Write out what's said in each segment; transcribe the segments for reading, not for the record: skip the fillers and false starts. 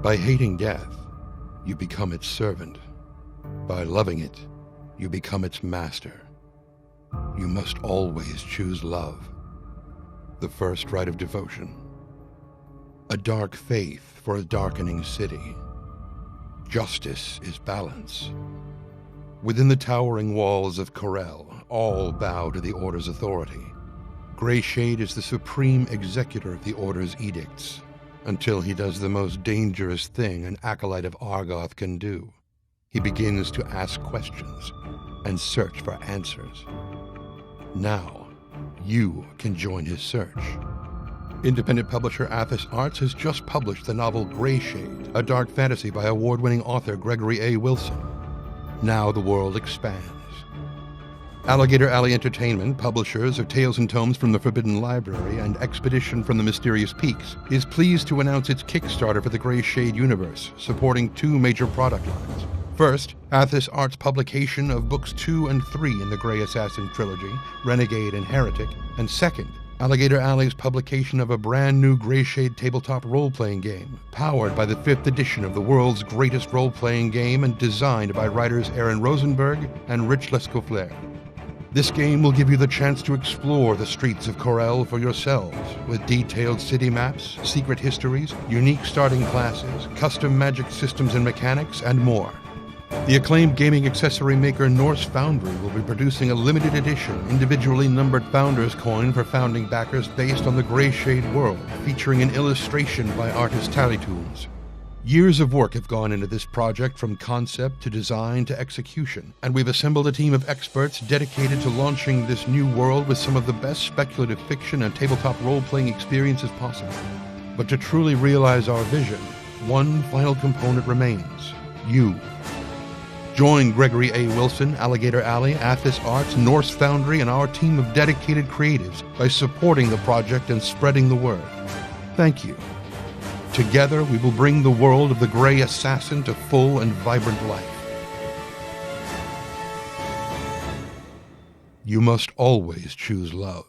By hating death, you become its servant. By loving it, you become its master. You must always choose love, the first rite of devotion. A dark faith for a darkening city. Justice is balance. Within the towering walls of Corel, all bow to the Order's authority. Grayshade is the supreme executor of the Order's edicts, until he does the most dangerous thing an acolyte of Argoth can do. He begins to ask questions and search for answers. Now, you can join his search. Independent publisher Athos Arts has just published the novel Grayshade, a dark fantasy by award-winning author Gregory A. Wilson. Now the world expands. Alligator Alley Entertainment, publishers of Tales and Tomes from the Forbidden Library and Expedition from the Mysterious Peaks, is pleased to announce its Kickstarter for the Grayshade universe, supporting two major product lines. First, Athos Arts' publication of Books 2 and 3 in the Grey Assassin trilogy, Renegade and Heretic, and second, Alligator Alley's publication of a brand new Grayshade tabletop role-playing game, powered by the 5th edition of the world's greatest role-playing game and designed by writers Aaron Rosenberg and Rich Lescouflair. This game will give you the chance to explore the streets of Corel for yourselves, with detailed city maps, secret histories, unique starting classes, custom magic systems and mechanics, and more. The acclaimed gaming accessory maker Norse Foundry will be producing a limited edition, individually numbered Founders coin for founding backers based on the Grayshade world, featuring an illustration by artist Tallytools. Years of work have gone into this project, from concept to design to execution, and we've assembled a team of experts dedicated to launching this new world with some of the best speculative fiction and tabletop role-playing experiences possible. But to truly realize our vision, one final component remains: you. Join Gregory A. Wilson, Alligator Alley, Athos Arts, Norse Foundry, and our team of dedicated creatives by supporting the project and spreading the word. Thank you. Together, we will bring the world of the Grey Assassin to full and vibrant life. You must always choose love.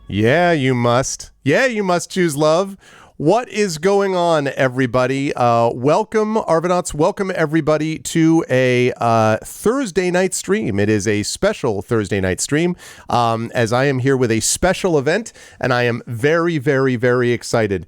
Yeah, you must. Yeah, you must choose love. What is going on, everybody? Welcome, Arvanauts. Welcome, everybody, to a Thursday night stream. It is a special Thursday night stream, as I am here with a special event, and I am very, very, very excited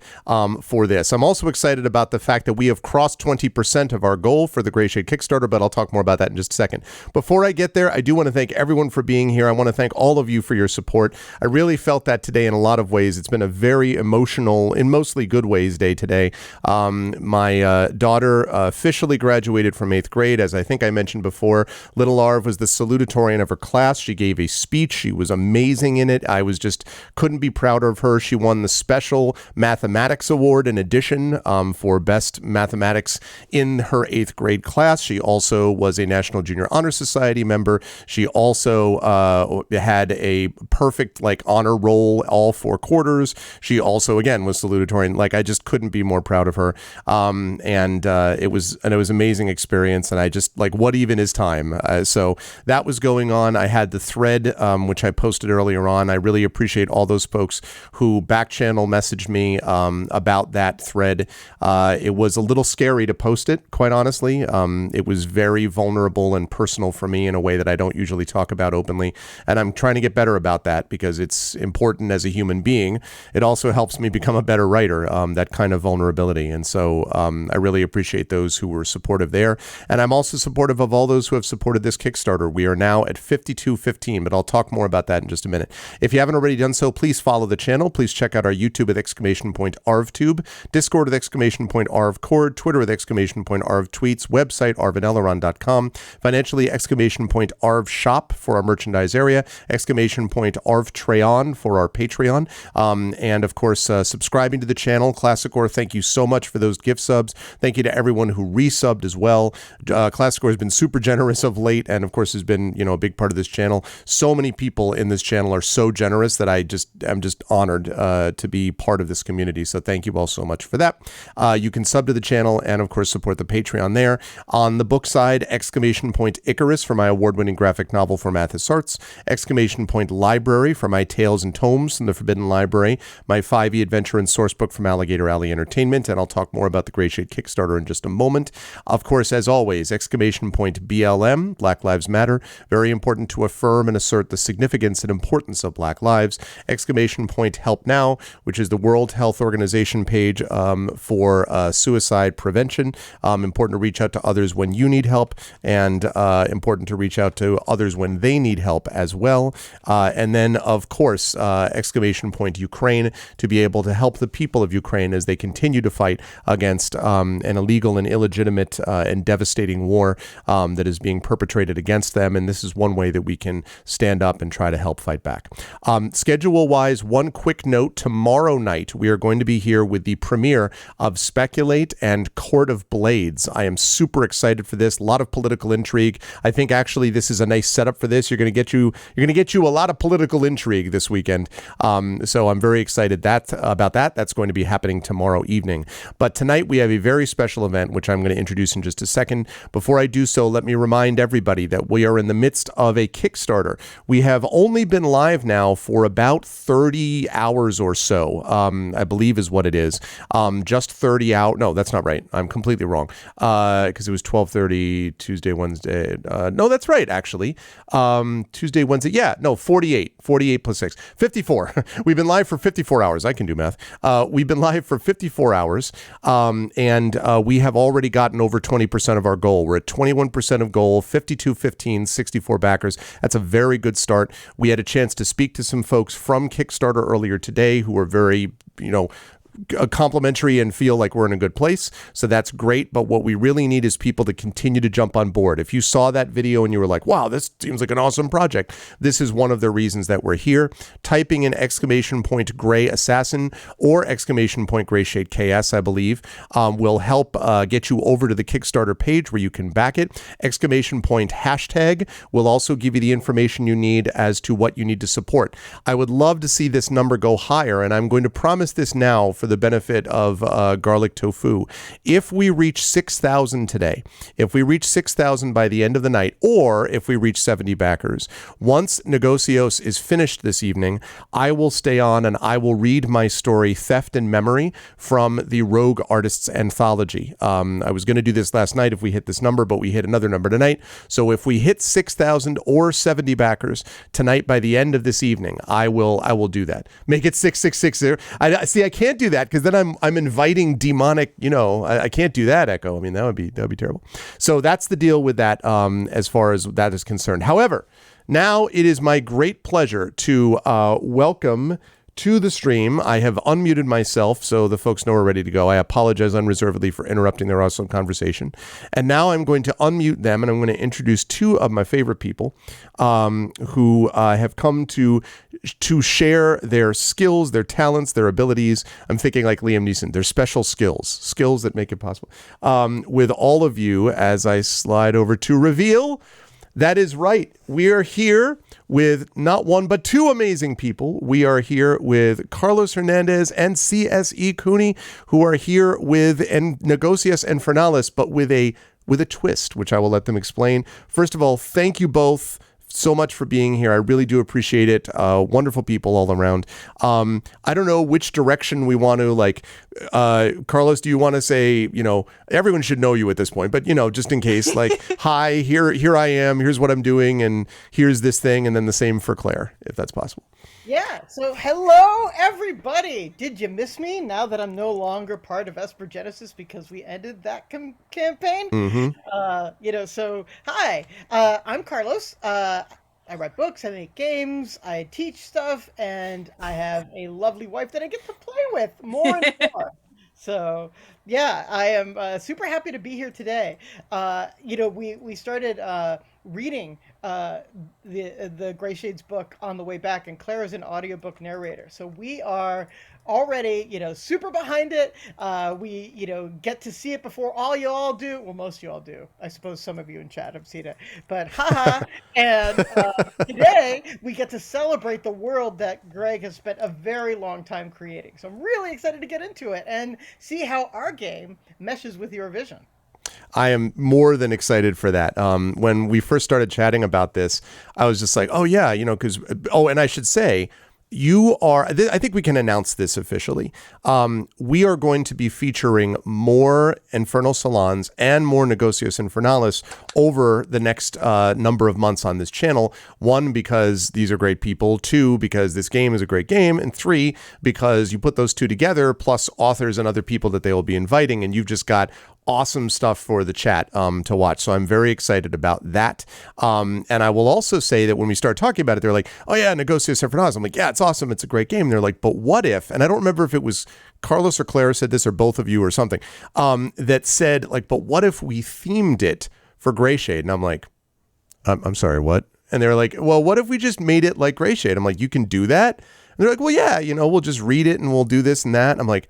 for this. I'm also excited about the fact that we have crossed 20% of our goal for the Grayshade Kickstarter, but I'll talk more about that in just a second. Before I get there, I do want to thank everyone for being here. I want to thank all of you for your support. I really felt that today in a lot of ways. It's been a very emotional, in mostly good ways, day today. My daughter officially graduated from 8th grade. As I think I mentioned before, little Arv was the salutatorian of her class. She gave a speech. She was amazing in it. I was just couldn't be prouder of her. She won the special mathematics award in addition for best mathematics in her 8th grade class. She also was a National Junior Honor Society member. She also had a perfect honor roll all 4 quarters. She also, again, was salutatorian. I just couldn't be more proud of her. It was an amazing experience. And I just what even is time? So that was going on. I had the thread, which I posted earlier on. I really appreciate all those folks who back channel messaged me about that thread. It was a little scary to post it, quite honestly. It was very vulnerable and personal for me in a way that I don't usually talk about openly. And I'm trying to get better about that because it's important as a human being. It also helps me become a better writer, that kind of vulnerability. And so I really appreciate those who were supportive there. And I'm also supportive of all those who have supported this Kickstarter. We are now at 5215, but I'll talk more about that in just a minute. If you haven't already done so, please follow the channel. Please check out our YouTube with !ArvTube, Discord with !ArvCord, Twitter with !ArvTweets, website arvaneleron.com, financially !ArvShop for our merchandise area, !ArvTrayon for our Patreon, and of course subscribing to the channel. Classicor, thank you so much for those gift subs. Thank you to everyone who resubbed as well. Classicor has been super generous of late, and of course has been, a big part of this channel. So many people in this channel are so generous that I'm just honored to be part of this community. So thank you all so much for that. You can sub to the channel and of course support the Patreon there. On the book side, exclamation point Icarus for my award-winning graphic novel for Mathis Arts, exclamation point Library for my Tales and Tomes from the Forbidden Library, my 5e adventure and source book from Alligator Alley Entertainment, and I'll talk more about the Grayshade Kickstarter in just a moment. Of course, as always, exclamation point BLM, Black Lives Matter, very important to affirm and assert the significance and importance of Black lives. Exclamation point Help Now, which is the World Health Organization page for suicide prevention. Important to reach out to others when you need help, and important to reach out to others when they need help as well. And then, of course, exclamation point Ukraine, to be able to help the people of Ukraine as they continue to fight against an illegal and illegitimate and devastating war that is being perpetrated against them. And this is one way that we can stand up and try to help fight back. Schedule-wise, one quick note. Tomorrow night, we are going to be here with the premiere of Speculate and Court of Blades. I am super excited for this. A lot of political intrigue. I think actually this is a nice setup for this. You're going to get you a lot of political intrigue this weekend. So I'm very excited about that. That's going to be happening tomorrow evening. But tonight we have a very special event, which I'm going to introduce in just a second. Before I do so, let me remind everybody that we are in the midst of a Kickstarter. We have only been live now for about 30 hours or so, I believe is what it is. Just 30 hours. No, that's not right. I'm completely wrong. Because it was 12:30 Tuesday, Wednesday. No, that's right, actually. Tuesday, Wednesday. Yeah, no, 48. 48 plus 6. 54. We've been live for 54 hours. I can do math. We've been live for 54 hours. And we have already gotten over 20% of our goal. We're at 21% of goal, 52-15, 64 backers. That's a very good start. We had a chance to speak to some folks from Kickstarter earlier today who were very, complimentary and feel like we're in a good place. So that's great. But what we really need is people to continue to jump on board. If you saw that video and you were like, wow, this seems like an awesome project, this is one of the reasons that we're here. Typing in exclamation point Gray Assassin or exclamation point Grayshade KS, I believe, will help get you over to the Kickstarter page where you can back it. Exclamation point hashtag will also give you the information you need as to what you need to support. I would love to see this number go higher, and I'm going to promise this now for the benefit of Garlic Tofu. If we reach 6,000 today, if we reach 6,000 by the end of the night, or if we reach 70 backers, once Negocios is finished this evening, I will stay on and I will read my story, Theft and Memory, from the Rogue Artists Anthology. I was going to do this last night if we hit this number, but we hit another number tonight. So if we hit 6,000 or 70 backers tonight by the end of this evening, I will do that. Make it 6660. I can't do that because then I'm inviting demonic, I can't do that, Echo. I mean, that would be terrible. So that's the deal with that as far as that is concerned. However, now it is my great pleasure to welcome to the stream. I have unmuted myself so the folks know we're ready to go. I apologize unreservedly for interrupting their awesome conversation. And now I'm going to unmute them and I'm going to introduce two of my favorite people who have come to share their skills, their talents, their abilities. I'm thinking like Liam Neeson, their special skills that make it possible. With all of you as I slide over to reveal. That is right. We are here with not one, but two amazing people. We are here with Carlos Hernandez and CSE Cooney, who are here with Negocios Infernales, but with a twist, which I will let them explain. First of all, thank you both so much for being here. I really do appreciate it. Wonderful people all around. I don't know which direction we want to Carlos, do you want to say, everyone should know you at this point, but just in case, hi, here I am, here's what I'm doing, and here's this thing, and then the same for Claire, if that's possible. Yeah, so hello everybody. Did you miss me now that I'm no longer part of Esper Genesis because we ended that campaign? Mm-hmm. So hi, I'm Carlos. I write books, I make games, I teach stuff, and I have a lovely wife that I get to play with more and more. So yeah, I am super happy to be here today. We started reading the Grayshade's book on the way back, and Claire is an audiobook narrator. So we are already, super behind it. We, get to see it before all you all do. Well, most of you all do. I suppose some of you in chat have seen it, but haha. And today we get to celebrate the world that Greg has spent a very long time creating. So I'm really excited to get into it and see how our game meshes with your vision. I am more than excited for that. When we first started chatting about this, I was just like, oh yeah, because, and I should say, I think we can announce this officially. We are going to be featuring more Infernal Salons and more Negocios Infernales over the next number of months on this channel. 1, because these are great people. 2, because this game is a great game. And 3, because you put those two together, plus authors and other people that they will be inviting, and you've just got awesome stuff for the chat to watch. So I'm very excited about that. And I will also say that when we start talking about it, they're like, oh yeah, Negocios Infernales. I'm like, yeah, it's awesome. It's a great game. And they're like, but what if, and I don't remember if it was Carlos or Claire said this or both of you or something, that said like, but what if we themed it for Grayshade? And I'm like, I'm sorry, what? And they're like, well, what if we just made it like Grayshade? I'm like, you can do that? And they're like, well, yeah, we'll just read it and we'll do this and that. And I'm like,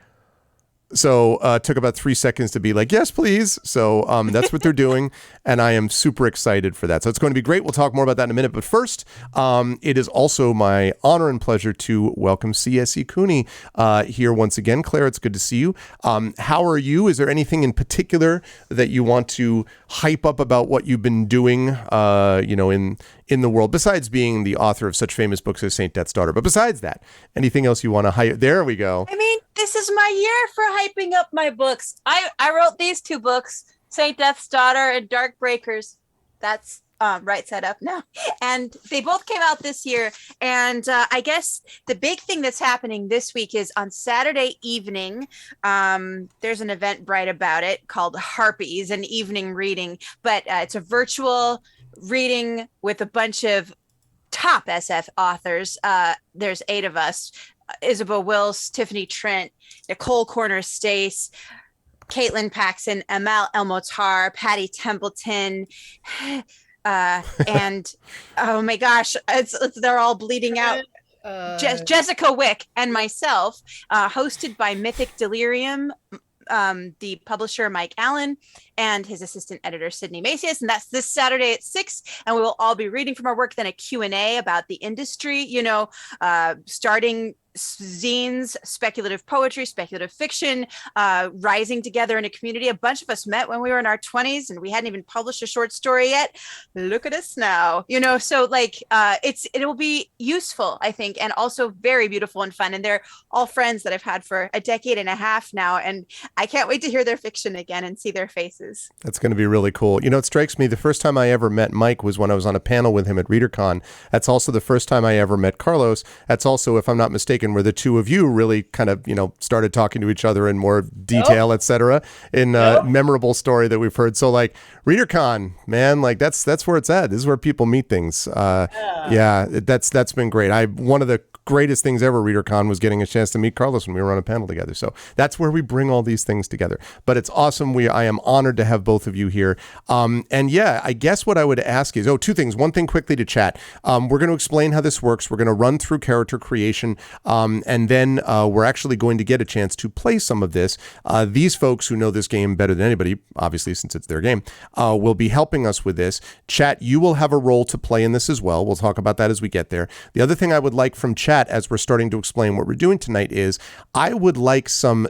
so it took about 3 seconds to be like, yes, please. So that's what they're doing. And I am super excited for that. So it's going to be great. We'll talk more about that in a minute. But first, it is also my honor and pleasure to welcome C.S.E. Cooney here once again. Claire, it's good to see you. How are you? Is there anything in particular that you want to hype up about what you've been doing, in the world, besides being the author of such famous books as Saint Death's Daughter? But besides that, anything else you want to hype? There we go. I mean, this is my year for hyping up my books. I wrote these 2 books, Saint Death's Daughter and Dark Breakers. That's right side up now. And they both came out this year. And I guess the big thing that's happening this week is on Saturday evening, there's an Eventbrite about it called Harpies, an evening reading. But it's a virtual reading with a bunch of top SF authors. There's 8 of us: Isabel Wills, Tiffany Trent, Nicole Corner-Stace, Caitlin Paxson, Amal Elmotar, Patty Templeton, and oh my gosh, they're all bleeding out. Jessica Wick and myself, hosted by Mythic Delirium, the publisher Mike Allen, and his assistant editor Sydney Macias, and that's this Saturday at 6. And we will all be reading from our work, then a Q&A about the industry, starting zines, speculative poetry, speculative fiction, rising together in a community. A bunch of us met when we were in our 20s and we hadn't even published a short story yet. Look at us now, so like it will be useful, I think, and also very beautiful and fun. And they're all friends that I've had for a decade and a half now, and I can't wait to hear their fiction again and see their faces. That's going to be really cool. It strikes me the first time I ever met Mike was when I was on a panel with him at ReaderCon. That's also the first time I ever met Carlos. That's also, if I'm not mistaken, where the two of you really kind of, started talking to each other in more detail, etc. in a memorable story that we've heard. So like ReaderCon, man, like that's where it's at. This is where people meet things. Yeah, that's been great. One of the greatest things ever, ReaderCon, was getting a chance to meet Carlos when we were on a panel together. So that's where we bring all these things together. But it's awesome. I am honored to have both of you here. And yeah, I guess what I would ask is, 2 things. One thing quickly to chat. We're going to explain how this works. We're going to run through character creation. And then we're actually going to get a chance to play some of this. These folks who know this game better than anybody, obviously, since it's their game, will be helping us with this. Chat, you will have a role to play in this as well. We'll talk about that as we get there. The other thing I would like from chat, as we're starting to explain what we're doing tonight, is I would like some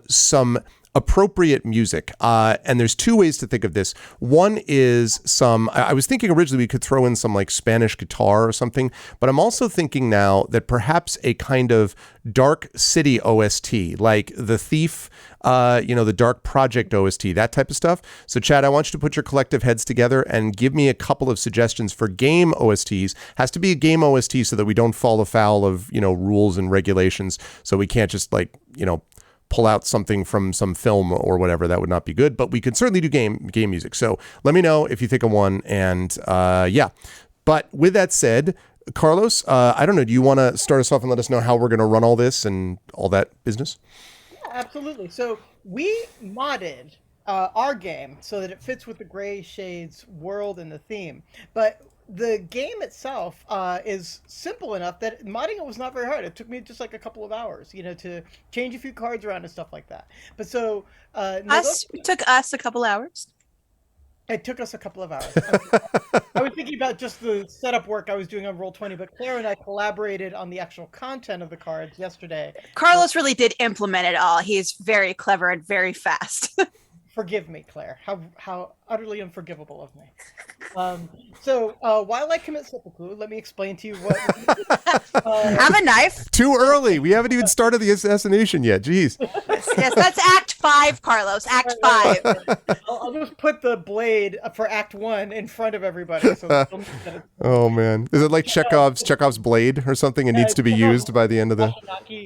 appropriate music. And there's 2 ways to think of this. One is I was thinking originally we could throw in some like Spanish guitar or something, but I'm also thinking now that perhaps a kind of Dark City OST, like The Thief, the Dark Project OST, that type of stuff. So Chad, I want you to put your collective heads together and give me a couple of suggestions for game OSTs. Has to be a game OST so that we don't fall afoul of, rules and regulations. So we can't just pull out something from some film or whatever. That would not be good, but we could certainly do game music. So let me know if you think of one. And yeah, but with that said, Carlos, I don't know, do you want to start us off and let us know how we're going to run all this and all that business? Yeah, absolutely. So we modded our game so that it fits with the Grayshade's world and the theme. But the game itself is simple enough that modding it was not very hard. It took me just like a couple of hours, to change a few cards around and stuff like that. But so It took us a couple hours. It took us a couple of hours. I was thinking about just the setup work I was doing on Roll20, but Claire and I collaborated on the actual content of the cards yesterday. Carlos really did implement it all. He's very clever and very fast. Forgive me, Claire. How utterly unforgivable of me. So while I commit seppuku, let me explain to you what. Have a knife. Too early. We haven't even started the assassination yet. Jeez. Yes, that's Act 5, Carlos. Act 5. I'll just put the blade for Act 1 in front of everybody. So oh man, is it like Chekhov's blade or something? It needs to be used by the end of the.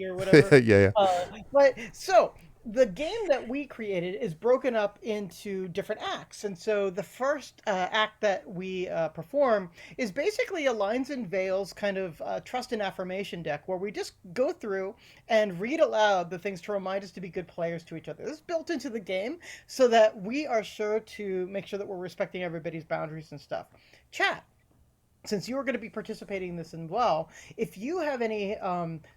Or whatever. yeah. But so. The game that we created is broken up into different acts. And so the first act that we perform is basically a lines and veils kind of trust and affirmation deck where we just go through and read aloud the things to remind us to be good players to each other. This is built into the game so that we are sure to make sure that we're respecting everybody's boundaries and stuff. Chat. Since you're going to be participating in this as well, if you have any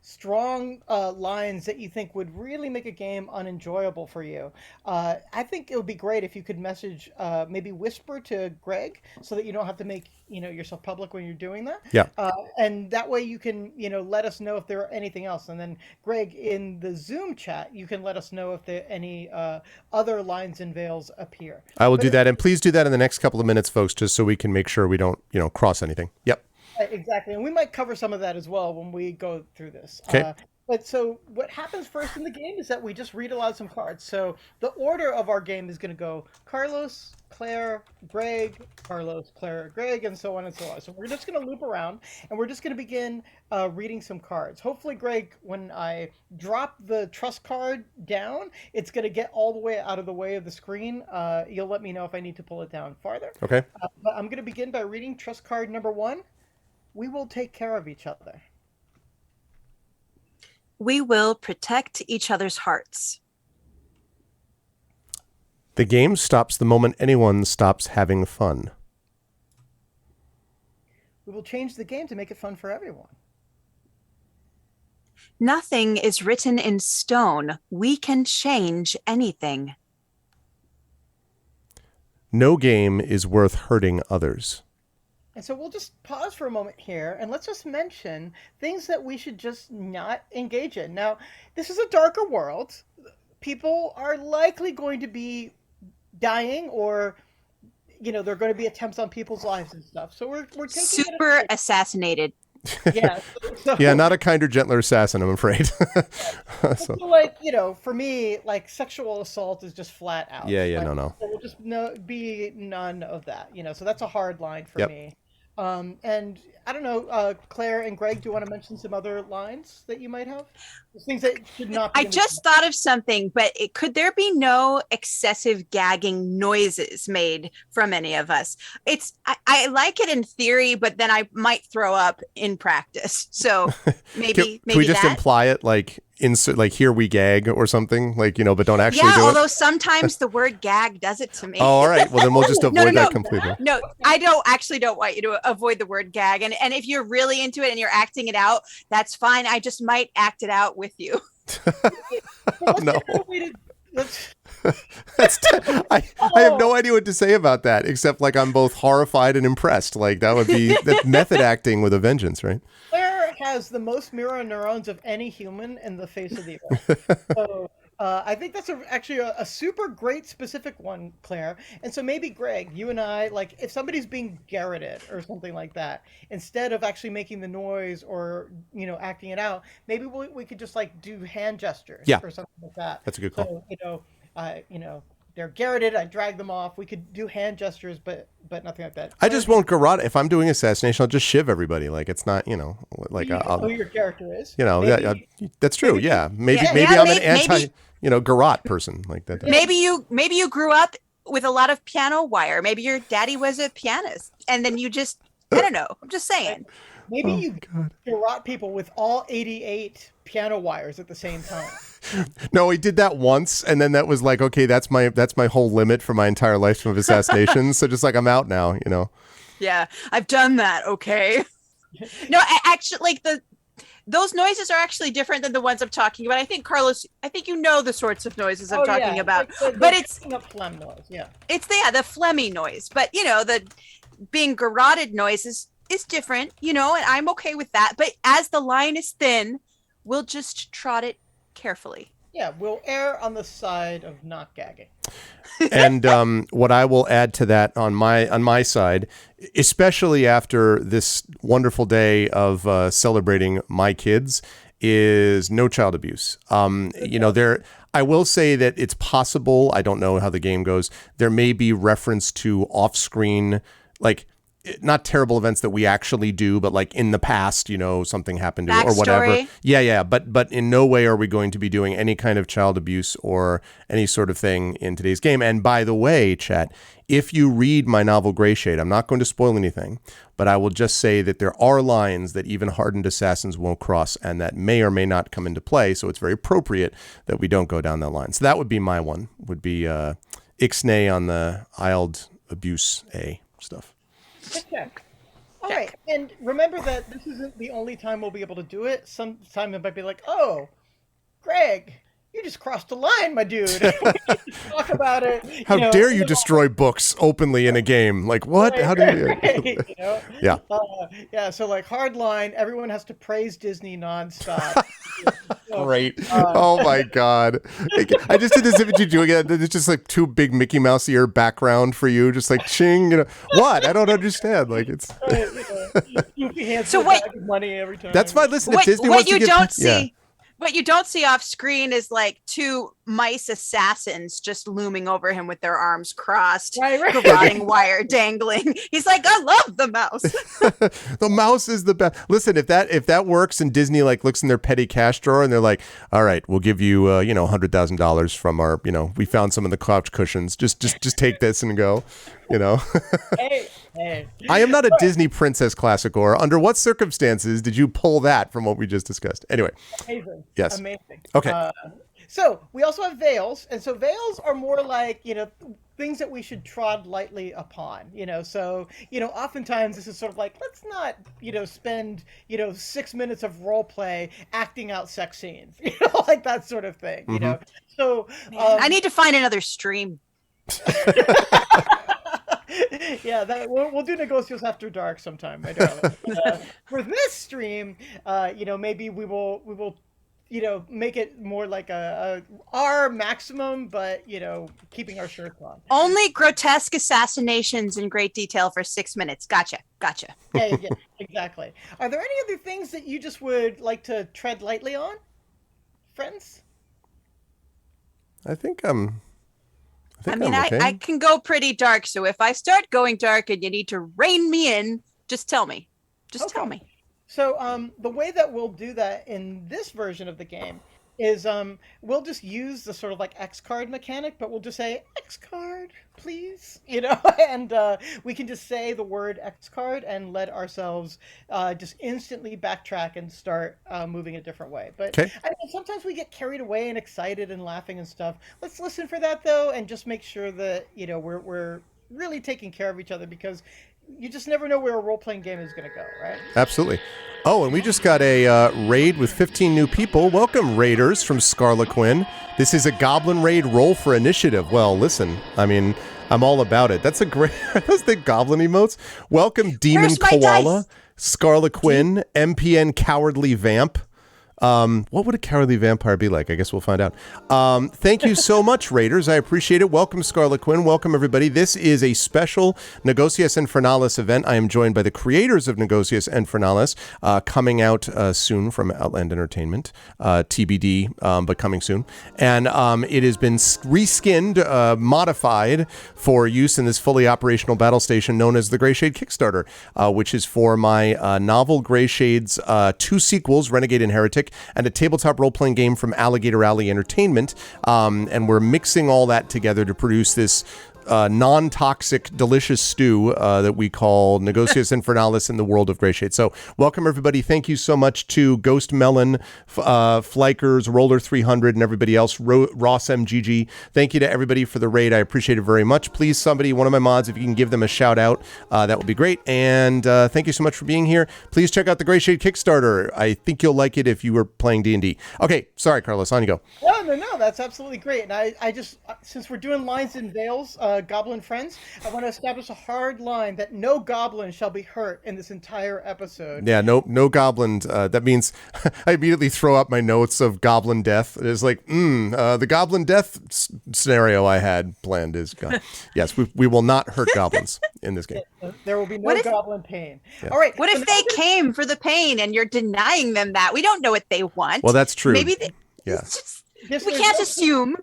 strong lines that you think would really make a game unenjoyable for you, I think it would be great if you could message, maybe whisper to Greg so that you don't have to make yourself public when you're doing that. Yeah. And that way you can let us know if there are anything else. And then Greg, in the Zoom chat, you can let us know if there any other lines and veils appear. I will do that, and please do that in the next couple of minutes, folks, just so we can make sure we don't cross anything. Yep. Exactly. And we might cover some of that as well when we go through this. Okay. But so what happens first in the game is that we just read aloud some cards. So the order of our game is going to go Carlos, Claire, Greg, Carlos, Claire, Greg, and so on and so on. So we're just going to loop around and we're just going to begin reading some cards. Hopefully, Greg, when I drop the trust card down, it's going to get all the way out of the way of the screen. You'll let me know if I need to pull it down farther. Okay. But I'm going to begin by reading trust card number 1. We will take care of each other. We will protect each other's hearts. The game stops the moment anyone stops having fun. We will change the game to make it fun for everyone. Nothing is written in stone. We can change anything. No game is worth hurting others. And so we'll just pause for a moment here and let's just mention things that we should just not engage in. Now, this is a darker world. People are likely going to be dying or, there are going to be attempts on people's lives and stuff. So we're taking super assassinated. Yeah. Yeah, not a kinder, gentler assassin, I'm afraid. So for me, sexual assault is just flat out. Yeah, no. So we'll just be none of that, So that's a hard line for me. And I don't know, Claire and Greg, do you want to mention some other lines that you might have? Things that should not be. I just thought of something, but could there be no excessive gagging noises made from any of us? I like it in theory, but then I might throw up in practice. So maybe can we just that? imply it here we gag or something but don't actually do it? Although sometimes the word gag does it to me. Oh, all right. Well, then we'll just avoid that completely. No, I don't want you to avoid the word gag. And if you're really into it and you're acting it out, that's fine. I just might act it out with you. No. I have no idea what to say about that, except I'm both horrified and impressed. That would be that method acting with a vengeance, right? Claire has the most mirror neurons of any human in the face of the earth. So I think that's actually a super great specific one, Claire. And so maybe, Greg, you and I, if somebody's being garroted or something like that, instead of actually making the noise or, acting it out, maybe we could just do hand gestures or something like that. That's a good call. So, they're garroted, I drag them off. We could do hand gestures, but nothing like that. I just won't garrote. If I'm doing assassination, I'll just shiv everybody. It's not, who your character is. That's true. Maybe I'm an anti, garrote person like that. Maybe you grew up with a lot of piano wire. Maybe your daddy was a pianist, and then you just, I don't know. I'm just saying. Maybe you garrote people with all 88 piano wires at the same time. No, he did that once, and then that was okay, that's my whole limit for my entire life of assassinations. So just I'm out now, Yeah, I've done that. Okay. No, actually, like those noises are actually different than the ones I'm talking about. I think, Carlos, you know the sorts of noises I'm talking about. Like but it's the phlegm noise. Yeah. It's the phlegmy noise. But the being garroted noise is different, and I'm okay with that. But as the line is thin, we'll just trot it carefully. Yeah, we'll err on the side of not gagging. And what I will add to that on my side, especially after this wonderful day of celebrating my kids, is no child abuse. I will say that it's possible. I don't know how the game goes. There may be reference to off-screen, like, not terrible events that we actually do, but like in the past, something happened to or whatever. Yeah. But in no way are we going to be doing any kind of child abuse or any sort of thing in today's game. And by the way, chat, if you read my novel Grayshade, I'm not going to spoil anything, but I will just say that there are lines that even hardened assassins won't cross and that may or may not come into play. So it's very appropriate that we don't go down that line. So that would be my one, would be Ixnay on the ILD abuse A stuff. Okay. All right. And remember that this isn't the only time we'll be able to do it. Sometime it might be like, oh, Greg, you just crossed the line, my dude. We can talk about it. How dare you destroy books openly in a game? Like, what? How do you? Yeah. Yeah. So like hard line, everyone has to praise Disney nonstop. Great. Oh my God. I just did this image you doing it. It's just like two big Mickey Mouse ear background for you. Just like ching. What? I don't understand. Like it's. So what? Money every time. That's fine. Listen, if Disney wants to get. What you don't see off screen is like two mice assassins just looming over him with their arms crossed, garroting wire dangling. He's like, I love the mouse. The mouse is the best. Listen, if that works and Disney like looks in their petty cash drawer and they're like, all right, we'll give you $100,000 from our, we found some of the couch cushions. Just take this and go. Hey. I am not a Disney princess classic, or under what circumstances did you pull that from what we just discussed? Anyway. Amazing. Yes. Amazing. Okay. So we also have veils, and so veils are more like, things that we should trod lightly upon, so, oftentimes this is sort of like, let's not, spend, 6 minutes of role play acting out sex scenes, like that sort of thing, so. I need to find another stream. Yeah, we'll do Negocios After Dark sometime, my darling. For this stream, maybe we will make it more like a R maximum, but keeping our shirts on. Only grotesque assassinations in great detail for 6 minutes. Gotcha. Yeah, exactly. Are there any other things that you just would like to tread lightly on, friends? I think I'm okay. I can go pretty dark, so if I start going dark and you need to rein me in, just tell me. Tell me. So the way that we'll do that in this version of the game is we'll just use the sort of like X card mechanic, but we'll just say X card, please, and we can just say the word X card and let ourselves just instantly backtrack and start moving a different way. But I mean, sometimes we get carried away and excited and laughing and stuff. Let's listen for that though, and just make sure that we're really taking care of each other, because you just never know where a role-playing game is going to go, right? Absolutely. Oh, and we just got a raid with 15 new people. Welcome, raiders from Scarlet Quinn. This is a Goblin Raid roll for initiative. Well, listen, I mean, I'm all about it. That's a great... Those the Goblin emotes. Welcome, Demon Koala, Scarlet Quinn, MPN Cowardly Vamp. What would a cowardly vampire be like? I guess we'll find out. Thank you so much, Raiders. I appreciate it. Welcome, Scarlet Quinn. Welcome, everybody. This is a special Negocios Infernales event. I am joined by the creators of Negocios Infernales, coming out soon from Outland Entertainment, TBD, but coming soon. And it has been reskinned, modified for use in this fully operational battle station known as the Grayshade Kickstarter, which is for my novel Grayshade's 2 sequels, Renegade and Heretic, and a tabletop role-playing game from Alligator Alley Entertainment, and we're mixing all that together to produce this non-toxic, delicious stew that we call Negocios Infernales in the world of Grayshade. So welcome, everybody. Thank you so much to Ghost Melon, Flykers, Roller 300, and everybody else, Ross MGG. Thank you to everybody for the raid. I appreciate it very much. Please, somebody, one of my mods, if you can give them a shout out, that would be great. And thank you so much for being here. Please check out the Grayshade Kickstarter. I think you'll like it if you were playing D&D. Okay, sorry, Carlos, on you go. No, that's absolutely great. And I just, since we're doing lines and veils, goblin friends, I want to establish a hard line that no goblin shall be hurt in this entire episode. Yeah, no goblin. That means I immediately throw up my notes of goblin death. It's like, the goblin death scenario I had planned is gone. Yes, we will not hurt goblins in this game. There will be no goblin pain. Yeah. All right. What if they came for the pain and you're denying them that? We don't know what they want. Well, that's true. Maybe yeah. We can't assume.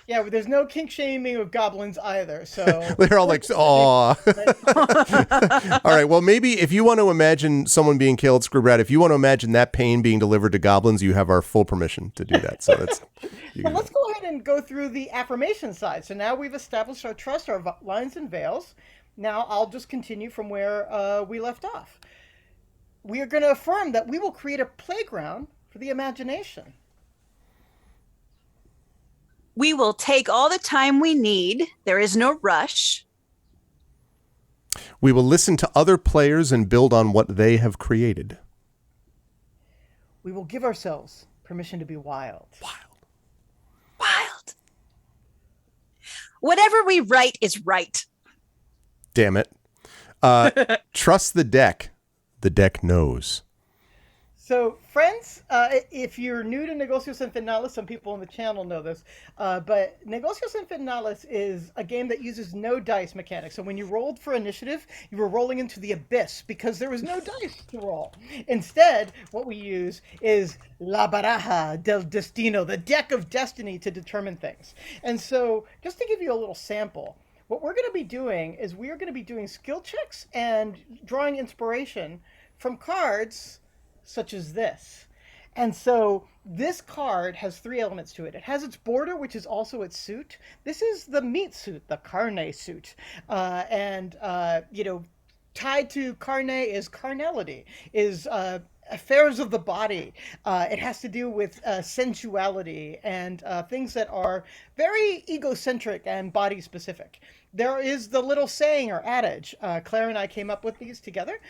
Yeah, there's no kink shaming of goblins either. So they're all like, "Aw." All right. Well, maybe if you want to imagine someone being killed, Screwbrat, if you want to imagine that pain being delivered to goblins, you have our full permission to do that. So that's. Well, let's go ahead and go through the affirmation side. So now we've established our trust, our lines and veils. Now I'll just continue from where we left off. We are going to affirm that we will create a playground for the imagination. We will take all the time we need. There is no rush. We will listen to other players and build on what they have created. We will give ourselves permission to be wild. Wild. Whatever we write is right. Damn it. Trust the deck. The deck knows. So, friends, if you're new to Negocios Infernales, some people on the channel know this, but Negocios Infernales is a game that uses no dice mechanics. So when you rolled for initiative, you were rolling into the abyss because there was no dice to roll. Instead, what we use is La Baraja del Destino, the deck of destiny, to determine things. And so, just to give you a little sample, what we're going to be doing is we are going to be doing skill checks and drawing inspiration from cards such as this. And so this card has three elements to it. It has its border, which is also its suit. This is the meat suit, the carne suit. Tied to carne is carnality, is affairs of the body. It has to do with sensuality and things that are very egocentric and body specific. There is the little saying or adage. Claire and I came up with these together.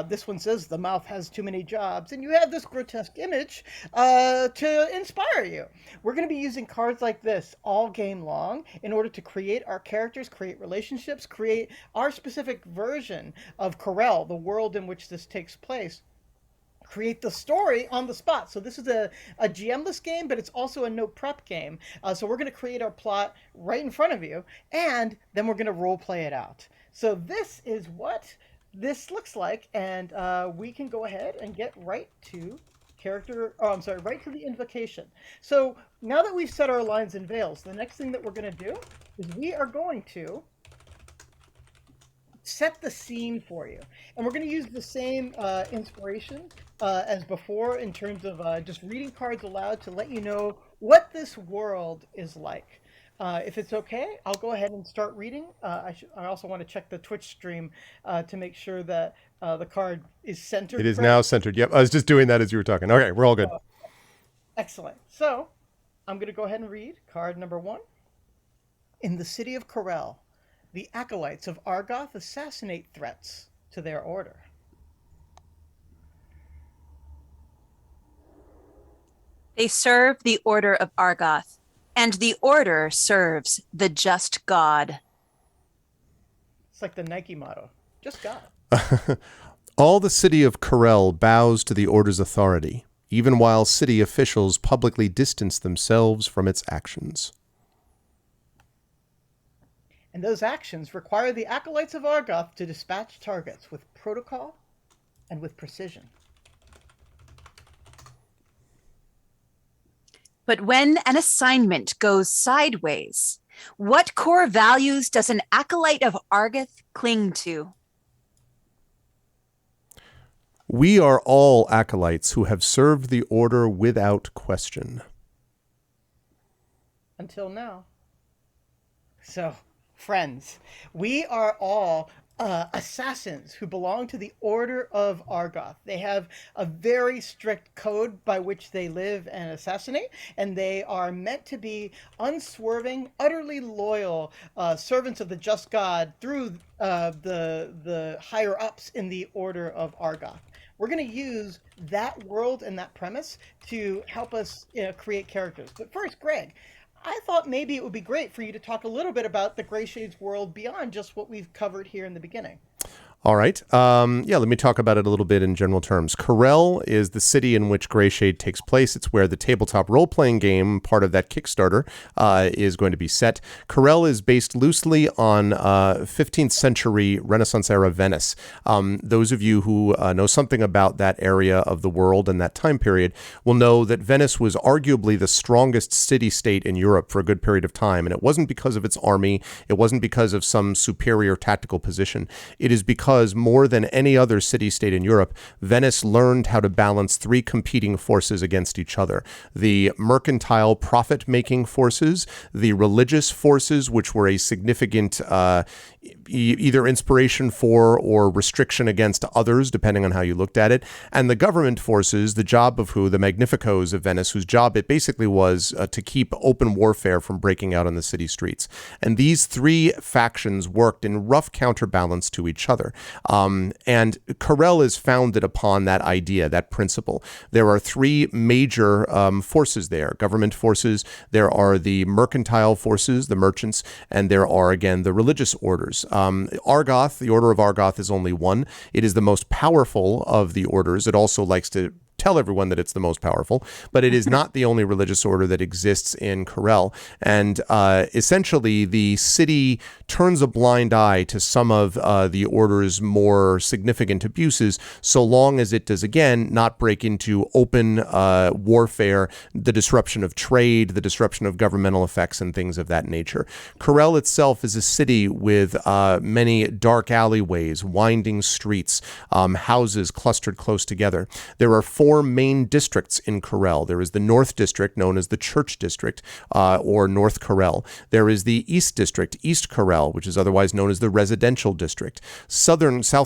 This one says, the mouth has too many jobs. And you have this grotesque image to inspire you. We're going to be using cards like this all game long in order to create our characters, create relationships, create our specific version of Corel, the world in which this takes place. Create the story on the spot. So this is a GM-less game, but it's also a no prep game. So we're going to create our plot right in front of you, and then we're going to role play it out. So this is what this looks like, and we can go ahead and get right to right to the invocation. So now that we've set our lines and veils, the next thing that we're going to do is we are going to set the scene for you. And we're going to use the same inspiration as before in terms of just reading cards aloud to let you know what this world is like. If it's okay, I'll go ahead and start reading. I also want to check the Twitch stream to make sure that the card is centered. It is now centered. Yep, I was just doing that as you were talking. Okay, we're all good. Excellent. So I'm going to go ahead and read card number 1. In the city of Corel, the acolytes of Argoth assassinate threats to their order. They serve the order of Argoth, and the order serves the just God. It's like the Nike motto, just God. All the city of Corel bows to the order's authority, even while city officials publicly distance themselves from its actions. And those actions require the acolytes of Argoth to dispatch targets with protocol and with precision. But when an assignment goes sideways, what core values does an acolyte of Argoth cling to? We are all acolytes who have served the order without question. Until now. So, friends. We are all assassins who belong to the Order of Argoth. They have a very strict code by which they live and assassinate, and they are meant to be unswerving, utterly loyal servants of the just God through the higher ups in the Order of Argoth. We're going to use that world and that premise to help us create characters. But first, Greg, I thought maybe it would be great for you to talk a little bit about the Grayshade's world beyond just what we've covered here in the beginning. All right. Let me talk about it a little bit in general terms. Corel is the city in which Grayshade takes place. It's where the tabletop role-playing game, part of that Kickstarter, is going to be set. Corel is based loosely on 15th century Renaissance-era Venice. Those of you who know something about that area of the world and that time period will know that Venice was arguably the strongest city-state in Europe for a good period of time, and it wasn't because of its army. It wasn't because of some superior tactical position. It is because more than any other city-state in Europe, Venice learned how to balance three competing forces against each other. The mercantile profit-making forces, the religious forces, which were a significant either inspiration for or restriction against others, depending on how you looked at it, and the government forces, the job of the Magnificos of Venice, whose job it basically was to keep open warfare from breaking out on the city streets. And these three factions worked in rough counterbalance to each other. And Corel is founded upon that idea, that principle. There are three major forces there: government forces, there are the mercantile forces, the merchants, and there are, again, the religious orders. Argoth, the Order of Argoth, is only one. It is the most powerful of the orders. It also likes to tell everyone that it's the most powerful, but it is not the only religious order that exists in Corel. And essentially, the city turns a blind eye to some of the order's more significant abuses, so long as it does, again, not break into open warfare, the disruption of trade, the disruption of governmental effects, and things of that nature. Corel itself is a city with many dark alleyways, winding streets, houses clustered close together. There are four main districts in Corel. There is the North District, known as the Church District, or North Corel. There is the East District, East Corel, which is otherwise known as the Residential District. South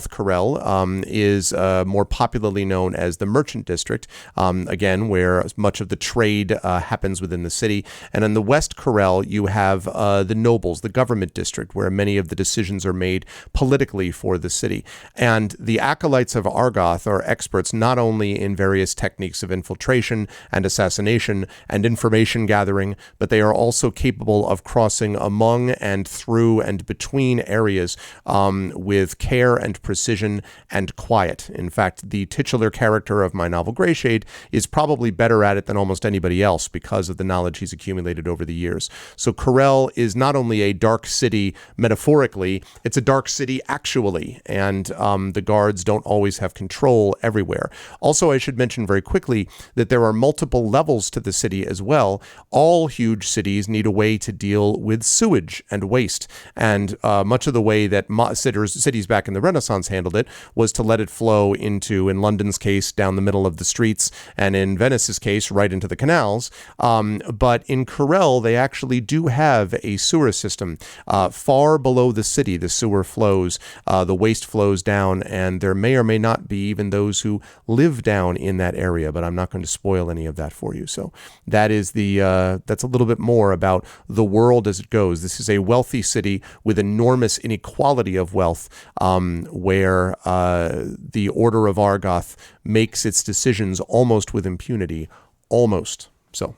Corel is more popularly known as the Merchant District, again, where much of the trade happens within the city. And in the West Corel, you have the Nobles, the Government District, where many of the decisions are made politically for the city. And the acolytes of Argoth are experts not only in various techniques of infiltration and assassination and information gathering, but they are also capable of crossing among and through and between areas with care and precision and quiet. In fact, the titular character of my novel Grayshade is probably better at it than almost anybody else because of the knowledge he's accumulated over the years. So Corel is not only a dark city metaphorically, it's a dark city actually, and the guards don't always have control everywhere. Also, I should mention very quickly that there are multiple levels to the city as well. All huge cities need a way to deal with sewage and waste, and much of the way that cities back in the Renaissance handled it was to let it flow into, in London's case, down the middle of the streets, and in Venice's case, right into the canals. But in Corel, they actually do have a sewer system. Far below the city, the sewer flows, the waste flows down, and there may or may not be even those who live down in that area, but I'm not going to spoil any of that for you. So that is that's a little bit more about the world as it goes. This is a wealthy city with enormous inequality of wealth, where the Order of Argoth makes its decisions almost with impunity. Almost. So.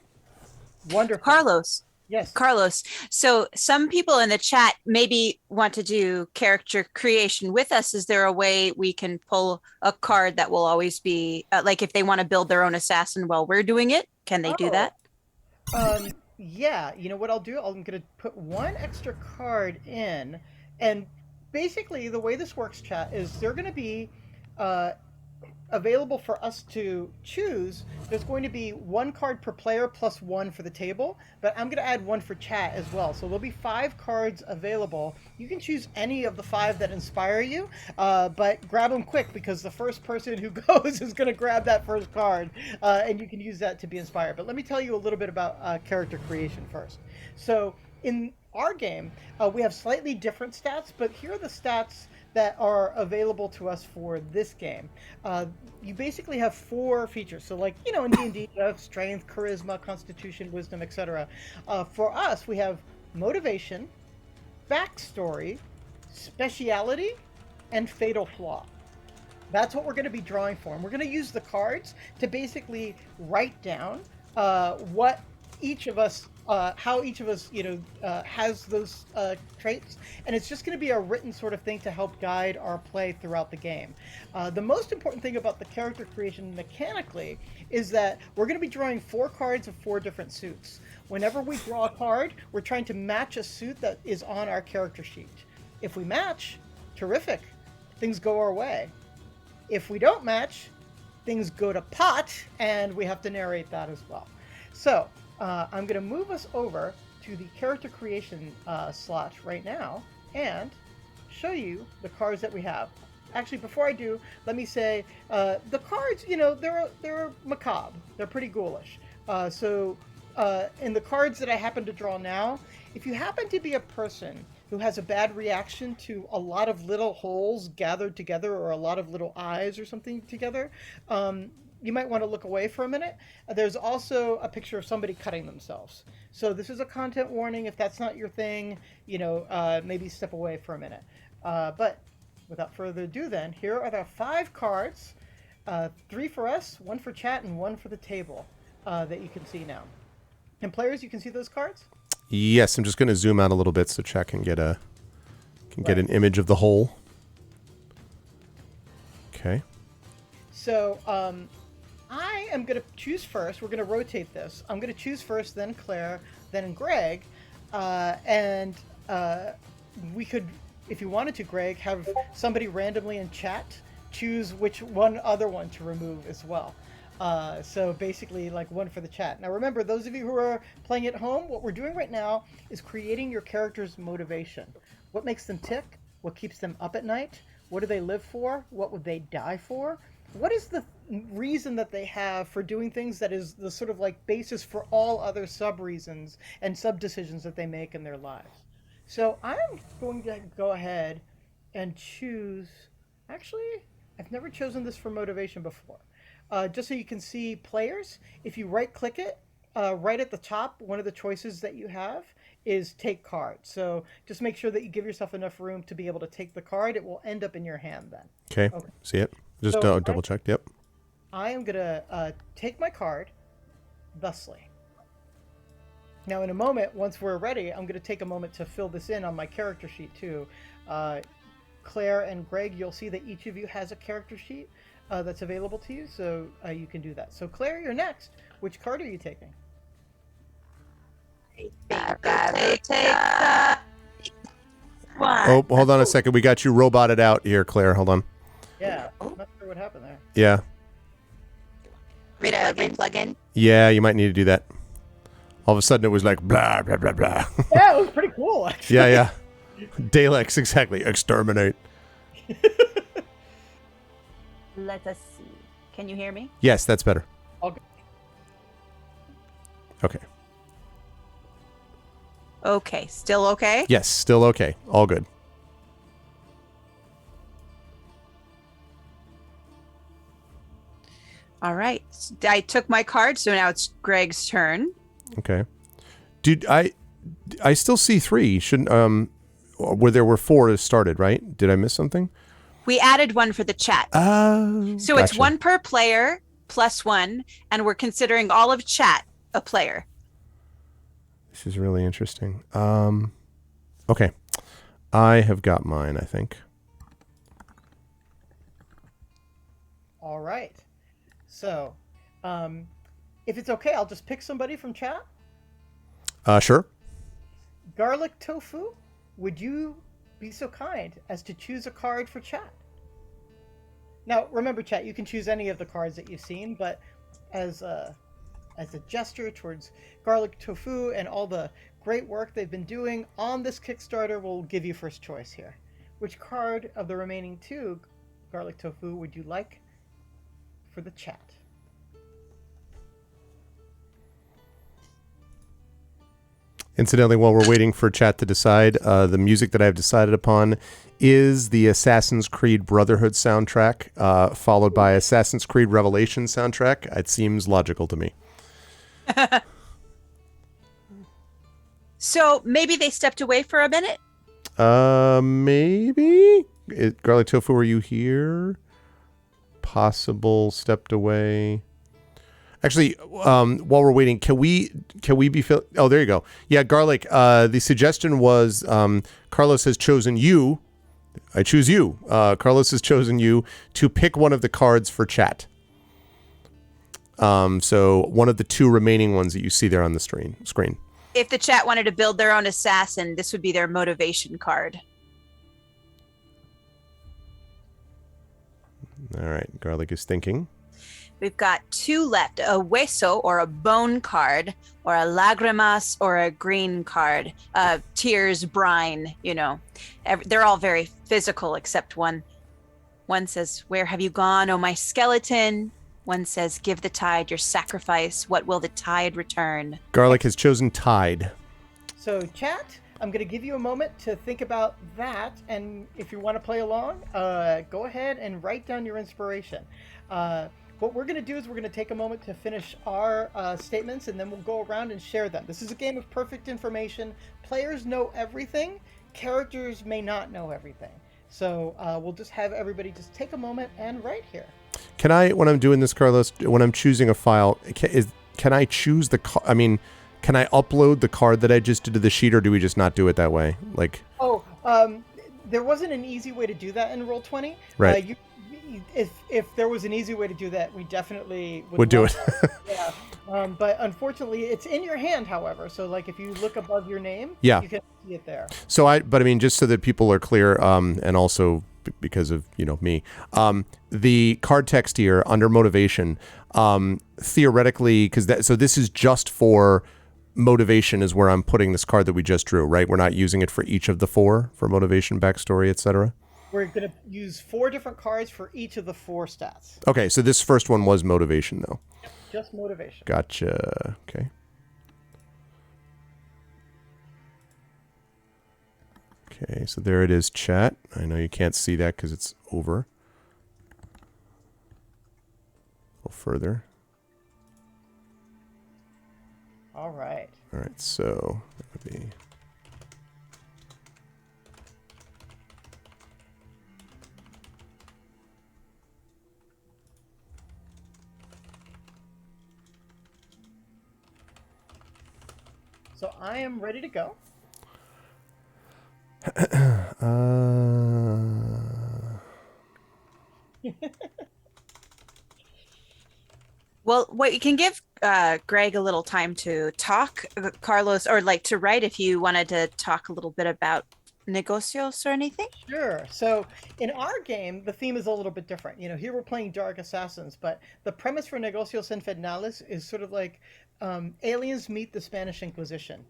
Wonderful. Carlos. Yes. Carlos. So some people in the chat maybe want to do character creation with us. Is there a way we can pull a card that will always be like if they want to build their own assassin while we're doing it? Can they do that? Yeah. You know what I'll do? I'm going to put one extra card in. And basically the way this works, chat, is they're going to be available for us to choose. There's going to be one card per player plus one for the table, but I'm going to add one for chat as well. So there'll be 5 cards available. You can choose any of the 5 that inspire you, but grab them quick because the first person who goes is going to grab that first card, and you can use that to be inspired. But let me tell you a little bit about character creation first. So in our game, we have slightly different stats, but here are the stats that are available to us for this game. You basically have 4 features. So like, in D&D, you have strength, charisma, constitution, wisdom, etc. For us, we have motivation, backstory, speciality, and fatal flaw. That's what we're going to be drawing for. And we're going to use the cards to basically write down what each of us, how each of us, has those traits. And it's just going to be a written sort of thing to help guide our play throughout the game. The most important thing about the character creation mechanically is that we're going to be drawing 4 cards of 4 different suits. Whenever we draw a card, we're trying to match a suit that is on our character sheet. If we match, terrific. Things go our way. If we don't match, things go to pot, and we have to narrate that as well. So I'm going to move us over to the character creation slot right now and show you the cards that we have. Actually, before I do, let me say the cards, they're macabre. They're pretty ghoulish. In the cards that I happen to draw now, if you happen to be a person who has a bad reaction to a lot of little holes gathered together or a lot of little eyes or something together, you might want to look away for a minute. There's also a picture of somebody cutting themselves. So this is a content warning. If that's not your thing, maybe step away for a minute. But without further ado then, here are the 5 cards, 3 for us, 1 for chat, and 1 for the table that you can see now. And players, you can see those cards? Yes, I'm just going to zoom out a little bit so chat can get get an image of the whole. Okay. So I am going to choose first. We're going to rotate this. I'm going to choose first, then Claire, then Greg. We could, if you wanted to, Greg, have somebody randomly in chat choose which other one to remove as well. So basically like 1 for the chat. Now remember, those of you who are playing at home, what we're doing right now is creating your character's motivation. What makes them tick? What keeps them up at night? What do they live for? What would they die for? What is the reason that they have for doing things that is the sort of like basis for all other sub-reasons and sub-decisions that they make in their lives? So I'm going to go ahead and choose... Actually, I've never chosen this for motivation before. Just so you can see players, if you right-click it, right at the top, one of the choices that you have is take card. So just make sure that you give yourself enough room to be able to take the card. It will end up in your hand then. Okay. See it? Just double check. Yep. I am going to take my card thusly. Now in a moment, once we're ready, I'm going to take a moment to fill this in on my character sheet too. Claire and Greg, you'll see that each of you has a character sheet that's available to you, so you can do that. So Claire, you're next. Which card are you taking? Oh, hold on a second. We got you roboted out here, Claire. Hold on. Yeah, I'm not sure what happened there. Yeah. Plug in. Yeah, you might need to do that. All of a sudden, it was like blah blah blah blah. Yeah, it was pretty cool, actually. Yeah. Daleks, exactly. Exterminate. Let us see. Can you hear me? Yes, that's better. Okay. Okay. Still okay? Yes, still okay. All good. All right. I took my card, so now it's Greg's turn. Okay. Dude, I still see 3. Shouldn't where there were 4 started, right? Did I miss something? We added 1 for the chat. So So it's 1 per player plus 1, and we're considering all of chat a player. This is really interesting. Okay. I have got mine, I think. All right. So, if it's okay, I'll just pick somebody from chat. Sure. Garlic Tofu, would you be so kind as to choose a card for chat? Now, remember, chat, you can choose any of the cards that you've seen, but as a gesture towards Garlic Tofu and all the great work they've been doing on this Kickstarter, we'll give you first choice here. Which card of the remaining 2, Garlic Tofu, would you like for the chat? Incidentally, while we're waiting for chat to decide, the music that I've decided upon is the Assassin's Creed Brotherhood soundtrack, followed by Assassin's Creed Revelation soundtrack. It seems logical to me. So maybe they stepped away for a minute? Maybe? Garlic Tofu, are you here? Possible stepped away. Actually, while we're waiting, can we be... Oh, there you go. Yeah, Garlic, the suggestion was Carlos has chosen you. I choose you. Carlos has chosen you to pick one of the cards for chat. So one of the 2 remaining ones that you see there on the screen. If the chat wanted to build their own assassin, this would be their motivation card. All right, Garlic is thinking. We've got 2 left, a hueso or a bone card, or a lágrimas or a green card. Tears, brine, they're all very physical except one. One says, "Where have you gone, oh my skeleton?" One says, "Give the tide your sacrifice. What will the tide return?" Garlic has chosen Tide. So chat, I'm going to give you a moment to think about that. And if you want to play along, go ahead and write down your inspiration. What we're going to do is we're going to take a moment to finish our statements, and then we'll go around and share them. This is a game of perfect information. Players know everything. Characters may not know everything. So we'll just have everybody just take a moment and write here. Can I, when I'm doing this, Carlos, when I'm choosing a file, can I choose can I upload the card that I just did to the sheet, or do we just not do it that way? There wasn't an easy way to do that in Roll20. Right. If there was an easy way to do that, we definitely would do it. Yeah. But unfortunately, it's in your hand, however. So, if you look above your name, yeah, you can see it there. So just so that people are clear, and also because of me, the card text here under motivation, theoretically, this is just for motivation is where I'm putting this card that we just drew, right? We're not using it for each of the 4 for motivation, backstory, etc. We're going to use 4 different cards for each of the 4 stats. Okay, so this first one was motivation, though. Yep, just motivation. Gotcha. Okay. Okay, so there it is, chat. I know you can't see that because it's over. A little further. All right. All right, so that would be... So I am ready to go. Well, what you can give Greg a little time to talk, Carlos, or to write if you wanted to talk a little bit about Negocios or anything. Sure. So in our game, the theme is a little bit different. Here we're playing Dark Assassins, but the premise for Negocios Infernales is sort of like aliens meet the Spanish Inquisition.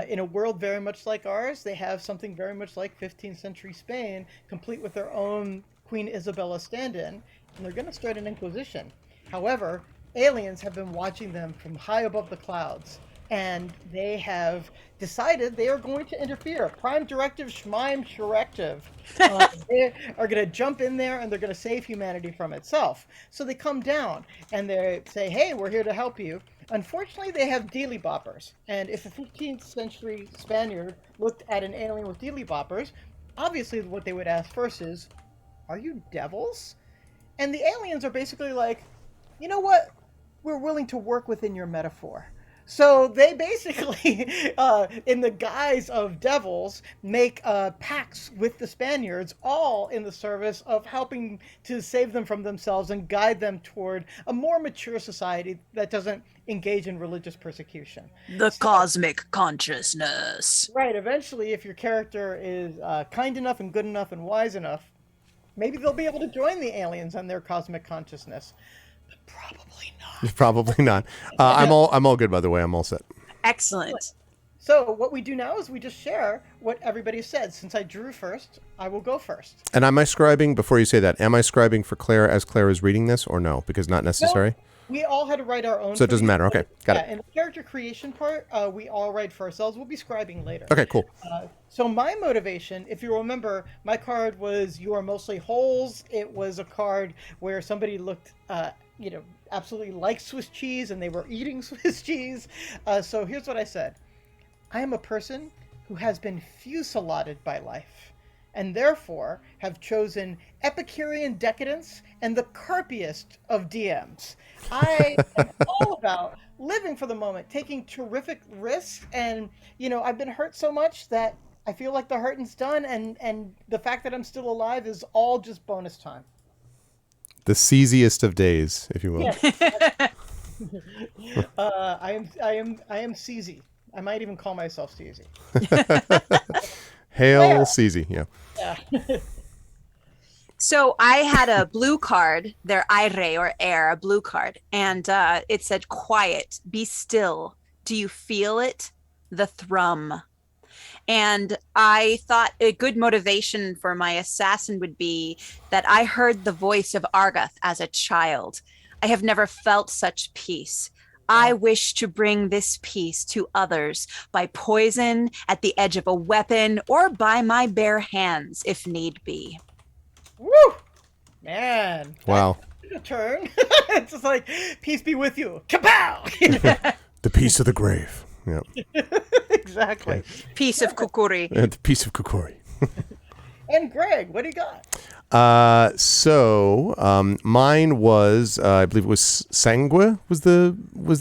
In a world very much like ours, they have something very much like 15th century Spain, complete with their own Queen Isabella stand-in, and they're going to start an Inquisition. However, aliens have been watching them from high above the clouds, and they have decided they are going to interfere. Prime Directive, Schmime Directive. They are going to jump in there, and they're going to save humanity from itself. So they come down, and they say, "Hey, we're here to help you." Unfortunately, they have dealy boppers. And if a 15th century Spaniard looked at an alien with dealy boppers, obviously what they would ask first is, "Are you devils?" And the aliens are basically like, "You know what? We're willing to work within your metaphor." So they basically, in the guise of devils, make pacts with the Spaniards, all in the service of helping to save them from themselves and guide them toward a more mature society that doesn't engage in religious persecution. The cosmic consciousness. Right. Eventually, if your character is kind enough and good enough and wise enough, maybe they'll be able to join the aliens on their cosmic consciousness. But probably not. Probably not. I'm all good, by the way. I'm all set. Excellent. So what we do now is we just share what everybody said. Since I drew first, I will go first. And am I scribing, before you say that, am I scribing for Claire as Claire is reading this, or no? Because not necessary? We all had to write our own. So it doesn't matter. Okay, got it. And the character creation part, we all write for ourselves. We'll be scribing later. Okay, cool. So my motivation, if you remember, my card was "You Are Mostly Holes." It was a card where somebody looked, absolutely like Swiss cheese, and they were eating Swiss cheese. So here's what I said: I am a person who has been fusilladed by life, and therefore have chosen Epicurean decadence and the carpiest of DMs. I am all about living for the moment, taking terrific risks, and I've been hurt so much that I feel like the hurting's done, and the fact that I'm still alive is all just bonus time. The seasiest of days, if you will. Yes. I am Seezy. I might even call myself Seezy. Hail Seezy, yeah. So I had a blue card, their aire or air, a blue card, and it said, "Quiet, be still. Do you feel it? The thrum." And I thought a good motivation for my assassin would be that I heard the voice of Argath as a child. I have never felt such peace. I wish to bring this peace to others by poison, at the edge of a weapon, or by my bare hands, if need be. Woo! Man. Wow. A turn. It's just like, peace be with you. Kapow! The peace of the grave. Yeah. Exactly. Okay. Piece of kukuri. The piece of kukuri. And Greg, what do you got? Mine was I believe it was Sangue was the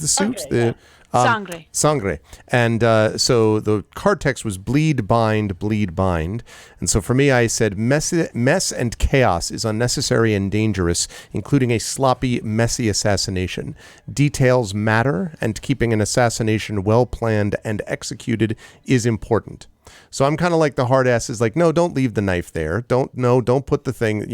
suit. Okay, Sangre. Sangre. And so the card text was bleed, bind. And so for me, I said mess and chaos is unnecessary and dangerous, including a sloppy, messy assassination. Details matter, and keeping an assassination well planned and executed is important. So I'm kind of like the hard ass is like, no, don't leave the knife there. Don't put the thing,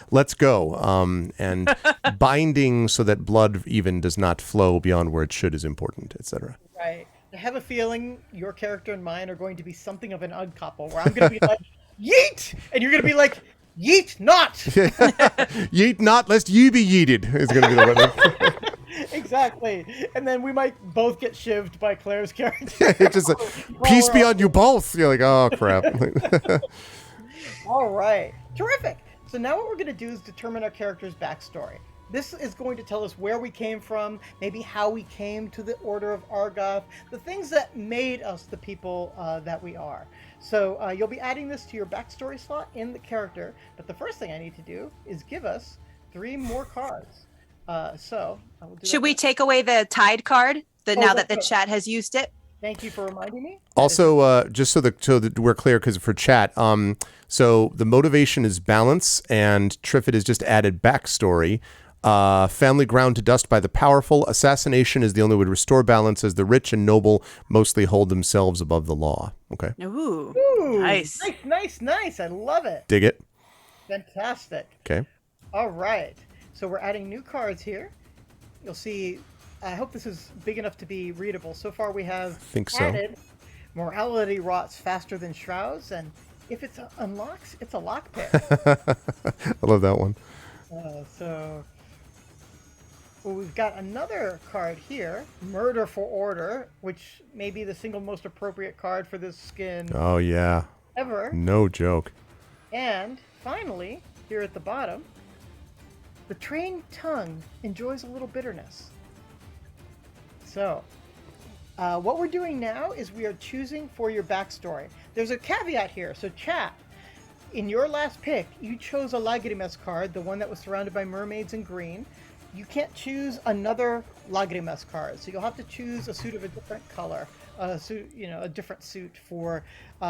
let's go. And binding so that blood even does not flow beyond where it should is important, etc. Right. I have a feeling your character and mine are going to be something of an odd couple where I'm going to be like, yeet! And you're going to be like, yeet not! Yeet not, lest you be yeeted is going to be the one. Exactly. And then we might both get shivved by Claire's character. It's just like, peace be on you both. You're like, oh, crap. All right. Terrific. So now what we're going to do is determine our character's backstory. This is going to tell us where we came from, maybe how we came to the Order of Argath, the things that made us the people that we are. So you'll be adding this to your backstory slot in the character. But the first thing I need to do is give us 3 more cards. So I will do Should we take away the Tide card now that the good. chat has used it? Thank you for reminding me. Also, just so that we're clear, because for chat, so the motivation is balance, and Triffid has just added backstory. Family ground to dust by the powerful. Assassination is the only way to restore balance, as the rich and noble mostly hold themselves above the law. Okay. Ooh, Nice. I love it. Dig it. Fantastic. Okay. All right. So we're adding new cards here. You'll see, I hope this is big enough to be readable. So far we have added morality rots faster than shrouds, and if it unlocks, it's a lockpick. I love that one. We've got another card here, Murder for Order, which may be the single most appropriate card for this skin Oh, yeah. ever. No joke. And finally, here at the bottom, the trained tongue enjoys a little bitterness. So, what we're doing now is we are choosing for your backstory. There's a caveat here. So, chat, in your last pick, you chose a Lagrimas card, the one that was surrounded by mermaids in green. You can't choose another Lagrimas card, so you'll have to choose a suit of a different color, a different suit for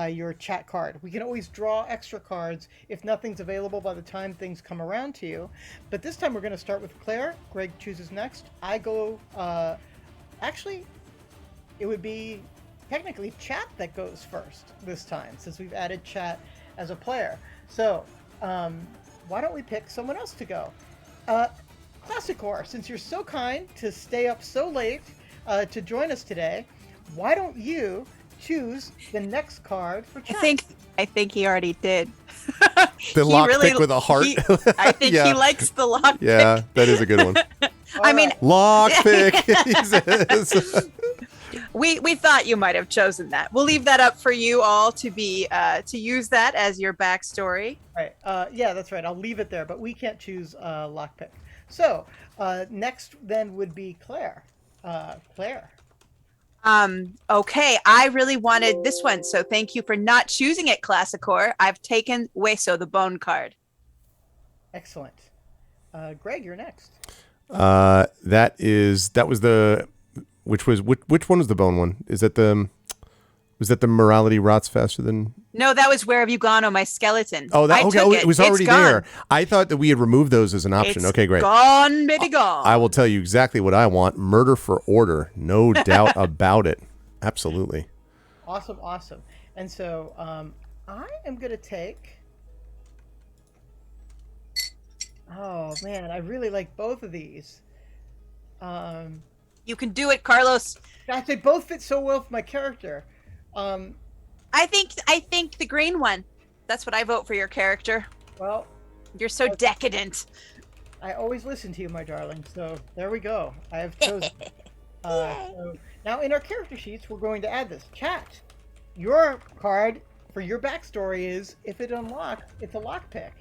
your chat card. We can always draw extra cards if nothing's available by the time things come around to you. But this time we're going to start with Claire. Greg chooses next. I go. Actually, it would be technically chat that goes first this time, since we've added chat as a player. So why don't we pick someone else to go? Classicor, since you're so kind to stay up so late to join us today, why don't you choose the next card for chat? I think he already did. The lockpick with a heart. I think he likes the lockpick. Yeah, that is a good one. I mean, lockpick. He says. We thought you might have chosen that. We'll leave that up for you all to be to use that as your backstory. Right. Yeah, that's right. I'll leave it there, but we can't choose lockpick. So next then would be Claire. Claire. Okay, I really wanted this one, so thank you for not choosing it, Classicor. I've taken Hueso, the bone card. Excellent. Greg, you're next. That was the which one was the bone one? Was that the morality rots faster than? No, that was Where Have You Gone, Oh My Skeleton. Oh, it was already there. I thought that we had removed those as an option. Okay, great. Gone, baby, gone. I will tell you exactly what I want. Murder for Order. No doubt about it. Absolutely. Awesome. And so I am going to take... Oh, man, I really like both of these. You can do it, Carlos. Gosh, they both fit so well for my character. I think the green one. That's what I vote for your character. Well, you're so decadent. I always listen to you, my darling. So there we go. I have chosen. So now in our character sheets, we're going to add this. Chat. Your card for your backstory is, if it unlocks, it's a lockpick.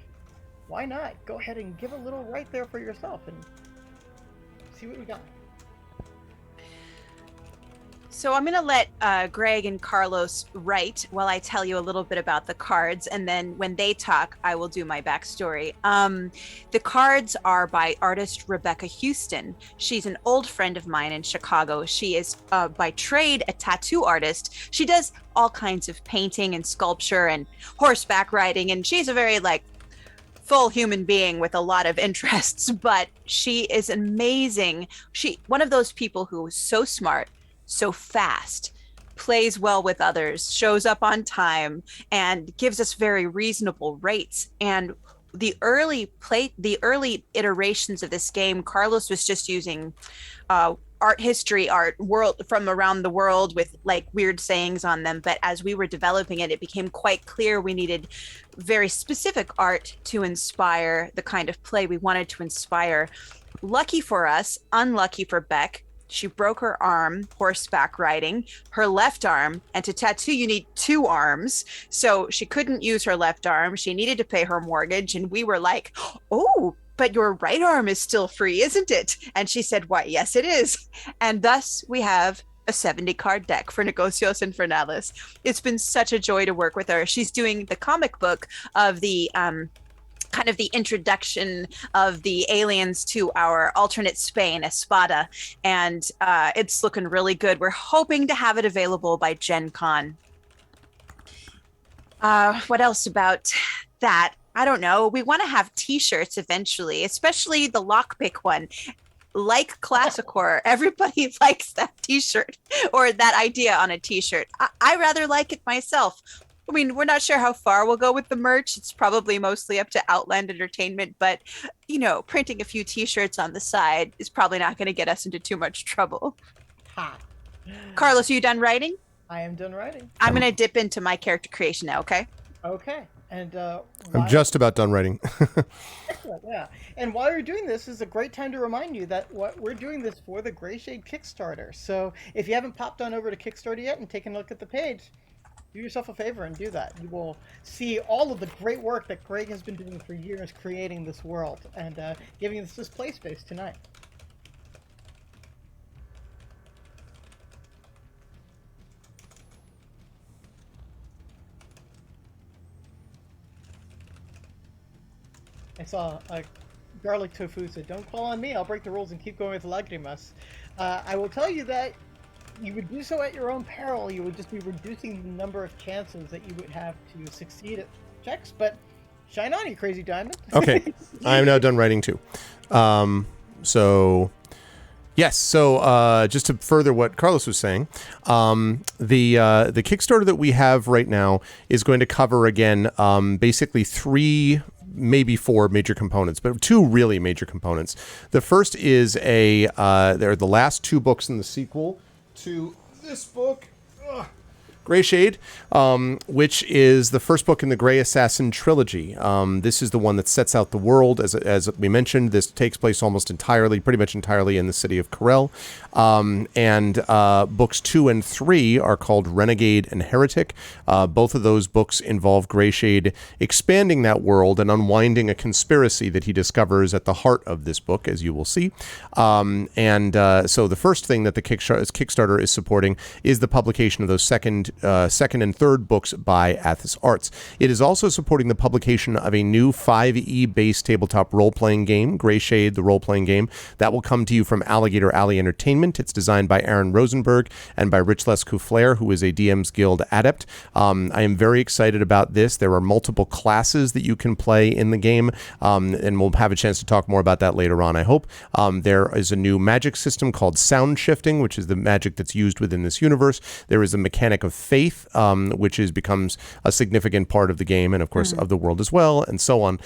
Why not? Go ahead and give a little right there for yourself and see what we got. So I'm going to let Greg and Carlos write while I tell you a little bit about the cards. And then when they talk, I will do my backstory. The cards are by artist Rebecca Houston. She's an old friend of mine in Chicago. She is by trade a tattoo artist. She does all kinds of painting and sculpture and horseback riding. And she's a very full human being with a lot of interests, but she is amazing. One of those people who is so smart, so fast, plays well with others, shows up on time, and gives us very reasonable rates. And the early iterations of this game, Carlos was just using art history, art world from around the world with weird sayings on them. But as we were developing it, it became quite clear we needed very specific art to inspire the kind of play we wanted to inspire. Lucky for us, unlucky for Beck, she broke her arm horseback riding, her left arm, and to tattoo you need two arms. So she couldn't use her left arm. She needed to pay her mortgage. And we were like, oh, but your right arm is still free, isn't it? And she said, why, yes, it is. And thus we have a 70 card deck for Negocios Infernales. It's been such a joy to work with her. She's doing the comic book of the kind of the introduction of the aliens to our alternate Spain, Espada, and it's looking really good. We're hoping to have it available by Gen Con. What else about that? I don't know. We want to have t-shirts eventually, especially the lockpick one. Like Classicor, everybody likes that t-shirt or that idea on a t-shirt. I rather like it myself. I mean, we're not sure how far we'll go with the merch. It's probably mostly up to Outland Entertainment, but, printing a few t-shirts on the side is probably not going to get us into too much trouble. Ha. Carlos, are you done writing? I am done writing. I'm going to dip into my character creation now, okay? Okay. And I'm just about done writing. Excellent, yeah. And while you're doing this, is a great time to remind you that we're doing this for the Grayshade Kickstarter. So if you haven't popped on over to Kickstarter yet and taken a look at the page, do yourself a favor and do that. You will see all of the great work that Greg has been doing for years creating this world and giving us this play space tonight. I saw a garlic tofu said, don't call on me, I'll break the rules and keep going with Lagrimas. I will tell you that you would do so at your own peril. You would just be reducing the number of chances that you would have to succeed at checks, but shine on, you crazy diamond. Okay, I am now done writing too. Yes, so just to further what Carlos was saying, the Kickstarter that we have right now is going to cover, again, basically 3, maybe 4 major components, but 2 really major components. The first is they're the last 2 books in the sequel to this book. Grayshade, which is the first book in the Grey Assassin trilogy. This is the one that sets out the world. As we mentioned, this takes place pretty much entirely in the city of Corel. And books 2 and 3 are called Renegade and Heretic. Both of those books involve Grayshade expanding that world and unwinding a conspiracy that he discovers at the heart of this book, as you will see. So the first thing that the Kickstarter is supporting is the publication of those second and third books by Athos Arts. It is also supporting the publication of a new 5e based tabletop role-playing game, Grayshade, the role-playing game, that will come to you from Alligator Alley Entertainment. It's designed by Aaron Rosenberg and by Rich Lescouflair, who is a DM's Guild adept. I am very excited about this. There are multiple classes that you can play in the game, and we'll have a chance to talk more about that later on, I hope. There is a new magic system called sound shifting, which is the magic that's used within this universe. There is a mechanic of faith, which becomes a significant part of the game and, of course, of the world as well, and so on.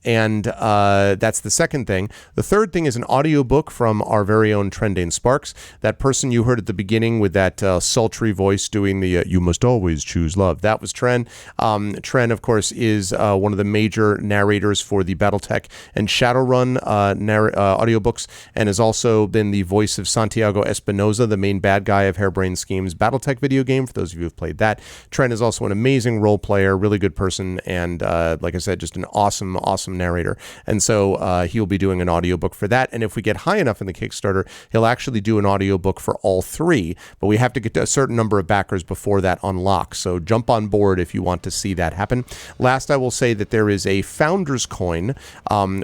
That's the second thing. The third thing is an audiobook from our very own Trendane Sparks. That person you heard at the beginning with that sultry voice doing the "You must always choose love." That was Tren. Tren, of course, is one of the major narrators for the BattleTech and Shadowrun audiobooks, and has also been the voice of Santiago Espinosa, the main bad guy of Harebrained Schemes BattleTech video game, for those of you who've played that. Tren is also an amazing role player, really good person, and like I said, just an awesome narrator. And so he'll be doing an audiobook for that. And if we get high enough in the Kickstarter, he'll actually do an audiobook for all three, but we have to get to a certain number of backers before that unlocks. So jump on board if you want to see that happen. Last, I will say that there is a Founder's Coin,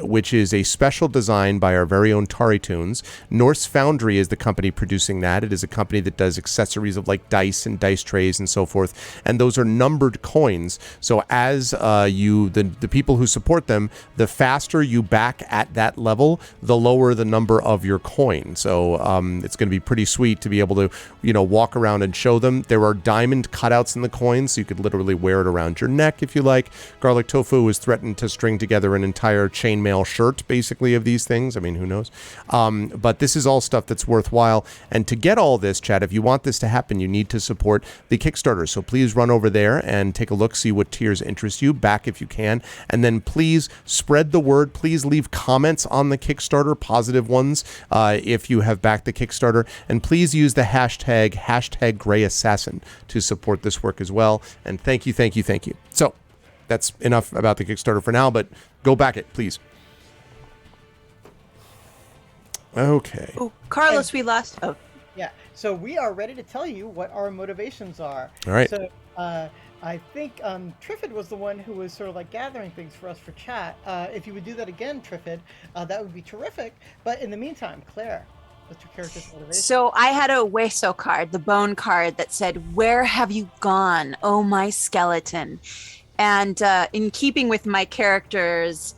which is a special design by our very own Tari Tunes. Norse Foundry is the company producing that. It is a company that does accessories of like dice and dice trays and so forth, and those are numbered coins. So as the people who support them, the faster you back at that level, the lower the number of your coin. So it's going to be pretty sweet to be able to walk around and show them. There are diamond cutouts in the coins, so you could literally wear it around your neck if you like. Garlic Tofu has threatened to string together an entire chainmail shirt, basically, of these things. I mean, who knows? But this is all stuff that's worthwhile. And to get all this, Chad, if you want this to happen, you need to support the Kickstarter. So please run over there and take a look, see what tiers interest you, back if you can. And then please spread the word. Please leave comments on the Kickstarter, positive ones, if you have backed the Kickstarter. And please use the hashtag #GrayAssassin to support this work as well. And thank you. So that's enough about the Kickstarter for now, but go back it, please. Okay. Oh, Carlos, we lost. Oh. Yeah. So we are ready to tell you what our motivations are. All right. So I think Triffid was the one who was sort of like gathering things for us for chat. If you would do that again, Triffid, that would be terrific. But in the meantime, Claire, what's your character's motivation? So I had a Hueso card, the bone card, that said, "Where have you gone, oh my skeleton?" And in keeping with my character's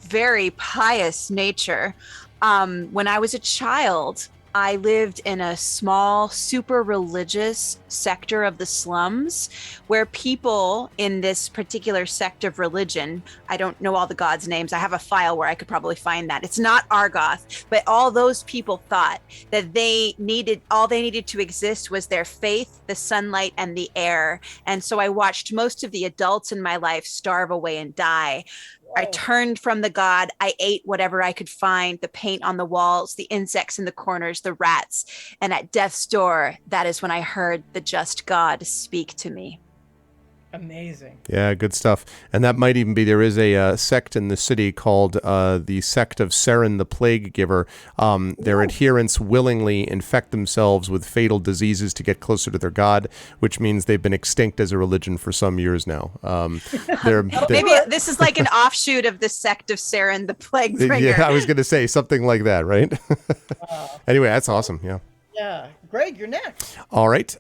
very pious nature, when I was a child, I lived in a small, super religious sector of the slums where people in this particular sect of religion, I don't know all the gods' names. I have a file where I could probably find that. It's not Argoth, but all those people thought that all they needed to exist was their faith, the sunlight, and the air. And so I watched most of the adults in my life starve away and die. I turned from the god. I ate whatever I could find, the paint on the walls, the insects in the corners, the rats. And at death's door, that is when I heard the just God speak to me. Amazing. Yeah, good stuff. And that might even be, there is a sect in the city called the Sect of Saren, the Plague Giver. Their adherents willingly infect themselves with fatal diseases to get closer to their god, which means they've been extinct as a religion for some years now. Maybe this is like an offshoot of the Sect of Saren, the Plague Bringer. Yeah, I was going to say something like that, right? Anyway, that's awesome. Yeah. Yeah. Greg, you're next. All right.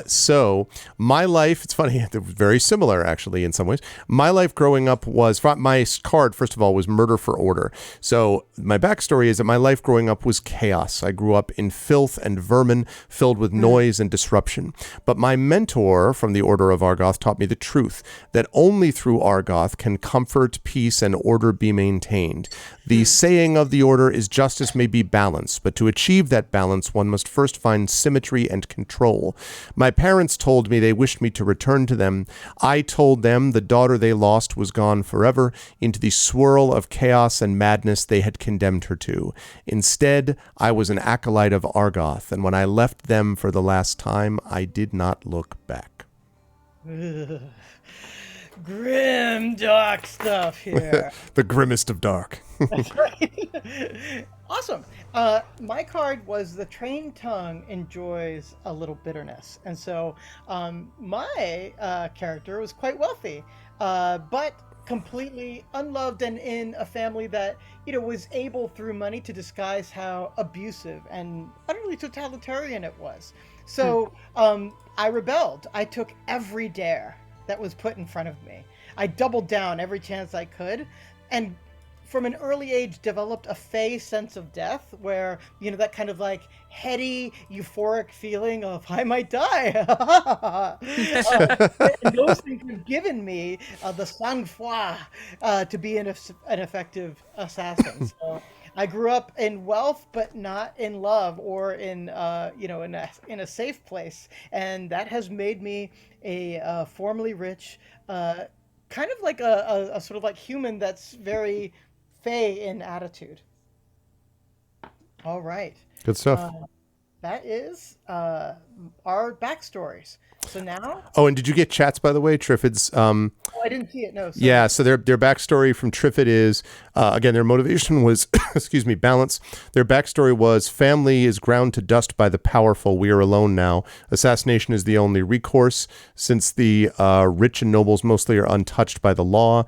So my life, it's funny, very similar actually in some ways. My life growing up was, my card, first of all, was Murder for Order. So my backstory is that my life growing up was chaos. I grew up in filth and vermin filled with noise and disruption. But my mentor from the Order of Argoth taught me the truth, that only through Argoth can comfort, peace, and order be maintained. The saying of the Order is justice may be balanced, but to achieve that balance, one must first find maintain symmetry and control. My parents told me they wished me to return to them. I told them the daughter they lost was gone forever into the swirl of chaos and madness they had condemned her to. Instead, I was an acolyte of Argoth, and when I left them for the last time, I did not look back. Ugh. Grim, dark stuff here. The grimmest of dark. That's right. Awesome. My card was the trained tongue enjoys a little bitterness. And so my character was quite wealthy, but completely unloved and in a family that, was able through money to disguise how abusive and utterly totalitarian it was. So I rebelled. I took every dare that was put in front of me. I doubled down every chance I could, and from an early age developed a fey sense of death where, that kind of like heady, euphoric feeling of I might die. And those things have given me the sang-froid to be an effective assassin. So I grew up in wealth, but not in love or in in a safe place, and that has made me a formerly rich, kind of like a sort of like human that's very fey in attitude. All right, good stuff. That is our backstories. So now. Oh, and did you get chats, by the way? Triffid's. Oh, I didn't see it. No. Sorry. Yeah. So their backstory from Triffid is, again, their motivation was, balance. Their backstory was family is ground to dust by the powerful. We are alone now. Assassination is the only recourse since the rich and nobles mostly are untouched by the law.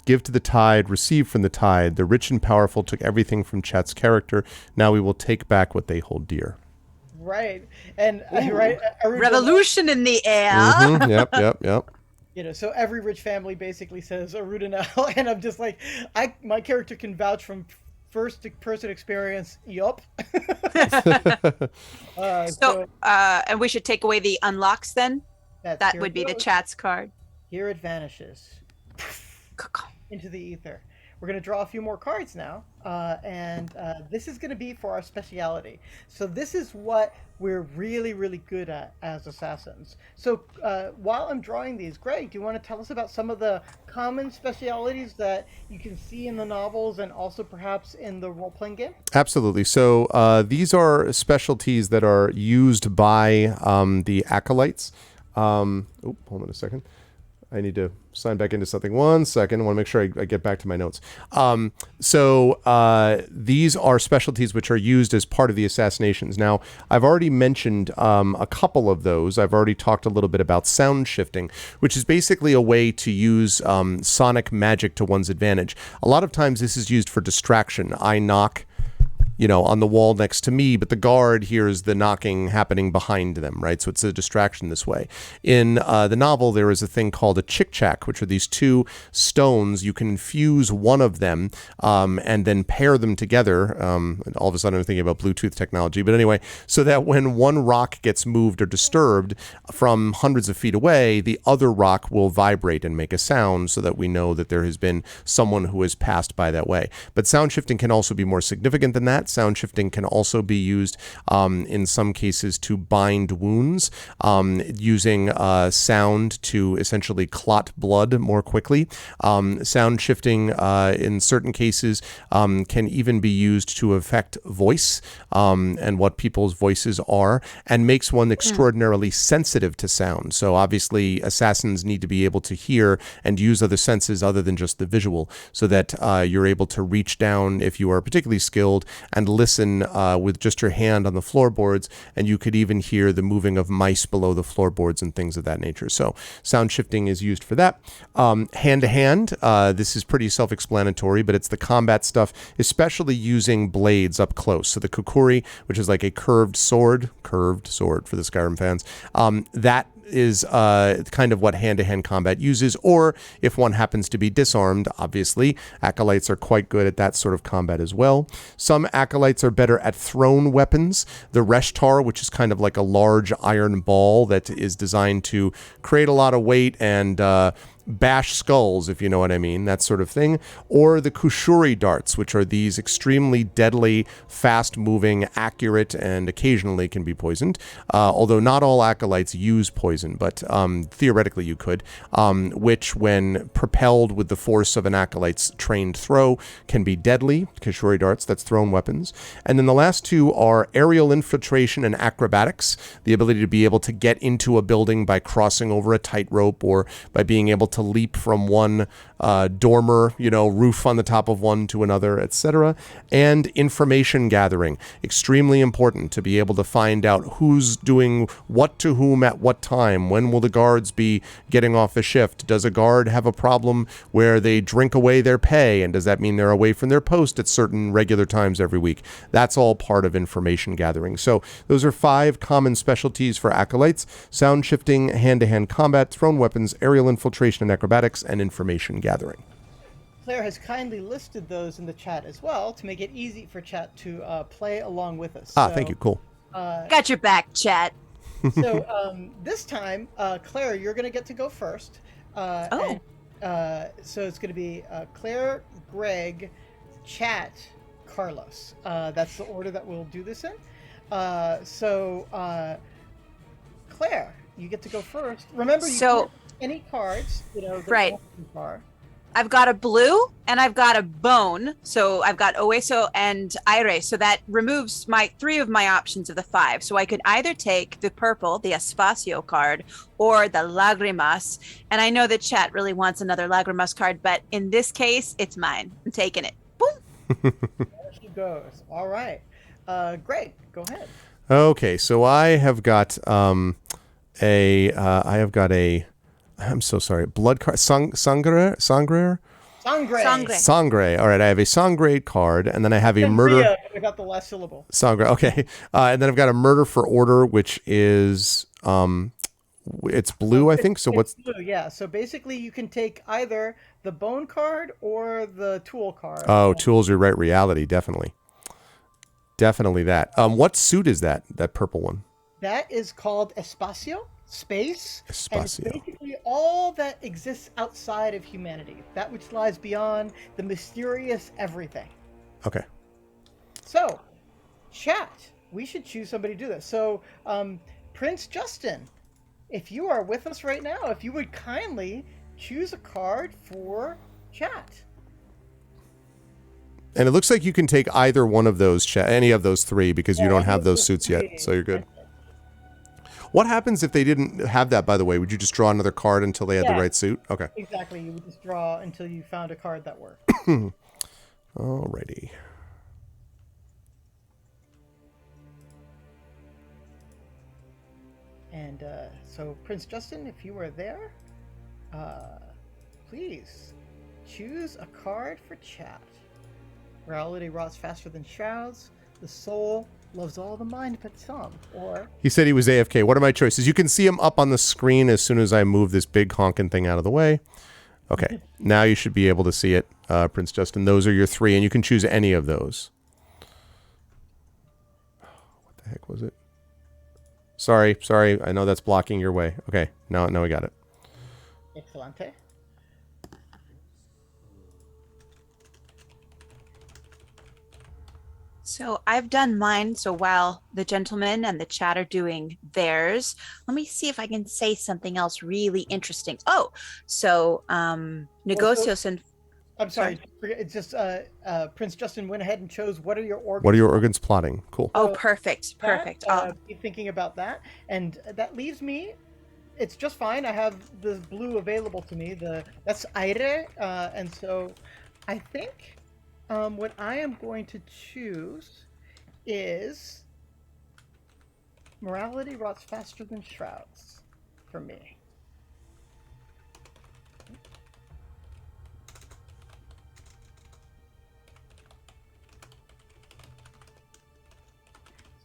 Give to the tide, receive from the tide. The rich and powerful took everything from Chet's character. Now we will take back what they hold dear. Right. And revolution in the air. Mm-hmm. Yep. So every rich family basically says Aruda now, and I'm just like, my character can vouch from first person experience. Yup. And we should take away the unlocks then. That would be the chat's card. Here it vanishes into the ether. We're going to draw a few more cards now, and this is going to be for our speciality. So this is what we're really, really good at as assassins. So while I'm drawing these, Greg, do you want to tell us about some of the common specialities that you can see in the novels and also perhaps in the role-playing game? Absolutely. So these are specialties that are used by the acolytes. Hold on a second. I need to sign back into something. 1 second. I want to make sure I get back to my notes. So these are specialties which are used as part of the assassinations. Now, I've already mentioned a couple of those. I've already talked a little bit about sound shifting, which is basically a way to use sonic magic to one's advantage. A lot of times this is used for distraction. I knock on the wall next to me, but the guard hears the knocking happening behind them, right? So it's a distraction this way. In the novel, there is a thing called a chick-chack, which are these two stones. You can infuse one of them and then pair them together. And all of a sudden, I'm thinking about Bluetooth technology. But anyway, so that when one rock gets moved or disturbed from hundreds of feet away, the other rock will vibrate and make a sound so that we know that there has been someone who has passed by that way. But sound shifting can also be more significant than that. Sound shifting can also be used in some cases to bind wounds, using sound to essentially clot blood more quickly. Sound shifting in certain cases can even be used to affect voice and what people's voices are, and makes one extraordinarily sensitive to sound. So obviously assassins need to be able to hear and use other senses other than just the visual, so that you're able to reach down, if you are particularly skilled, and listen with just your hand on the floorboards, and you could even hear the moving of mice below the floorboards and things of that nature. So sound shifting is used for that. Hand-to-hand, this is pretty self-explanatory, but it's the combat stuff, especially using blades up close. So the kukuri, which is like a curved sword for the Skyrim fans, that is kind of what hand-to-hand combat uses, or if one happens to be disarmed, obviously, acolytes are quite good at that sort of combat as well. Some acolytes are better at thrown weapons. The Reshtar, which is kind of like a large iron ball that is designed to create a lot of weight and bash skulls, if you know what I mean, that sort of thing, or the Kushuri darts, which are these extremely deadly, fast-moving, accurate, and occasionally can be poisoned, although not all acolytes use poison, but theoretically you could, which when propelled with the force of an acolyte's trained throw can be deadly. Kushuri darts, that's thrown weapons. And then the last two are aerial infiltration and acrobatics, the ability to be able to get into a building by crossing over a tightrope or by being able to leap from one dormer, roof on the top of one to another, etc. And information gathering, extremely important to be able to find out who's doing what to whom at what time. When will the guards be getting off a shift? Does a guard have a problem where they drink away their pay, and does that mean they're away from their post at certain regular times every week? That's all part of information gathering. So those are 5 common specialties for acolytes: sound shifting, hand-to-hand combat, thrown weapons, aerial infiltration and acrobatics, and information gathering. Claire has kindly listed those in the chat as well to make it easy for chat to play along with us. Thank you. Cool. Got your back, chat. So this time, Claire, you're going to get to go first. So it's going to be Claire, Greg, Chat, Carlos. That's the order that we'll do this in. Claire, you get to go first. Remember, you can't any cards, right. I've got a blue and I've got a bone. So I've got Oeso and Aire. So that removes 3 of my options of the 5. So I could either take the purple, the Espacio card, or the Lagrimas. And I know the chat really wants another Lagrimas card, but in this case, it's mine. I'm taking it. Boom. There she goes. All right. Greg, go ahead. Okay, so I have got I'm so sorry. Blood card. Sangre. Sangre. All right. I have a Sangre card, and then I have a murder. I got the last syllable. Sangre. Okay. And then I've got a murder for order, which is it's blue, I think. So what's blue? Yeah. So basically, you can take either the bone card or the tool card. Oh, tools are right. Reality, definitely that. What suit is that? That purple one. That is called Espacio. Space. Espacio. And it's basically all that exists outside of humanity, that which lies beyond the mysterious everything. Okay. So, chat, we should choose somebody to do this. So, Prince Justin, if you are with us right now, if you would kindly choose a card for chat. And it looks like you can take either one of those, any of those 3, because you don't have those suits yet, so you're good. What happens if they didn't have that, by the way? Would you just draw another card until they had the right suit? Okay. Exactly. You would just draw until you found a card that worked. Alrighty. And so, Prince Justin, if you are there, please choose a card for chat. Reality rots faster than shrouds. The soul loves all the mind but some. Or he said he was AFK. What are my choices? You can see him up on the screen as soon as I move this big honking thing out of the way. Okay, now you should be able to see it, Prince Justin. Those are your 3, and you can choose any of those. What the heck was it? Sorry. I know that's blocking your way. Okay, now we got it. Excellente. So I've done mine. So while the gentleman and the chat are doing theirs, let me see if I can say something else really interesting. Oh, so Negocios and I'm sorry. It's just Prince Justin went ahead and chose what are your organs. What are your organs plotting? Cool. Oh, perfect. Be thinking about that, and that leaves me. It's just fine. I have the blue available to me. That's Aire, and so I think what I am going to choose is morality rots faster than shrouds for me.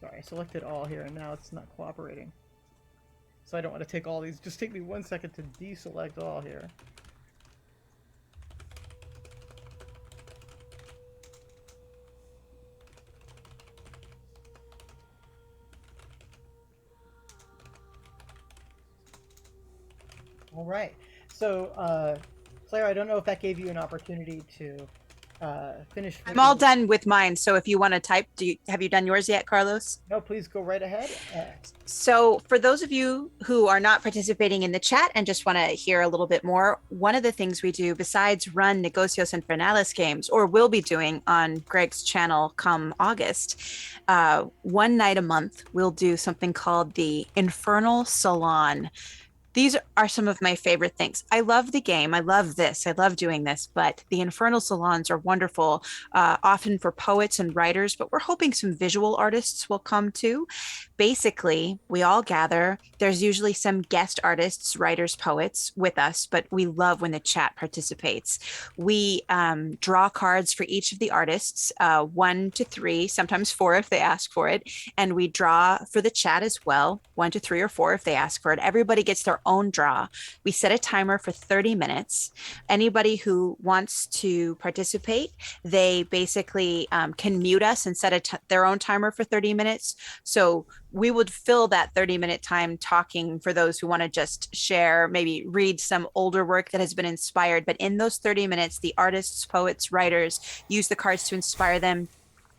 Sorry, I selected all here and now it's not cooperating. So I don't want to take all these. Just take me 1 second to deselect all here. All right. So, Claire, I don't know if that gave you an opportunity to finish. I'm all done with mine. So if you want to type, have you done yours yet, Carlos? No, please go right ahead. So for those of you who are not participating in the chat and just want to hear a little bit more, one of the things we do besides run Negocios Infernales games, or will be doing on Greg's channel come August, one night a month, we'll do something called the Infernal Salon. These are some of my favorite things. I love the game. I love this. I love doing this, but the Infernal Salons are wonderful, often for poets and writers, but we're hoping some visual artists will come too. Basically, we all gather. There's usually some guest artists, writers, poets with us, but we love when the chat participates. We draw cards for each of the artists, 1 to 3, sometimes 4 if they ask for it. And we draw for the chat as well, 1 to 3 or 4 if they ask for it. Everybody gets their own draw. We set a timer for 30 minutes. Anybody who wants to participate, they basically can mute us and set their own timer for 30 minutes. So we would fill that 30-minute time talking for those who want to just share, maybe read some older work that has been inspired. But in those 30 minutes, the artists, poets, writers use the cards to inspire them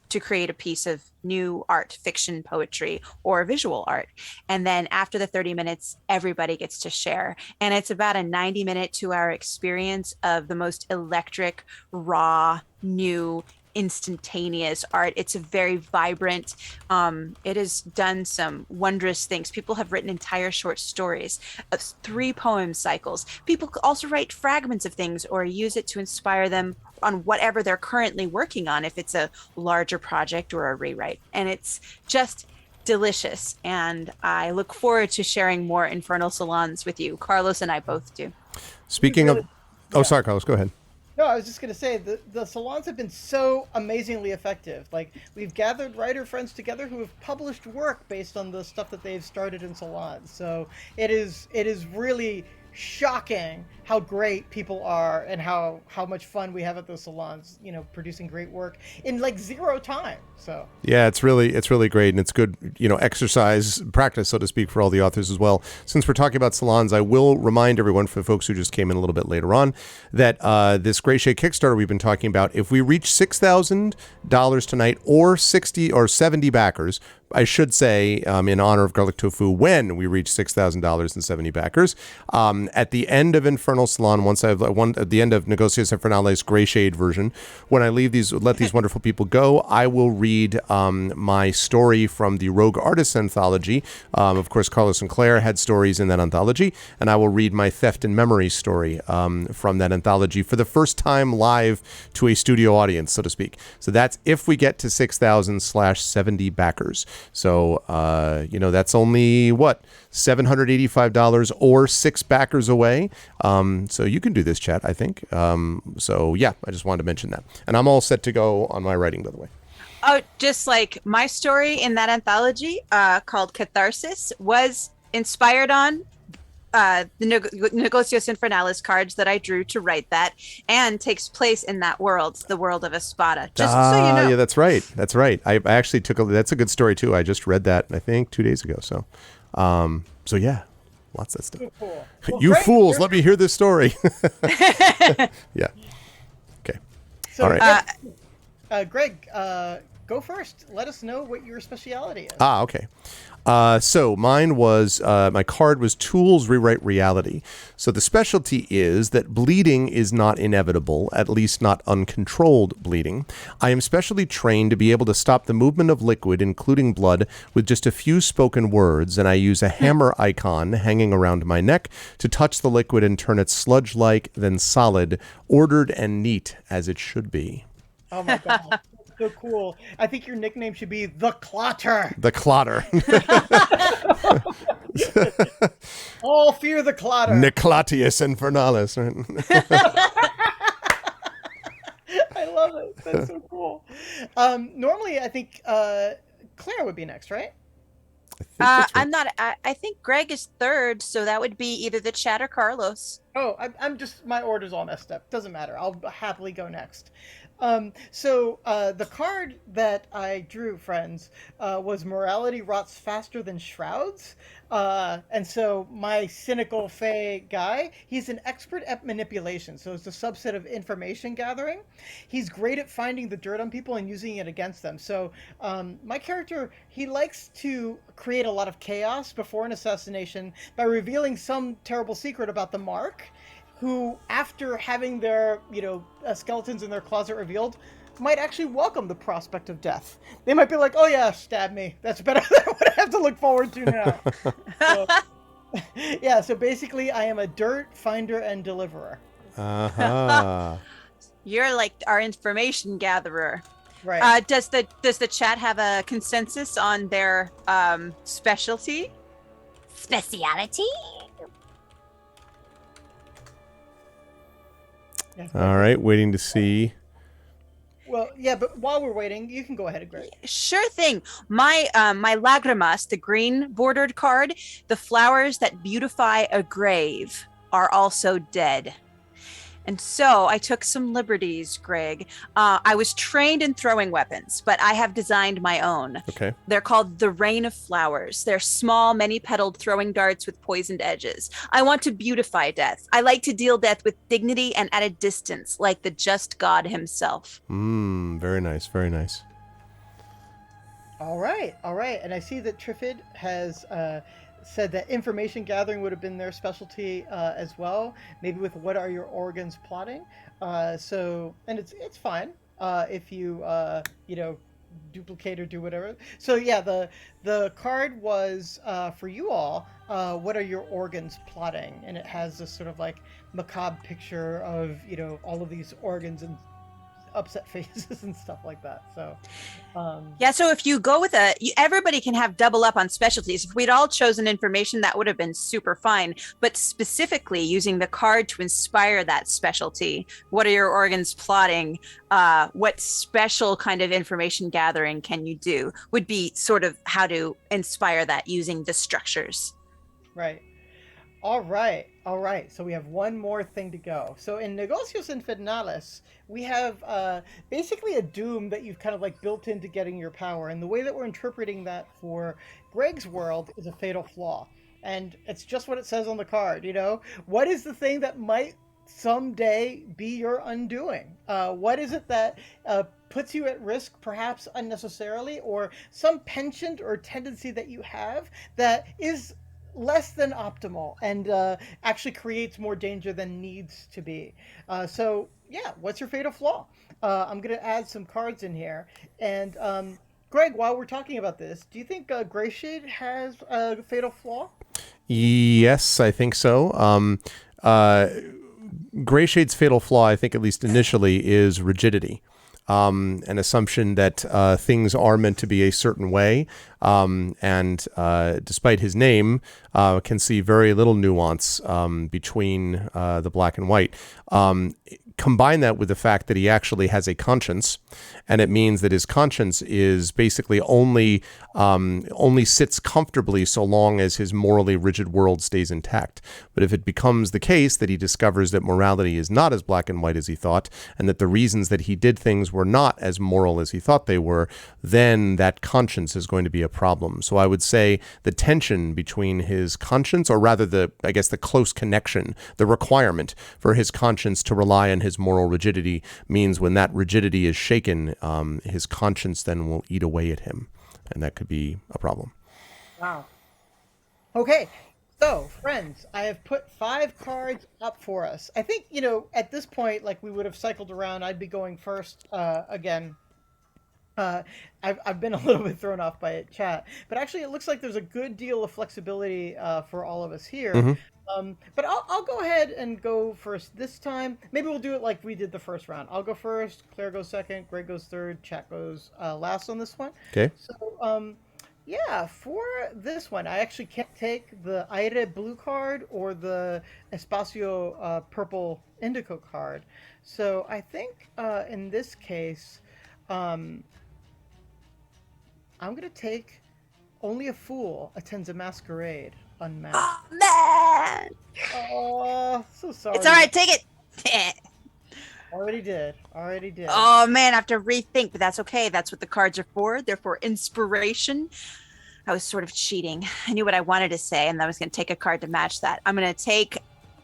to create a piece of new art, fiction, poetry, or visual art. And then after the 30 minutes, everybody gets to share. And it's about a 90-minute, 2-hour experience of the most electric, raw, new, instantaneous art. It's a very vibrant. It has done some wondrous things. People have written entire short stories, 3 poem cycles. People also write fragments of things or use it to inspire them on whatever they're currently working on, if it's a larger project or a rewrite. And it's just delicious. And I look forward to sharing more Infernal Salons with you. Carlos and I both do. Speaking of... Oh, sorry, Carlos, go ahead. No, I was just going to say, the salons have been so amazingly effective. Like, we've gathered writer friends together who have published work based on the stuff that they've started in salons. So it is really shocking how great people are and how much fun we have at those salons, you know, producing great work in like 0 time. So yeah, it's really great, and it's good, you know, exercise, practice, so to speak, for all the authors as well. Since we're talking about salons, I will remind everyone, for folks who just came in a little bit later on, that this Grayshade Kickstarter we've been talking about, if we reach $6,000 tonight, or 60 or 70 backers, I should say, in honor of Garlic Tofu, when we reach $6,000 and 70 backers, at the end of Infernal Salon, at the end of Negocios Infernales Grayshade version, when I let these wonderful people go, I will read my story from the Rogue Artists anthology. Of course, Carlos and Claire had stories in that anthology, and I will read my Theft and Memory story from that anthology for the first time live to a studio audience, so to speak. So that's if we get to 6,000/70 backers. So, you know, that's only, $785 or 6 backers away. So you can do this, chat, I think. So, yeah, I just wanted to mention that. And I'm all set to go on my writing, by the way. Oh, just like my story in that anthology called Catharsis was inspired on the Negocios Infernales cards that I drew to write that, and takes place in that world, the world of Espada. Just so you know. Yeah, that's right. That's right. I actually that's a good story too. I just read that, I think, 2 days ago. So, so yeah, lots of stuff. Cool. Well, You Greg, fools, let me hear this story. Yeah. Okay. So, all right. Greg, go first. Let us know what your speciality is. Okay. So mine was, my card was Tools Rewrite Reality. So the specialty is that bleeding is not inevitable, at least not uncontrolled bleeding. I am specially trained to be able to stop the movement of liquid, including blood, with just a few spoken words, and I use a hammer icon hanging around my neck to touch the liquid and turn it sludge-like, then solid, ordered and neat as it should be. Oh my God. So cool. I think your nickname should be The Clotter. The Clotter. All fear the Clotter. Negocios Infernales. I love it. That's so cool. Normally, I think Claire would be next, right? I'm not. I think Greg is third, so that would be either the chat or Carlos. Oh, I'm just, my order's all messed up. Doesn't matter. I'll happily go next. So the card that I drew, friends, was Morality Rots Faster Than Shrouds. And so my cynical Fey guy, he's an expert at manipulation. So it's a subset of information gathering. He's great at finding the dirt on people and using it against them. So my character, he likes to create a lot of chaos before an assassination by revealing some terrible secret about the Mark, who, after having their, skeletons in their closet revealed, might actually welcome the prospect of death. They might be like, "Oh yeah, stab me. That's better than what I have to look forward to now." So, yeah. So basically, I am a dirt finder and deliverer. Uh-huh. You're like our information gatherer. Right. Does the chat have a consensus on their specialty? Speciality? Yeah. All right, waiting to see. Well, yeah, but while we're waiting, you can go ahead, Greg. Sure thing. My Lagrimas, the green bordered card, the flowers that beautify a grave are also dead. And so I took some liberties, Greg. I was trained in throwing weapons, but I have designed my own. Okay. They're called the Rain of Flowers. They're small, many-petaled throwing darts with poisoned edges. I want to beautify death. I like to deal death with dignity and at a distance, like the just God himself. Very nice, very nice. All right. And I see that Trifid has said that information gathering would have been their specialty as well. Maybe with what are your organs plotting? So, and it's fine if you duplicate or do whatever. So yeah, the card was for you all. What are your organs plotting? And it has this sort of like macabre picture of all of these organs and upset faces and stuff like that. So yeah, so if you go with everybody can have double up on specialties. If we'd all chosen information, that would have been super fine, but specifically using the card to inspire that specialty. What are your organs plotting? What special kind of information gathering can you do would be sort of how to inspire that using the structures. Right. All right. So we have one more thing to go. So in Negocios Infernales, we have basically a doom that you've kind of like built into getting your power. And the way that we're interpreting that for Greg's world is a fatal flaw. And it's just what it says on the card, What is the thing that might someday be your undoing? What is it that puts you at risk, perhaps unnecessarily, or some penchant or tendency that you have that is less than optimal and actually creates more danger than needs to be. So yeah, what's your fatal flaw? I'm going to add some cards in here. And Greg, while we're talking about this, do you think Grayshade has a fatal flaw? Yes, I think so. Grayshade's fatal flaw, I think at least initially, is rigidity. An assumption that things are meant to be a certain way, and despite his name, can see very little nuance between the black and white. Combine that with the fact that he actually has a conscience, and it means that his conscience is basically only sits comfortably so long as his morally rigid world stays intact. But if it becomes the case that he discovers that morality is not as black and white as he thought, and that the reasons that he did things were not as moral as he thought they were, then that conscience is going to be a problem. So I would say the tension between his conscience, or rather the close connection, the requirement for his conscience to rely on his moral rigidity, means when that rigidity is shaken, his conscience then will eat away at him, and that could be a problem. Wow. Okay, so friends, I have put 5 cards up for us. I think at this point, like, we would have cycled around. I'd be going first again. I've been a little bit thrown off by chat, but actually it looks like there's a good deal of flexibility for all of us here. Mm-hmm. But I'll go ahead and go first this time. Maybe we'll do it like we did the first round. I'll go first, Claire goes second, Greg goes third, chat goes last on this one. Okay. So yeah, for this one, I actually can't take the Aire blue card or the Espacio purple indigo card. So I think in this case, I'm going to take Only a Fool Attends a Masquerade unmasked. Oh, man! Oh, so sorry. It's all right. Take it. Already did. Oh man, I have to rethink, but that's okay. That's what the cards are for. They're for inspiration. I was sort of cheating. I knew what I wanted to say, and I was going to take a card to match that. I'm going to take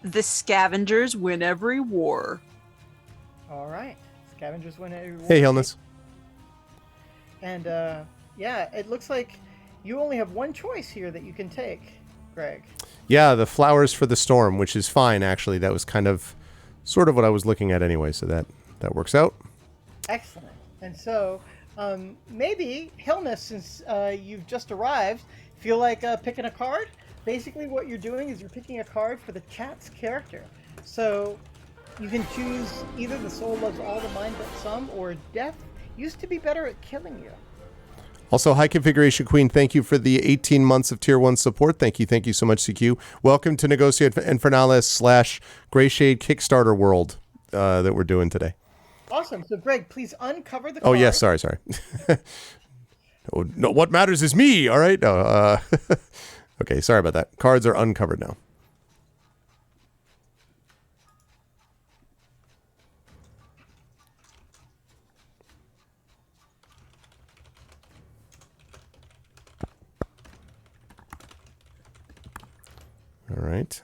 the Scavengers Win Every War. All right. Scavengers Win Every War. Hey, Hillness. And yeah, it looks like you only have one choice here that you can take, Greg. Yeah, the Flowers for the Storm, which is fine, actually. That was sort of what I was looking at anyway, so that works out. Excellent. And so maybe, Hillness, since you've just arrived, feel like picking a card? Basically what you're doing is you're picking a card for the chat's character. So you can choose either the soul loves all, the mind but some, or death used to be better at killing you. Also, High Configuration Queen, thank you for the 18 months of Tier 1 support. Thank you so much, CQ. Welcome to Negocios Infernales / Grayshade Kickstarter world that we're doing today. Awesome. So, Greg, please uncover the card. Oh, yes. Sorry. No, what matters is me, all right? Okay, sorry about that. Cards are uncovered now. All right.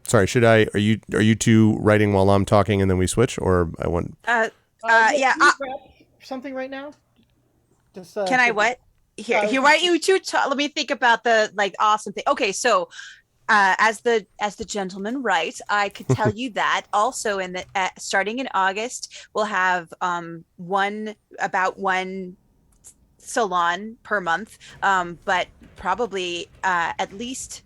Sorry, are you two writing while I'm talking and then we switch, or I want? Yeah. Something right now. Just, can I what? Here, why don't you two? Let me think about the awesome thing. Okay, so as the gentleman writes, I could tell you that also starting in August we'll have one salon per month, but probably at least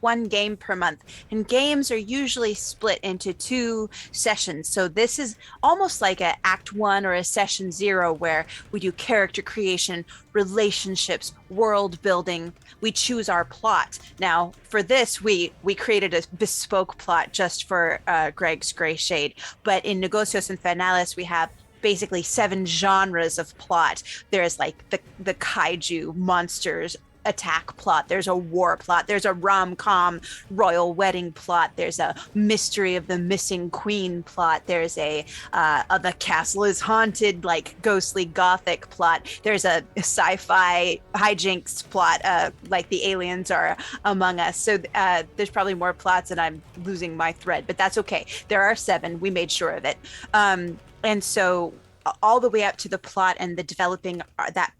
one game per month, and games are usually split into 2 sessions. So this is almost like a act 1 or a session 0, where we do character creation, relationships, world building. We choose our plot. Now for this, we created a bespoke plot just for Greg's Grayshade, but in Negocios Infernales we have basically 7 genres of plot. There's like the kaiju monsters attack plot, there's a war plot, there's a rom-com royal wedding plot, there's a mystery of the missing queen plot, there's a the castle is haunted, like ghostly gothic plot, there's a sci-fi hijinks plot, like the aliens are among us. So there's probably more plots and I'm losing my thread, but that's okay. There are 7, we made sure of it. And so all the way up to the plot and the developing that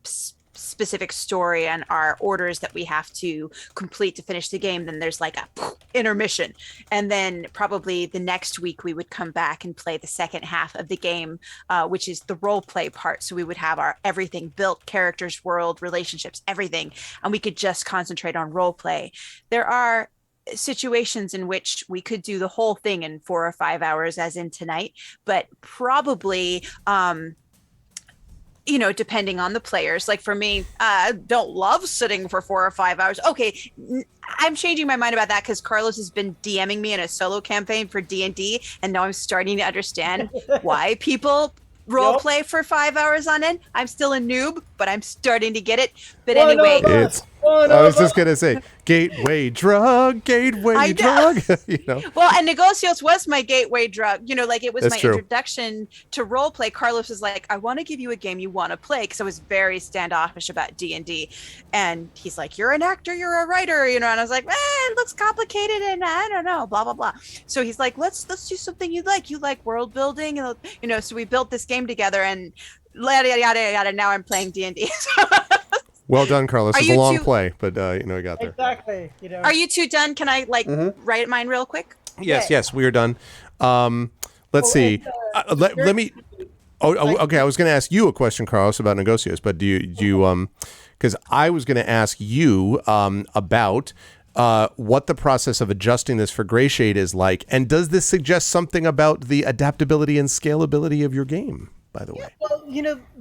specific story and our orders that we have to complete to finish the game, then there's like a intermission, and then probably the next week we would come back and play the second half of the game, which is the role play part. So we would have our everything built, characters, world, relationships, everything, and we could just concentrate on role play. There are situations in which we could do the whole thing in 4 or 5 hours, as in tonight, but probably depending on the players. Like for me, I don't love sitting for 4 or 5 hours. Okay, I'm changing my mind about that because Carlos has been DMing me in a solo campaign for D&D, and now I'm starting to understand why people role play for 5 hours on end. I'm still a noob, but I'm starting to get it. But anyway, I was just gonna say, gateway drug. Well, and Negocios was my gateway drug. It was my introduction to role play. Carlos was like, I want to give you a game you want to play, because I was very standoffish about D&D, and he's like, you're an actor, you're a writer, and I was like, it looks complicated and I don't know, blah blah blah. So he's like, let's do something you like world building, and so we built this game together, and yada yada yada. Now I'm playing D&D. Well done, Carlos. It's a long play, but I got there. Exactly. Are you two done? Can I write mine real quick? Yes, we are done. Let's see. Let me. Okay. I was going to ask you a question, Carlos, about Negocios, but do you because I was going to ask you about what the process of adjusting this for Grayshade is like, and does this suggest something about the adaptability and scalability of your game? By the way. Well,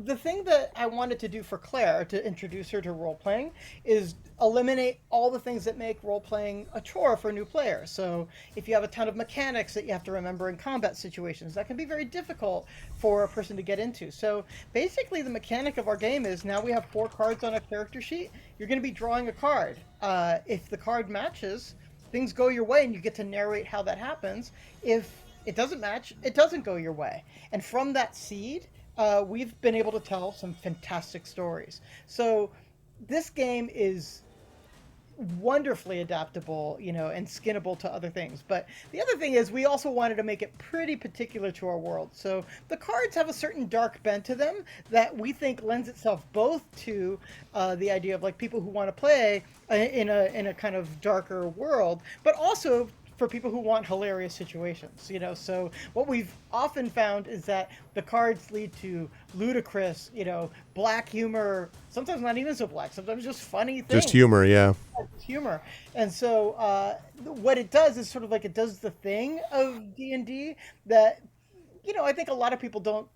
the thing that I wanted to do for Claire to introduce her to role-playing is eliminate all the things that make role-playing a chore for new players. So if you have a ton of mechanics that you have to remember in combat situations, that can be very difficult for a person to get into. So basically the mechanic of our game is, now we have 4 cards on a character sheet. You're going to be drawing a card. If the card matches, things go your way and you get to narrate how that happens. If it doesn't match, it doesn't go your way. And from that seed, we've been able to tell some fantastic stories. So this game is wonderfully adaptable, and skinnable to other things. But the other thing is we also wanted to make it pretty particular to our world. So the cards have a certain dark bent to them that we think lends itself both to the idea of like people who want to play in a kind of darker world, but also for people who want hilarious situations, So what we've often found is that the cards lead to ludicrous, black humor, sometimes not even so black, sometimes just funny things. Just humor, yeah. Humor. And so what it does is sort of like it does the thing of D&D that, I think a lot of people don't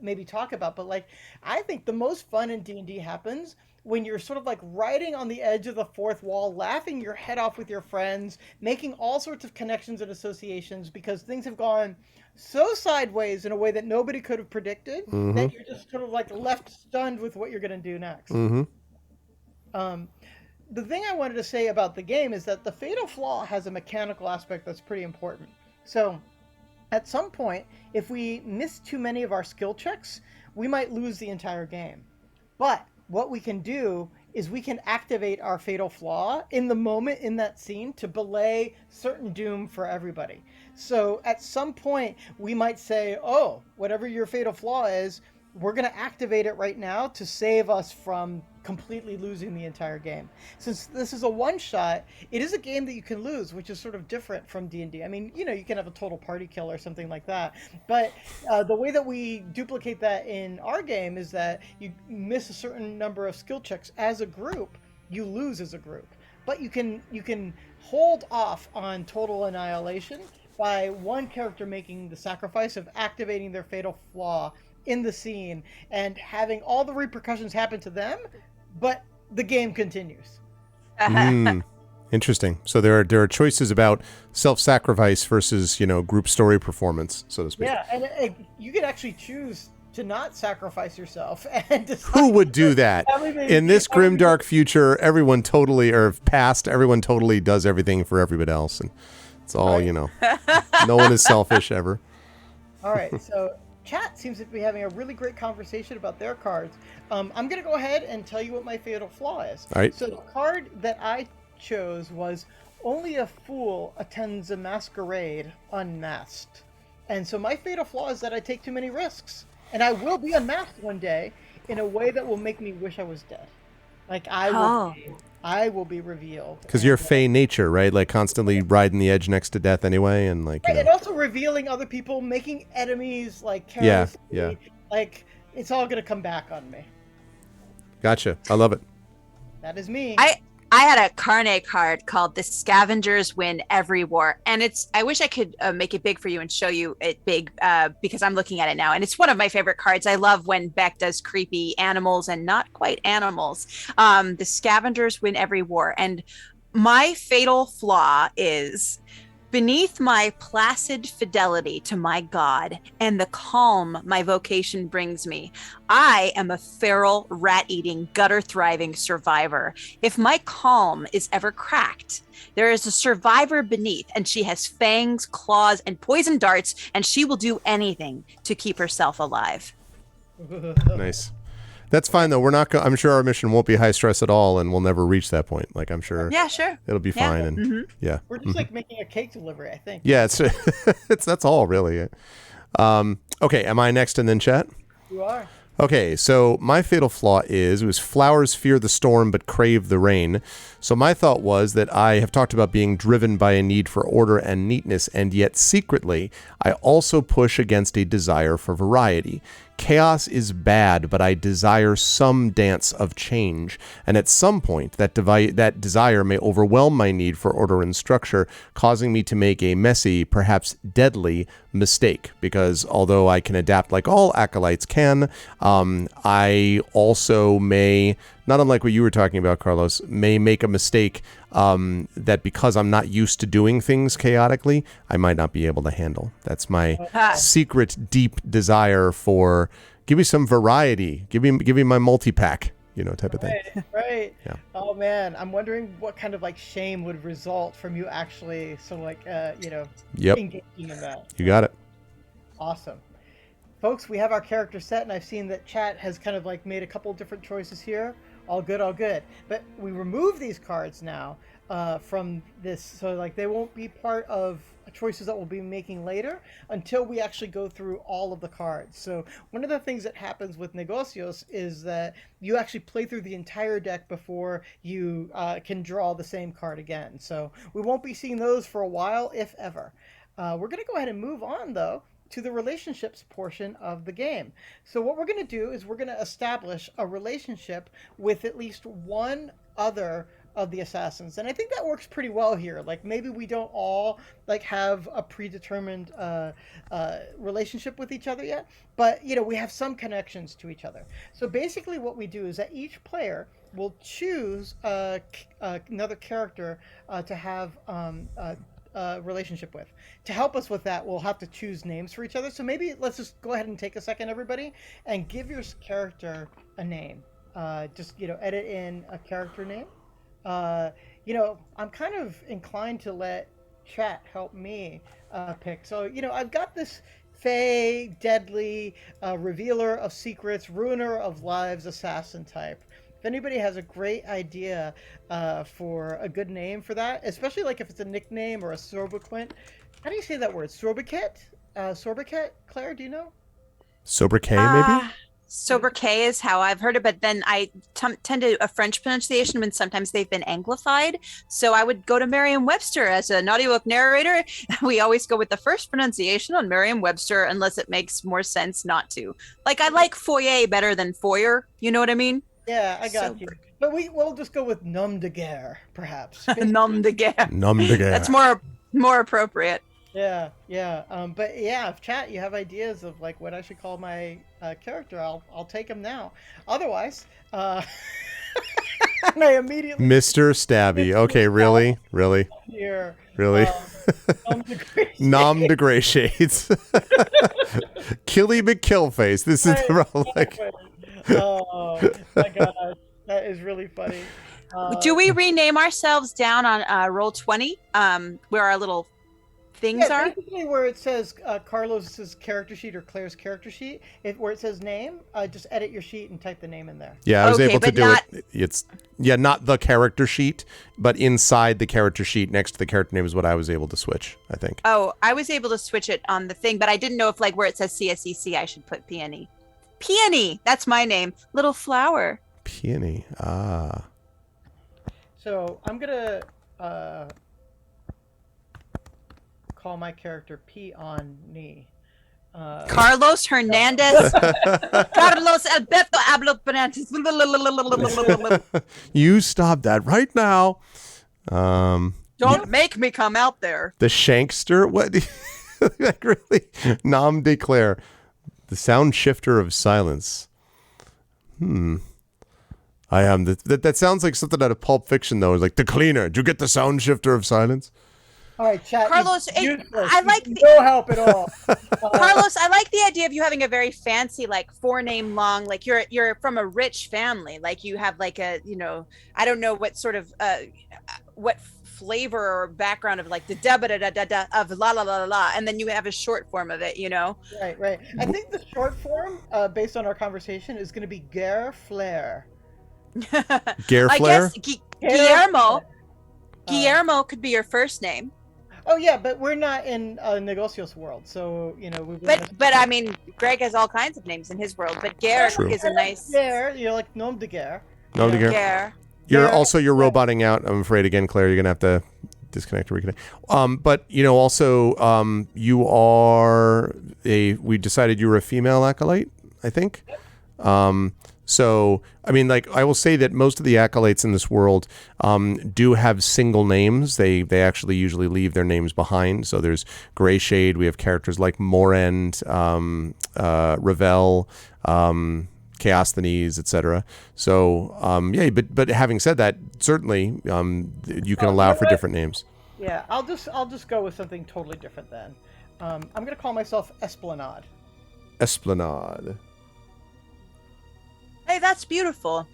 maybe talk about, but like I think the most fun in D&D happens when you're sort of like riding on the edge of the fourth wall, laughing your head off with your friends, making all sorts of connections and associations because things have gone so sideways in a way that nobody could have predicted that you're just sort of like left stunned with what you're going to do next. The thing I wanted to say about the game is that the Fatal Flaw has a mechanical aspect that's pretty important. So at some point, if we miss too many of our skill checks, we might lose the entire game. But what we can do is we can activate our Fatal Flaw in the moment in that scene to belay certain doom for everybody. So at some point, we might say, oh, whatever your Fatal Flaw is, we're going to activate it right now to save us from completely losing the entire game. Since this is a one-shot, it is a game that you can lose, which is sort of different from D&D. I mean, you can have a total party kill or something like that. But the way that we duplicate that in our game is that you miss a certain number of skill checks as a group, you lose as a group. But you can hold off on total annihilation by one character making the sacrifice of activating their Fatal Flaw in the scene and having all the repercussions happen to them, but the game continues. Interesting. So there are choices about self-sacrifice versus, group story performance, so to speak. Yeah, and you can actually choose to not sacrifice yourself and decide. Who would do that? In this grimdark future, everyone totally does everything for everybody else, and it's all, no one is selfish ever. All right, so chat seems to be having a really great conversation about their cards. I'm going to go ahead and tell you what my Fatal Flaw is. All right. So the card that I chose was Only a Fool Attends a Masquerade Unmasked. And so my Fatal Flaw is that I take too many risks. And I will be unmasked one day in a way that will make me wish I was dead. Like I will be revealed. Because you're Fey nature, right? Like constantly riding the edge next to death anyway, and like. Right, and also revealing other people, making enemies, like carelessly. Yeah. Like it's all gonna come back on me. Gotcha. I love it. That is me. I had a Carne card called "The Scavengers Win Every War," and I wish I could make it big for you and show you it big because I'm looking at it now, and it's one of my favorite cards. I love when Beck does creepy animals and not quite animals. The Scavengers Win Every War, and my Fatal Flaw is beneath my placid fidelity to my God and the calm my vocation brings me, I am a feral, rat-eating, gutter-thriving survivor. If my calm is ever cracked, there is a survivor beneath, and she has fangs, claws, and poison darts, and she will do anything to keep herself alive. Nice. That's fine though. We're not. I'm sure our mission won't be high stress at all, and we'll never reach that point. Like I'm sure. Yeah, sure. It'll be fine, and yeah. We're just like making a cake delivery, I think. Yeah, it's that's all really. Okay, am I next and then chat? You are. Okay, so my Fatal Flaw was flowers fear the storm but crave the rain. So my thought was that I have talked about being driven by a need for order and neatness, and yet secretly I also push against a desire for variety. Chaos is bad, but I desire some dance of change. And at some point, that desire may overwhelm my need for order and structure, causing me to make a messy, perhaps deadly mistake. Because although I can adapt like all acolytes can, I also may, not unlike what you were talking about, Carlos, may make a mistake that because I'm not used to doing things chaotically, I might not be able to handle. That's my secret deep desire for, give me some variety. Give me my multi-pack, type of thing. Right. Yeah. Oh man, I'm wondering what kind of like shame would result from you actually Yep. engaging in that. You got it. Awesome. Folks, we have our character set, and I've seen that chat has kind of like made a couple different choices here. All good, all good. But we remove these cards now from this, so like they won't be part of choices that we'll be making later until we actually go through all of the cards. So one of the things that happens with Negocios is that you actually play through the entire deck before you can draw the same card again. So we won't be seeing those for a while, if ever. We're going to go ahead and move on, though, to the relationships portion of the game. So what we're going to do is we're going to establish a relationship with at least one other of the assassins, and I think that works pretty well here. Like maybe we don't all like have a predetermined relationship with each other yet, but we have some connections to each other. So basically what we do is that each player will choose another character to have relationship with. To help us with that, we'll have to choose names for each other. So maybe let's just go ahead and take a second, everybody, and give your character a name. Just edit in a character name. I'm kind of inclined to let chat help me pick. So I've got this Fey, deadly, revealer of secrets, ruiner of lives, assassin type. If anybody has a great idea for a good name for that, especially like if it's a nickname or a sobriquet. How do you say that word? Sobriquet? Sobriquet? Claire, do you know? Sobriquet, maybe? Sobriquet is how I've heard it, but then I tend to a French pronunciation when sometimes they've been anglified. So I would go to Merriam-Webster as an audiobook narrator. We always go with the first pronunciation on Merriam-Webster unless it makes more sense not to. Like I like foyer better than foyer. You know what I mean? Yeah, I got you. But we'll just go with nom de guerre, perhaps. Nom de guerre. Nom de guerre. That's more appropriate. Yeah. But yeah, if chat, you have ideas of like what I should call my character, I'll take them now. Otherwise, and I immediately Mr. Stabby. Okay, really? Here. Really? Nom de Grayshades. Killy McKillface. This is like. Oh my gosh, that is really funny. Do we rename ourselves down on Roll20, where our little things are? Basically where it says Carlos's character sheet or Claire's character sheet, where it says name, just edit your sheet and type the name in there. Yeah, I was able to do it. It's not the character sheet, but inside the character sheet next to the character name is what I was able to switch, I think. Oh, I was able to switch it on the thing, but I didn't know if like where it says CSEC, I should put Peony. Peony, that's my name. Little flower. Peony. Ah. So I'm gonna call my character Peony. Carlos Hernandez. Carlos Alberto Hablo Fernandez. You stop that right now. Don't make me come out there. The Shankster? What? Like really? Nom de Claire. The sound shifter of silence. I am. That sounds like something out of Pulp Fiction, though. It's like the cleaner. Did you get the sound shifter of silence? All right, chat. Carlos, I like no help at all. Carlos, I like the idea of you having a very fancy, like 4-name long, like you're from a rich family, like you have like a, I don't know what sort of what flavor or background of like the da da da da da of la la la la, and then you have a short form of it, Right. I think the short form, based on our conversation, is going to be Gare Flair. Gare Flair? I guess Guillermo. Guillermo could be your first name. Oh yeah, but we're not in Negocios world, so But I mean, Greg has all kinds of names in his world, but Gare is a nice. Gare, you're like nom de guerre. Nom de guerre. Gare. You're roboting out. I'm afraid again, Claire. You're gonna have to disconnect or reconnect. But also, you are we decided you were a female acolyte, I think. So, I mean, like, I will say that most of the acolytes in this world do have single names. They actually usually leave their names behind. So there's Grayshade. We have characters like Morend, Ravel, Chaosthenes, etc. So, but having said that, certainly you can allow for different names. Yeah, I'll just go with something totally different then. I'm going to call myself Esplanade. Esplanade. Hey, that's beautiful.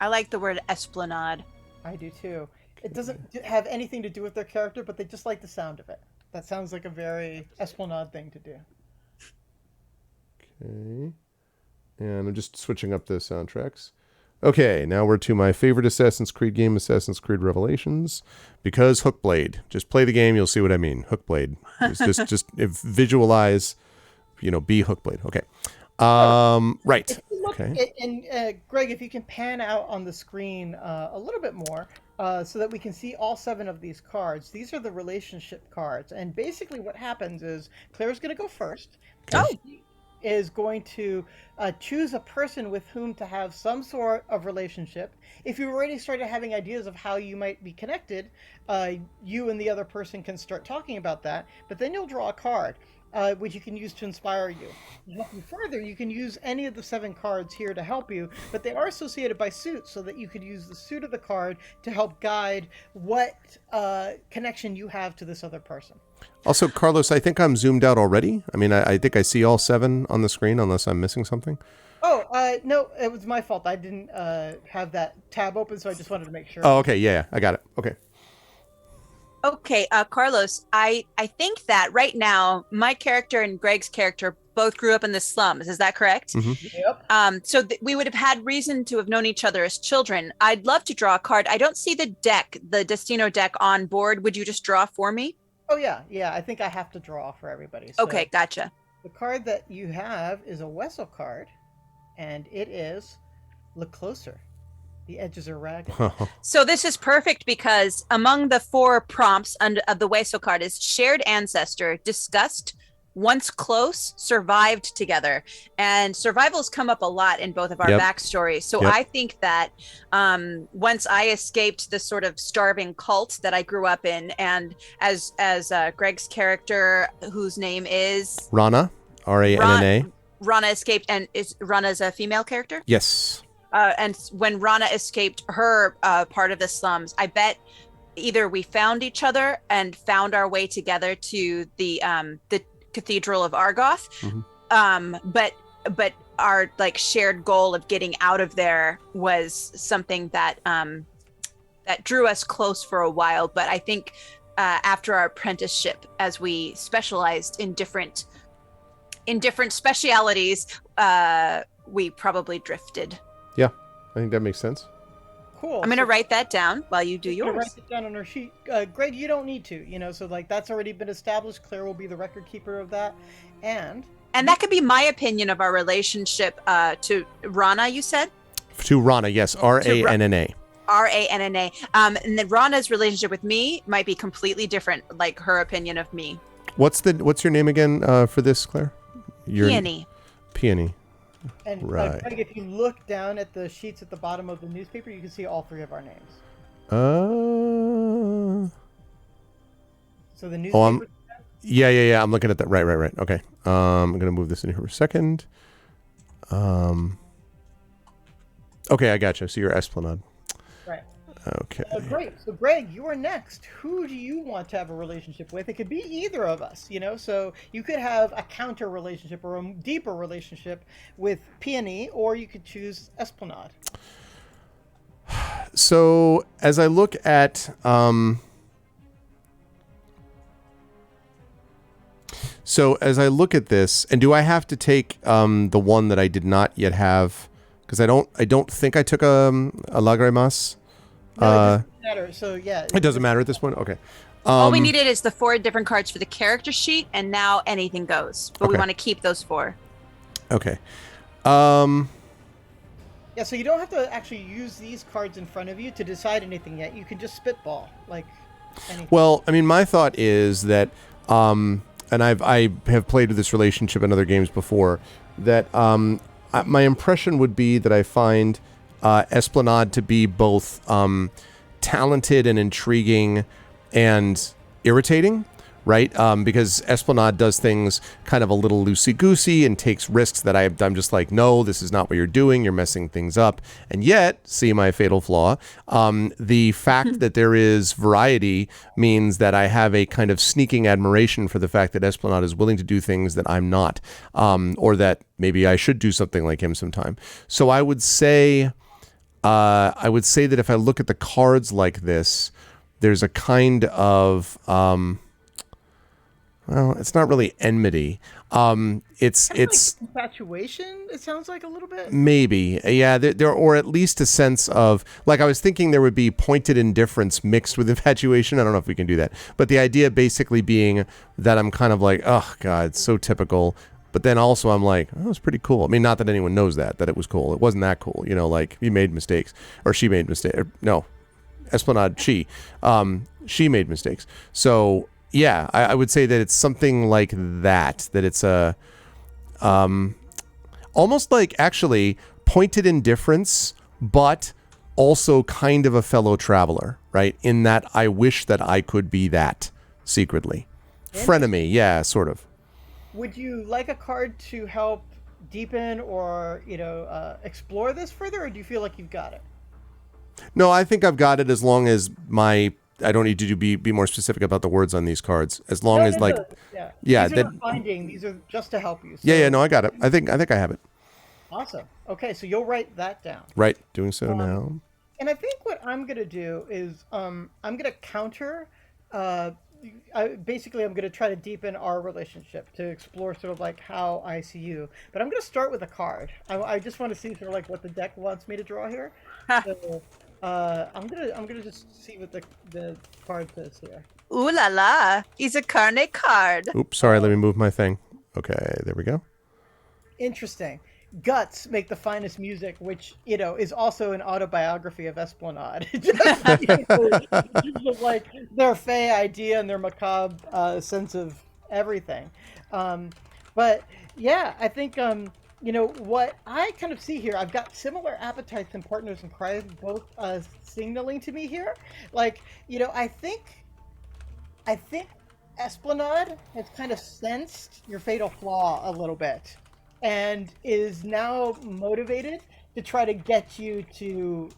I like the word esplanade. I do too. It doesn't have anything to do with their character, but they just like the sound of it. That sounds like a very esplanade thing to do. Okay. And I'm just switching up the soundtracks. Okay, now we're to my favorite Assassin's Creed game, Assassin's Creed Revelations. Because Hookblade. Just play the game, you'll see what I mean. Hookblade. Just visualize, be Hookblade. Okay. Right. Okay. And Greg, if you can pan out on the screen a little bit more, so that we can see all 7 of these cards. These are the relationship cards, and basically what happens is Claire's going to go first. Okay. She is going to choose a person with whom to have some sort of relationship. If you already started having ideas of how you might be connected, you and the other person can start talking about that. But then you'll draw a card, which you can use to inspire you. To help you further, you can use any of the 7 cards here to help you, but they are associated by suit, so that you could use the suit of the card to help guide what connection you have to this other person. Also, Carlos, I think I'm zoomed out already. I mean, I think I see all 7 on the screen, unless I'm missing something. Oh, no, it was my fault. I didn't have that tab open, so I just wanted to make sure. Oh, okay, yeah, I got it. Okay. Okay, Carlos, I think that right now my character and Greg's character both grew up in the slums. Is that correct? Mm-hmm. Yep. So we would have had reason to have known each other as children. I'd love to draw a card. I don't see the deck, the Destino deck on board. Would you just draw for me? Oh, yeah. I think I have to draw for everybody. So Okay, gotcha. the card that you have is a Wessel card, and it is Look Closer. The edges are ragged. So this is perfect because among the 4 prompts of the Wessel card is shared ancestor, disgust, once close, survived together. And survival's come up a lot in both of our backstories. So I think that once I escaped the sort of starving cult that I grew up in, and as Greg's character, whose name is Rana, Ranna. Rana escaped, and is Rana's a female character? Yes. And when Rana escaped her part of the slums, I bet either we found each other and found our way together to the Cathedral of Argoth, but our like shared goal of getting out of there was something that that drew us close for a while. But I think after our apprenticeship, as we specialized in different specialities, we probably drifted. Yeah, I think that makes sense. Cool. I'm going to write that down while you do yours. Write it down on our sheet. Greg, you don't need to, so like that's already been established. Claire will be the record keeper of that. And that could be my opinion of our relationship to Rana, you said? To Rana, yes. Ranna. Ranna. And then Rana's relationship with me might be completely different, like her opinion of me. What's your name again for this, Claire? Peony. Peony. And right. Greg, if you look down at the sheets at the bottom of the newspaper, you can see all 3 of our names. So the newspaper. Yeah. I'm looking at that. Right. Okay. I'm gonna move this in here for a second. Okay, I gotcha. So you're Esplanade. Right. Okay. Great. So Greg, you are next. Who do you want to have a relationship with? It could be either of us, So you could have a counter relationship or a deeper relationship with Peony, or you could choose Esplanade. So as I look at this, and do I have to take the one that I did not yet have? Because I don't think I took a Lagrimas. No, it doesn't matter. So yeah, it doesn't matter at this point. Okay. All we needed is the 4 different cards for the character sheet, and now anything goes. But we want to keep those 4. Okay. Yeah, so you don't have to actually use these cards in front of you to decide anything yet. You can just spitball like anything. Well, I mean, my thought is that, and I have played with this relationship in other games before, that my impression would be that I find Esplanade to be both talented and intriguing and irritating, right? Because Esplanade does things kind of a little loosey-goosey and takes risks that I'm just like, no, this is not what you're doing. You're messing things up. And yet, see my fatal flaw, the fact that there is variety means that I have a kind of sneaking admiration for the fact that Esplanade is willing to do things that I'm not, or that maybe I should do something like him sometime. So I would say I would say that if I look at the cards like this, there's a kind of well, it's not really enmity. It's like infatuation. It sounds like a little bit. Maybe, yeah. There, or at least a sense of, like, I was thinking there would be pointed indifference mixed with infatuation. I don't know if we can do that, but the idea basically being that I'm kind of like, oh God, it's so typical. But then also I'm like, oh, it's pretty cool. I mean, not that anyone knows that it was cool. It wasn't that cool, you know. Like, he made mistakes, or she made mistakes. No, Esplanade, she made mistakes. So. Yeah, I would say that it's something like that it's a, almost like actually pointed indifference, but also kind of a fellow traveler, right? In that I wish that I could be that secretly. Frenemy, yeah, sort of. Would you like a card to help deepen or, explore this further, or do you feel like you've got it? No, I think I've got it as long as I don't need to be more specific about the words on these cards. As long as like, yeah, these are finding. These are just to help you. So. Yeah. No, I got it. I think I have it. Awesome. Okay, so you'll write that down. Right, doing so now. And I think what I'm gonna do is I'm gonna counter. Basically, I'm gonna try to deepen our relationship to explore sort of like how I see you. But I'm gonna start with a card. I just want to see sort of like what the deck wants me to draw here. So, I'm gonna just see what the card says here. Ooh la la! He's a carne card. Oops, sorry. Let me move my thing. Okay, there we go. Interesting. Guts make the finest music, which is also an autobiography of Esplanade. just like their fey idea and their macabre sense of everything. But yeah, I think. What I kind of see here, I've got similar appetites and partners in crime, both signaling to me here. Like, I think Esplanade has kind of sensed your fatal flaw a little bit and is now motivated to try to get you to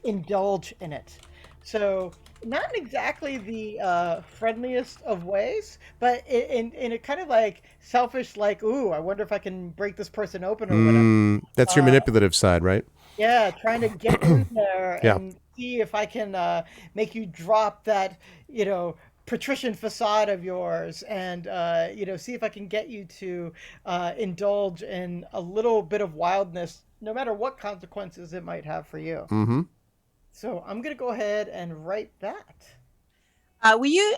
indulge in it. So not exactly the friendliest of ways, but in a kind of like selfish, like, ooh, I wonder if I can break this person open or whatever. That's your manipulative side, right? Yeah, trying to get in there and see if I can make you drop that, patrician facade of yours and, see if I can get you to indulge in a little bit of wildness, no matter what consequences it might have for you. Mm-hmm. So I'm going to go ahead and write that. Will you,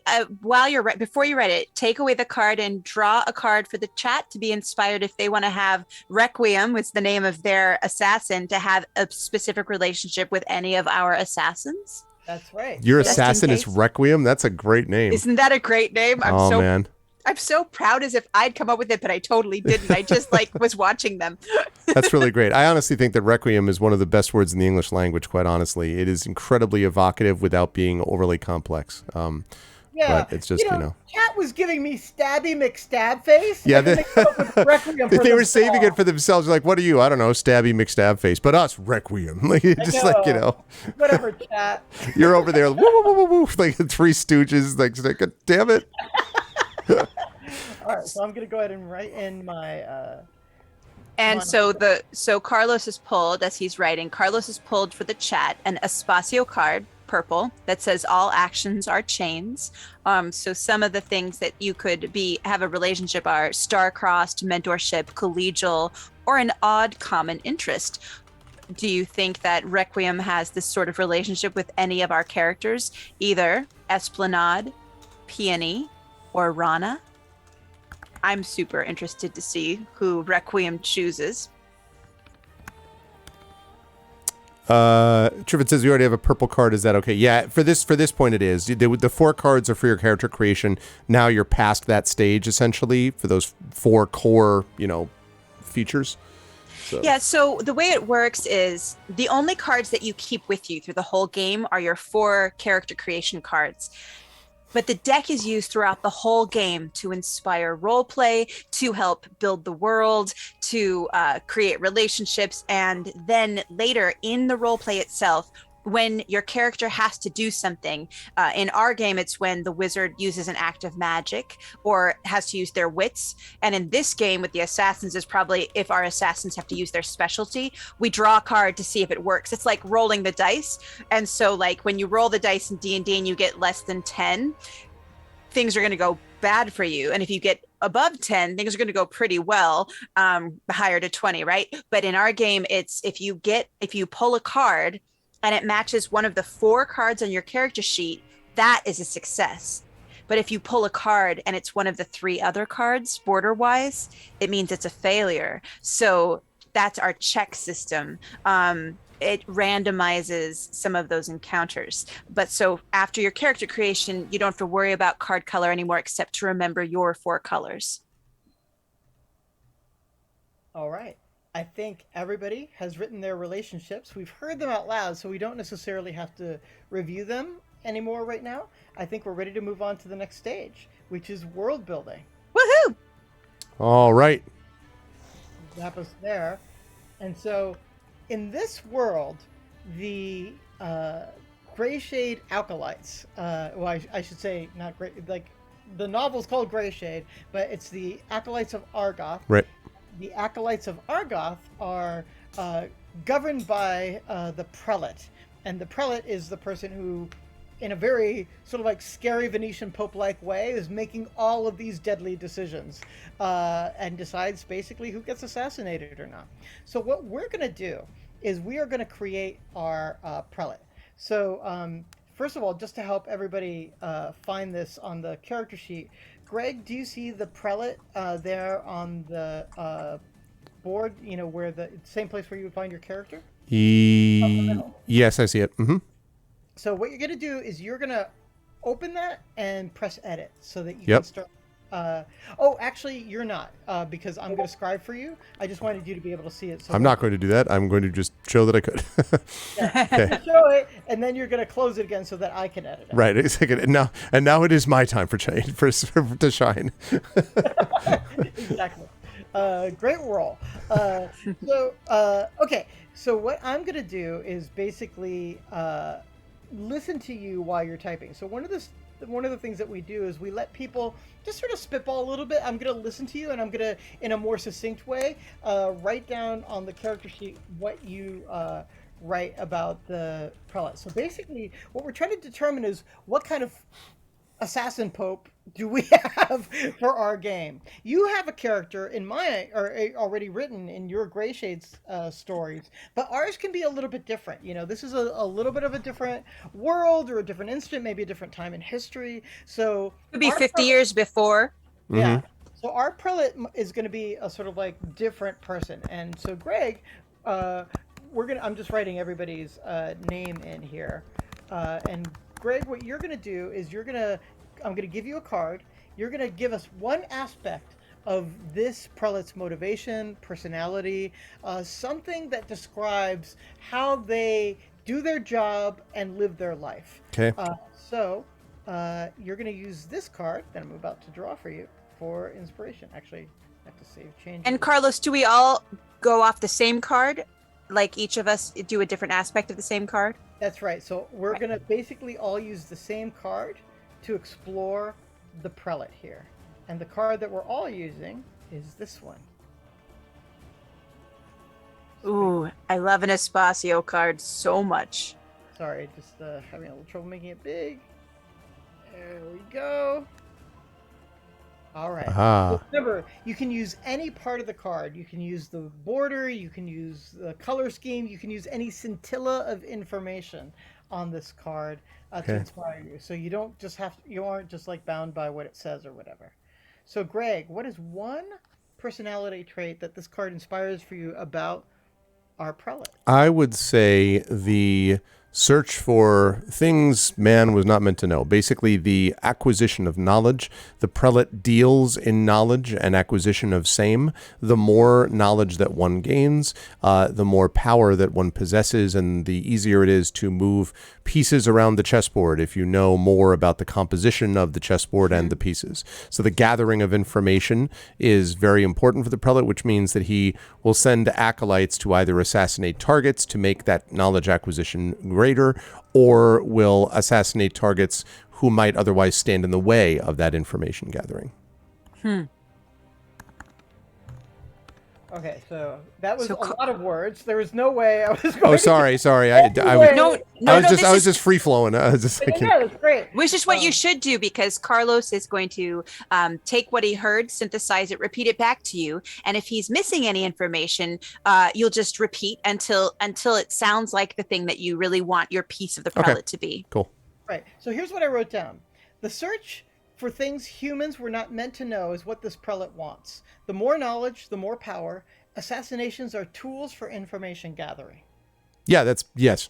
before you write it, take away the card and draw a card for the chat to be inspired if they want to have Requiem, which is the name of their assassin, to have a specific relationship with any of our assassins? That's right. Your assassin is Requiem? That's a great name. Isn't that a great name? Man. I'm so proud as if I'd come up with it, but I totally didn't. I just was watching them. That's really great. I honestly think that Requiem is one of the best words in the English language, quite honestly. It is incredibly evocative without being overly complex. Yeah, but it's just, Cat was giving me Stabby McStabface. Yeah, they were saving it for themselves. Like, what are you? I don't know, Stabby McStabface. But us, Requiem. Like, just like, Whatever, Chat. You're over there, woo, woo, woo, woo, like Three Stooges. Like, damn it. All right, so I'm gonna go ahead and write in my. So Carlos is pulled as he's writing. Carlos is pulled for the chat an Espacio card, purple, that says all actions are chains. So some of the things that you could have a relationship are star-crossed, mentorship, collegial, or an odd common interest. Do you think that Requiem has this sort of relationship with any of our characters, either Esplanade, Peony, or Rana? I'm super interested to see who Requiem chooses. Trivet says we already have a purple card. Is that okay? Yeah, for this point it is. The 4 cards are for your character creation. Now you're past that stage essentially for those 4 core, features. So. Yeah, so the way it works is the only cards that you keep with you through the whole game are your 4 character creation cards. But the deck is used throughout the whole game to inspire roleplay, to help build the world, to create relationships, and then later in the roleplay itself, when your character has to do something. In our game, it's when the wizard uses an act of magic or has to use their wits. And in this game with the assassins is probably if our assassins have to use their specialty, we draw a card to see if it works. It's like rolling the dice. And so like when you roll the dice in D&D and you get less than 10, things are going to go bad for you. And if you get above 10, things are going to go pretty well, higher to 20, right? But in our game, it's if you pull a card and it matches one of the 4 cards on your character sheet, that is a success. But if you pull a card and it's one of the 3 other cards border-wise, it means it's a failure. So that's our check system. It randomizes some of those encounters. But so after your character creation, you don't have to worry about card color anymore, except to remember your 4 colors. All right. I think everybody has written their relationships. We've heard them out loud, so we don't necessarily have to review them anymore right now. I think we're ready to move on to the next stage, which is world building. Woohoo! All right. That was there. And so in this world, the Grayshade Acolytes, I should say not Gray, like the novel's called Grayshade, but it's the Acolytes of Argoth. Right. The Acolytes of Argoth are governed by the Prelate. And the Prelate is the person who, in a very sort of like scary Venetian Pope-like way, is making all of these deadly decisions and decides basically who gets assassinated or not. So what we're going to do is we are going to create our Prelate. So first of all, just to help everybody find this on the character sheet, Greg, do you see the Prelate there on the board, you know, where the same place where you would find your character? Yes, I see it. Mm-hmm. So what you're going to do is you're going to open that and press edit so that you can start. Oh, actually, you're not, because I'm going to scribe for you. I just wanted you to be able to see it. So I'm not going to do that. I'm going to just show that I could. Okay. Show it, and then you're going to close it again so that I can edit it. Right. And now it is my time to shine. Exactly. Great roll. Okay. So what I'm going to do is basically listen to you while you're typing. So one of the things that we do is we let people just sort of spitball a little bit. I'm going to listen to you, and I'm going to, in a more succinct way, write down on the character sheet what you write about the Prelate. So basically, what we're trying to determine is what kind of assassin pope do we have for our game. You have a character in already written in your Grayshade's stories, but ours can be a little bit different. You know, this is a little bit of a different world or a different instant, maybe a different time in history. So it could be 50 years before. Yeah. Mm-hmm. So our Prelate is going to be a sort of like different person. And so Greg, I'm just writing everybody's name in here. And Greg, what you're going to do is I'm going to give you a card. You're going to give us one aspect of this Prelate's motivation, personality, something that describes how they do their job and live their life. Okay. So you're going to use this card that I'm about to draw for you for inspiration. Actually, I have to save change. And Carlos, do we all go off the same card? Like each of us do a different aspect of the same card? That's right. So we're going to basically all use the same card to explore the Prelate here. And the card that we're all using is this one. Ooh, I love an Espacio card so much. Sorry, just having a little trouble making it big. There we go. All right. So remember, you can use any part of the card. You can use the border, you can use the color scheme, you can use any scintilla of information on this card to inspire you. So you aren't just like bound by what it says or whatever. So Greg, what is one personality trait that this card inspires for you about our Prelate? I would say the search for things man was not meant to know. Basically, the acquisition of knowledge. The Prelate deals in knowledge and acquisition of same. The more knowledge that one gains, the more power that one possesses, and the easier it is to move pieces around the chessboard if you know more about the composition of the chessboard and the pieces. So the gathering of information is very important for the Prelate, which means that he will send acolytes to either assassinate targets to make that knowledge acquisition greater, or will assassinate targets who might otherwise stand in the way of that information gathering. Okay, so that was So a lot of words. There was no way I was going. Oh, sorry. I was just free flowing. I was just thinking. No, it's great. Which is what you should do, because Carlos is going to take what he heard, synthesize it, repeat it back to you, and if he's missing any information, you'll just repeat until it sounds like the thing that you really want your piece of the prelate to be. Cool. Right. So here's what I wrote down: the search for things humans were not meant to know is what this prelate wants. The more knowledge, the more power. Assassinations are tools for information gathering. Yeah, yes.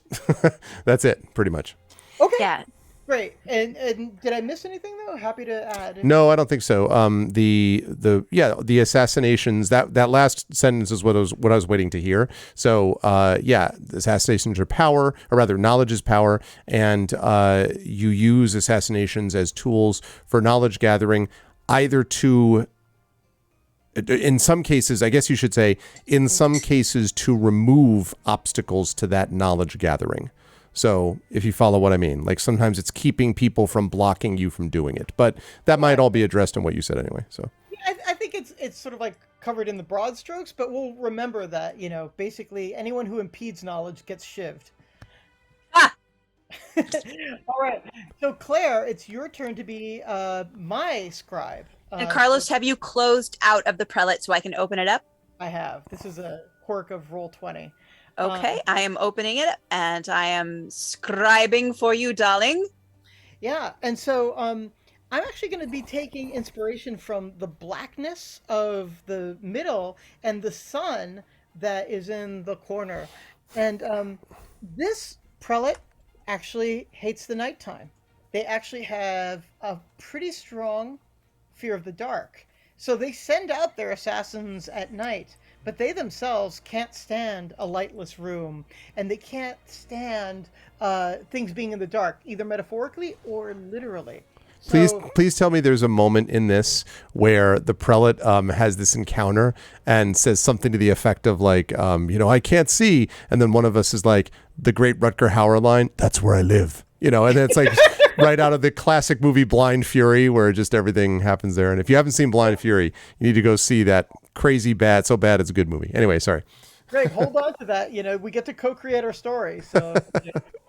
That's it, pretty much. Okay. Yeah. Great. And did I miss anything though? Happy to add. No, I don't think so. The assassinations, that last sentence is what I was waiting to hear. So assassinations are power, or rather knowledge is power, and you use assassinations as tools for knowledge gathering, either to, in some cases, I guess you should say, in some cases, to remove obstacles to that knowledge gathering. So if you follow what I mean, like sometimes it's keeping people from blocking you from doing it, but that might all be addressed in what you said anyway. So yeah, I think it's sort of like covered in the broad strokes, but we'll remember that, basically anyone who impedes knowledge gets shivved. Ah! All right. So Claire, it's your turn to be my scribe. And Carlos, have you closed out of the prelate so I can open it up? I have. This is a quirk of Roll20. Okay, I am opening it and I am scribing for you, darling. Yeah, and so I'm actually going to be taking inspiration from the blackness of the middle and the sun that is in the corner. And this prelate actually hates the nighttime. They actually have a pretty strong fear of the dark. So they send out their assassins at night, but they themselves can't stand a lightless room, and they can't stand things being in the dark, either metaphorically or literally. Please tell me there's a moment in this where the prelate has this encounter and says something to the effect of like, I can't see. And then one of us is like, the great Rutger Hauer line, that's where I live. And it's like right out of the classic movie Blind Fury, where just everything happens there. And if you haven't seen Blind Fury, you need to go see that crazy bad, so bad it's a good movie. Anyway, sorry. Greg, hold on to that. We get to co-create our story. So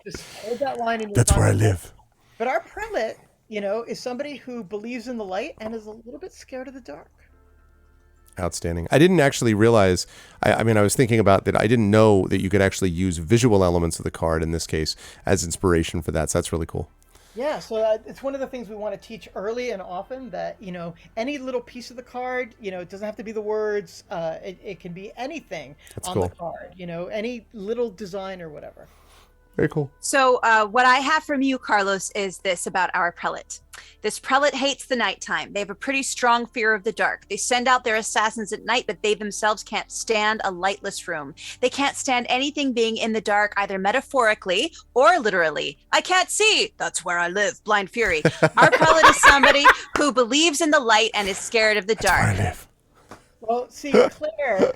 just hold that line in your That's where I live. But our prelate, is somebody who believes in the light and is a little bit scared of the dark. Outstanding. I didn't actually realize, I was thinking about that. I didn't know that you could actually use visual elements of the card in this case as inspiration for that. So that's really cool. Yeah, so it's one of the things we want to teach early and often, that, any little piece of the card, it doesn't have to be the words. It can be anything the card, any little design or whatever. Very cool. So what I have from you, Carlos, is this about our prelate. This prelate hates the nighttime. They have a pretty strong fear of the dark. They send out their assassins at night, but they themselves can't stand a lightless room. They can't stand anything being in the dark, either metaphorically or literally. I can't see. That's where I live. Blind Fury. Our prelate is somebody who believes in the light and is scared of the dark. That's where I live. Well, see, Claire...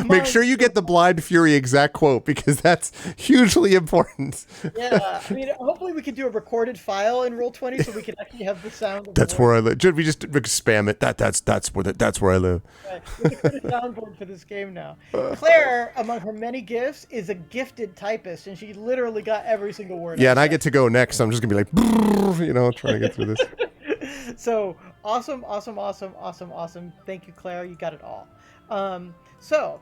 Make sure you get the Blind Fury exact quote, because that's hugely important. Yeah, hopefully we could do a recorded file in Roll20 so we can actually have the sound. That's where I live. We just spam it. That's where I live. Right. We can put a soundboard for this game now. Claire, among her many gifts, is a gifted typist, and she literally got every single word. Yeah, and I get to go next. So I'm just gonna be like, trying to get through this. So awesome. Thank you, Claire. You got it all. So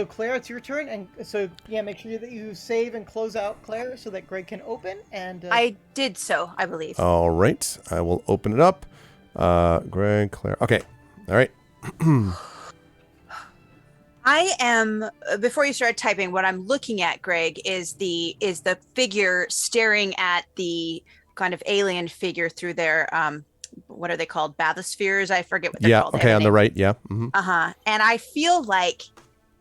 Claire, it's your turn, and so make sure that you save and close out Claire so that Greg can open. And I did so, I believe. All right, I will open it up. Greg, Claire. Okay, all right. I am, before you start typing, what I'm looking at, Greg, is the figure staring at the kind of alien figure through their what are they called? Bathyspheres? I forget what they're called. Okay, on the right, yeah. Mm-hmm. And I feel like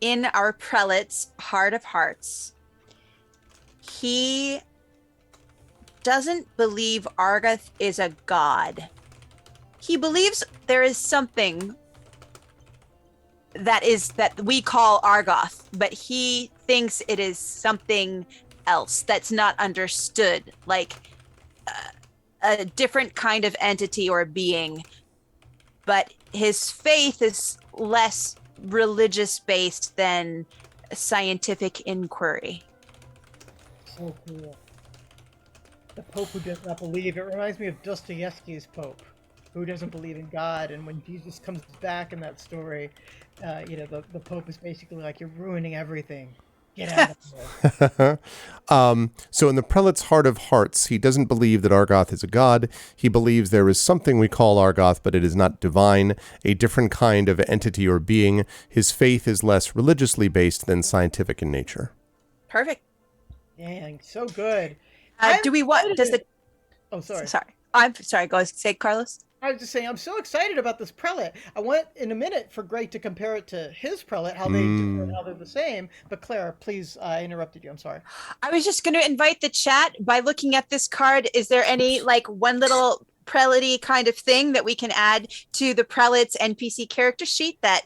in our prelate's heart of hearts, he doesn't believe Argoth is a god. He believes there is something that we call Argoth, but he thinks it is something else that's not understood, like a different kind of entity or being. But his faith is less religious based than scientific inquiry. So cool. The Pope who does not believe. It reminds me of Dostoevsky's Pope, who doesn't believe in God. And when Jesus comes back in that story, the Pope is basically like, you're ruining everything. Get out of here. So in the prelate's heart of hearts, he doesn't believe that Argoth is a god. He believes there is something we call Argoth, but it is not divine, a different kind of entity or being. His faith is less religiously based than scientific in nature. Perfect. Dang, so good. Do we want? Does the? Oh, sorry. I'm sorry. Go say, Carlos. I was just saying, I'm so excited about this prelate. I want in a minute for Greg to compare it to his prelate, how they do and how they're the same. But Claire, please, I interrupted you. I'm sorry. I was just going to invite the chat by looking at this card. Is there any like one little prelate-y kind of thing that we can add to the prelate's NPC character sheet that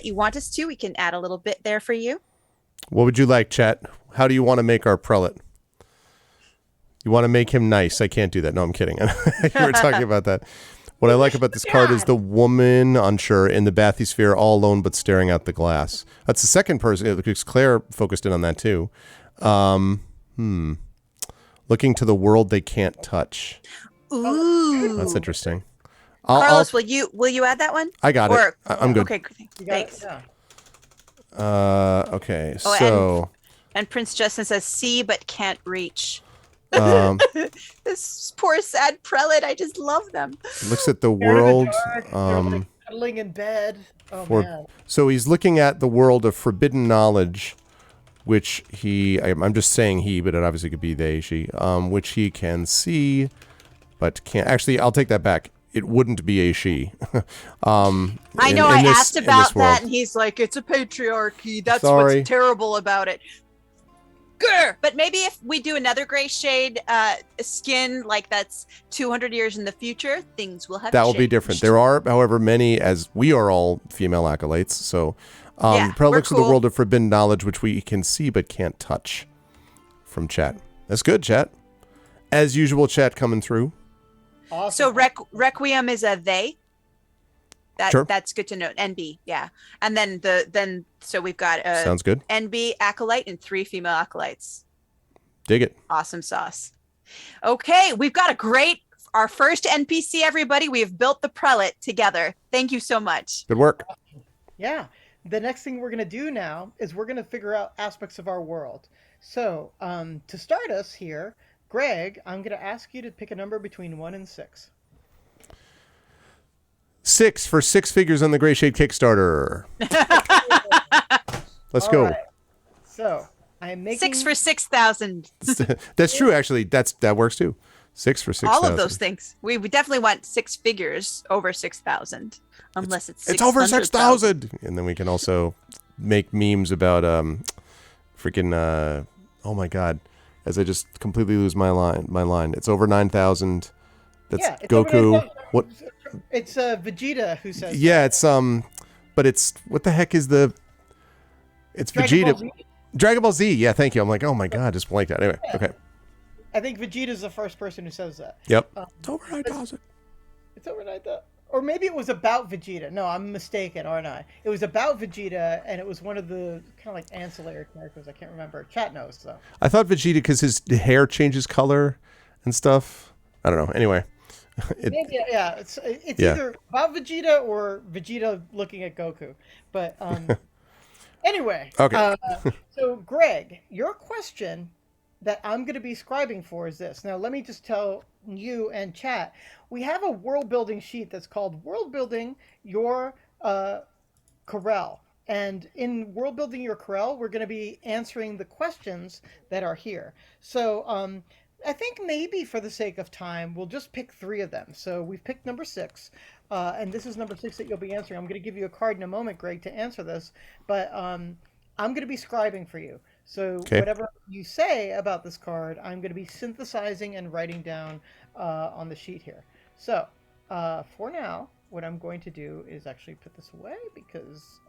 you want us to? We can add a little bit there for you. What would you like, chat? How do you want to make our prelate? You want to make him nice. I can't do that. No, I'm kidding. You were talking about that. What I like about this card is the woman, unsure, in the bathysphere, all alone but staring out the glass. That's the second person, because Claire focused in on that too. Looking to the world they can't touch. Ooh. That's interesting. Carlos, will you add that one? I got it. I'm good. Okay, thanks. Okay, so... And Prince Justin says, see but can't reach. This poor sad prelate, I just love them. Looks at the world. Like cuddling in bed. Man. So he's looking at the world of forbidden knowledge, which I'm just saying he, but it obviously could be they, she, which he can see, but can't. Actually, I'll take that back. It wouldn't be a she. I know. I asked about that, and he's like, "It's a patriarchy. That's what's terrible about it." Grr! But maybe if we do another Grayshade skin, like that's 200 years in the future, things will have that will changed. be different. There are, however, many, as we are all female acolytes. So, Pearl looks at the world of forbidden knowledge, which we can see but can't touch. From chat, that's good, chat. As usual, chat coming through. Awesome. So Requiem is a they. Sure. That's good to note. NB, yeah. And then so we've got sounds good. NB acolyte and 3 female acolytes. Dig it. Awesome sauce. Okay, we've got our first NPC, everybody. We have built the prelate together. Thank you so much. Good work. Yeah. The next thing we're going to do now is we're going to figure out aspects of our world. So to start us here, Greg, I'm going to ask you to pick a number between 1 and 6. 6 for 6 figures on the Grayshade Kickstarter. Let's go. Right. So I'm making 6 for 6,000. That's true, actually. That works too. 6 for 6,000. All of those things. We definitely want 6 figures over 6,000, unless it's over 6,000. And then we can also make memes about freaking. Oh my god! As I just completely lose my line. It's over 9,000. That's Goku. What? It's Vegeta who says. Yeah, it's but it's what the heck is the? It's Vegeta. Dragon Ball Z. Yeah, thank you. I'm like, oh my god, just blanked out. Anyway, okay. I think Vegeta's the first person who says that. Yep. It's over 9,000. It's over 9,000. Or maybe it was about Vegeta. No, I'm mistaken, aren't I? It was about Vegeta, and it was one of the kind of like ancillary characters. I can't remember. Chat knows, though. I thought Vegeta because his hair changes color and stuff. I don't know. Anyway. Yeah. It's either about Vegeta or Vegeta looking at Goku. But anyway. Okay. So, Greg, your question that I'm going to be scribing for is this. Now, let me just tell you and chat. We have a world building sheet that's called World Building Your Corel. And in World Building Your Corel, we're going to be answering the questions that are here. So I think maybe for the sake of time, we'll just pick 3 of them. So we've picked number 6. And this is number 6 that you'll be answering. I'm going to give you a card in a moment, Greg, to answer this. But I'm going to be scribing for you. So whatever you say about this card, I'm going to be synthesizing and writing down on the sheet here. So for now, what I'm going to do is actually put this away because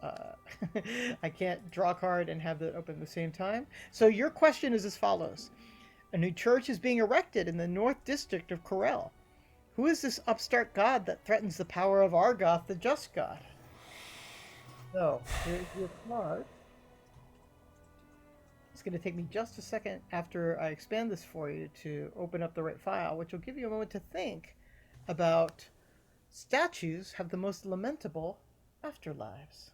I can't draw a card and have that open at the same time. So your question is as follows. A new church is being erected in the North District of Corel. Who is this upstart god that threatens the power of Argoth, the just god? So, here's your card. It's going to take me just a second after I expand this for you to open up the right file, which will give you a moment to think about statues have the most lamentable afterlives.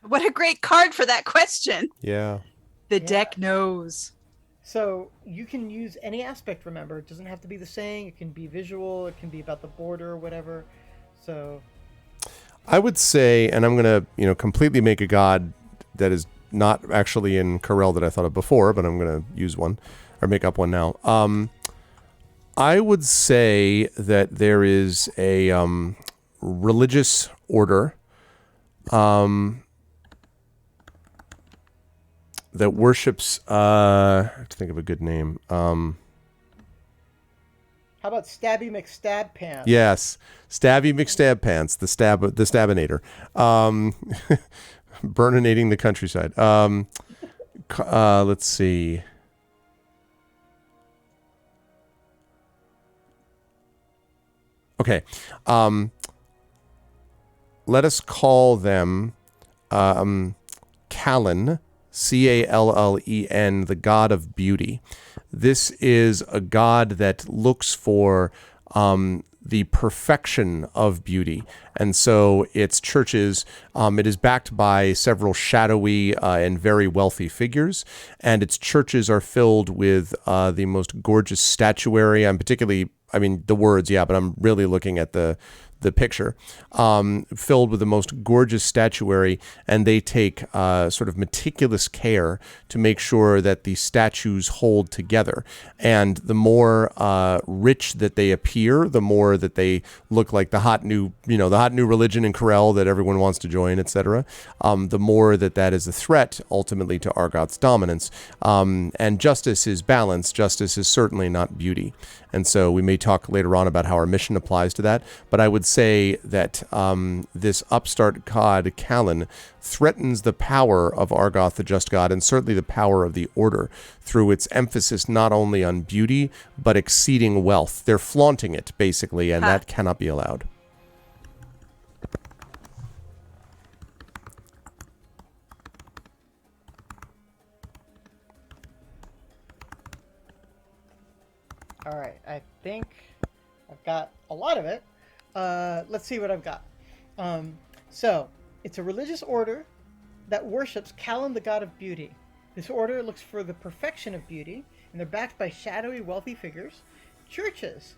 What a great card for that question. Yeah. The deck knows. So you can use any aspect, remember. It doesn't have to be the saying. It can be visual. It can be about the border or whatever. So I would say, and I'm going to, completely make a god that is not actually in Corel that I thought of before, but I'm going to use one or make up one now. I would say that there is a religious order that worships, I have to think of a good name. how about Stabby McStab Pants? Yes, Stabby McStab Pants, the Stabinator, burninating the countryside. Let's see. Okay, let us call them Callan, Callen, the god of beauty. This is a god that looks for the perfection of beauty. And so its churches, it is backed by several shadowy and very wealthy figures. And its churches are filled with the most gorgeous statuary. The words, yeah, but I'm really looking at the picture, filled with the most gorgeous statuary, and they take sort of meticulous care to make sure that the statues hold together. And the more rich that they appear, the more that they look like the hot new religion in Corel that everyone wants to join, etc. The more that is a threat ultimately to Argoth's dominance. And justice is balance. Justice is certainly not beauty. And so we may talk later on about how our mission applies to that. But I would say that this upstart god, Callan, threatens the power of Argoth, the just god, and certainly the power of the order through its emphasis not only on beauty, but exceeding wealth. They're flaunting it, basically, and that cannot be allowed. All right, I think I've got a lot of it. Let's see what I've got. So, it's a religious order that worships Callan, the god of beauty. This order looks for the perfection of beauty, and they're backed by shadowy, wealthy figures. Churches.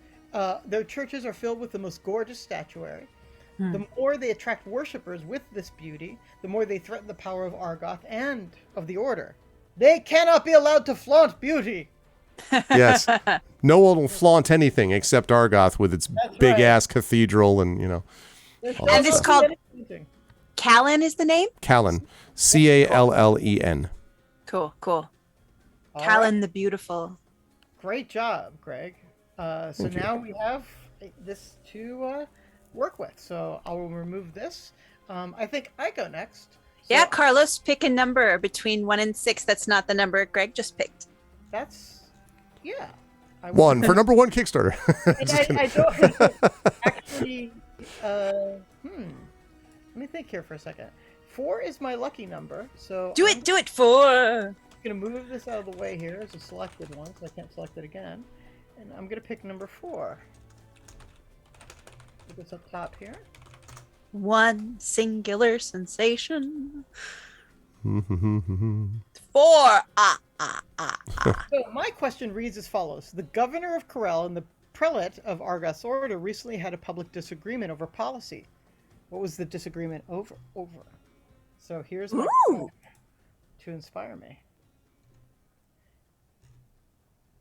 Their churches are filled with the most gorgeous statuary. The more they attract worshippers with this beauty, the more they threaten the power of Argoth and of the order. They cannot be allowed to flaunt beauty! Yes. No one will flaunt anything except Argoth with its big-ass cathedral and, And it's called Callan is the name? Callan. Callen. Cool. All Callan right. the Beautiful. Great job, Greg. So now we have this to work with. So I will remove this. I think I go next. So Yeah, Carlos, pick a number between 1 and 6. That's not the number Greg just picked. That's, yeah. I 1 for number 1 Kickstarter. I don't actually, let me think here for a second. 4 is my lucky number. So Do it 4. I'm going to move this out of the way here as a selected one, so I can't select it again. And I'm going to pick number 4. Put this up top here. One singular sensation. 4. So my question reads as follows. The governor of Corel and the prelate of Argoth's order recently had a public disagreement over policy. What was the disagreement over? So here's my quote to inspire me.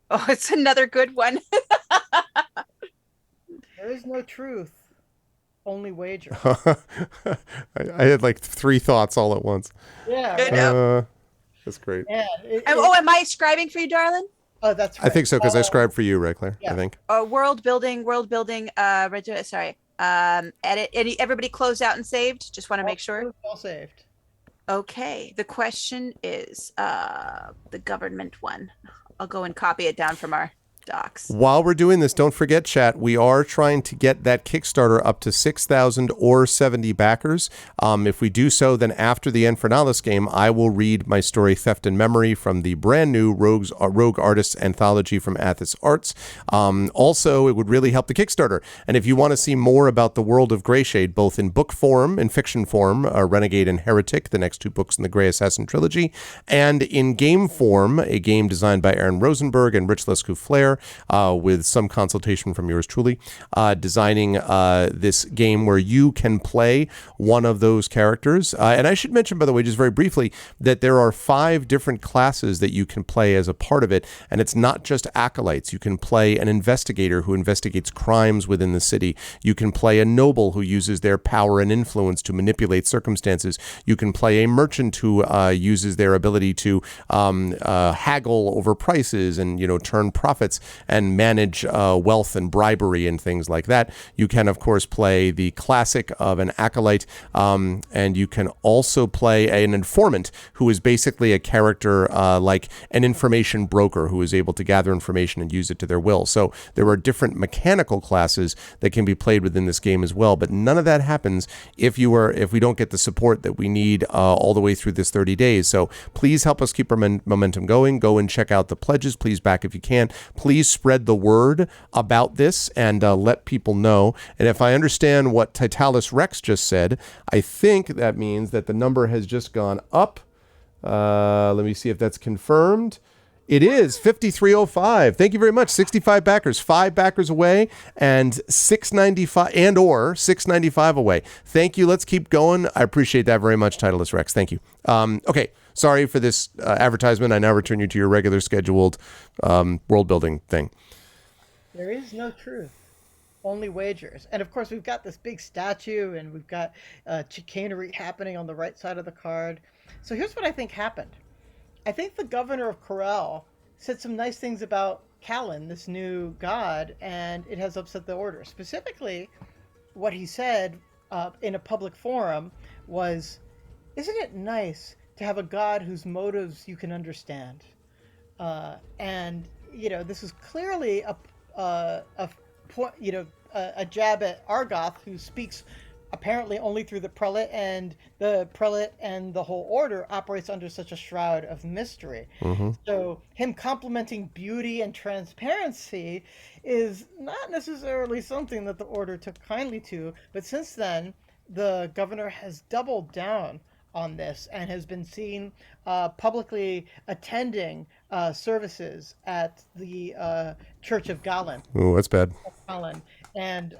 Oh, it's another good one. There is no truth, only wager. I had like 3 thoughts all at once. Yeah. Good. Right? That's great. Yeah. Am I scribing for you, darling? Oh, that's right. I think so, because I scribed for you, right, Claire? Yeah. I think. World building. Sorry. Everybody closed out and saved. Just want to make sure. All saved. Okay. The question is the government one. I'll go and copy it down from our docs. While we're doing this, don't forget, chat, we are trying to get that Kickstarter up to 6,000 or 70 backers. If we do so, then after the Infernales game, I will read my story Theft and Memory from the brand new Rogue Artists Anthology from Athos Arts. Also, it would really help the Kickstarter. And if you want to see more about the world of Grayshade, both in book form and fiction form, Renegade and Heretic, the next two books in the Grey Assassin trilogy, and in game form, a game designed by Aaron Rosenberg and Rich Lescoux-Flair, with some consultation from yours truly, designing this game where you can play one of those characters. And I should mention, by the way, just very briefly, that there are 5 different classes that you can play as a part of it, and it's not just acolytes. You can play an investigator who investigates crimes within the city. You can play a noble who uses their power and influence to manipulate circumstances. You can play a merchant who uses their ability to haggle over prices and, turn profits and manage wealth and bribery and things like that. You can, of course, play the classic of an acolyte, and you can also play an informant who is basically a character like an information broker who is able to gather information and use it to their will. So there are different mechanical classes that can be played within this game as well, but none of that happens if we don't get the support that we need all the way through this 30 days. So please help us keep our momentum going. Go and check out the pledges. Please back if you can. Please spread the word about this and let people know. And if I understand what Titalis Rex just said, I think that means that the number has just gone up. Let me see if that's confirmed. It is 5305. Thank you very much. 65 backers, 5 backers away, and 695 and or 695 away. Thank you. Let's keep going. I appreciate that very much, Titleist Rex. Thank you. Okay. Sorry for this advertisement. I now return you to your regular scheduled world building thing. There is no truth, only wagers. And of course, we've got this big statue, and we've got chicanery happening on the right side of the card. So here's what I think happened. I think the governor of Corel said some nice things about Callan, this new god, and it has upset the order. Specifically, what he said in a public forum was, "Isn't it nice to have a god whose motives you can understand?" And this is clearly a jab at Argoth, who speaks apparently only through the prelate, and the prelate and the whole order operates under such a shroud of mystery. Mm-hmm. So him complimenting beauty and transparency is not necessarily something that the order took kindly to, but since then the governor has doubled down on this and has been seen publicly attending services at the Church of Galen. Oh, that's bad. And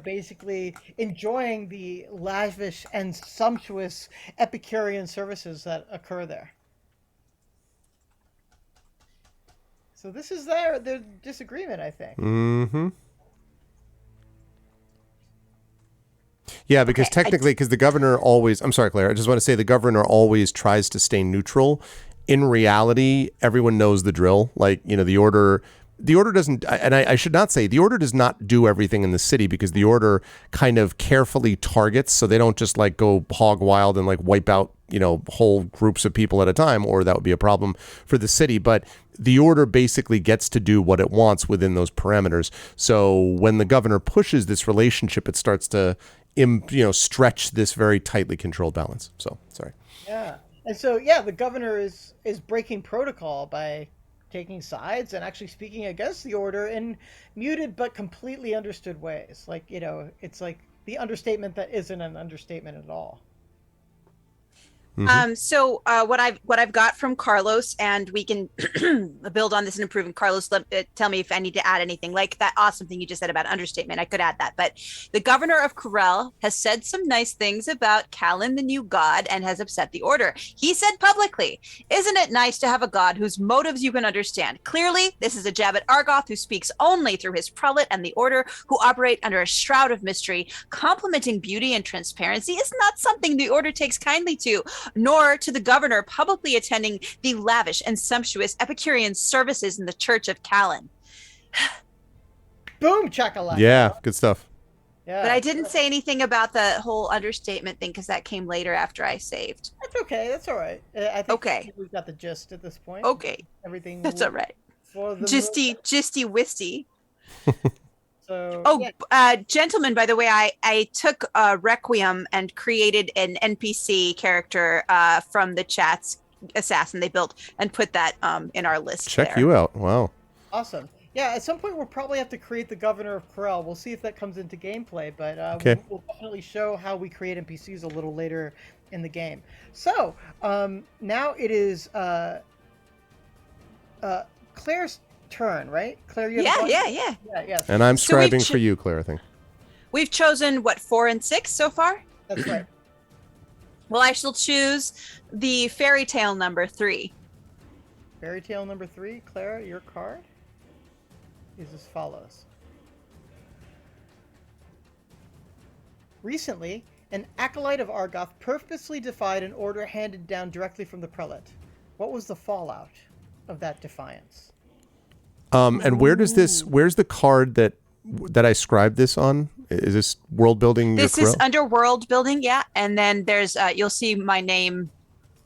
basically enjoying the lavish and sumptuous Epicurean services that occur there. So this is their disagreement, I think. Mm-hmm. Yeah, because technically, because the governor always, I'm sorry, Claire, I just want to say the governor always tries to stay neutral. In reality, everyone knows the drill. Like, the order doesn't, and I should not say, the order does not do everything in the city, because the order kind of carefully targets, so they don't just like go hog wild and like wipe out, whole groups of people at a time, or that would be a problem for the city. But the order basically gets to do what it wants within those parameters. So when the governor pushes this relationship, it starts to, stretch this very tightly controlled balance. So, sorry. Yeah. And so, the governor is breaking protocol by taking sides and actually speaking against the order in muted but completely understood ways. Like, it's like the understatement that isn't an understatement at all. Mm-hmm. So what I've got from Carlos, and we can build on this and improve. And Carlos, tell me if I need to add anything. Like that awesome thing you just said about understatement, I could add that. But the governor of Corel has said some nice things about Callan, the new god, and has upset the order. He said publicly, "Isn't it nice to have a god whose motives you can understand?" Clearly, this is a jab at Argoth, who speaks only through his prelate and the order, who operate under a shroud of mystery. Complimenting beauty and transparency is not something the order takes kindly to. nor to the governor publicly attending the lavish and sumptuous Epicurean services in the Church of Callan. Boom, chakalaka. Yeah, good stuff. Yeah. But I didn't say anything about the whole understatement thing because that came later after I saved. That's okay. That's all right. I think Okay. we've got the gist at this point. Okay. Everything. That's all right. For the Gisty wisty. So, Gentlemen, by the way, I took Requiem and created an NPC character from the chat's assassin they built and put that in our list. Check you out. Wow. Awesome. Yeah, at some point we'll probably have to create the governor of Corel. We'll see if that comes into gameplay, but we'll definitely show how we create NPCs a little later in the game. So, now it is Claire's turn, right? Claire, you have Yeah. And I'm scribing for you, Claire, I think. We've chosen, 4 and 6 so far? That's right. Well, I shall choose the fairy tale number 3. Fairy tale number 3, Claire, your card is as follows. Recently, an acolyte of Argoth purposely defied an order handed down directly from the prelate. What was the fallout of that defiance? And where's the card that I scribed this on? Is this world building? This is under world building, yeah. And then there's you'll see my name.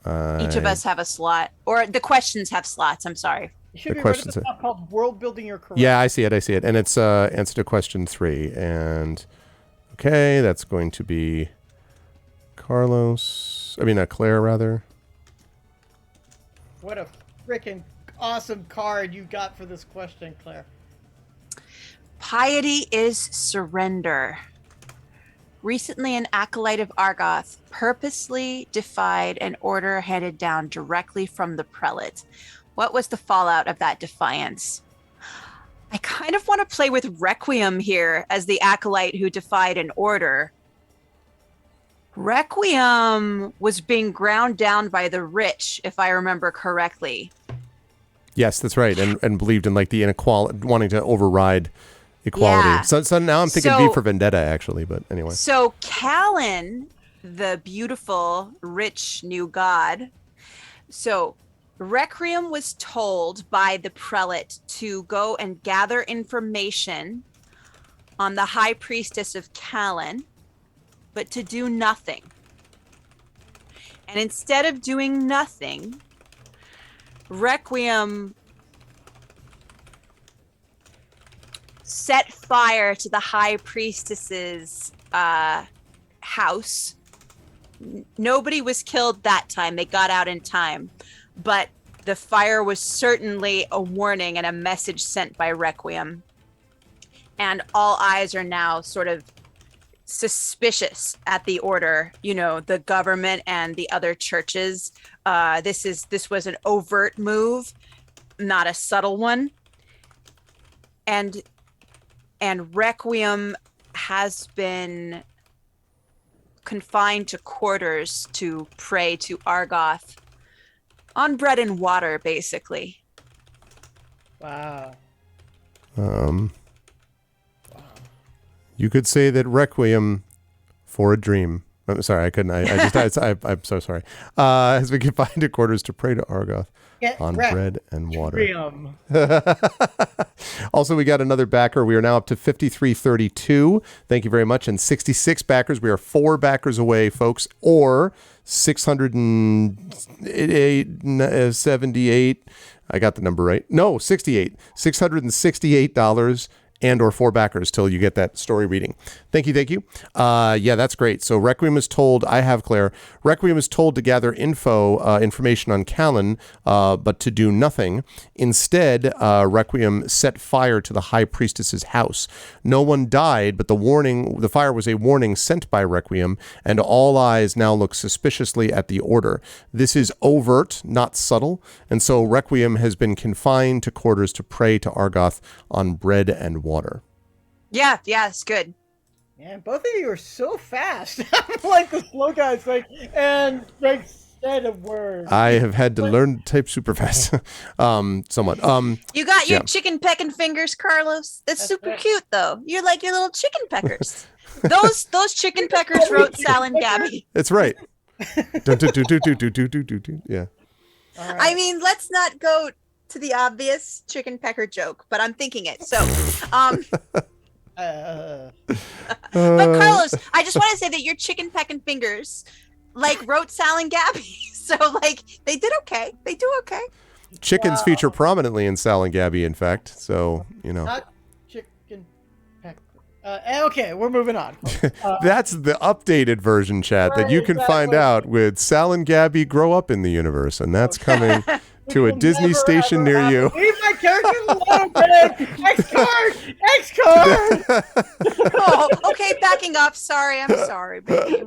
Each of us have a slot, or the questions have slots. I'm sorry. It should be right at the top called world building your career. Yeah, I see it. And it's answer to question 3. And okay, that's going to be Claire, rather. What a freaking awesome card you got for this question, Claire. Piety is surrender. Recently, an acolyte of Argoth purposely defied an order handed down directly from the prelate. What was the fallout of that defiance? I kind of want to play with Requiem here as the acolyte who defied an order. Requiem was being ground down by the rich, if I remember correctly. Yes, that's right. And believed in like the inequality, wanting to override equality. Yeah. So now I'm thinking V for Vendetta, actually. But anyway. So Callan, the beautiful, rich new god. So Requiem was told by the prelate to go and gather information on the high priestess of Callan, but to do nothing. And instead of doing nothing, Requiem set fire to the high priestess's house. Nobody was killed that time. They got out in time. But the fire was certainly a warning and a message sent by Requiem. And all eyes are now sort of suspicious at the order, the government and the other churches. This was an overt move, not a subtle one. And Requiem has been confined to quarters to pray to Argoth on bread and water, basically. Wow. You could say that Requiem for a Dream. I'm sorry, I couldn't. I'm so sorry. Has been confined to quarters to pray to Argoth on bread and water. Also, we got another backer. We are now up to 5332. Thank you very much. And 66 backers. We are 4 backers away, folks, or 678. I got the number right. No, 68. $668 and or 4 backers till you get that story reading. Thank you. Yeah, that's great. So Requiem is told, I have Claire, Requiem is told to gather information on Callan, but to do nothing. Instead, Requiem set fire to the high priestess's house. No one died, but the fire was a warning sent by Requiem, and all eyes now look suspiciously at the order. This is overt, not subtle, and so Requiem has been confined to quarters to pray to Argoth on bread and water. Yeah, it's good. Man, both of you are so fast. I'm like the slow guys, and said a word. I have had to learn to type super fast, somewhat. You got your chicken pecking fingers, Carlos. That's super cute, though. You're like your little chicken peckers. Those chicken peckers wrote Sal and Gabby. That's right. Yeah. All right. I mean, let's not go to the obvious chicken pecker joke, but I'm thinking it. So, Uh, but Carlos, I just want to say that your chicken pecking fingers, like, wrote Sal and Gabby. So, like, they did okay. They do okay. Chickens feature prominently in Sal and Gabby, in fact. So, not chicken pecker. Okay, we're moving on. That's the updated version, chat, that you can find out with Sal and Gabby Grow Up in the Universe. And that's coming to a Disney station near you. Leave my character alone, man. X card. X card. Oh, okay, backing up. Sorry, I'm sorry, baby.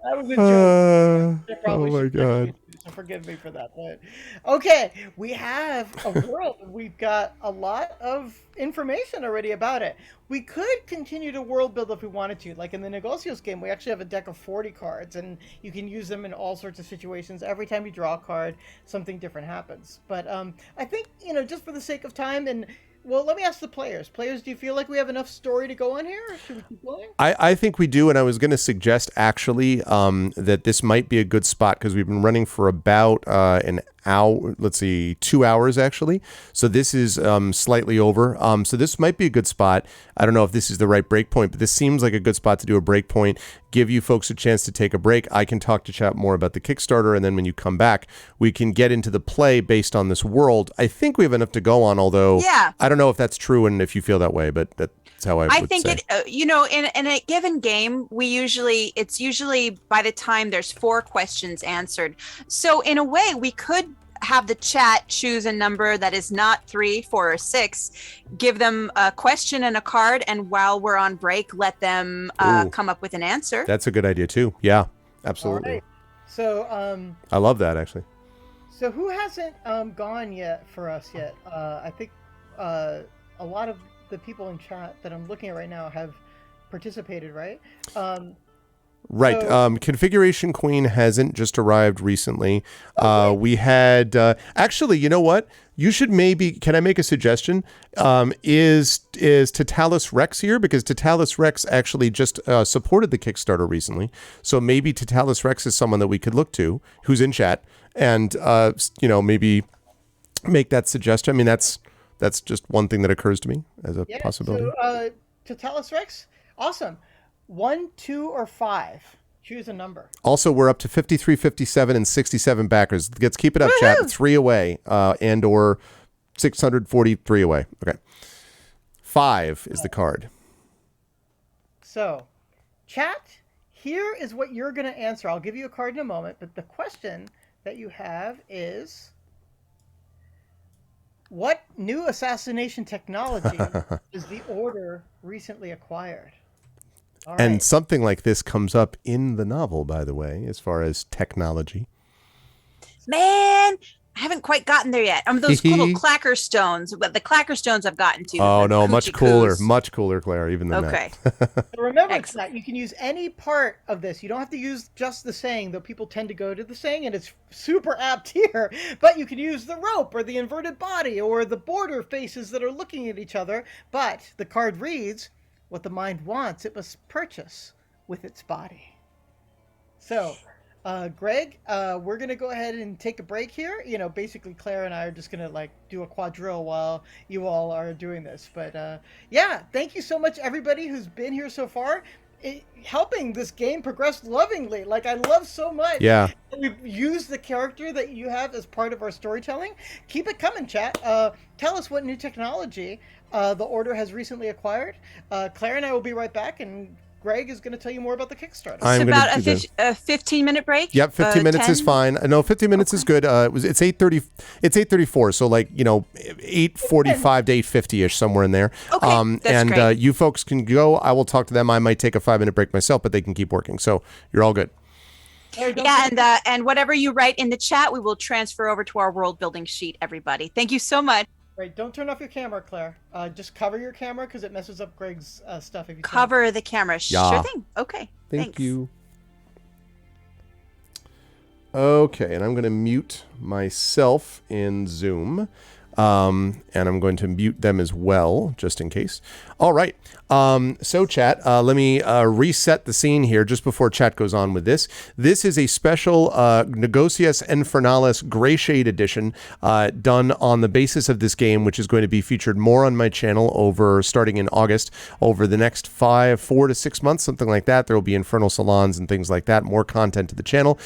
That was a joke. I Oh probably my should God. so forgive me for that. But okay, we have a world. We've got a lot of information already about it. We could continue to world build if we wanted to. Like in the Negocios game, we actually have a deck of 40 cards, and you can use them in all sorts of situations. Every time you draw a card, something different happens. But I think, just for the sake of time and well, let me ask the players. Players, do you feel like we have enough story to go on here? Or should we keep going? I think we do, and I was going to suggest actually that this might be a good spot because we've been running for about an hour. Let's see, 2 hours actually. So this is slightly over. So this might be a good spot. I don't know if this is the right break point, but this seems like a good spot to do a break point. Give you folks a chance to take a break. I can talk to chat more about the Kickstarter, and then when you come back, we can get into the play based on this world. I think we have enough to go on, although I don't know if that's true and if you feel that way, but that's how I would think say. In a given game, it's usually by the time there's 4 questions answered. So in a way, we could have the chat choose a number that is not 3, 4, or 6, give them a question and a card, and while we're on break, let them come up with an answer. That's a good idea too. Yeah, absolutely. All right. So I love that actually. So who hasn't gone yet for us yet? I think a lot of the people in chat that I'm looking at right now have participated, right? Right. Configuration Queen hasn't just arrived recently. We had actually, you know what? You should maybe. Can I make a suggestion? Is Tatalis Rex here? Because Tatalis Rex actually just supported the Kickstarter recently. So maybe Tatalis Rex is someone that we could look to who's in chat and maybe make that suggestion. I mean, that's just one thing that occurs to me as a possibility. So Tatalis Rex, awesome. 1, 2, or 5. Choose a number. Also, we're up to 53, 57, and 67 backers. Let's keep it up, chat. 3 away, and or 643 away. Okay. 5 is the card. So, chat, here is what you're going to answer. I'll give you a card in a moment, but the question that you have is, what new assassination technology is the Order recently acquired? And something like this comes up in the novel, by the way, as far as technology. Man, I haven't quite gotten there yet. Those little clacker stones, but the clacker stones I've gotten to. Oh, no, much cooler, Claire, even than that. So remember that you can use any part of this. You don't have to use just the saying, though people tend to go to the saying, and it's super apt here. But you can use the rope or the inverted body or the border faces that are looking at each other. But the card reads, what the mind wants, it must purchase with its body. So, Greg, we're going to go ahead and take a break here. Basically, Claire and I are just going to, do a quadrille while you all are doing this. But, thank you so much, everybody who's been here so far. Helping this game progress lovingly. I love so much. Yeah. We've used the character that you have as part of our storytelling. Keep it coming, chat. Tell us what new technology the Order has recently acquired. Claire and I will be right back, and Greg is going to tell you more about the Kickstarter. It's about a 15-minute break. Yep, 15 minutes 10? is fine. No, 15 minutes is good. It's 8:30. It's 8:34. So 8:45 to 8:50ish, somewhere in there. Okay, that's great. You folks can go. I will talk to them. I might take a 5-minute break myself, but they can keep working. So you're all good. Yeah, and whatever you write in the chat, we will transfer over to our world building sheet. Everybody, thank you so much. Right, don't turn off your camera, Claire. Just cover your camera because it messes up Greg's stuff. If you cover the camera, sure thing. Okay, thank you. Okay, and I'm going to mute myself in Zoom. And I'm going to mute them as well, just in case. All right. So chat, let me reset the scene here just before chat goes on with this. This is a special Negocios Infernales Grayshade edition done on the basis of this game, which is going to be featured more on my channel starting in August. Over the next 4 to 6 months, something like that, there will be Infernal Salons and things like that, more content to the channel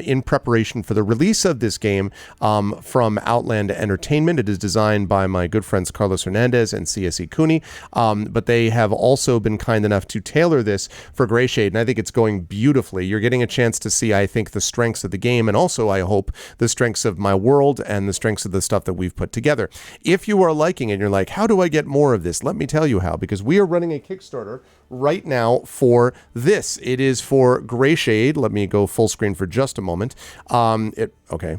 in preparation for the release of this game from Outland Entertainment. It is designed by my good friends Carlos Hernandez and CSE Cooney, but they have also been kind enough to tailor this for Grayshade, and I think it's going beautifully. You're getting a chance to see, I think, the strengths of the game, and also, I hope, the strengths of my world and the strengths of the stuff that we've put together. If you are liking it and you're like, how do I get more of this? Let me tell you how, because we are running a Kickstarter right now for this. It is for Grayshade. Let me go full screen for just a moment. Okay.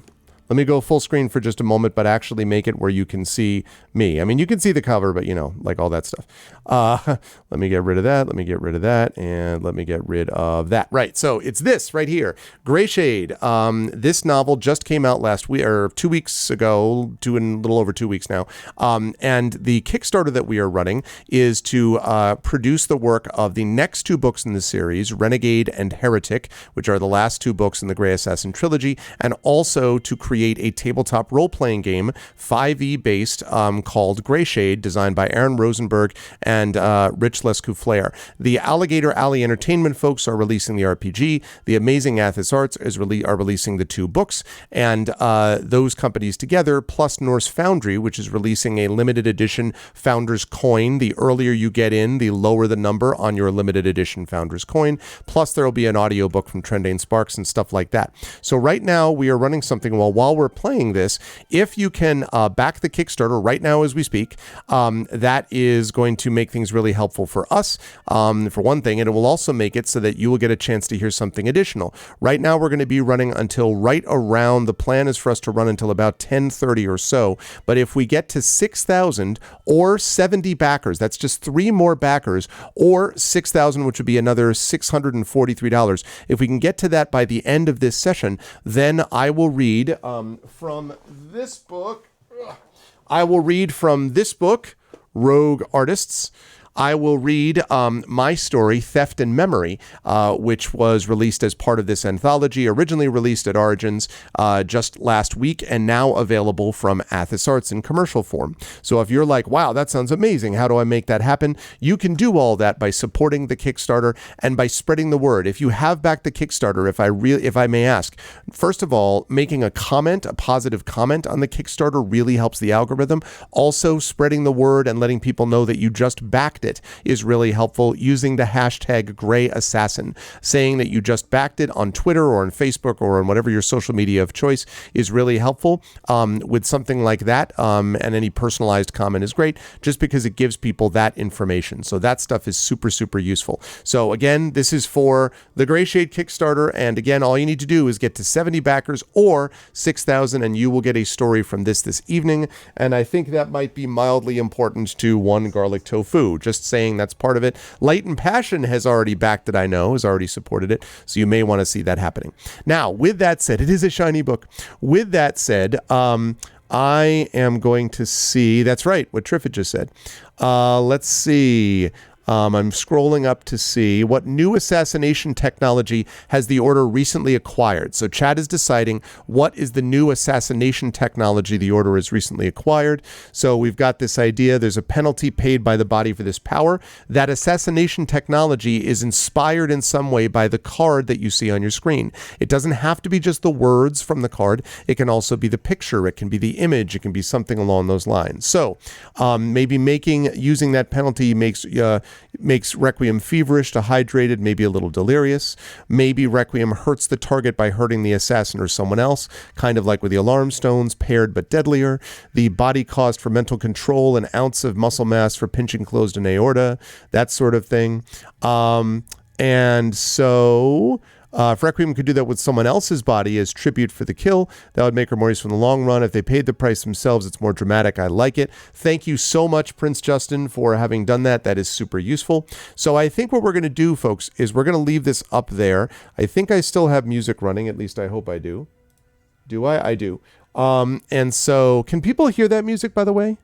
Let me go full screen for just a moment, but actually make it where you can see me. I mean, you can see the cover, but, like all that stuff. Let me get rid of that. Let me get rid of that. And let me get rid of that. Right. So it's this right here. Grayshade. This novel just came out last week, or 2 weeks ago, a little over 2 weeks now. And the Kickstarter that we are running is to produce the work of the next 2 books in the series, Renegade and Heretic, which are the last 2 books in the Grey Assassin trilogy, and also to create a tabletop role-playing game, 5e based, called Grayshade, designed by Aaron Rosenberg and Rich Lescouflair. The Alligator Alley Entertainment folks are releasing the RPG. The Amazing Athos Arts are releasing the 2 books, and those companies together, plus Norse Foundry, which is releasing a limited edition Founder's Coin. The earlier you get in, the lower the number on your limited edition Founder's Coin. Plus, there will be an audiobook from Trendane Sparks and stuff like that. So right now, we are running something while we're playing this. If you can back the Kickstarter right now as we speak, that is going to make things really helpful for us, for one thing, and it will also make it so that you will get a chance to hear something additional. Right now, we're going to be running until right around, the plan is for us to run until about 10:30 or so, but if we get to 6,000 or 70 backers, that's just 3 more backers, or 6,000, which would be another $643. If we can get to that by the end of this session, then I will read from this book. I will read from this book, Rogue Artists. I will read my story, Theft and Memory, which was released as part of this anthology, originally released at Origins just last week, and now available from Athos Arts in commercial form. So if you're like, wow, that sounds amazing, how do I make that happen? You can do all that by supporting the Kickstarter and by spreading the word. If you have backed the Kickstarter, if I may ask, first of all, making a positive comment on the Kickstarter really helps the algorithm. Also, spreading the word and letting people know that you just backed it is really helpful. Using the hashtag Grey Assassin, saying that you just backed it on Twitter or on Facebook or on whatever your social media of choice is really helpful. With something like that, and any personalized comment is great, just because it gives people that information. So that stuff is super, super useful. So again, this is for the Grayshade Kickstarter, and again, all you need to do is get to 70 backers or 6,000, and you will get a story from this evening. And I think that might be mildly important to One Garlic Tofu. Just saying that's part of it. Light and Passion has already backed it, I know, has already supported it, so you may want to see that happening. Now, with that said, it is a shiny book. With that said, I am going to see, that's right, what Triffid just said. Let's see. I'm scrolling up to see what new assassination technology has the Order recently acquired. So Chad is deciding what is the new assassination technology the Order has recently acquired. So we've got this idea. There's a penalty paid by the body for this power. That assassination technology is inspired in some way by the card that you see on your screen. It doesn't have to be just the words from the card. It can also be the picture. It can be the image. It can be something along those lines. So maybe using that penalty makes Requiem feverish, dehydrated, maybe a little delirious. Maybe Requiem hurts the target by hurting the assassin or someone else, kind of like with the alarm stones, paired but deadlier. The body cost for mental control, an ounce of muscle mass for pinching closed an aorta, that sort of thing. And so if Requiem could do that with someone else's body as tribute for the kill, that would make her more useful in the long run. If they paid the price themselves, it's more dramatic. I like it. Thank you so much, Prince Justin, for having done that. That is super useful. So I think what we're going to do, folks, is we're going to leave this up there. I think I still have music running. At least I hope I do. Do I? I do. And so, can people hear that music, by the way?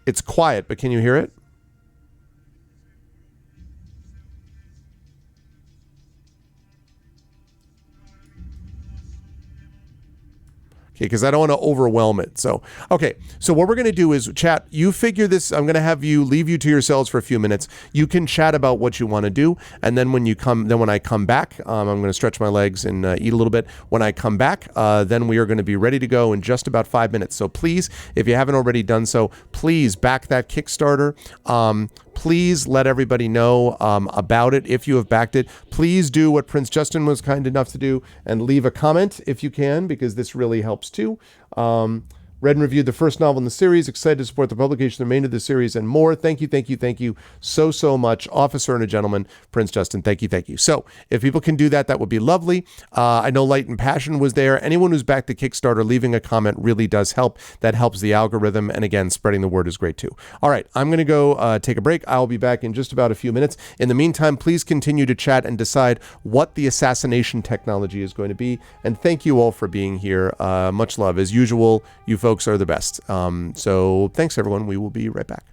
It's quiet, but can you hear it? Okay, because I don't want to overwhelm it. So, okay. So what we're going to do is, chat, you figure this. I'm going to have you leave you to yourselves for a few minutes. You can chat about what you want to do. And then when I come back, I'm going to stretch my legs and eat a little bit. When I come back, then we are going to be ready to go in just about 5 minutes. So please, if you haven't already done so, please back that Kickstarter. Please let everybody know about it if you have backed it. Please do what Prince Justin was kind enough to do and leave a comment if you can, because this really helps too. Read and reviewed the first novel in the series. Excited to support the publication of the remainder of the series and more. Thank you so much. Officer and a gentleman, Prince Justin. Thank you. So if people can do that, that would be lovely. I know Light and Passion was there. Anyone who's backed the Kickstarter, leaving a comment really does help. That helps the algorithm. And again, spreading the word is great too. All right, I'm going to go take a break. I'll be back in just about a few minutes. In the meantime, please continue to chat and decide what the assassination technology is going to be. And thank you all for being here. Much love. As usual, you folks are the best. So thanks, everyone. We will be right back.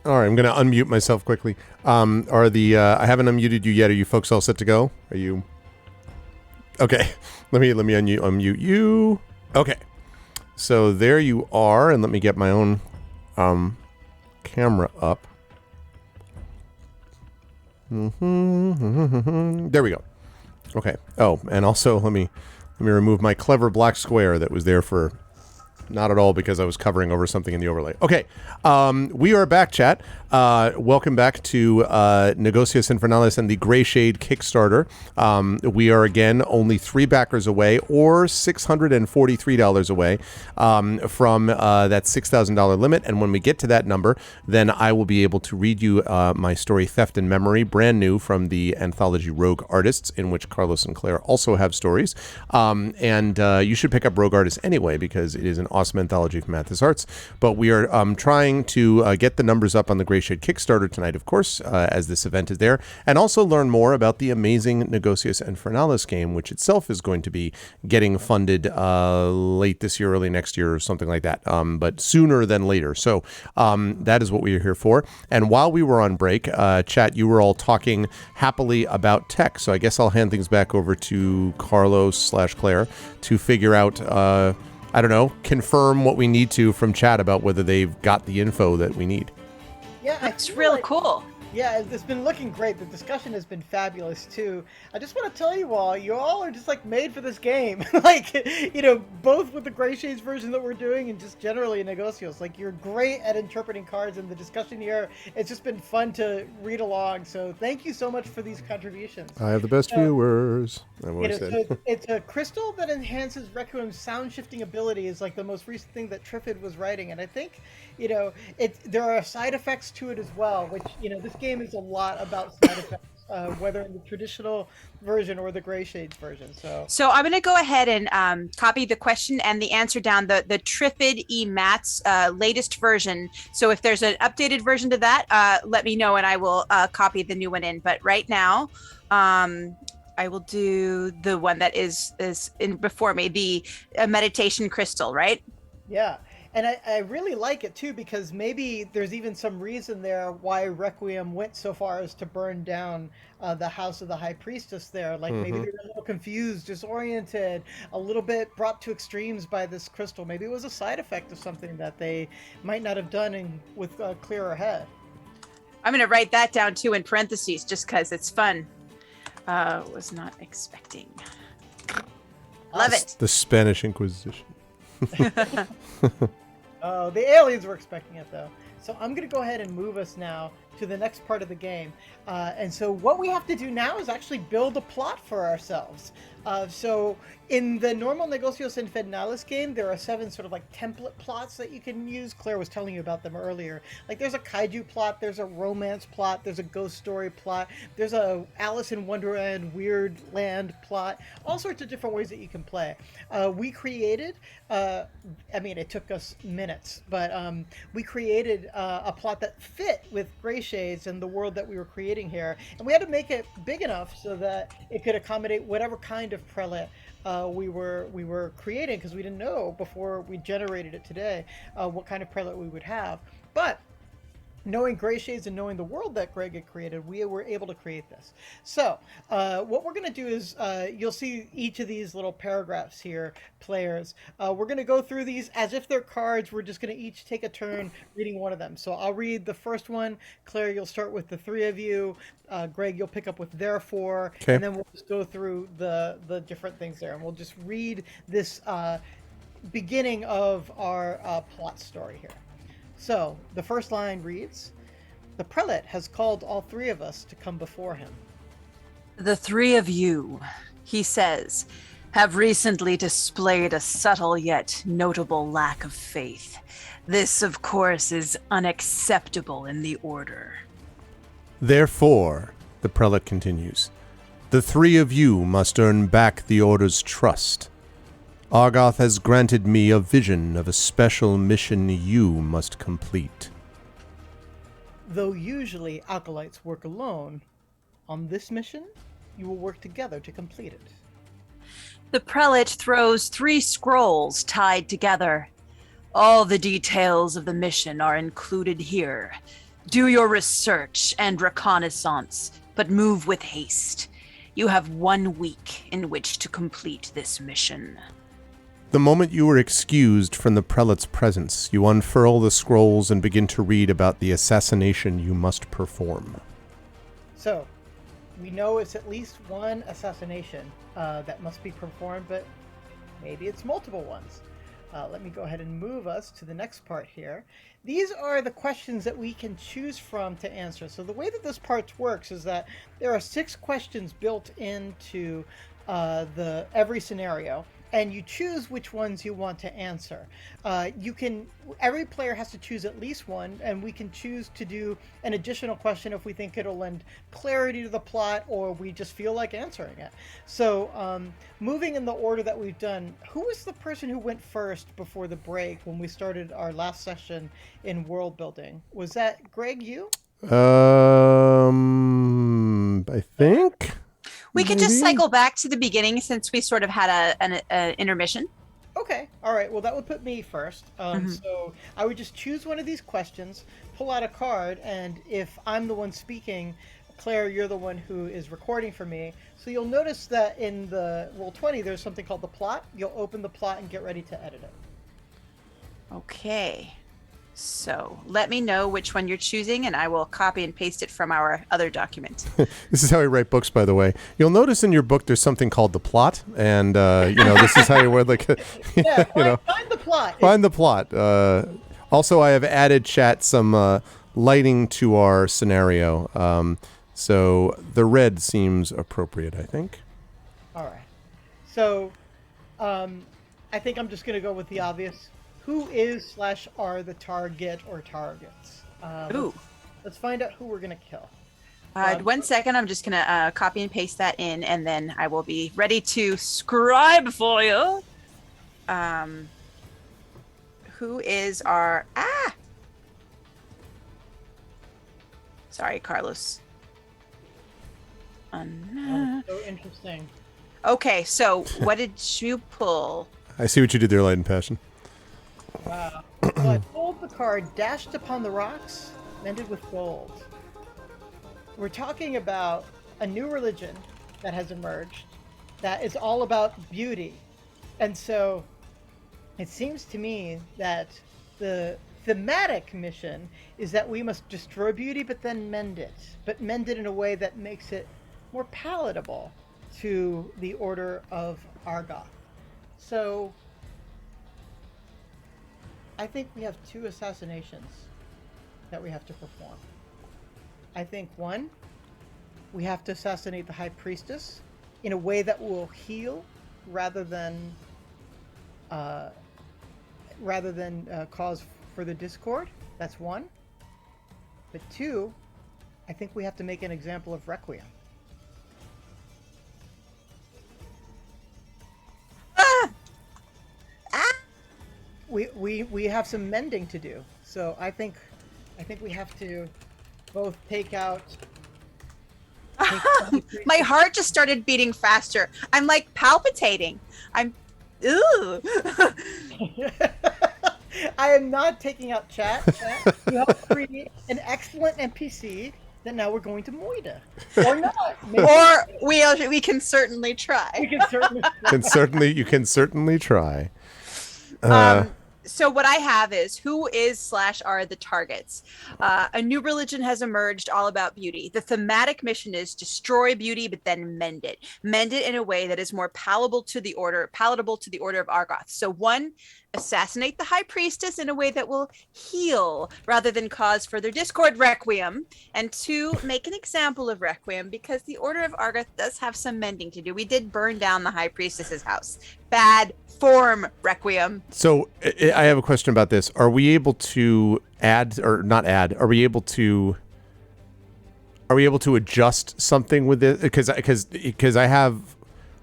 All right, I'm going to unmute myself quickly. I haven't unmuted you yet. Are you folks all set to go? Are you? Okay, let me unmute you. Okay, so there you are, and let me get my own camera up. There we go. Okay. Oh, and also let me remove my clever black square that was there for. Not at all, because I was covering over something in the overlay. Okay, we are back, chat. Welcome back to Negocios Infernales and the Grayshade Kickstarter. We are, again, only 3 backers away, or $643 away from that $6,000 limit. And when we get to that number, then I will be able to read you my story, Theft and Memory, brand new from the anthology Rogue Artists, in which Carlos and Claire also have stories. And you should pick up Rogue Artists anyway, because it is an awesome anthology from Mathis Arts. But we are trying to get the numbers up on the Grayshade Kickstarter tonight, of course, as this event is there, and also learn more about the amazing Negocios Infernales game, which itself is going to be getting funded late this year, early next year, or something like that, but sooner than later. So that is what we are here for. And while we were on break, chat, you were all talking happily about tech, so I guess I'll hand things back over to Carlos/Claire to figure out I don't know, confirm what we need to from chat about whether they've got the info that we need. Yeah, that's real cool. Yeah, it's been looking great. The discussion has been fabulous too. I just want to tell you all are just like made for this game. Like, you know, both with the Grayshades version that we're doing and just generally in Negocios. Like, you're great at interpreting cards, and the discussion here, it's just been fun to read along. So thank you so much for these contributions. I have the best viewers. So it's a crystal that enhances Requiem's sound shifting ability is like the most recent thing that Triffid was writing. And I think, you know, there are side effects to it as well, which, you know, this game is a lot about side effects, whether in the traditional version or the Grayshades version. So I'm going to go ahead and copy the question and the answer down, the Triffid E-Mats latest version. So if there's an updated version to that, let me know and I will copy the new one in. But right now, I will do the one that is in before me, the meditation crystal, right? Yeah. And I really like it too, because maybe there's even some reason there why Requiem went so far as to burn down the house of the High Priestess there. Like, maybe they were a little confused, disoriented, a little bit brought to extremes by this crystal. Maybe it was a side effect of something that they might not have done with a clearer head. I'm going to write that down too in parentheses, just because it's fun. Was not expecting. Love it. The Spanish Inquisition. Oh, the aliens were expecting it, though. So I'm going to go ahead and move us now to the next part of the game. And so what we have to do now is actually build a plot for ourselves. So in the normal Negocios Infernales game, there are 7 sort of like template plots that you can use. Claire was telling you about them earlier. Like, there's a kaiju plot, there's a romance plot, there's a ghost story plot, there's a Alice in Wonderland Weird Land plot, all sorts of different ways that you can play. We created, I mean, it took us minutes, but we created a plot that fit with Grayshades and the world that we were creating here. And we had to make it big enough so that it could accommodate whatever kind of prelate we were creating, because we didn't know before we generated it today what kind of prelate we would have. But knowing Grayshades and knowing the world that Greg had created, we were able to create this. So what we're going to do is you'll see each of these little paragraphs here, players. We're going to go through these as if they're cards. We're just going to each take a turn reading one of them. So I'll read the first one. Claire, you'll start with the 3 of you. Greg, you'll pick up with therefore. Okay. And then we'll just go through the different things there. And we'll just read this beginning of our plot story here. So, the first line reads, "The prelate has called all 3 of us to come before him. The 3 of you," he says, "have recently displayed a subtle yet notable lack of faith. This, of course, is unacceptable in the order. Therefore," the prelate continues, "the 3 of you must earn back the order's trust. Argoth has granted me a vision of a special mission you must complete. Though usually acolytes work alone, on this mission, you will work together to complete it." The prelate throws 3 scrolls tied together. All the details of the mission are included here. Do your research and reconnaissance, but move with haste. You have 1 week in which to complete this mission. The moment you are excused from the prelate's presence, you unfurl the scrolls and begin to read about the assassination you must perform. So, we know it's at least one assassination that must be performed, but maybe it's multiple ones. Let me go ahead and move us to the next part here. These are the questions that we can choose from to answer. So the way that this part works is that there are 6 questions built into every scenario, and you choose which ones you want to answer. Every player has to choose at least one, and we can choose to do an additional question if we think it'll lend clarity to the plot or we just feel like answering it. So moving in the order that we've done, who was the person who went first before the break when we started our last session in world building? Was that Greg, you? I think... We could just cycle back to the beginning since we sort of had an intermission. Okay. All right. Well, that would put me first. So I would just choose one of these questions, pull out a card, and if I'm the one speaking, Claire, you're the one who is recording for me. So you'll notice that in the Roll20, there's something called the plot. You'll open the plot and get ready to edit it. Okay. So let me know which one you're choosing, and I will copy and paste it from our other document. This is how I write books, by the way. You'll notice in your book there's something called the plot, and this is how you word like. Find the plot. Find the plot. Also, I have added some lighting to our scenario, so the red seems appropriate, I think. All right. So, I think I'm just gonna go with the obvious. Who is/are the target or targets? Let's find out who we're going to kill. 1 second, I'm just going to copy and paste that in, and then I will be ready to scribe for you. Who is our... Sorry, Carlos. So interesting. Okay, so what did you pull? I see what you did there, Light and Passion. Wow. So I pulled the card, dashed upon the rocks, mended with gold. We're talking about a new religion that has emerged that is all about beauty. And so it seems to me that the thematic mission is that we must destroy beauty but then mend it. But mend it in a way that makes it more palatable to the Order of Argoth. So I think we have 2 assassinations that we have to perform. I think 1, we have to assassinate the High Priestess in a way that will heal rather than cause further discord. That's 1. But 2, I think we have to make an example of Requiem. We have some mending to do, so I think we have to both take out. My heart just started beating faster. I'm like palpitating. Ooh. I am not taking out chat. You helped create an excellent NPC that now we're going to Moida, or not. Maybe. Or we can certainly try. We can certainly. You can certainly try. So what I have is who is/are the targets. A new religion has emerged all about beauty. The thematic mission is destroy beauty, but then mend it. Mend it in a way that is more palatable to the Order of Argoth. So 1, assassinate the High Priestess in a way that will heal rather than cause further discord, Requiem. And 2, make an example of Requiem because the Order of Argoth does have some mending to do. We did burn down the High Priestess's house. Bad form, Requiem. So I have a question about this. Are we able to add or not add? Are we able to adjust something with it? Because I have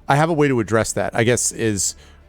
a way to address that. I guess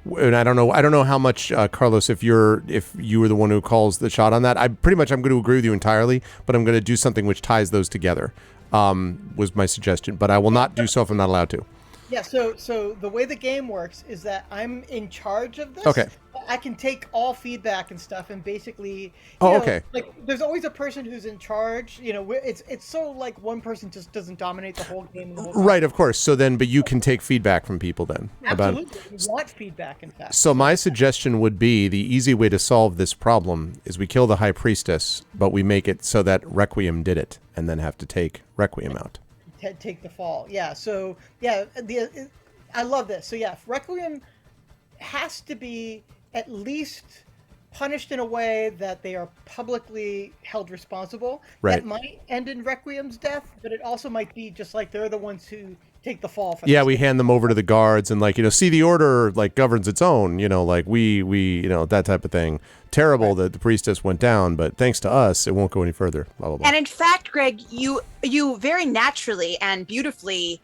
and I don't know how much Carlos, if you were the one who calls the shot on that. I'm going to agree with you entirely, but I'm going to do something which ties those together. Was my suggestion, but I will not do so if I'm not allowed to. Yeah, so the way the game works is that I'm in charge of this. Okay. I can take all feedback and stuff, and basically, Oh, okay. like there's always a person who's in charge. It's so like one person just doesn't dominate the whole game the whole time. Right, of course. So then, but you can take feedback from people then. Absolutely, we want feedback. In fact. So my suggestion would be the easy way to solve this problem is we kill the high priestess, but we make it so that Requiem did it, and then have to take Requiem out. Take the fall. Yeah. So yeah, I love this. So yeah, Requiem has to be at least punished in a way that they are publicly held responsible. Right. That might end in Requiem's death, but it also might be just like they're the ones who take the fall for Yeah, this. we hand them over to the guards and see the order governs its own, like we that type of thing. Terrible that the priestess went down, but thanks to us, it won't go any further. Blah, blah, blah. And in fact, Greg, you very naturally and beautifully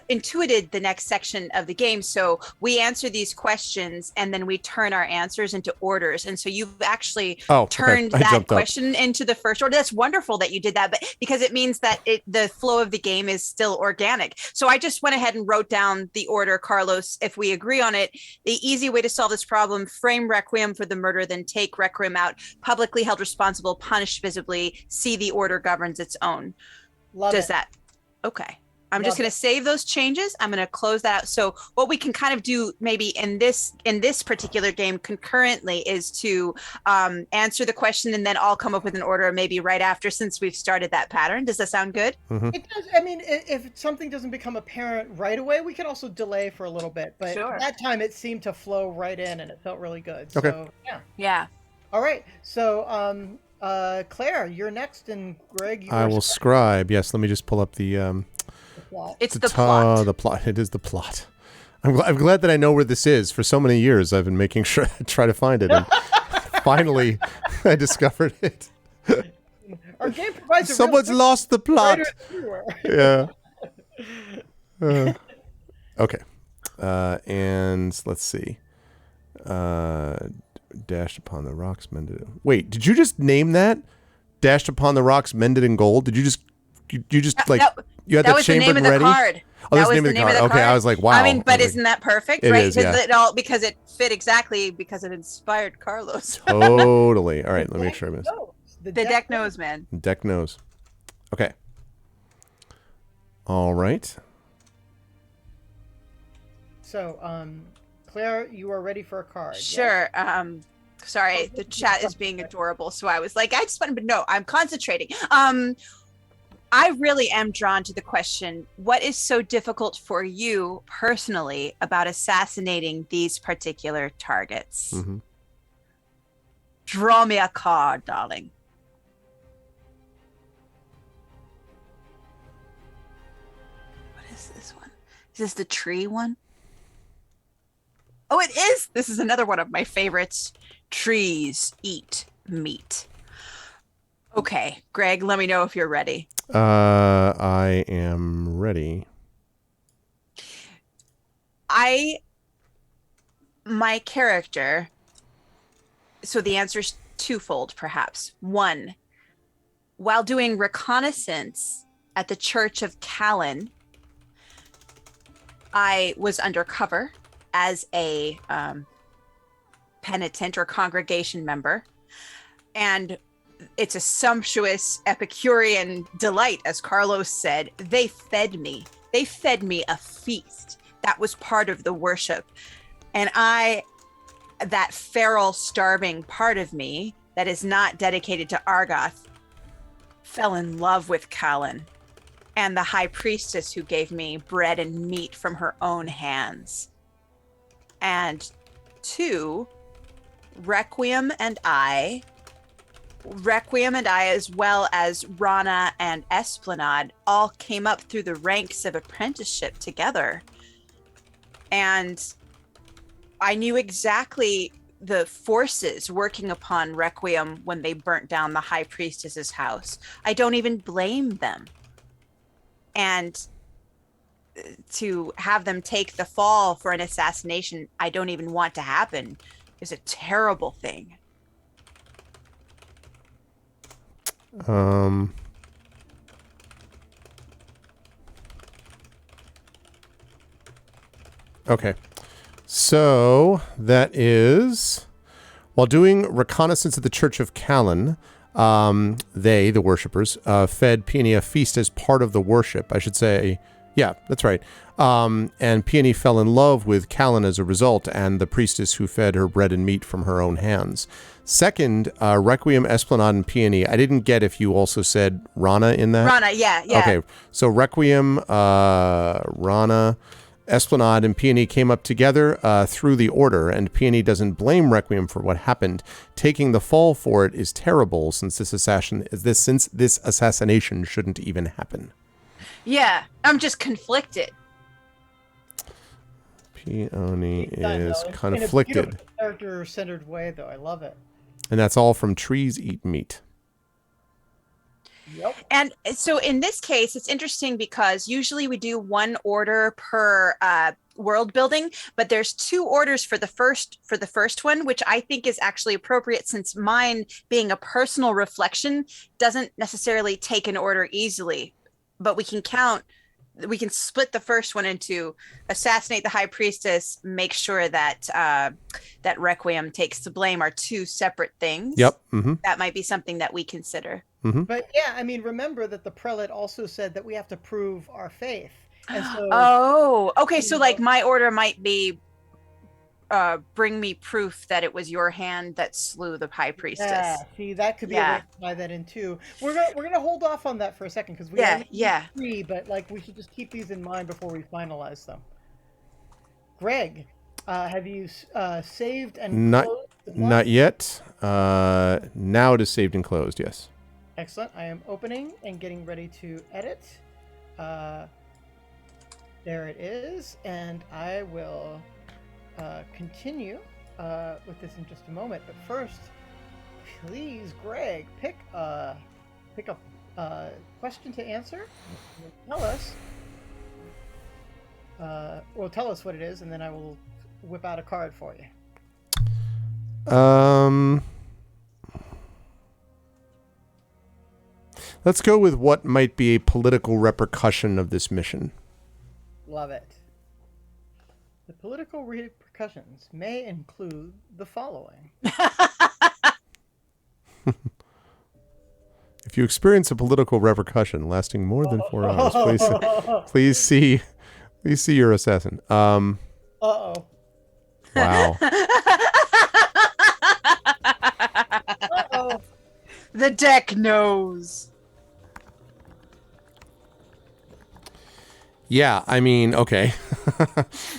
intuited the next section of the game. So we answer these questions and then we turn our answers into orders. And so you've actually turned that question into the first order. That's wonderful that you did that, but because it means that the flow of the game is still organic. So I just went ahead and wrote down the order, Carlos. If we agree on it, the easy way to solve this problem: frame Requiem for the murder, then take Requiem out, publicly held responsible, punished visibly, see the order governs its own. Does that? Okay. I'm just going to save those changes. I'm going to close that out. So what we can kind of do maybe in this particular game concurrently is to answer the question and then I'll come up with an order maybe right after, since we've started that pattern. Does that sound good? Mm-hmm. It does. I mean, if something doesn't become apparent right away, we can also delay for a little bit. But that time it seemed to flow right in and it felt really good. Okay. So, yeah. Yeah. All right. So, Claire, you're next, and Greg, I will scribe. Yes, let me just pull up the plot. It's the plot. The plot. It is the plot. I'm glad that I know where this is. For so many years, I've been making sure I try to find it, and finally, I discovered it. Our game provides Someone's lost the plot. Yeah. Okay. And let's see. Dashed upon the rocks, mended. Wait, did you just name that? Dashed upon the rocks, mended in gold. Did you just you had that the was the chambered name of the ready? card. Oh, that was the name of the card. Okay, I was like, wow. I mean, but isn't that perfect, it right? Is, yeah. It all, because it fit exactly because it inspired Carlos. Totally. All right, let me make sure I missed. The deck knows, man. Deck knows. Okay. All right. So, Claire, you are ready for a card. Sure. Yeah? Sorry, the chat is being adorable, so I was like, I just wanted to know. I'm concentrating. I really am drawn to the question, what is so difficult for you personally about assassinating these particular targets? Mm-hmm. Draw me a card, darling. What is this one? Is this the tree one? Oh, it is! This is another one of my favorites. Trees eat meat. Okay, Greg, let me know if you're ready. I am ready. My character, so the answer's twofold, perhaps. One, while doing reconnaissance at the Church of Callan, I was undercover as a penitent or congregation member, and it's a sumptuous Epicurean delight, as Carlos said. They fed me a feast. That was part of the worship. And that feral, starving part of me that is not dedicated to Argoth fell in love with Callan and the high priestess who gave me bread and meat from her own hands. And two, Requiem and I, as well as Rana and Esplanade, all came up through the ranks of apprenticeship together. And I knew exactly the forces working upon Requiem when they burnt down the high priestess's house. I don't even blame them. And to have them take the fall for an assassination I don't even want to happen is a terrible thing. Okay. So that is, while doing reconnaissance at the Church of Callan, they, the worshippers, fed Peony a feast as part of the worship. I should say, yeah, that's right. And Peony fell in love with Callan as a result, and the priestess who fed her bread and meat from her own hands. Second, Requiem, Esplanade, and Peony. I didn't get if you also said Rana in that. Rana, yeah. Okay, so Requiem, Rana, Esplanade, and Peony came up together through the order, and Peony doesn't blame Requiem for what happened. Taking the fall for it is terrible, since this assassination shouldn't even happen. Yeah, I'm just conflicted. Peony is conflicted. In a character-centered way, though. I love it. And that's all from Trees Eat Meat. Yep. And so in this case, it's interesting because usually we do one order per world building, but there's 2 orders for the first one, which I think is actually appropriate, since mine, being a personal reflection, doesn't necessarily take an order easily. But we can split the first one into assassinate the high priestess, make sure that that Requiem takes the blame, are 2 separate things. Yep. Mm-hmm. That might be something that we consider. Mm-hmm. But yeah, I mean, remember that the prelate also said that we have to prove our faith. And so, oh, okay. So like my order might be bring me proof that it was your hand that slew the high priestess. Yeah, see, that could be a way to tie that in too. We're gonna hold off on that for a second because we only need 3, but like we should just keep these in mind before we finalize them. Greg, have you saved and closed? Not yet. Now it is saved and closed. Yes. Excellent. I am opening and getting ready to edit. There it is, and I will continue with this in just a moment. But first, please, Greg, pick a question to answer. Tell us what it is, and then I will whip out a card for you. Let's go with what might be a political repercussion of this mission. Love it. The political repercussions may include the following. If you experience a political repercussion lasting more than 4 hours, please see your assassin. Uh-oh. Wow. Uh-oh. The deck knows. Yeah, I mean, okay.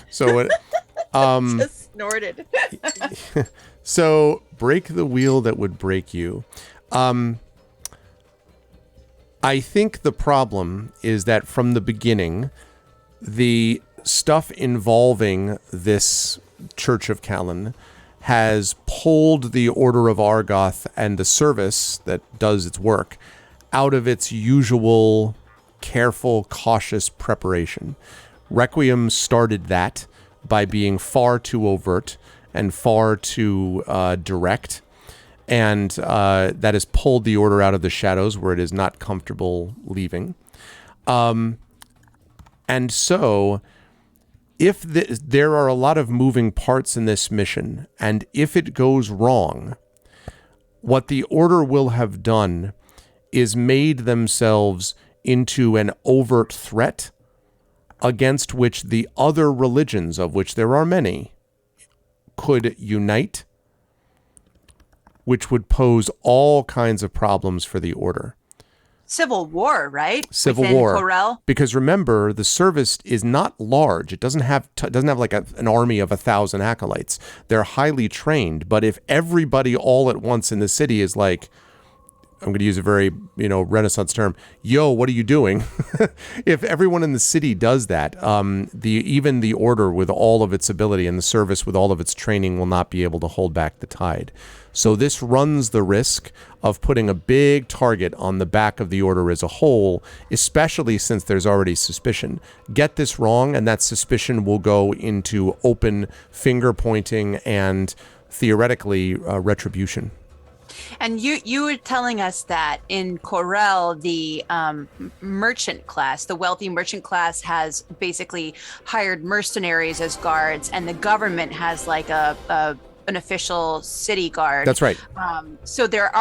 So it Just snorted. So break the wheel that would break you. I think the problem is that from the beginning, the stuff involving this Church of Callan has pulled the Order of Argoth and the service that does its work out of its usual careful, cautious preparation. Requiem started that by being far too overt and far too direct, and that has pulled the Order out of the shadows where it is not comfortable leaving. And so, if there are a lot of moving parts in this mission, and if it goes wrong, what the Order will have done is made themselves into an overt threat against which the other religions, of which there are many, could unite, which would pose all kinds of problems for the Order. Civil war, right? Civil Within war. Corel. Because remember, the service is not large. It doesn't have like an army of 1,000 acolytes. They're highly trained. But if everybody all at once in the city is like, I'm going to use a very, Renaissance term, yo, what are you doing? If everyone in the city does that, even the Order with all of its ability and the service with all of its training will not be able to hold back the tide. So this runs the risk of putting a big target on the back of the Order as a whole, especially since there's already suspicion. Get this wrong, and that suspicion will go into open finger pointing and theoretically retribution. And you were telling us that in Corel, the merchant class, the wealthy merchant class, has basically hired mercenaries as guards, and the government has like an official city guard. That's right. So they're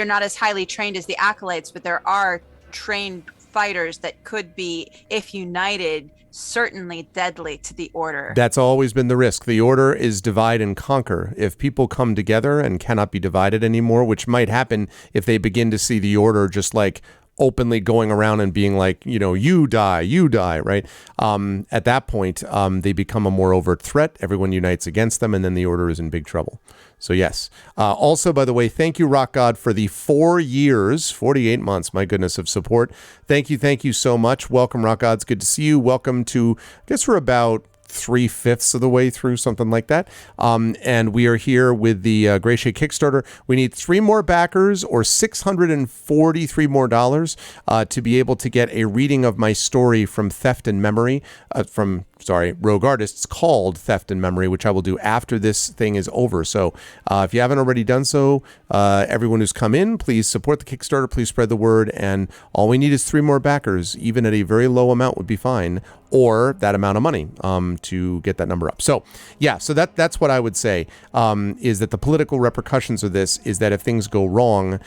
not as highly trained as the acolytes, but there are trained fighters that could be, if united, certainly deadly to the order. That's always been the risk. The order is divide and conquer. If people come together and cannot be divided anymore, which might happen if they begin to see the order just like openly going around and being like, you die, right? At that point, they become a more overt threat. Everyone unites against them, and then the order is in big trouble. So yes. Also, by the way, thank you, Rock God, for the 4 years, 48 months, my goodness, of support. Thank you so much. Welcome, Rock Gods. Good to see you. Welcome to, I guess we're about 3/5 of the way through, something like that. And we are here with the Grayshade Kickstarter. We need 3 more backers or $643 more to be able to get a reading of my story from Theft and Memory, Rogue Artists, called Theft and Memory, which I will do after this thing is over. So if you haven't already done so, everyone who's come in, please support the Kickstarter, please spread the word, and all we need is 3 more backers. Even at a very low amount would be fine, or that amount of money to get that number up. So yeah, so that's what I would say, is that the political repercussions of this is that if things go wrong,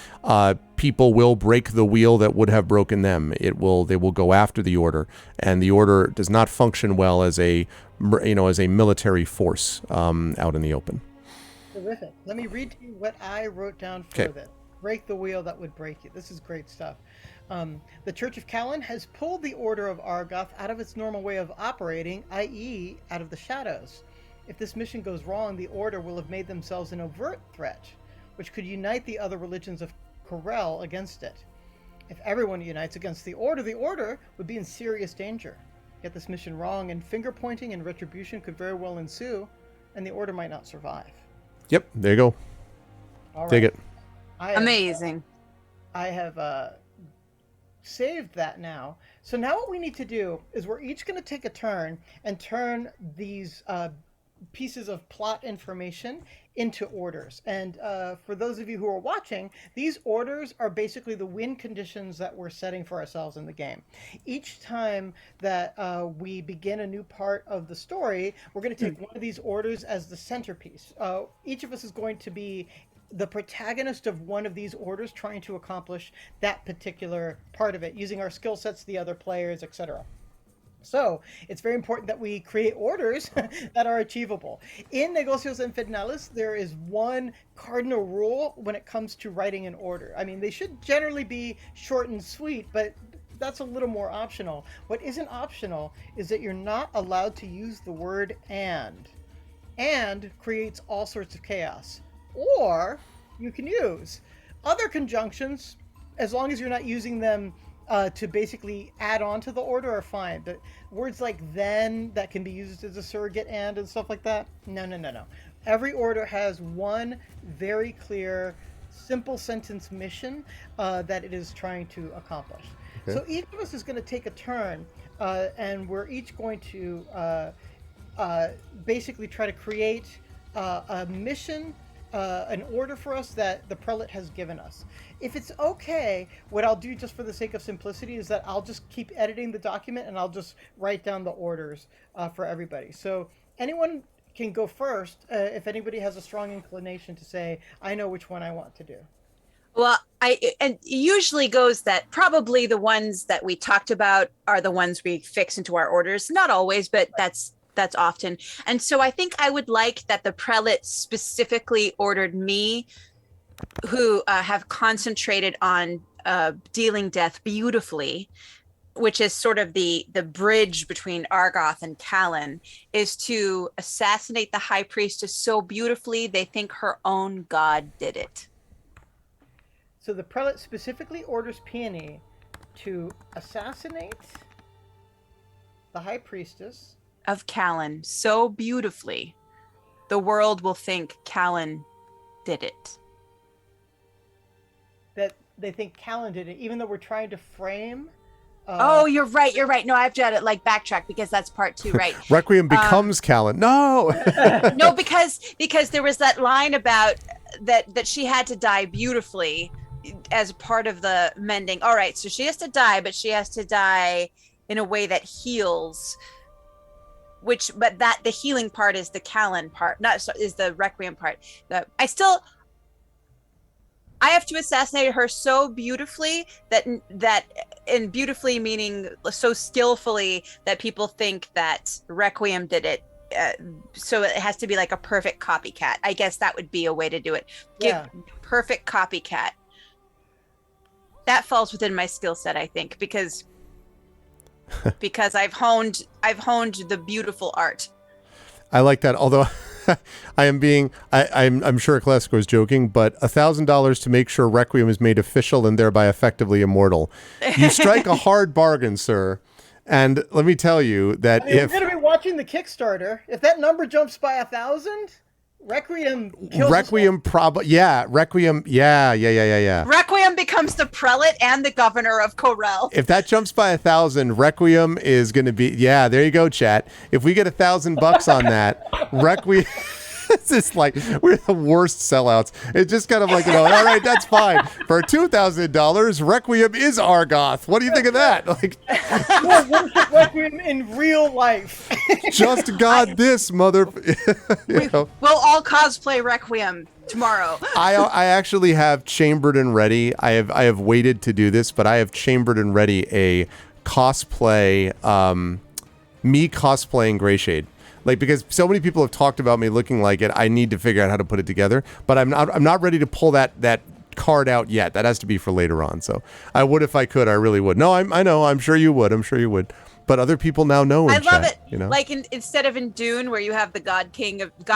people will break the wheel that would have broken them. They will go after the order, and the order does not function well as a military force out in the open. Terrific. Let me read to you what I wrote down for this. Break the wheel that would break you. This is great stuff. The Church of Callan has pulled the Order of Argoth out of its normal way of operating, i.e. out of the shadows. If this mission goes wrong, the Order will have made themselves an overt threat, which could unite the other religions of Corel against it. If everyone unites against the Order would be in serious danger. Get this mission wrong, and finger-pointing and retribution could very well ensue, and the Order might not survive. Yep, there you go. All right. Take it. Amazing. I have saved that now. So now what we need to do is we're each going to take a turn and turn these pieces of plot information into orders. And for those of you who are watching, these orders are basically the win conditions that we're setting for ourselves in the game. Each time that we begin a new part of the story, we're going to take one of these orders as the centerpiece. Each of us is going to be the protagonist of one of these orders, trying to accomplish that particular part of it, using our skill sets, the other players, etc. So it's very important that we create orders that are achievable. In Negocios Infernales, there is one cardinal rule when it comes to writing an order. I mean, they should generally be short and sweet, but that's a little more optional. What isn't optional is that you're not allowed to use the word and. And creates all sorts of chaos. Or you can use other conjunctions, as long as you're not using them to basically add on to the order, are fine. But words like then that can be used as a surrogate and stuff like that, no. Every order has one very clear, simple sentence mission that it is trying to accomplish. Okay. So each of us is going to take a turn, and we're each going to basically try to create a mission, an order for us that the prelate has given us. If it's okay, what I'll do, just for the sake of simplicity, is that I'll just keep editing the document and I'll just write down the orders for everybody. So anyone can go first if anybody has a strong inclination to say, I know which one I want to do. Well, it usually goes that probably the ones that we talked about are the ones we fix into our orders. Not always, but that's often. And so I think I would like that the prelate specifically ordered me, who have concentrated on dealing death beautifully, which is sort of the bridge between Argoth and Callan, is to assassinate the high priestess so beautifully they think her own god did it. So the prelate specifically orders Peony to assassinate the high priestess of Callan so beautifully the world will think Callan did it. That they think Callan did it, even though we're trying to frame oh, you're right. No, I have to backtrack because that's part 2, right? Requiem becomes Callan. No. No, because there was that line about that she had to die beautifully as part of the mending. All right, so she has to die, but she has to die in a way that heals. But the healing part is the Callan part, is the Requiem part. I have to assassinate her so beautifully and beautifully meaning so skillfully that people think that Requiem did it. So it has to be like a perfect copycat. I guess that would be a way to do it. Perfect copycat. That falls within my skill set, I think, because I've honed the beautiful art. I like that. Although I'm sure Classico is joking, but $1,000 to make sure Requiem is made official and thereby effectively immortal. You strike a hard bargain, sir. And let me tell you that we're going to be watching the Kickstarter. If that number jumps by 1,000, Requiem kills Requiem probably, yeah. Requiem, yeah. Requiem becomes the prelate and the governor of Corel. If that jumps by 1,000, Requiem is going to be, yeah, there you go, chat. If we get $1,000 on that, Requiem... It's just like, we're the worst sellouts. It's just kind of like, all right, that's fine. For $2,000, Requiem is Argoth. What do you think of that? Like, worship Requiem in real life. Just God this, mother... We'll all cosplay Requiem tomorrow. I actually have chambered and ready. I have waited to do this, but I have chambered and ready a cosplay, me cosplaying Grayshade. Like, because so many people have talked about me looking like it, I need to figure out how to put it together. But I'm not ready to pull that card out yet. That has to be for later on. So I would if I could. I really would. No, I know. I'm sure you would. But other people now know. I love it. You know? Like instead of in Dune, where you have the God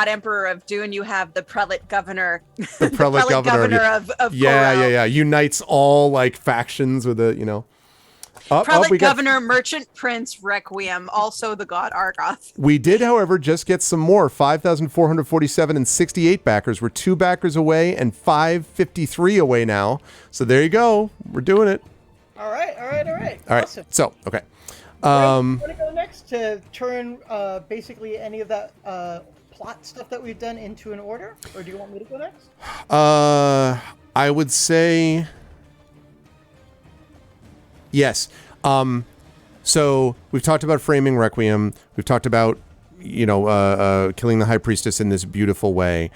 Emperor of Dune, you have the prelate governor. The prelate governor of yeah. Unites all like factions with a Prelate Governor, Merchant Prince, Requiem, also the god Argoth. We did, however, just get some more. 5,447 and 68 backers. We're 2 backers away and 553 away now. So there you go. We're doing it. All right. Awesome. So, okay. Want to go next to turn basically any of that plot stuff that we've done into an order? Or do you want me to go next? I would say... Yes. So we've talked about framing Requiem. We've talked about, killing the High Priestess in this beautiful way.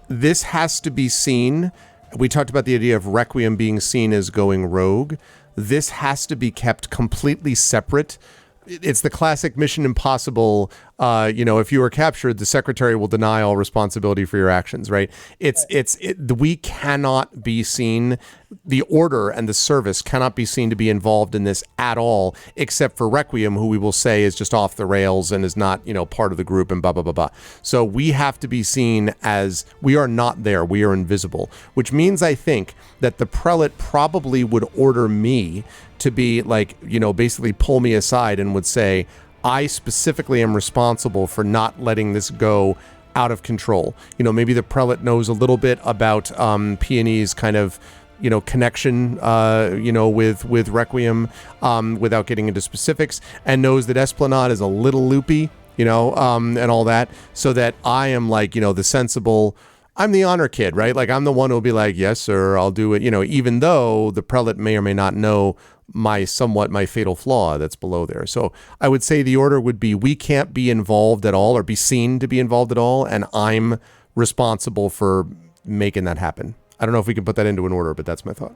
This has to be seen. We talked about the idea of Requiem being seen as going rogue. This has to be kept completely separate. It's the classic Mission Impossible, if you are captured, the secretary will deny all responsibility for your actions, right? We cannot be seen, the order and the service cannot be seen to be involved in this at all, except for Requiem, who we will say is just off the rails and is not, part of the group and blah, blah, blah, blah. So we have to be seen as, we are not there, we are invisible, which means I think that the prelate probably would order me to be like, basically pull me aside and would say, I specifically am responsible for not letting this go out of control. Maybe the prelate knows a little bit about Peony's kind of, connection, with Requiem, without getting into specifics, and knows that Esplanade is a little loopy, and all that, so that I am like, the sensible... I'm the honor kid, right? Like, I'm the one who'll be like, yes, sir, I'll do it, even though the prelate may or may not know my fatal flaw that's below there. So I would say the order would be, we can't be involved at all or be seen to be involved at all, and I'm responsible for making that happen. I don't know if we can put that into an order, but that's my thought.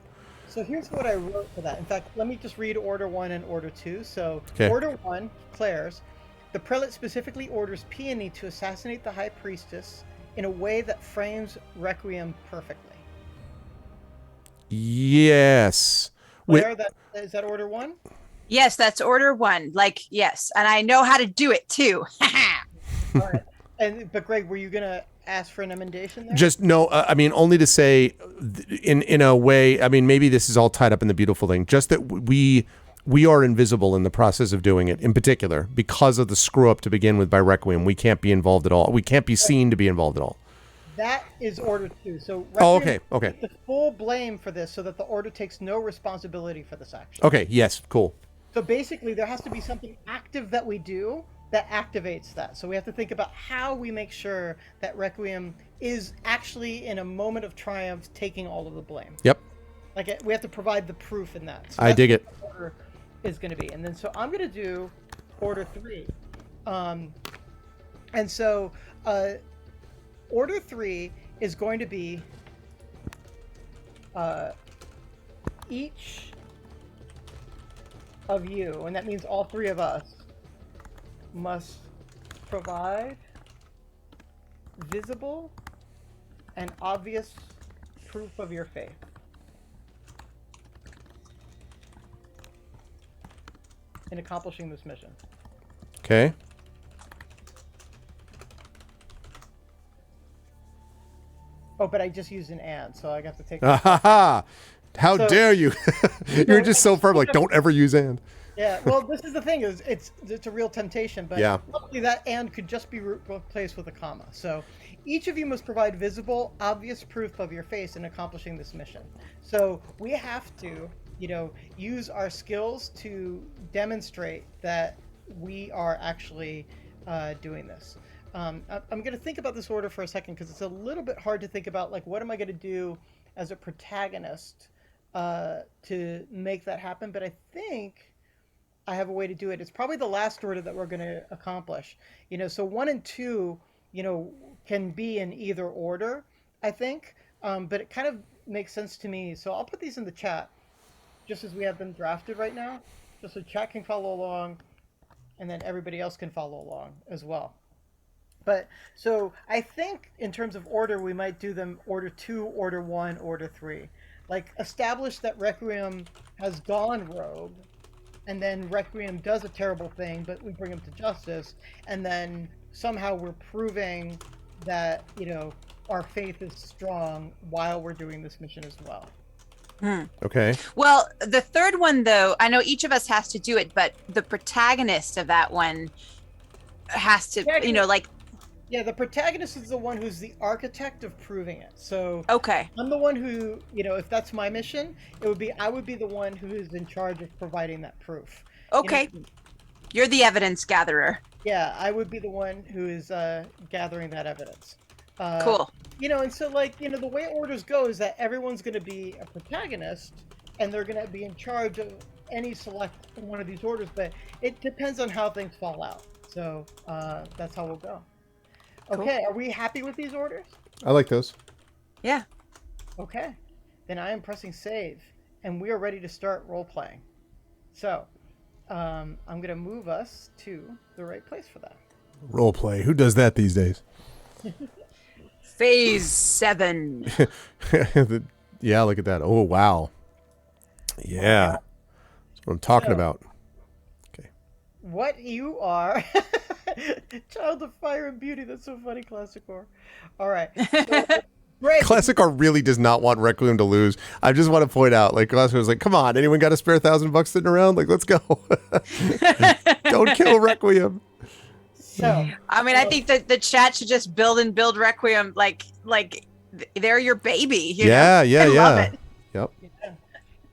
So here's what I wrote for that. In fact, let me just read Order 1 and Order 2. So Order 1, Claire's, the prelate specifically orders Peony to assassinate the High Priestess in a way that frames Requiem perfectly. Yes. Claire, is that Order 1? Yes, that's Order 1. Like, yes. And I know how to do it, too. All right. But Greg, were you going to ask for an emendation there? Just no, only to say in a way, maybe this is all tied up in the beautiful thing, just that we are invisible in the process of doing it, in particular, because of the screw up to begin with by Requiem. We can't be involved at all. We can't be seen to be involved at all. That is Order 2. So Requiem okay. The full blame for this so that the Order takes no responsibility for this action. Okay, yes, cool. So basically, there has to be something active that we do that activates that. So we have to think about how we make sure that Requiem is actually in a moment of triumph taking all of the blame. Yep. Like we have to provide the proof in that. So I dig it. Order is going to be, and then so I'm going to do order 3, and so order 3 is going to be each of you, and that means all 3 of us, must provide visible and obvious proof of your faith. In accomplishing this mission. Okay. Oh, but I just used an and, so I got to take. How dare you? You're just so firm. Like, don't ever use and. Yeah. Well, this is the thing: is it's a real temptation, but yeah. Luckily that and could just be replaced with a comma. So, each of you must provide visible, obvious proof of your faith in accomplishing this mission. So we have to, use our skills to demonstrate that we are actually doing this. I'm going to think about this order for a second because it's a little bit hard to think about, like, what am I going to do as a protagonist to make that happen? But I think I have a way to do it. It's probably the last order that we're going to accomplish. So 1 and 2, can be in either order, I think. But it kind of makes sense to me. So I'll put these in the chat just as we have them drafted right now, just so chat can follow along and then everybody else can follow along as well. But so I think in terms of order, we might do them order 2, order 1, order 3. Like establish that Requiem has gone rogue, and then Requiem does a terrible thing, but we bring him to justice, and then somehow we're proving that, our faith is strong while we're doing this mission as well. Okay. Well, the third one, though, I know each of us has to do it, but the protagonist of that one has to, Yeah, the protagonist is the one who's the architect of proving it. So okay. I'm the one who, if that's my mission, I would be the one who is in charge of providing that proof. Okay. You're the evidence gatherer. Yeah, I would be the one who is gathering that evidence. Cool. And so the way orders go is that everyone's going to be a protagonist and they're going to be in charge of any select one of these orders, but it depends on how things fall out. So that's how we'll go. Okay, cool. Are we happy with these orders? I like those. Yeah. Okay, then I am pressing save and we are ready to start role-playing. So I'm going to move us to the right place for that. Role-play. Who does that these days? Phase 7. Yeah, look at that. Oh, wow. Yeah. That's what I'm talking about. Okay. What you are. Child of Fire and Beauty. That's so funny, Classic Core. All right. So, great. Classic Core really does not want Requiem to lose. I just want to point out, like, Classic was like, come on, anyone got a spare $1,000 sitting around? Like, let's go. Don't kill Requiem. So, I think that the chat should just build Requiem like they're your baby. Yeah. Love it. Yep. Yeah.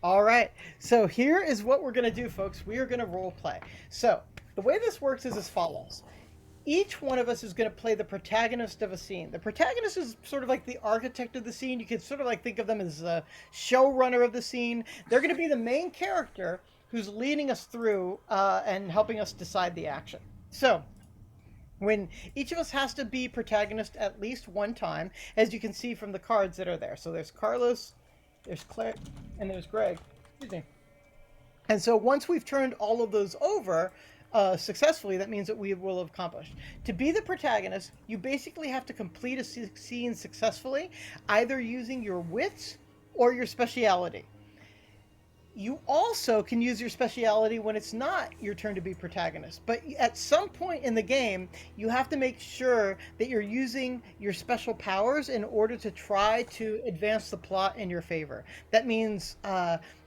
All right. So here is what we're going to do, folks. We are going to role play. So the way this works is as follows. Each one of us is going to play the protagonist of a scene. The protagonist is sort of like the architect of the scene. You can sort of like think of them as the showrunner of the scene. They're going to be the main character who's leading us through and helping us decide the action. So when each of us has to be protagonist at least one time, as you can see from the cards that are there. So there's Carlos, there's Claire, and there's Greg. Excuse me. And so once we've turned all of those over successfully, that means that we will have accomplished. To be the protagonist, you basically have to complete a scene successfully, either using your wits or your speciality. You also can use your speciality when it's not your turn to be protagonist. But at some point in the game, you have to make sure that you're using your special powers in order to try to advance the plot in your favor. That means,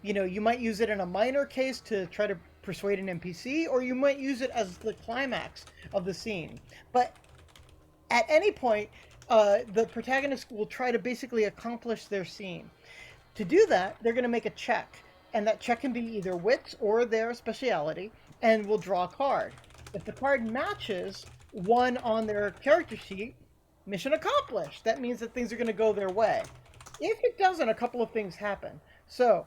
you might use it in a minor case to try to persuade an NPC, or you might use it as the climax of the scene. But at any point, the protagonist will try to basically accomplish their scene. To do that, they're going to make a check. And that check can be either wits or their speciality, and we'll draw a card. If the card matches one on their character sheet, mission accomplished. That means that things are going to go their way. If it doesn't, a couple of things happen. So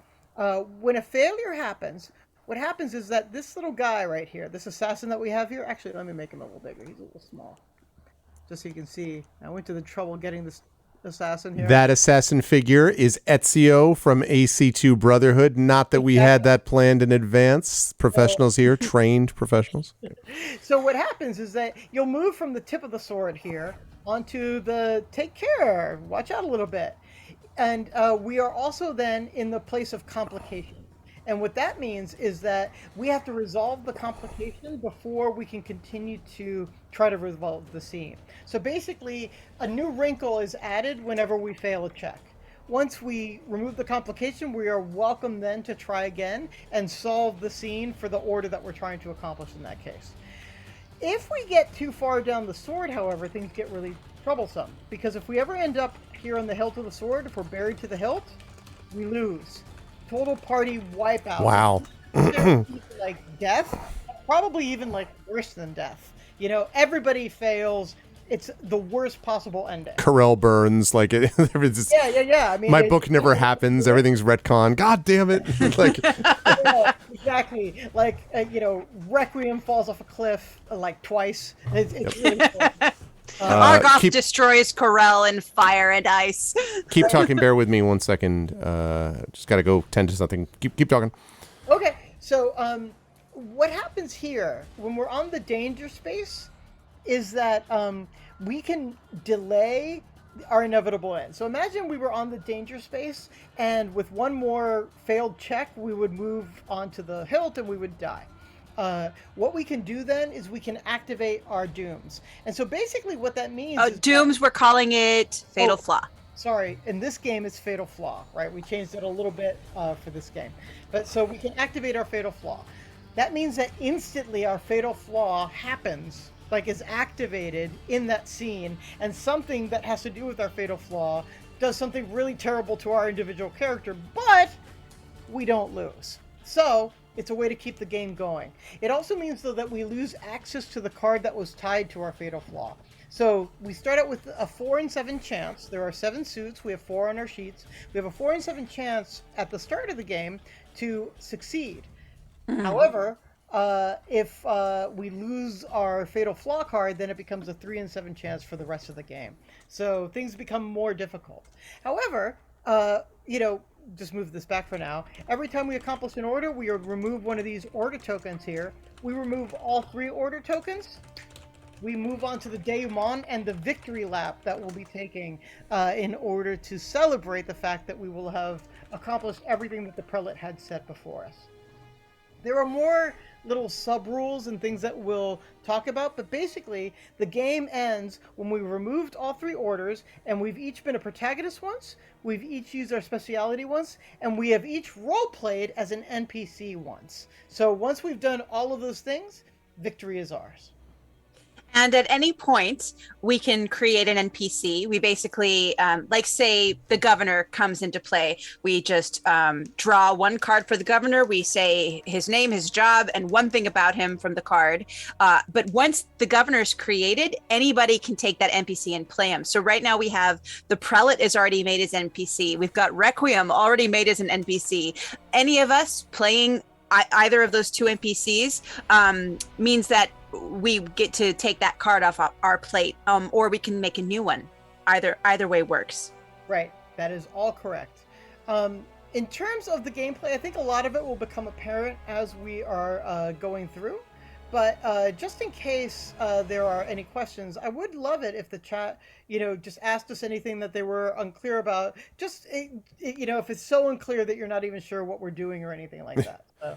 when a failure happens, what happens is that this little guy right here, this assassin that we have here, actually, let me make him a little bigger. He's a little small. Just so you can see. I went to the trouble getting this assassin here. That assassin figure is Ezio from AC2 Brotherhood. Not that we had that planned in advance. Professionals here, trained professionals. So what happens is that you'll move from the tip of the sword here onto the take care, watch out a little bit. And we are also then in the place of complication. And what that means is that we have to resolve the complication before we can continue to try to resolve the scene. So basically, a new wrinkle is added whenever we fail a check. Once we remove the complication, we are welcome then to try again and solve the scene for the order that we're trying to accomplish in that case. If we get too far down the sword, however, things get really troublesome. Because if we ever end up here on the hilt of the sword, if we're buried to the hilt, we lose. Total party wipeout. Wow. Like death, probably even like worse than death. You know, everybody fails. It's the worst possible ending. Corel burns, like it. Yeah. I mean, my book never happens. Everything's retcon. God damn it! Like, yeah, exactly. Like Requiem falls off a cliff like twice. It's really cool. Argoth destroys Corel in fire and ice. Keep talking. Bear with me 1 second. Just got to go tend to something. Keep talking. Okay. So what happens here when we're on the danger space is that we can delay our inevitable end. So imagine we were on the danger space, and with one more failed check, we would move onto the hilt and we would die. What we can do then is we can activate our dooms. And so basically what that means is dooms, we're calling it Fatal Flaw. Sorry, in this game it's Fatal Flaw, right? We changed it a little bit for this game. But so we can activate our Fatal Flaw. That means that instantly our Fatal Flaw happens, like is activated in that scene, and something that has to do with our Fatal Flaw does something really terrible to our individual character, but we don't lose. So it's a way to keep the game going. It also means, though, that we lose access to the card that was tied to our Fatal Flaw. So we start out with a 4 in 7 chance. There are 7 suits. We have 4 on our sheets. We have a 4 in 7 chance at the start of the game to succeed. However, if we lose our Fatal Flaw card, then it becomes a 3 in 7 chance for the rest of the game. So things become more difficult. However, just move this back for now. Every time we accomplish an order, we remove one of these order tokens here. We remove all 3 order tokens. We move on to the denouement and the victory lap that we'll be taking in order to celebrate the fact that we will have accomplished everything that the prelate had set before us. There are more little sub-rules and things that we'll talk about, but basically the game ends when we removed all 3 orders, and we've each been a protagonist once, we've each used our speciality once, and we have each role-played as an NPC once. So once we've done all of those things, victory is ours. And at any point, we can create an NPC. We basically, like say the governor comes into play. We just draw one card for the governor. We say his name, his job, and one thing about him from the card. But once the governor's created, anybody can take that NPC and play him. So right now we have the prelate is already made as NPC. We've got Requiem already made as an NPC. Any of us playing either of those 2 NPCs means that we get to take that card off our plate, or we can make a new one. Either way works. Right, that is all correct. In terms of the gameplay, I think a lot of it will become apparent as we are going through. But just in case there are any questions, I would love it if the chat, just asked us anything that they were unclear about. Just, if it's so unclear that you're not even sure what we're doing or anything like that. So,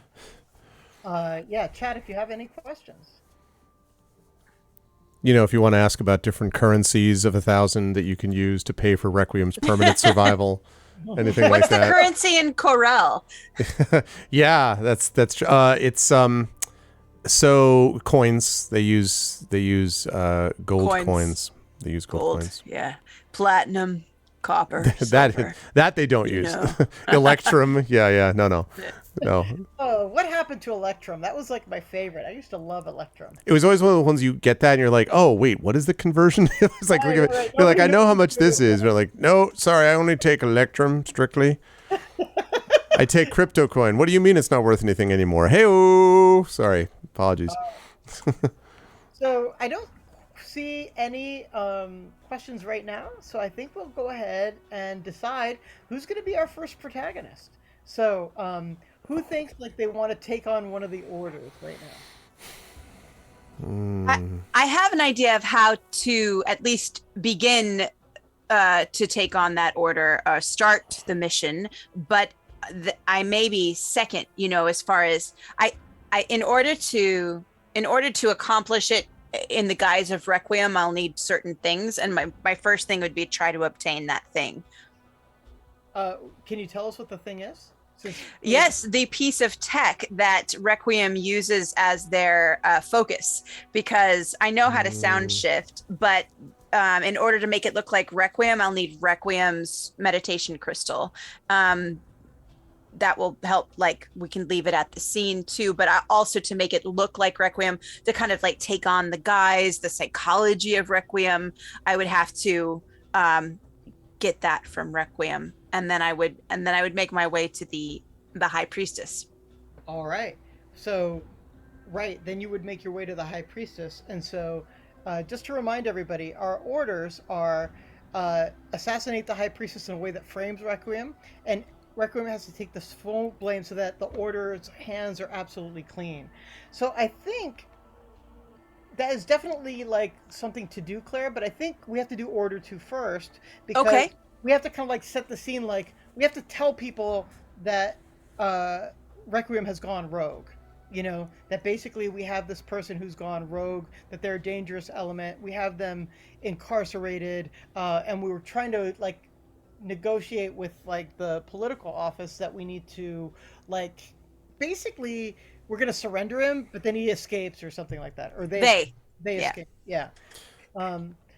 chat if you have any questions. If you want to ask about different currencies of 1,000 that you can use to pay for Requiem's permanent survival, anything like that. What's the currency in Corel? Yeah, that's true. It's so coins. They use gold coins. They use gold coins. Yeah, platinum, copper, that they don't use. Electrum. Yeah, no. No. Oh, what happened to Electrum? That was like my favorite. I used to love Electrum. It was always one of the ones you get that and you're like, oh, wait, what is the conversion? It's like, look at it. You're like, I know how much this is. You're like, no, sorry, I only take Electrum strictly. I take crypto coin. What do you mean it's not worth anything anymore? Hey-oh. Sorry. Apologies. So I don't see any questions right now. So I think we'll go ahead and decide who's going to be our first protagonist. So who thinks like they want to take on one of the orders right now? I have an idea of how to at least begin to take on that order, start the mission, but I may be second, as far as I in order to accomplish it in the guise of Requiem, I'll need certain things, and my first thing would be try to obtain that thing. Can you tell us what the thing is? Yes, the piece of tech that Requiem uses as their focus, because I know how to sound shift, but in order to make it look like Requiem, I'll need Requiem's meditation crystal. That will help, like, we can leave it at the scene too, but also to make it look like Requiem, to kind of like take on the guise, the psychology of Requiem, I would have to get that from Requiem, and then I would make my way to the High Priestess. All right. So, then you would make your way to the High Priestess, and so just to remind everybody, our orders are assassinate the High Priestess in a way that frames Requiem, and Requiem has to take the full blame so that the Order's hands are absolutely clean. So I think that is definitely like something to do, Claire, but I think we have to do Order 2 first, because we have to kind of like set the scene, like we have to tell people that Requiem has gone rogue. That basically we have this person who's gone rogue, that they're a dangerous element. We have them incarcerated, and we were trying to like negotiate with like the political office that we need to like basically we're going to surrender him, but then he escapes or something like that, or they escape.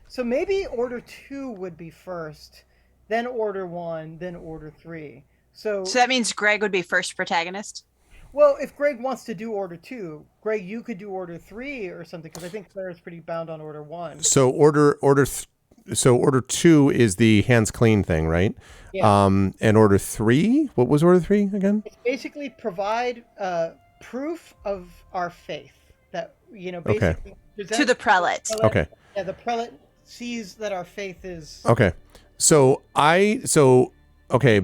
So maybe Order 2 would be first, then Order 1, then Order 3. So that means Greg would be first protagonist. Well, if Greg wants to do Order 2, Greg, you could do Order 3 or something, because I think Claire's pretty bound on Order 1. So Order 2 is the hands clean thing, right? Yeah. And Order 3, what was Order 3 again? It's basically provide proof of our faith, that basically to the prelate. Okay. Yeah, the prelate sees that our faith is okay.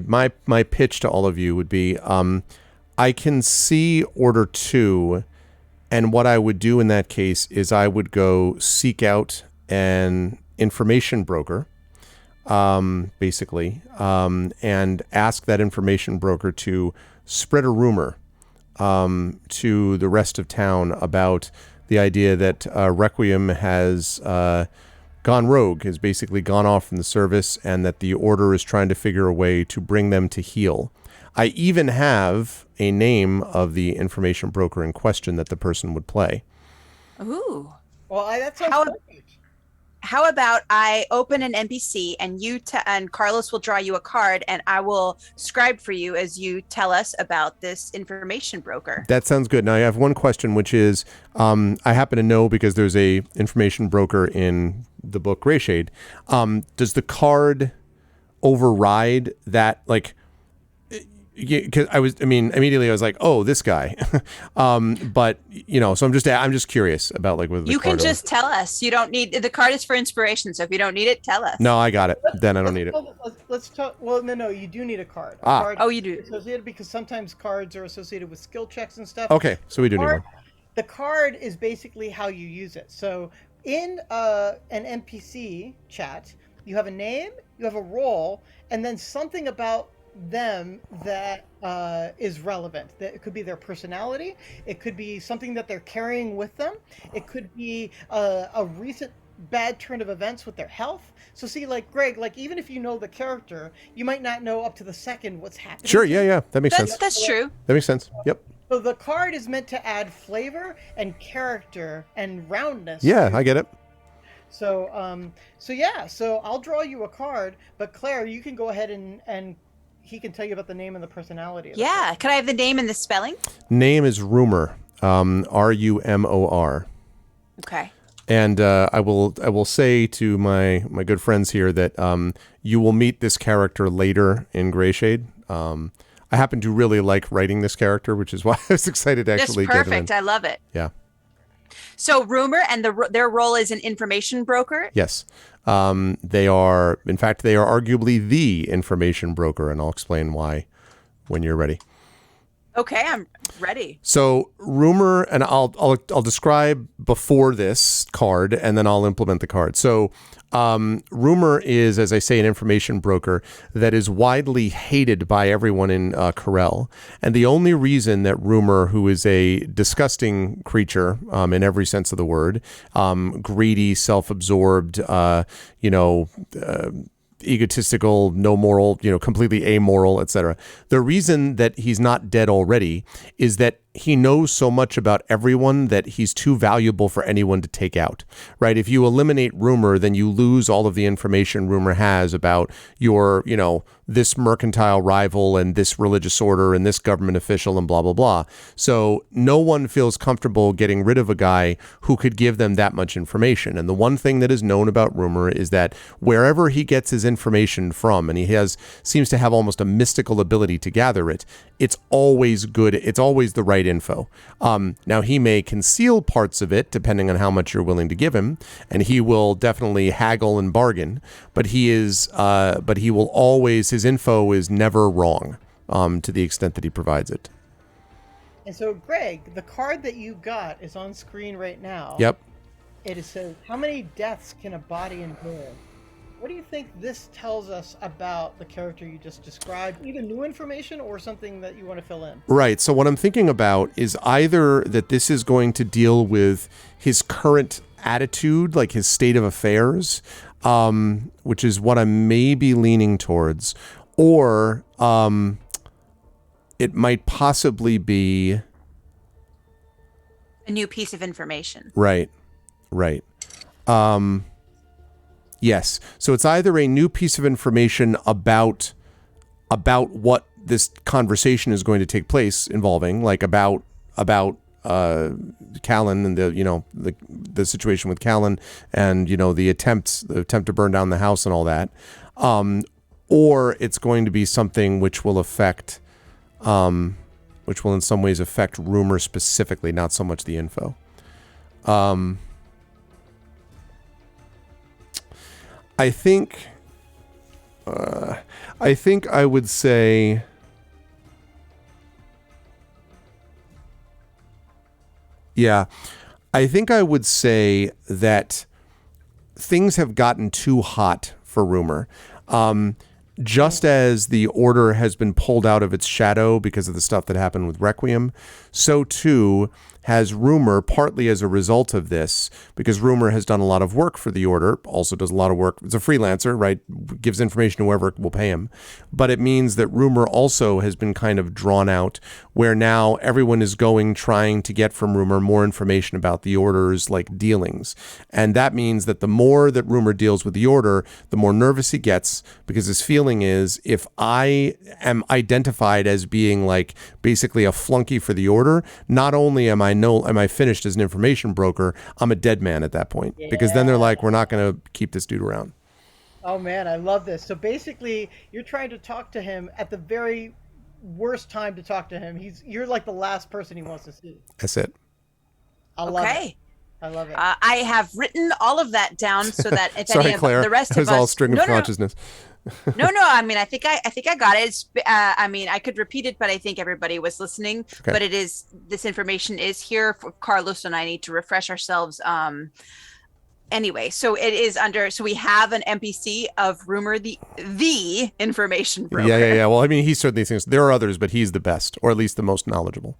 My pitch to all of you would be I can see Order 2, and what I would do in that case is I would go seek out an information broker, basically, and ask that information broker to spread a rumor to the rest of town about the idea that Requiem has gone rogue, has basically gone off from the service, and that the Order is trying to figure a way to bring them to heel. I even have a name of the information broker in question that the person would play. Ooh. Well, that sounds perfect. How about I open an NPC and and Carlos will draw you a card, and I will scribe for you as you tell us about this information broker. That sounds good. Now I have one question, which is I happen to know, because there's a information broker in the book Grayshade. Does the card override that? Like, because immediately I was like, oh, this guy. But so I'm just curious about like whether you can just tell us. You don't need the card is for inspiration. So if you don't need it, tell us. No, I got it. Then I don't need it. Let's talk. Well, no, you do need a card. You do. Associated, because sometimes cards are associated with skill checks and stuff. Okay, so we do need one. The card is basically how you use it. So in an NPC chat, you have a name, you have a role, and then something about them that is relevant. That it could be their personality, it could be something that they're carrying with them, it could be a recent bad turn of events with their health. So see, like Greg, like even if you know the character, you might not know up to the second what's happening. Sure, yeah, that makes sense. That's true. That makes sense. Yep. So the card is meant to add flavor and character and roundness. Yeah, I get it. So so I'll draw you a card, but Claire, you can go ahead and he can tell you about the name and the personality. Of Yeah. Could I have the name and the spelling? Name is Rumor. Rumor. Okay. And I will say to my good friends here that you will meet this character later in Grayshade. I happen to really like writing this character, which is why I was excited to actually That's get him in. perfect. I love it. Yeah. So Rumor and their role is an information broker. Yes. They are arguably the information broker, and I'll explain why when you're ready. Okay, I'm ready. So Rumor, and I'll describe before this card, and then I'll implement the card. So Rumor is, as I say, an information broker that is widely hated by everyone in Corel. And the only reason that Rumor, who is a disgusting creature in every sense of the word, greedy, self-absorbed, egotistical, no moral, completely amoral, etc. The reason that he's not dead already is that he knows so much about everyone that he's too valuable for anyone to take out, right? If you eliminate Rumor, then you lose all of the information Rumor has about your, this mercantile rival and this religious order and this government official and blah, blah, blah. So no one feels comfortable getting rid of a guy who could give them that much information. And the one thing that is known about Rumor is that wherever he gets his information from, and he seems to have almost a mystical ability to gather it, it's always good. It's always the right info. Now he may conceal parts of it depending on how much you're willing to give him, and he will definitely haggle and bargain, but his info is never wrong, to the extent that he provides it. And so, Greg, the card that you got is on screen right now. Yep. It says, how many deaths can a body endure? What do you think this tells us about the character you just described? Either new information or something that you want to fill in? Right. So what I'm thinking about is either that this is going to deal with his current attitude, like his state of affairs, which is what I'm maybe leaning towards, or it might possibly be a new piece of information. Right. Yes. So it's either a new piece of information about what this conversation is going to take place involving, like about Callan and the situation with Callan and the attempt to burn down the house and all that, or it's going to be something which will in some ways affect Rumor specifically, not so much the info. I think I would say that things have gotten too hot for Rumor. Just as the Order has been pulled out of its shadow because of the stuff that happened with Requiem, so too has Rumor, partly as a result of this, because Rumor has done a lot of work for the Order, also does a lot of work. It's a freelancer, right? Gives information to whoever will pay him. But it means that Rumor also has been kind of drawn out, where now everyone is trying to get from Rumor more information about the Order's dealings. And that means that the more that Rumor deals with the Order, the more nervous he gets, because his feeling is, if I am identified as being basically a flunky for the Order, not only am I finished as an information broker, I'm a dead man at that point. Yeah. Because then they're like, we're not going to keep this dude around. Oh man, I love this. So basically, you're trying to talk to him at the very worst time to talk to him. You're like the last person he wants to see. That's it. I love it. I love it. I have written all of that down so that if Sorry, any of Claire, the rest of us... It was all string of consciousness. No. I mean, I think I got it. I could repeat it, but I think everybody was listening. Okay. But this information is here for Carlos and I need to refresh ourselves. Anyway, so it is so we have an NPC of Rumor, the information broker. Yeah. Well, I mean, he certainly thinks there are others, but he's the best, or at least the most knowledgeable.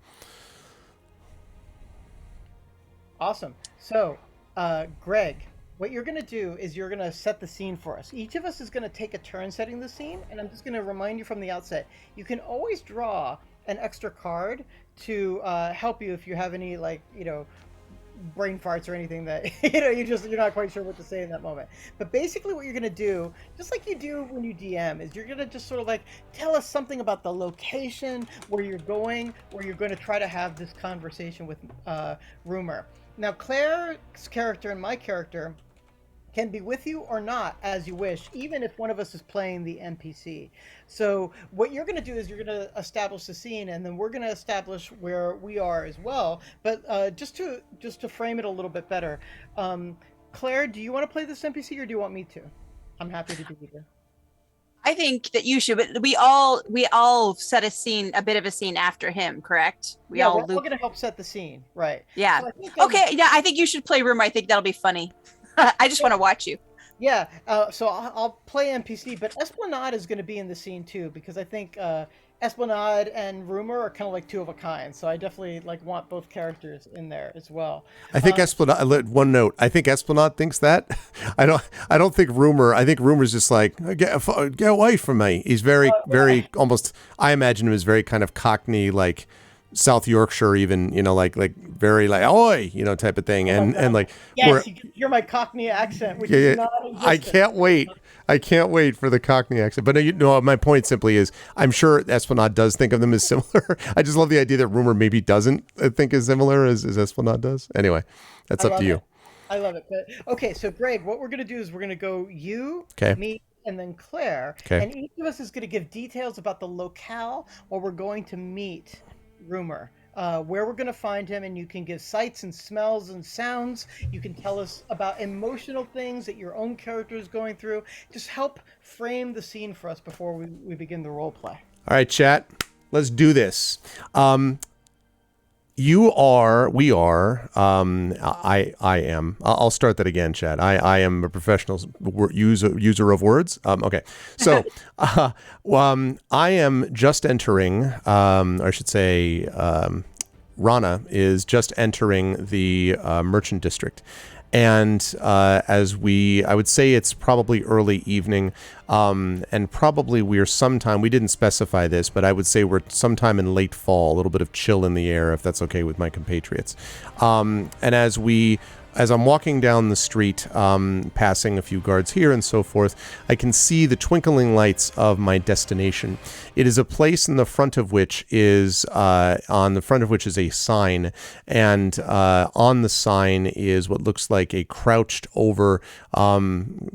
Awesome. So, Greg, what you're going to do is you're going to set the scene for us. Each of us is going to take a turn setting the scene, and I'm just going to remind you from the outset, you can always draw an extra card to help you if you have any brain farts or anything that you're not quite sure what to say in that moment. But basically what you're going to do, just like you do when you DM, is you're going to just sort of like tell us something about the location where you're going, where you're going to try to have this conversation with Rumor. Now Claire's character and my character can be with you or not as you wish, even if one of us is playing the NPC. So what you're going to do is you're going to establish the scene, and then we're going to establish where we are as well. But just to frame it a little bit better, Claire, do you want to play this NPC or do you want me to? I'm happy to do either. I think that you should, but we all set a bit of a scene after him, correct? We're all going to help set the scene, right? Yeah. So I think you should play Rumor. I think that'll be funny. I just want to watch you. Yeah, so I'll play NPC, but Esplanade is going to be in the scene too, because I think Esplanade and Rumor are kind of like two of a kind. So I definitely want both characters in there as well. I think Esplanade. One note. I think Esplanade thinks that. I don't think Rumor. I think Rumor's just like get away from me. He's very almost. I imagine him as very kind of Cockney, like South Yorkshire, even very oi, type of thing, and like yes, you're my Cockney accent, which is not I can't wait for the Cockney accent. But my point simply is, I'm sure Esplanade does think of them as similar. I just love the idea that Rumor maybe doesn't think as similar as Esplanade does. Anyway, that's up to you. I love it. But okay, so Greg, what we're gonna do is we're gonna go you, me, and then Claire, and each of us is gonna give details about the locale where we're going to meet Rumor, where we're going to find him, and you can give sights and smells and sounds. You can tell us about emotional things that your own character is going through. Just help frame the scene for us before we begin the role play. All right, chat, let's do this. I am. I'll start that again, Chad. I am a professional user of words. Okay. So, I am just entering, I should say, Rana is just entering the merchant district. And I would say it's probably early evening, and probably we didn't specify this, but I would say we're sometime in late fall, a little bit of chill in the air, if that's okay with my compatriots. And as I'm walking down the street, passing a few guards here and so forth, I can see the twinkling lights of my destination. It is a place in the front of which is a sign, and on the sign is what looks like a crouched over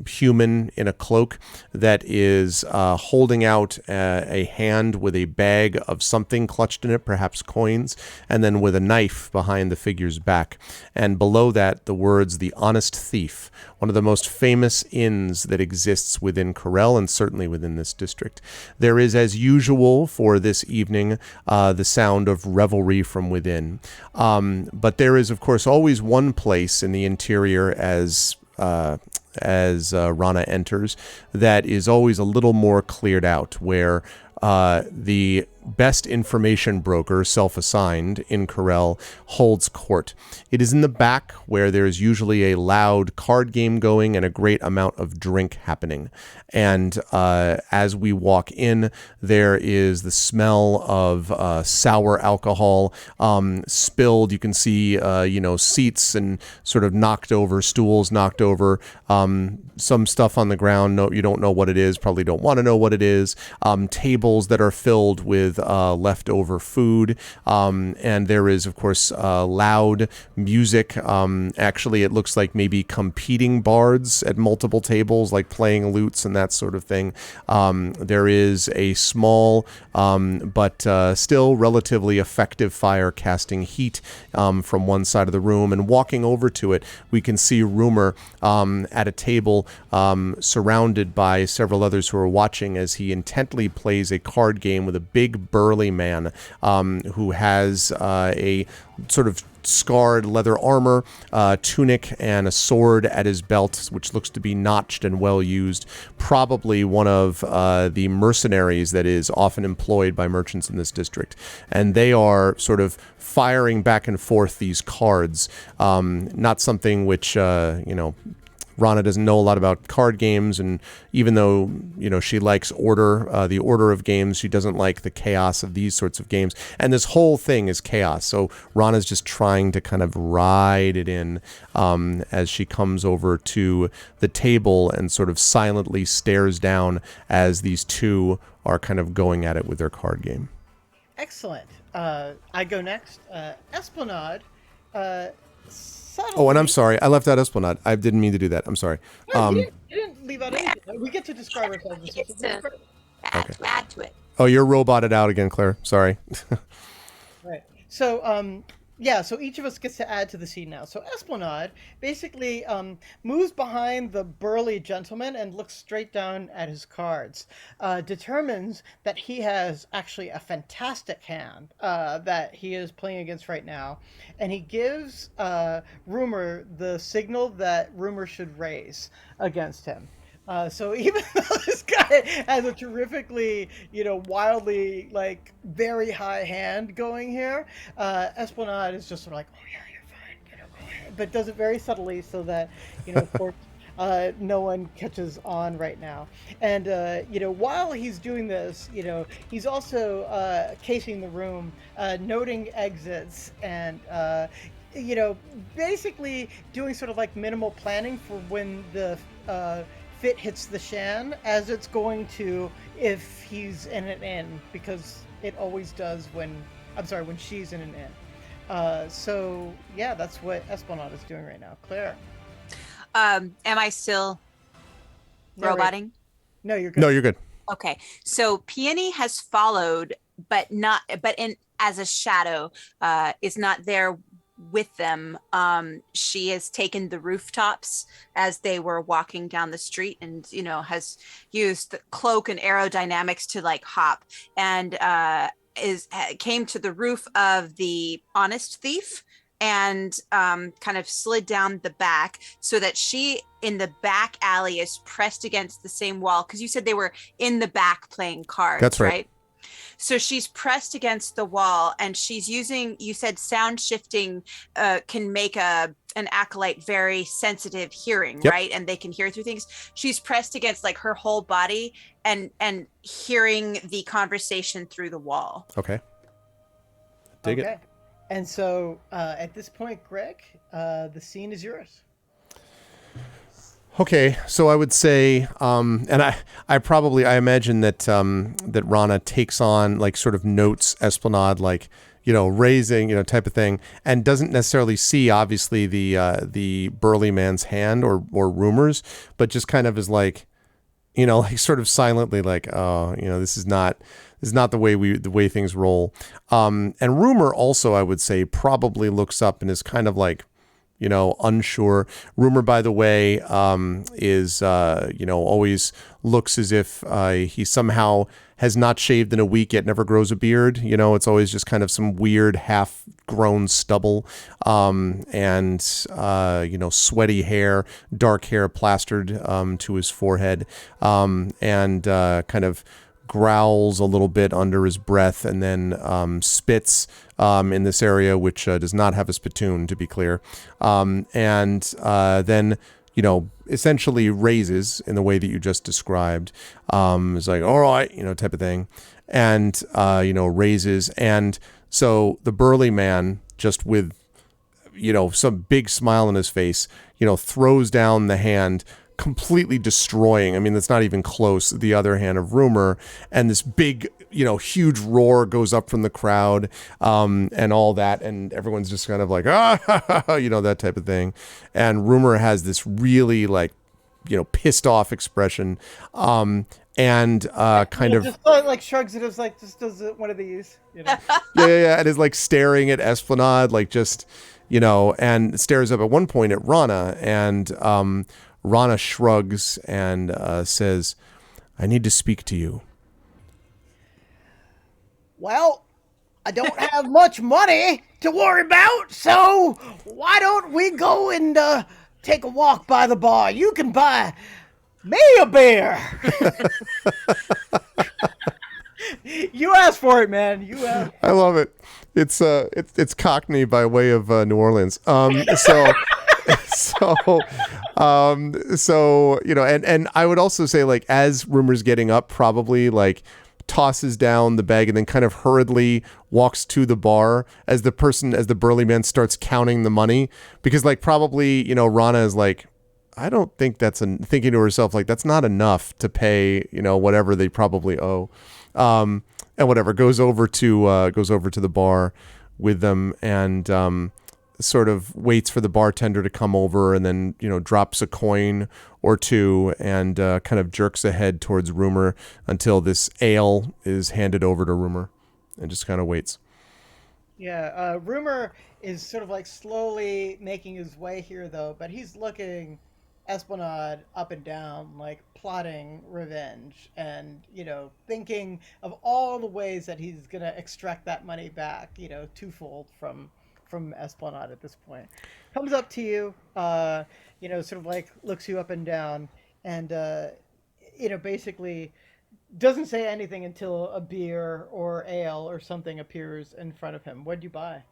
human in a cloak that is holding out a hand with a bag of something clutched in it, perhaps coins, and then with a knife behind the figure's back. And below that, the words, "The Honest Thief," one of the most famous inns that exists within Corel and certainly within this district. There is, as usual for this evening, the sound of revelry from within. But there is, of course, always one place in the interior as Rana enters that is always a little more cleared out, where the best information broker, self-assigned in Corel, holds court. It is in the back, where there is usually a loud card game going and a great amount of drink happening. And as we walk in, there is the smell of sour alcohol spilled. You can see, seats and sort of knocked over, stools knocked over, some stuff on the ground. No, you don't know what it is, probably don't want to know what it is. Tables that are filled with leftover food, and there is, of course, loud music. Actually, it looks like maybe competing bards at multiple tables, like playing lutes and that sort of thing. There is a small but still relatively effective fire casting heat from one side of the room, and walking over to it, we can see Rumor at a table surrounded by several others who are watching as he intently plays a card game with a big burly man who has a sort of scarred leather armor, tunic, and a sword at his belt, which looks to be notched and well used. Probably one of the mercenaries that is often employed by merchants in this district. And they are sort of firing back and forth these cards. Not something which, Rana doesn't know a lot about card games, and even though, she likes order, the order of games, she doesn't like the chaos of these sorts of games. And this whole thing is chaos. So Rana's just trying to kind of ride it in as she comes over to the table and sort of silently stares down as these two are kind of going at it with their card game. Excellent. I go next. Esplanade. Oh, and I'm sorry. I left out Esplanade. I didn't mean to do that. I'm sorry. No, you didn't leave out anything. We get to describe ourselves. Add to it. Oh, you're roboted out again, Claire. Sorry. Right. So, so each of us gets to add to the scene now. So Esplanade basically moves behind the burly gentleman and looks straight down at his cards. Determines that he has actually a fantastic hand that he is playing against right now. And he gives Rumor the signal that Rumor should raise against him. So even though this guy has a terrifically, wildly, very high hand going here, Esplanade is just sort of like, oh yeah, you're fine, go ahead. But does it very subtly so that, of course, no one catches on right now. And, while he's doing this, he's also casing the room, noting exits and, basically doing sort of like minimal planning for when the fit hits the shan, as it's going to if he's in an inn, because it always does when she's in an inn. So yeah, that's what Esplanade is doing right now. Claire. Am I still roboting? No, you're good. No, you're good. Okay. So Peony has followed, but as a shadow, is not there with them. She has taken the rooftops as they were walking down the street, and has used the cloak and aerodynamics to hop, and came to the roof of the Honest Thief and kind of slid down the back, so that she in the back alley is pressed against the same wall, because you said they were in the back playing cards. That's right? So she's pressed against the wall, and she's using, you said sound shifting can make an acolyte very sensitive hearing, yep. right? And they can hear through things. She's pressed against her whole body and hearing the conversation through the wall. Okay. Dig it. And so at this point, Greg, the scene is yours. Okay, so I would say, and I imagine that that Rana takes on sort of notes Esplanade, raising, type of thing, and doesn't necessarily see obviously the burly man's hand or Rumors, but just kind of is sort of silently oh, this is not the way things roll. And Rumor also, I would say, probably looks up and is kind of unsure. Rumor, by the way, is, always looks as if he somehow has not shaved in a week yet never grows a beard. It's always just kind of some weird half-grown stubble, and sweaty hair, dark hair plastered to his forehead, and kind of growls a little bit under his breath, and then spits in this area, which does not have a spittoon, to be clear, and then essentially raises in the way that you just described. It's all right, type of thing, and raises, and so the burly man, just with some big smile on his face, throws down the hand, completely destroying, that's not even close, the other hand of Rumor, and this big, huge roar goes up from the crowd, and all that, and everyone's just kind of that type of thing, and Rumor has this really pissed off expression, and kind of just shrugs it as just does one of these, yeah, and is staring at Esplanade, and stares up at one point at Rana, and Rana shrugs and says, "I need to speak to you." Well, I don't have much money to worry about, so why don't we go and take a walk by the bar? You can buy me a beer. You asked for it, man. You asked. I love it. It's Cockney by way of New Orleans. So So, and I would also say, like, as Rumor's getting up, probably like tosses down the bag and then kind of hurriedly walks to the bar as the burly man starts counting the money, because like probably, Rana is like, I don't think thinking to herself, like, that's not enough to pay, whatever they probably owe. And whatever, goes over to the bar with them and sort of waits for the bartender to come over and then, drops a coin or two and kind of jerks ahead towards Rumor until this ale is handed over to Rumor and just kind of waits. Yeah, Rumor is sort of like slowly making his way here, though, but he's looking Esplanade up and down, like plotting revenge and, thinking of all the ways that he's going to extract that money back, twofold from Esplanade at this point. Comes up to you, sort of like looks you up and down and, basically doesn't say anything until a beer or ale or something appears in front of him. What'd you buy?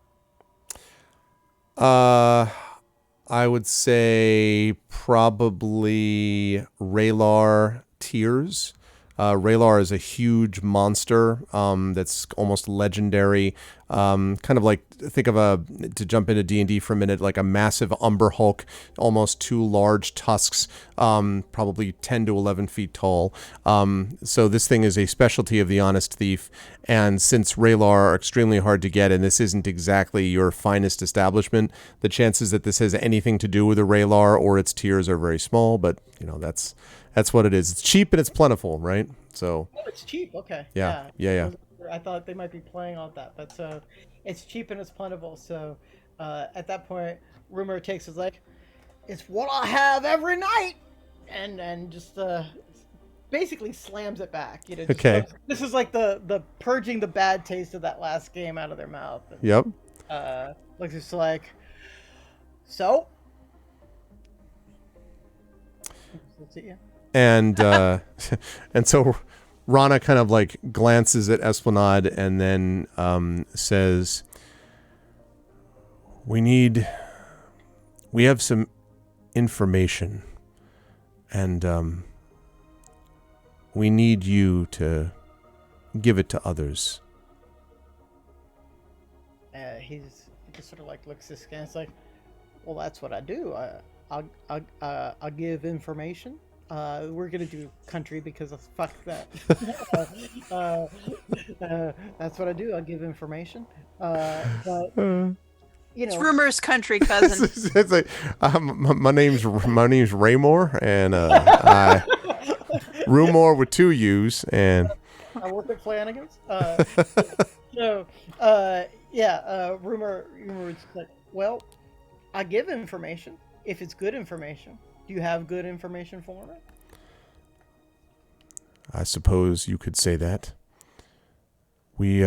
I would say probably Raylar Tears. Raylar is a huge monster that's almost legendary. Kind of like, think of to jump into D&D for a minute, like a massive Umber Hulk, almost two large tusks, probably 10 to 11 feet tall. So this thing is a specialty of the Honest Thief. And since Raylar are extremely hard to get, and this isn't exactly your finest establishment, the chances that this has anything to do with a Raylar or its tears are very small, but, that's what it is. It's cheap and it's plentiful, right? So. Oh, it's cheap. Okay. Yeah. I thought they might be playing on that, but so it's cheap and it's plentiful. So at that point, Rumor takes his like, it's what I have every night, and just basically slams it back. Okay. This is like the purging the bad taste of that last game out of their mouth. And, yep. looks just like, so. Let's see, yeah. And and so Rana kind of like glances at Esplanade and then says, we have some information and we need you to give it to others. He just sort of like looks askance. It's like, well, that's what I do. I'll give information. We're gonna do country because fuck that. That's what I do. I'll give information. But it's Rumor's country cousin. It's like, my name's Raymore, and Rumor with two U's, and I work at Flanagan's. Rumor is like, well, I give information if it's good information. Do you have good information for me? I suppose you could say that. We've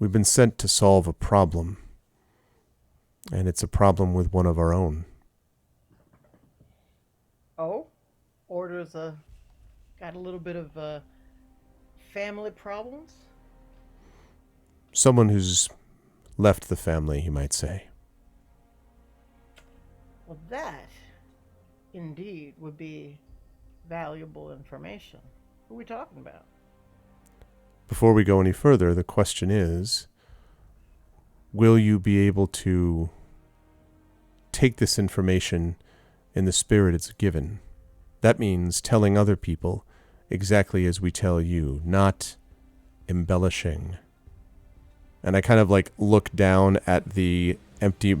been sent to solve a problem, and it's a problem with one of our own. Oh? Orders got a little bit of family problems? Someone who's left the family, you might say. Well, that, indeed, would be valuable information. Who are we talking about? Before we go any further, the question is, will you be able to take this information in the spirit it's given? That means telling other people exactly as we tell you, not embellishing. And I kind of like look down at the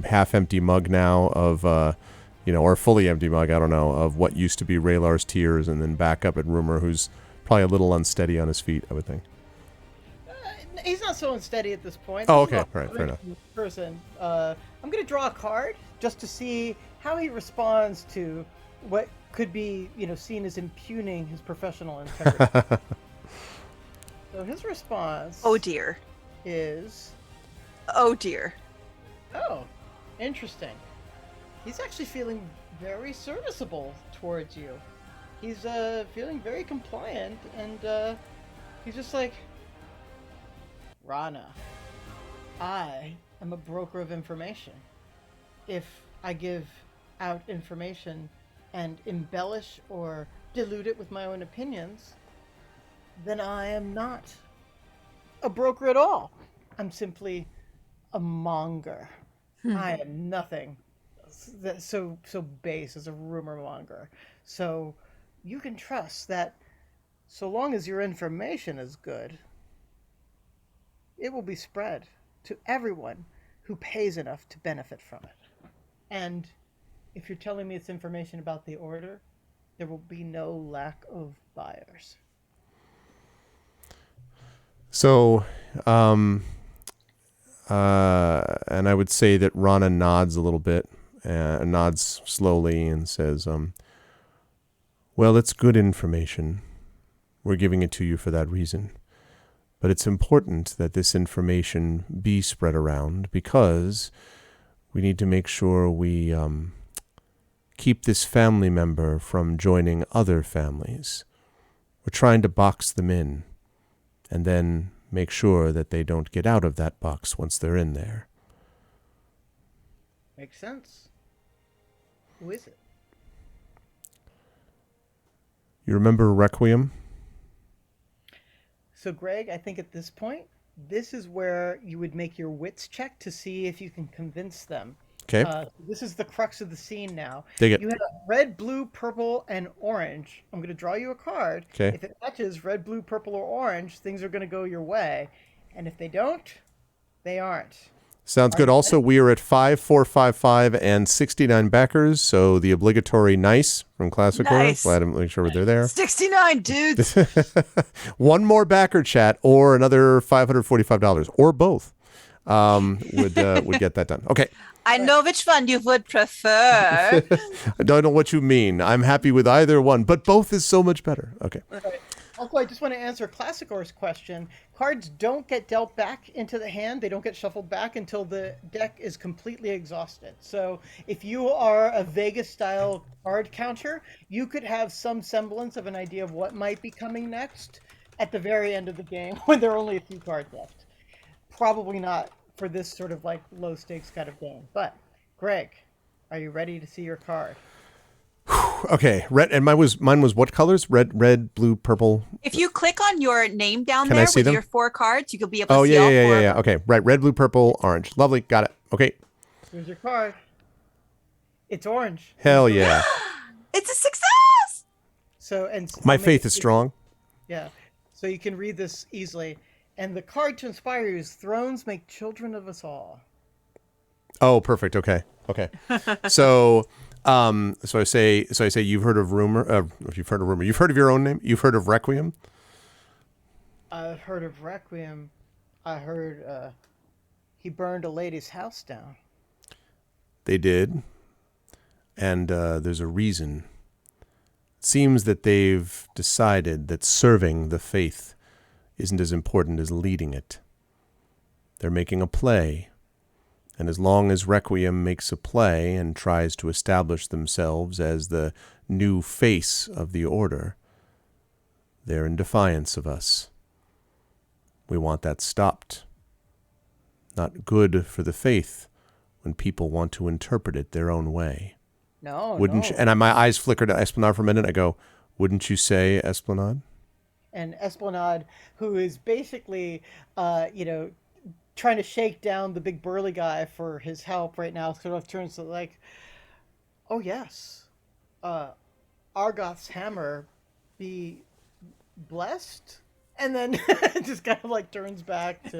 half-empty mug now of, or fully empty mug, I don't know, of what used to be Raylar's tears, and then back up at Rumor, who's probably a little unsteady on his feet, I would think. He's not so unsteady at this point. Oh, okay. All right, fair enough. Person. I'm going to draw a card just to see how he responds to what could be, seen as impugning his professional integrity. So his response... Oh, dear. ...is... Oh, dear. Oh, interesting. He's actually feeling very serviceable towards you. He's feeling very compliant, and he's just like, Rana, I am a broker of information. If I give out information and embellish or dilute it with my own opinions, then I am not a broker at all. I'm simply a monger. I am nothing so base as a rumor monger. So you can trust that so long as your information is good, it will be spread to everyone who pays enough to benefit from it. And if you're telling me it's information about the order, there will be no lack of buyers. So, and I would say that Rana nods a little bit, nods slowly and says, well, it's good information. We're giving it to you for that reason. But it's important that this information be spread around because we need to make sure we keep this family member from joining other families. We're trying to box them in and then make sure that they don't get out of that box once they're in there. Makes sense. Who is it? You remember Requiem? So, Greg, I think at this point, this is where you would make your wits check to see if you can convince them. Okay. This is the crux of the scene now. Dig it. You have red, blue, purple, and orange. I'm going to draw you a card. Okay. If it matches red, blue, purple, or orange, things are going to go your way. And if they don't, they aren't. Sounds good. Also, we are at 5, 4, 5, 5, and 69 backers. So the obligatory nice from Classic Nice. Glad to make sure they're there. 69 dudes. One more backer chat or another $545 or both would get that done. Okay. I know which one you would prefer. I don't know what you mean. I'm happy with either one, but both is so much better. Okay. Right. Also, I just want to answer Classicor's question. Cards don't get dealt back into the hand. They don't get shuffled back until the deck is completely exhausted. So if you are a Vegas-style card counter, you could have some semblance of an idea of what might be coming next at the very end of the game when there are only a few cards left. Probably not for this sort of like low-stakes kind of game. But, Greg, are you ready to see your card? Okay, red, and mine was what colors? Red, blue, purple. If you click on your name down Can I there see with them? your 4 cards, you could be able to Oh see all 4. yeah. Okay, right, red, blue, purple, orange. Lovely, got it. Okay. Here's your card. It's orange. Hell yeah. It's a success. So and My faith is strong. Yeah. So you can read this easily. And the card to inspire you is thrones make children of us all. Oh, perfect. Okay. So I say you've heard of rumor. You've heard of your own name. You've heard of Requiem. I've heard of Requiem. I heard he burned a lady's house down. They did, and there's a reason. It seems that they've decided that serving the faith isn't as important as leading it. They're making a play. And as long as Requiem makes a play and tries to establish themselves as the new face of the order, they're in defiance of us. We want that stopped. Not good for the faith when people want to interpret it their own way. Wouldn't no. you? And my eyes flickered at Esplanade for a minute. I go, wouldn't you say, Esplanade? And Esplanade, who is basically, trying to shake down the big burly guy for his help right now, sort of turns to like, oh yes, Argoth's hammer be blessed, and then just kind of like turns back to,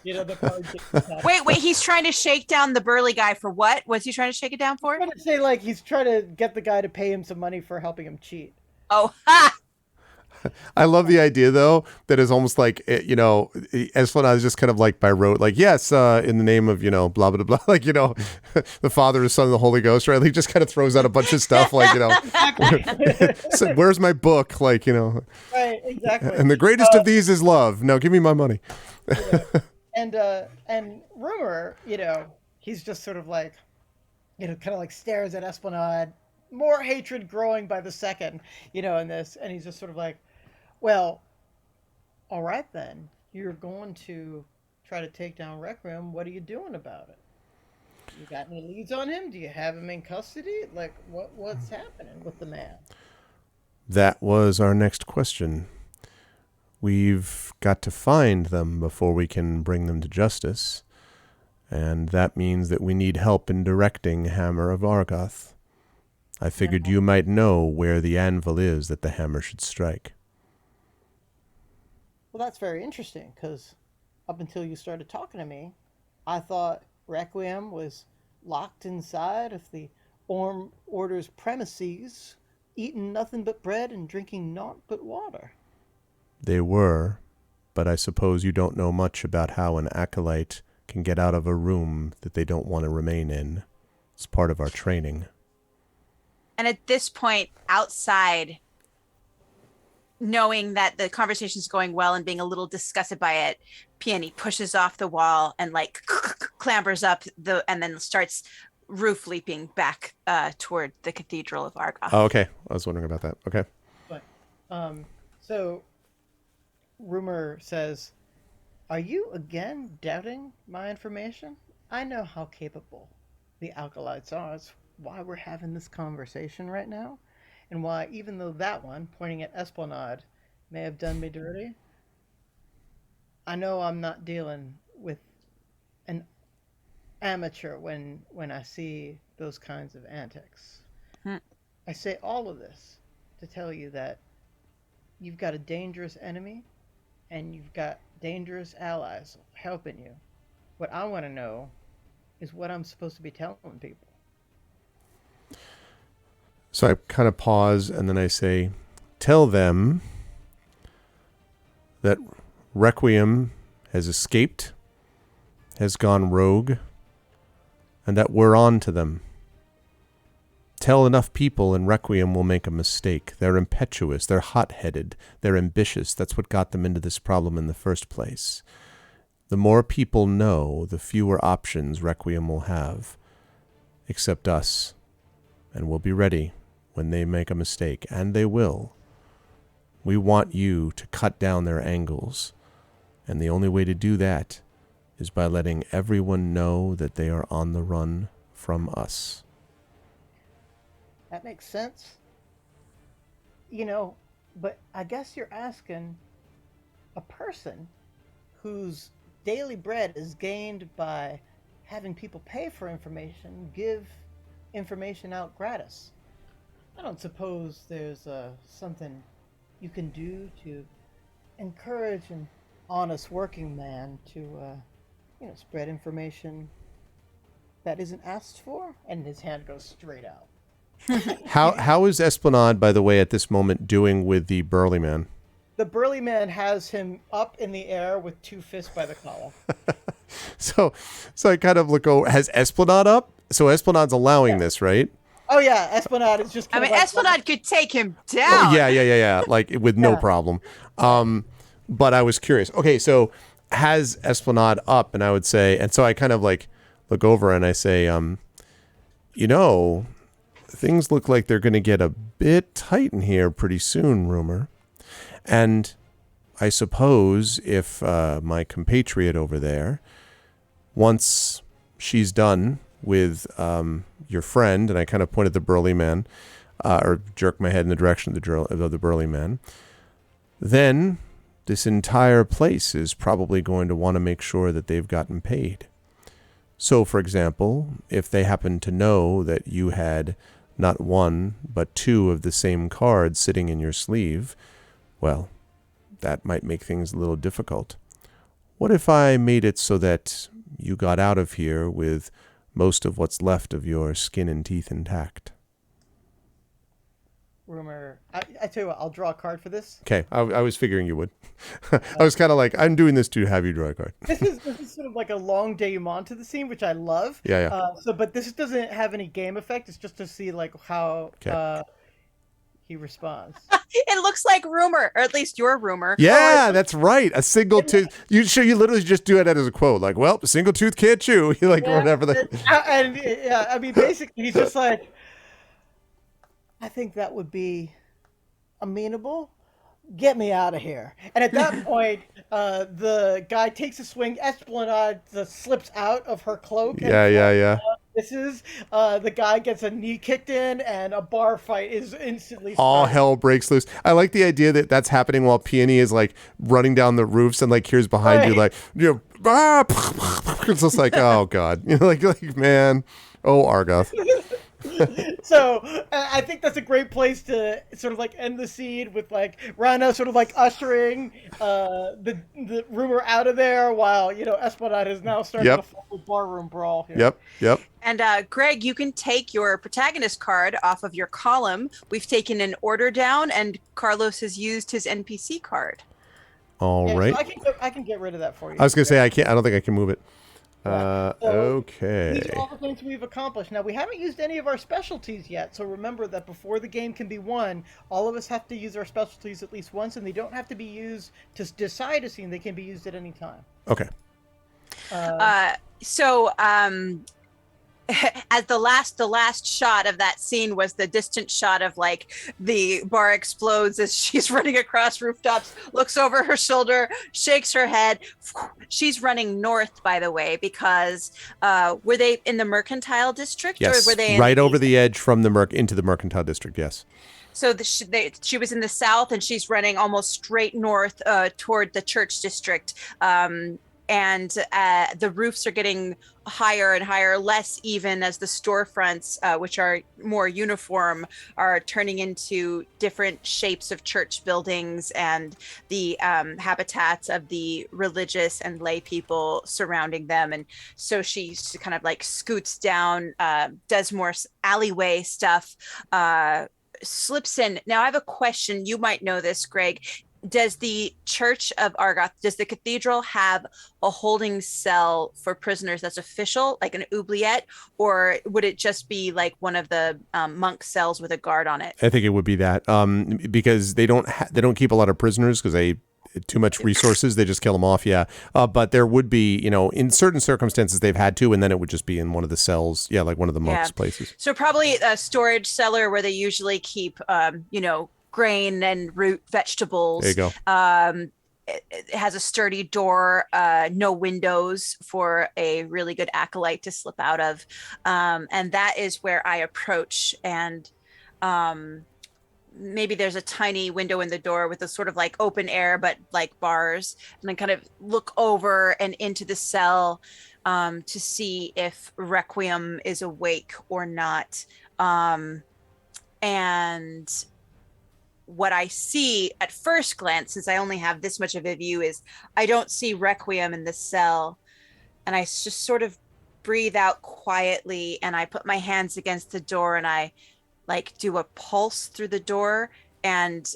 the card. Wait, he's trying to shake down the burly guy for what? What's he trying to shake it down for? I'm trying to say like he's trying to get the guy to pay him some money for helping him cheat. Oh, ha! I love the idea, though, that is almost like, Esplanade is just kind of like by rote, like, yes, in the name of, blah, blah, blah, like, the Father, the Son, and the Holy Ghost, right? He just kind of throws out a bunch of stuff, like, so where's my book? Like, Right, exactly. And the greatest of these is love. No, give me my money. And Rumor, he's just sort of like, kind of like stares at Esplanade, more hatred growing by the second, in this. And he's just sort of like, well, all right then. You're going to try to take down Requiem. What are you doing about it? You got any leads on him? Do you have him in custody? Like, what's happening with the man? That was our next question. We've got to find them before we can bring them to justice. And that means that we need help in directing Hammer of Argoth. I figured you might know where the anvil is that the hammer should strike. Well, that's very interesting, because up until you started talking to me, I thought Requiem was locked inside of the Order's premises, eating nothing but bread and drinking naught but water. They were, but I suppose you don't know much about how an acolyte can get out of a room that they don't want to remain in. It's part of our training. And at this point, outside, knowing that the conversation's going well and being a little disgusted by it, Peony pushes off the wall and like clambers up and then starts roof leaping back toward the Cathedral of Argoth. Oh, okay. I was wondering about that. Okay. But, so Rumor says, "Are you again doubting my information? I know how capable the acolytes are. It's why we're having this conversation right now, and why, even though that one, pointing at Esplanade, may have done me dirty, I know I'm not dealing with an amateur when I see those kinds of antics. I say all of this to tell you that you've got a dangerous enemy, and you've got dangerous allies helping you. What I want to know is what I'm supposed to be telling people." So I kind of pause and then I say, tell them that Requiem has escaped, has gone rogue, and that we're on to them. Tell enough people and Requiem will make a mistake. They're impetuous, they're hot-headed, they're ambitious. That's what got them into this problem in the first place. The more people know, the fewer options Requiem will have, except us. And we'll be ready when they make a mistake, and they will. We want you to cut down their angles, and the only way to do that is by letting everyone know that they are on the run from us. That makes sense. But I guess you're asking a person whose daily bread is gained by having people pay for information, give information out gratis. I don't suppose there's something you can do to encourage an honest working man to, spread information that isn't asked for? And his hand goes straight out. How is Esplanade, by the way, at this moment doing with the burly man? The burly man has him up in the air with two fists by the collar. So I kind of look over. Has Esplanade up? So Esplanade's allowing this, right? Oh yeah, Esplanade is just. Esplanade could take him down. Oh, yeah, like with no problem. But I was curious. Okay, so has Esplanade up? And I would say, and so I kind of like look over and I say, things look like they're going to get a bit tight in here pretty soon, Rumor. And I suppose if my compatriot over there, once she's done with your friend, and I kind of pointed the burly man, or jerked my head in the direction of the burly man, then this entire place is probably going to want to make sure that they've gotten paid. So, for example, if they happen to know that you had not one, but two of the same cards sitting in your sleeve, well, that might make things a little difficult. What if I made it so that you got out of here with most of what's left of your skin and teeth intact? Rumor, I tell you what, I'll draw a card for this. Okay, I was figuring you would. I was kind of like, I'm doing this to have you draw a card. This is sort of like a long denouement to the scene, which I love. Yeah. But this doesn't have any game effect. It's just to see like how he responds. It looks like Rumor, or at least your Rumor. Yeah, that's right. A single tooth. You literally just do it as a quote, like, well, a single tooth can't chew. Like whatever. Basically, he's just like, I think that would be amenable. Get me out of here. And at that point, the guy takes a swing. Esplanade slips out of her cloak. Yeah. misses, the guy gets a knee kicked in, and a bar fight is instantly All started. hell breaks loose. I like the idea that that's happening while Peony is like running down the roofs and like here's behind you like it's just like, oh god, like man, oh Argoth. So I think that's a great place to sort of like end the scene with like Rana sort of like ushering the rumor out of there while Esplanade is now starting Yep. a full barroom brawl here. Yep. And Greg, you can take your protagonist card off of your column. We've taken an order down, and Carlos has used his NPC card. All Yeah, right. so I can get rid of that for you. I was gonna say I can't. I don't think I can move it. So Okay. these are all the things we've accomplished. Now, we haven't used any of our specialties yet, so remember that before the game can be won, all of us have to use our specialties at least once, and they don't have to be used to decide a scene. They can be used at any time. Okay. As the last shot of that scene was the distant shot of like the bar explodes as she's running across rooftops, looks over her shoulder, shakes her head. She's running north, by the way, because were they in the Mercantile District? Yes. Or were they right over the edge from the into the Mercantile District? Yes. So she was in the south, and she's running almost straight north toward the Church District. And the roofs are getting higher and higher, less even as the storefronts, which are more uniform, are turning into different shapes of church buildings and the habitats of the religious and lay people surrounding them. And so she kind of like scoots down, does more alleyway stuff, slips in. Now I have a question. You might know this, Greg. Does the Church of Argoth, does the cathedral have a holding cell for prisoners that's official, like an oubliette, or would it just be like one of the monk cells with a guard on it? I think it would be that because they don't keep a lot of prisoners because they too much resources. They just kill them off. Yeah. But there would be, in certain circumstances they've had to, and then it would just be in one of the cells. Yeah. Like one of the monks' places. So probably a storage cellar where they usually keep, grain and root vegetables. There you go. It has a sturdy door, no windows for a really good acolyte to slip out of. And that is where I approach, and maybe there's a tiny window in the door with a sort of like open air, but like bars, and then kind of look over and into the cell to see if Requiem is awake or not. And what I see at first glance, since I only have this much of a view, is I don't see Requiem in the cell. And I just sort of breathe out quietly, and I put my hands against the door, and I like do a pulse through the door, and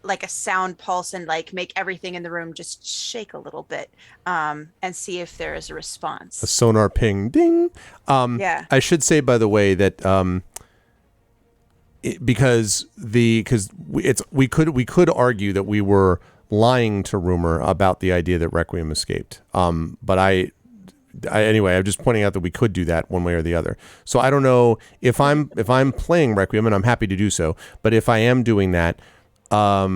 like a sound pulse, and like make everything in the room just shake a little bit, and see if there is a response. A sonar ping, ding. Yeah. I should say, by the way, that because we could argue that we were lying to rumor about the idea that Requiem escaped. But anyway, I'm just pointing out that we could do that one way or the other. So I don't know if I'm playing Requiem, and I'm happy to do so. But if I am doing that, how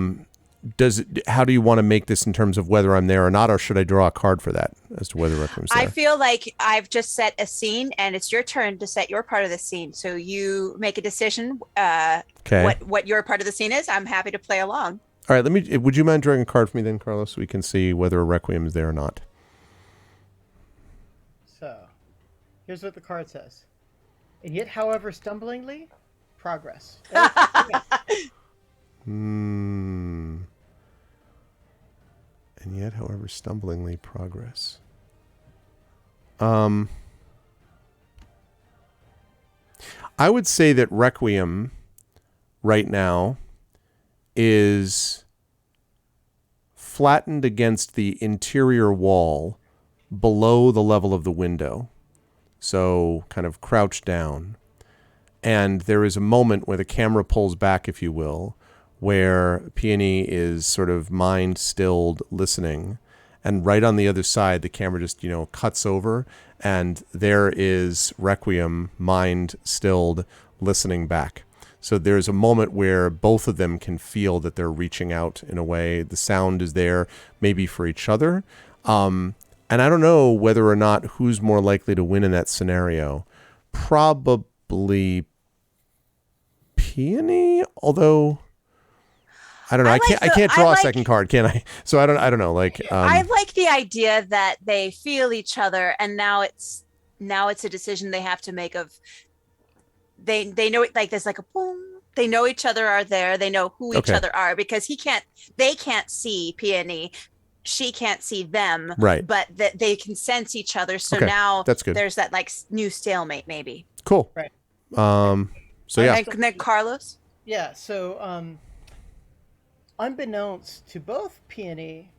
do you want to make this in terms of whether I'm there or not, or should I draw a card for that as to whether Requiem's there? I feel like I've just set a scene, and it's your turn to set your part of the scene. So you make a decision. Okay. What your part of the scene is. I'm happy to play along. All right. Would you mind drawing a card for me then, Carlos, so we can see whether Requiem is there or not? So, here's what the card says. And yet, however stumblingly, progress. And yet, however stumblingly, progress. I would say that Requiem right now is flattened against the interior wall below the level of the window. So kind of crouched down. And there is a moment where the camera pulls back, if you will, where Peony is sort of mind-stilled listening. And right on the other side, the camera just, cuts over. And there is Requiem, mind-stilled, listening back. So there's a moment where both of them can feel that they're reaching out in a way. The sound is there, maybe for each other. And I don't know whether or not who's more likely to win in that scenario. Probably Peony, although I don't know. I can't draw a second card, can I? So I don't know. Like I like the idea that they feel each other, and now it's a decision they have to make of they know it, like there's like a boom. They know each other are there. They know who each other are, because they can't see Peony. She can't see them, right? But that they can sense each other. So now that's good. There's that like new stalemate, maybe. Cool. Right. So yeah. And then Carlos. Yeah. So unbeknownst to both Peony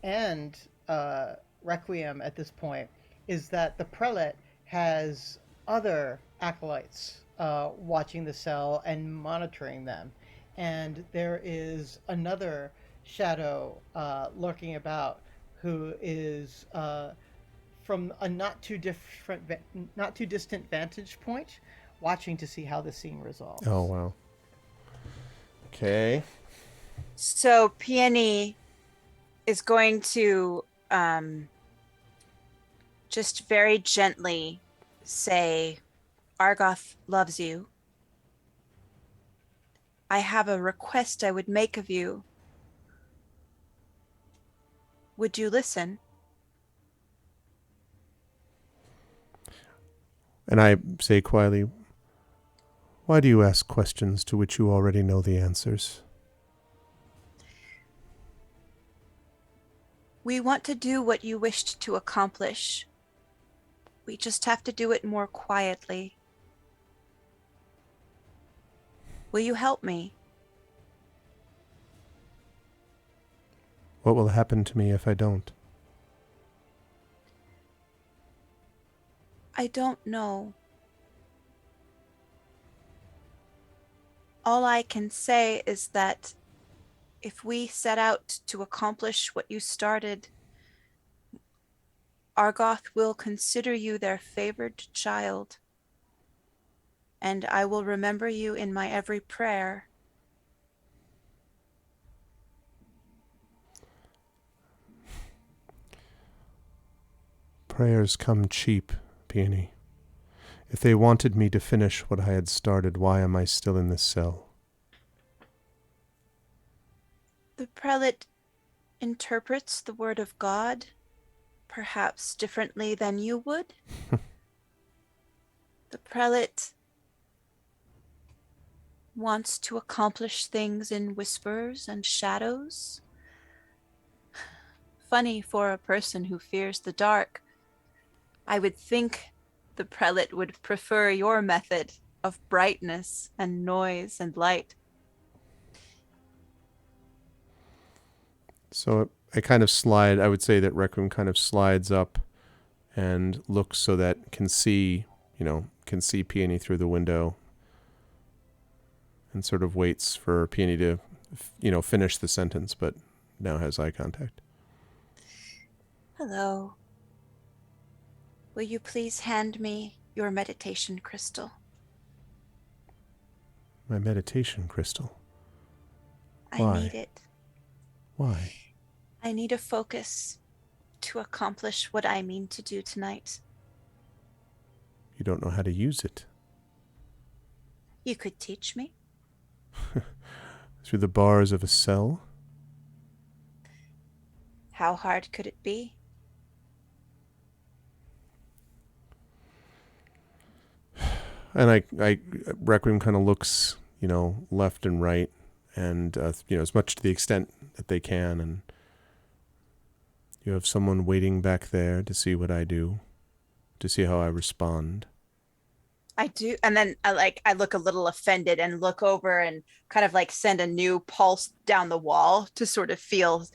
and Requiem at this point, is that the prelate has other acolytes watching the cell and monitoring them, and there is another shadow lurking about who is from a not too distant vantage point, watching to see how the scene resolves. Oh wow. Okay. So Peony is going to just very gently say, Argoth loves you. I have a request I would make of you. Would you listen? And I say quietly, why do you ask questions to which you already know the answers? We want to do what you wished to accomplish. We just have to do it more quietly. Will you help me? What will happen to me if I don't? I don't know. All I can say is that if we set out to accomplish what you started, Argoth will consider you their favored child, and I will remember you in my every prayer. Prayers come cheap, Peony. If they wanted me to finish what I had started, why am I still in this cell? The prelate interprets the word of God perhaps differently than you would. The prelate wants to accomplish things in whispers and shadows. Funny for a person who fears the dark. I would think the prelate would prefer your method of brightness and noise and light. So I kind of slide, I would say that Requiem kind of slides up and looks so that can see Peony through the window, and sort of waits for Peony to, finish the sentence, but now has eye contact. Hello. Will you please hand me your meditation crystal? My meditation crystal? I need it. Why? I need a focus to accomplish what I mean to do tonight. You don't know how to use it. You could teach me. Through the bars of a cell? How hard could it be? And Requiem kind of looks, left and right, and, as much to the extent that they can. And you have someone waiting back there to see what I do, to see how I respond. I do. And then I look a little offended and look over and kind of like send a new pulse down the wall to sort of feel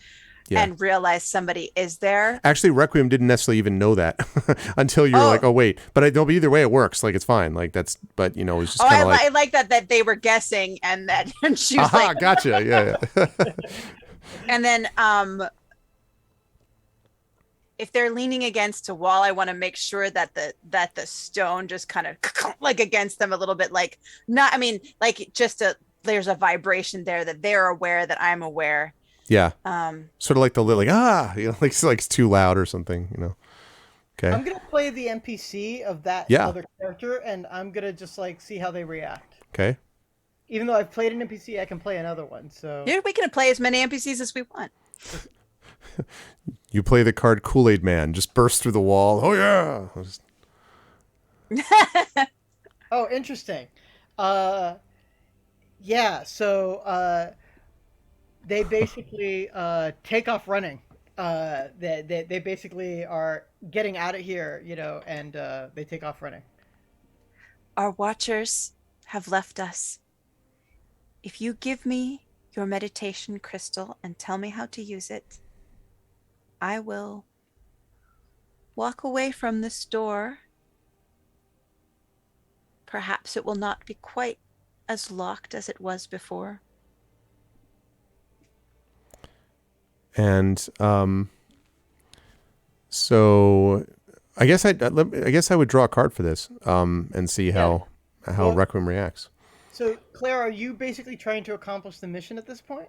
and realize somebody is there. Actually, Requiem didn't necessarily even know that until you're like, oh, wait. But either way it works. Like, it's fine. Like, it's just kind of I like that they were guessing and that and she was like, gotcha. Yeah. And then if they're leaning against a wall, I want to make sure that the stone just kind of like against them a little bit, there's a vibration there that they're aware that I'm aware. Yeah. Um, Sort of like the like like it's too loud or something, Okay. I'm gonna play the NPC of that Yeah. other character, and I'm gonna just like see how they react. Okay. Even though I've played an NPC, I can play another one. So yeah, we can play as many NPCs as we want. You play the card Kool-Aid Man, just burst through the wall. Oh yeah. oh, interesting. Yeah. So they basically take off running. They basically are getting out of here, and they take off running. Our watchers have left us. If you give me your meditation crystal and tell me how to use it, I will walk away from this door. Perhaps it will not be quite as locked as it was before. And so I guess I would draw a card for this and see how Requiem reacts. So, Claire, are you basically trying to accomplish the mission at this point?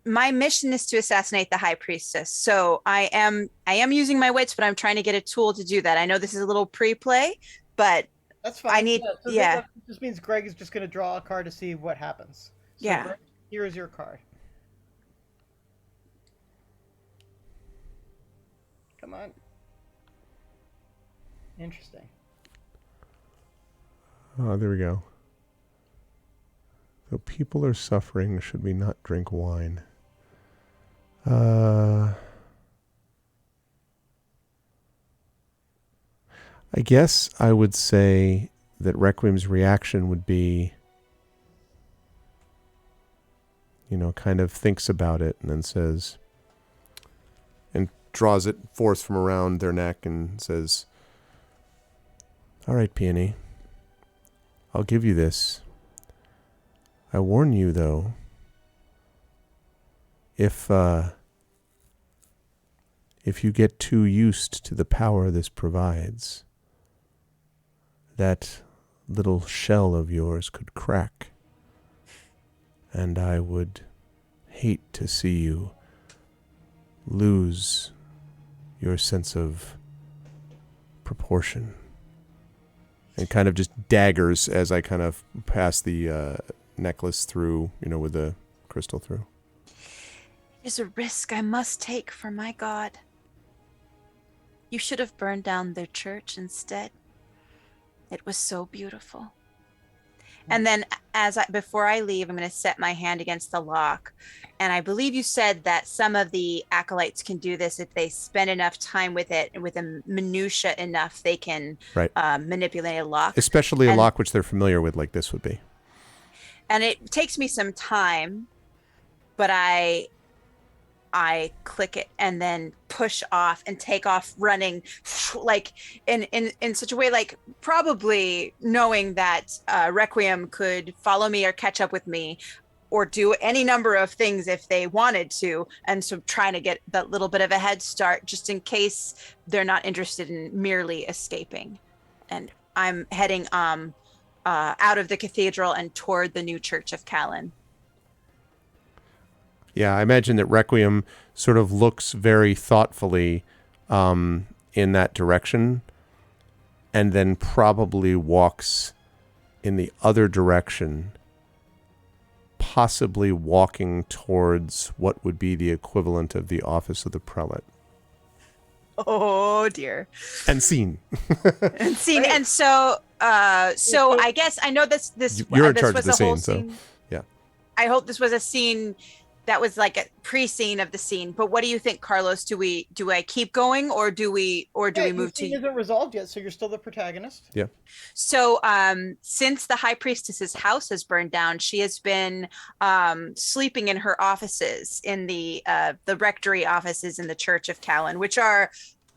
My mission is to assassinate the High Priestess. So I am using my wits, but I'm trying to get a tool to do that. I know this is a little pre-play, but that's fine. I need That just means Greg is just going to draw a card to see what happens. So Greg, here is your card. Come on. Interesting. Oh, there we go. Though people are suffering, should we not drink wine? I guess I would say that Requiem's reaction would be, kind of thinks about it and then says, and draws it forth from around their neck and says, all right, Peony, I'll give you this. I warn you, though, if you get too used to the power this provides, that little shell of yours could crack, and I would hate to see you lose your sense of proportion. And kind of just daggers as I kind of pass the necklace through, with the crystal through. It is a risk I must take for my God. You should have burned down their church instead. It was so beautiful. And then before I leave, I'm going to set my hand against the lock. And I believe you said that some of the acolytes can do this if they spend enough time with it and with a minutia enough, they can manipulate a lock. Especially a lock which they're familiar with, like this would be. And it takes me some time, but I click it and then push off and take off running, like in such a way, like probably knowing that Requiem could follow me or catch up with me or do any number of things if they wanted to. And so trying to get that little bit of a head start just in case they're not interested in merely escaping. And I'm heading out of the cathedral and toward the new church of Callan. Yeah, I imagine that Requiem sort of looks very thoughtfully in that direction and then probably walks in the other direction, possibly walking towards what would be the equivalent of the office of the prelate. Oh, dear. And scene. And scene. And so I guess I know this You're in this charge was of the a whole scene, so yeah. I hope this was a scene that was like a pre-scene of the scene. But what do you think, Carlos? Do I keep going or do we move to? It isn't resolved yet, so you're still the protagonist. Yeah. So since the High Priestess's house has burned down, she has been sleeping in her offices in the rectory offices in the Church of Callan, which are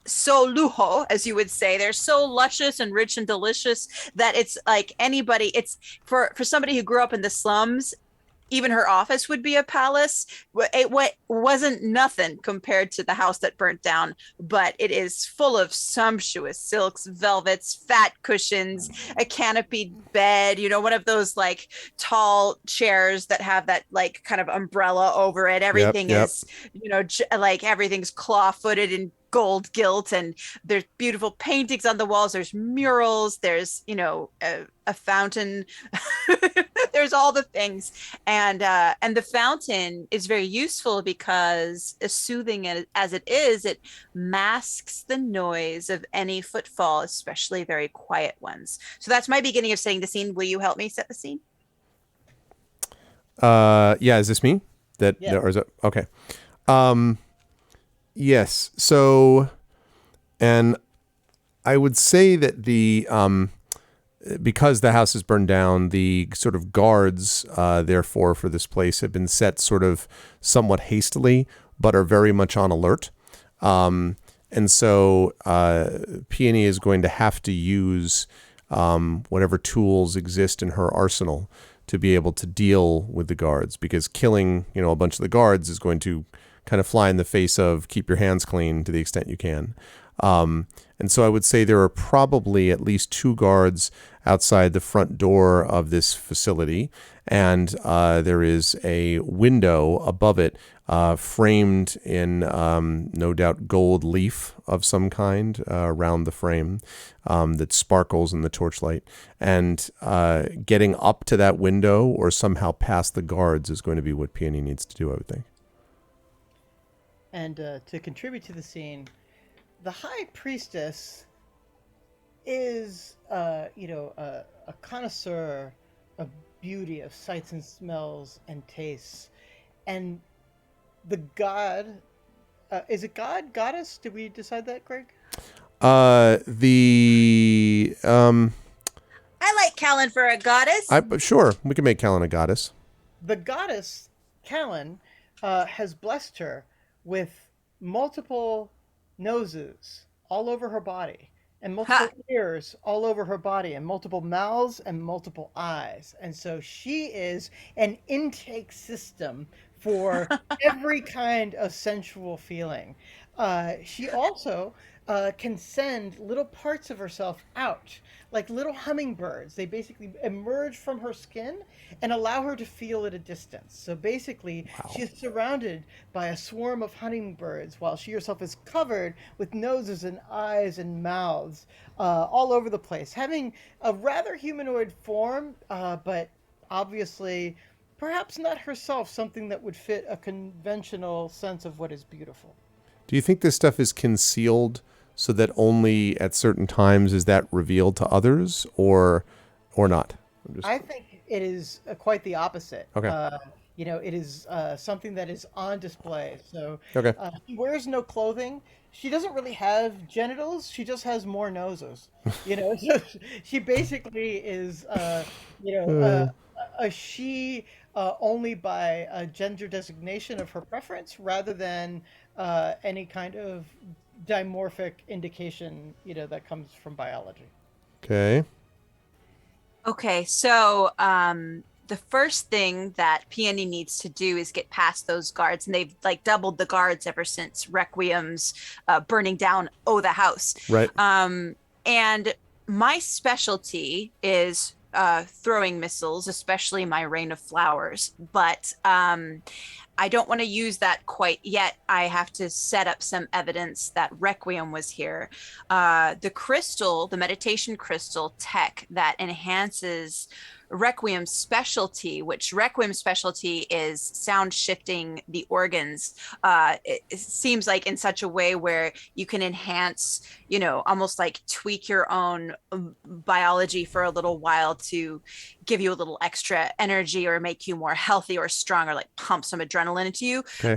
so lujo, as you would say. They're so luscious and rich and delicious that it's like anybody, it's for somebody who grew up in the slums, even her office would be a palace. It wasn't nothing compared to the house that burnt down, but it is full of sumptuous silks, velvets, fat cushions, a canopied bed, one of those like tall chairs that have that like kind of umbrella over it. Everything Yep. is, like everything's claw-footed and gold gilt, and there's beautiful paintings on the walls, there's murals, there's a fountain. There's all the things, and the fountain is very useful because, as soothing as it is, it masks the noise of any footfall, especially very quiet ones. So that's my beginning of setting the scene. Will you help me set the scene? Yeah, is this me? Or is it okay? Yes. So, and I would say that because the house is burned down, the sort of guards, therefore, for this place have been set sort of somewhat hastily, but are very much on alert. And so Peony is going to have to use whatever tools exist in her arsenal to be able to deal with the guards, because killing, a bunch of the guards is going to kind of fly in the face of keep your hands clean to the extent you can. And so I would say there are probably at least 2 guards outside the front door of this facility, and there is a window above it framed in no doubt gold leaf of some kind around the frame that sparkles in the torchlight. And getting up to that window or somehow past the guards is going to be what Peony needs to do, I would think. And to contribute to the scene, the High Priestess is, a connoisseur of beauty, of sights and smells and tastes. And the god, is it god, goddess? Did we decide that, Greg? I like Callan for a goddess. Sure, we can make Callan a goddess. The goddess, Callan, has blessed her with multiple noses all over her body, and multiple ears all over her body, and multiple mouths and multiple eyes. And so she is an intake system for every kind of sensual feeling. She also can send little parts of herself out, like little hummingbirds. They basically emerge from her skin and allow her to feel at a distance. So basically, she is surrounded by a swarm of hummingbirds while she herself is covered with noses and eyes and mouths all over the place, having a rather humanoid form, but obviously perhaps not herself something that would fit a conventional sense of what is beautiful. Do you think this stuff is concealed so that only at certain times is that revealed to others, or not? I think it is quite the opposite. Okay. It is something that is on display. So Okay. She wears no clothing. She doesn't really have genitals. She just has more noses. So she basically is, a she only by a gender designation of her preference, rather than any kind of dimorphic indication, that comes from biology. Okay. Okay, so the first thing that Peony needs to do is get past those guards, and they've like doubled the guards ever since Requiem's burning down the house. Right. And my specialty is throwing missiles, especially my rain of flowers, but I don't want to use that quite yet. I have to set up some evidence that Requiem was here. The crystal, the meditation crystal tech that enhances Requiem's specialty, which Requiem's specialty is sound shifting the organs. It seems like in such a way where you can enhance, almost like tweak your own biology for a little while to give you a little extra energy or make you more healthy or strong, or like pump some adrenaline into you. Okay.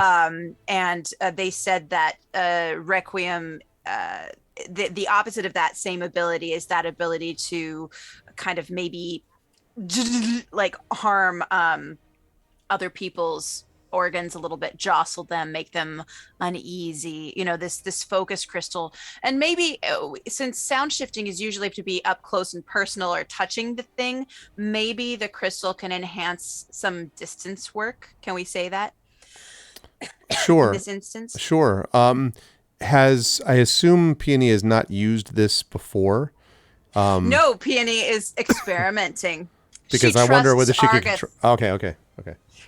And they said that Requiem, the opposite of that same ability is that ability to kind of maybe like harm other people's organs a little bit, jostle them, make them uneasy, this focus crystal. And maybe since sound shifting is usually to be up close and personal or touching the thing, maybe the crystal can enhance some distance work. Can we say that? Sure. In this instance? Sure. I assume Peony has not used this before? No, Peony is experimenting. Because I wonder whether she could... Okay.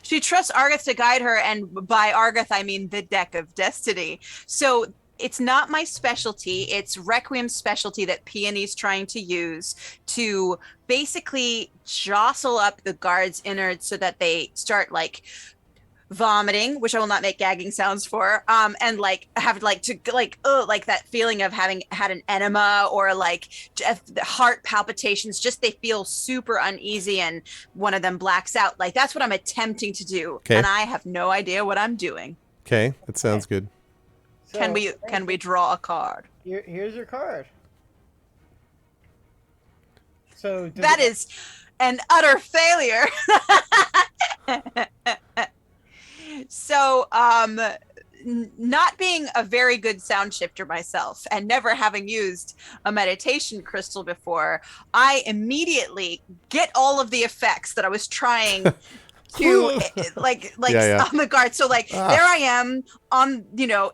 She trusts Argath to guide her, and by Argath, I mean the deck of destiny. So it's not my specialty. It's Requiem's specialty that Peony's trying to use to basically jostle up the guards' innards so that they start like vomiting, which I will not make gagging sounds for, and like have like that feeling of having had an enema, or like heart palpitations, just they feel super uneasy and one of them blacks out. Like that's what I'm attempting to do. Okay. And I have no idea what I'm doing. Okay, that sounds good. So, can we draw a card? Here's your card. So that is an utter failure. So, not being a very good sound shifter myself and never having used a meditation crystal before, I immediately get all of the effects that I was trying to on the guard. So like there I am on,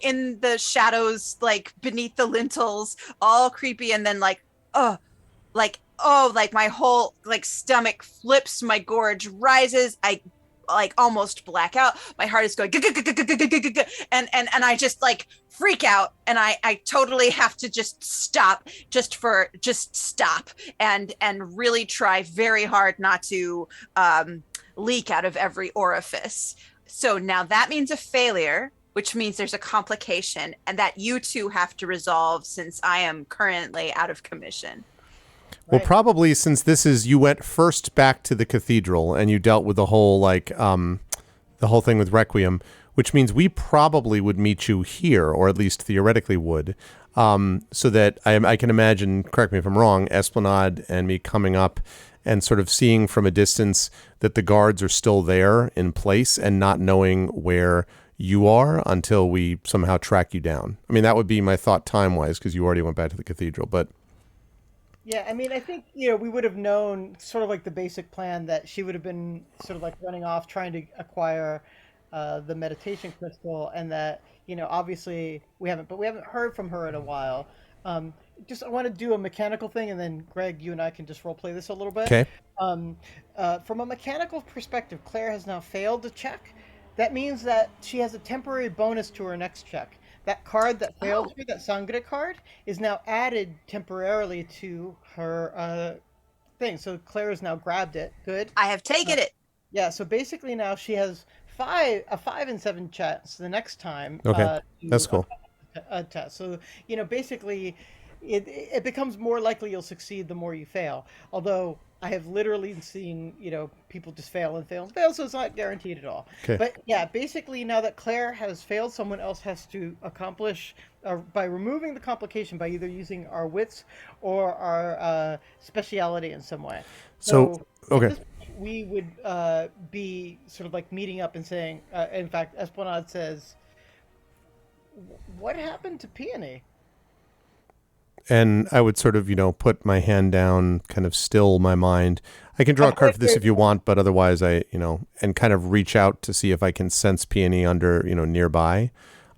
in the shadows, like beneath the lintels, all creepy. And then like my whole like stomach flips, my gorge rises. I like almost black out. My heart is going and I just like freak out, and I totally have to just stop and really try very hard not to leak out of every orifice. So now that means a failure, which means there's a complication, and that you two have to resolve since I am currently out of commission. Well, probably since this is, you went first back to the cathedral and you dealt with the whole the whole thing with Requiem, which means we probably would meet you here, or at least theoretically would, so that I can imagine, correct me if I'm wrong, Esplanade and me coming up and sort of seeing from a distance that the guards are still there in place and not knowing where you are until we somehow track you down. I mean, that would be my thought time-wise, because you already went back to the cathedral, but... Yeah, I mean, I think, we would have known sort of like the basic plan, that she would have been sort of like running off trying to acquire the meditation crystal, and that, obviously we haven't heard from her in a while. I want to do a mechanical thing, and then Greg, you and I can just role play this a little bit. Okay. From a mechanical perspective, Claire has now failed to check. That means that she has a temporary bonus to her next check. That card that failed her, that Sangre card, is now added temporarily to her thing. So Claire has now grabbed it. Good. I have taken it. Yeah. So basically now she has a 5 in 7 chance the next time. Okay, that's cool. A test. So basically, it becomes more likely you'll succeed the more you fail. Although I have literally seen, people just fail and fail and fail, so it's not guaranteed at all. Okay. But yeah, basically now that Claire has failed, someone else has to accomplish, by removing the complication, by either using our wits or our speciality in some way. So okay. At this point, we would be sort of like meeting up and saying, in fact, Esplanade says, what happened to Peony? And I would sort of, put my hand down, kind of still my mind. I can draw a card for this if you want, but otherwise and kind of reach out to see if I can sense Peony under, nearby.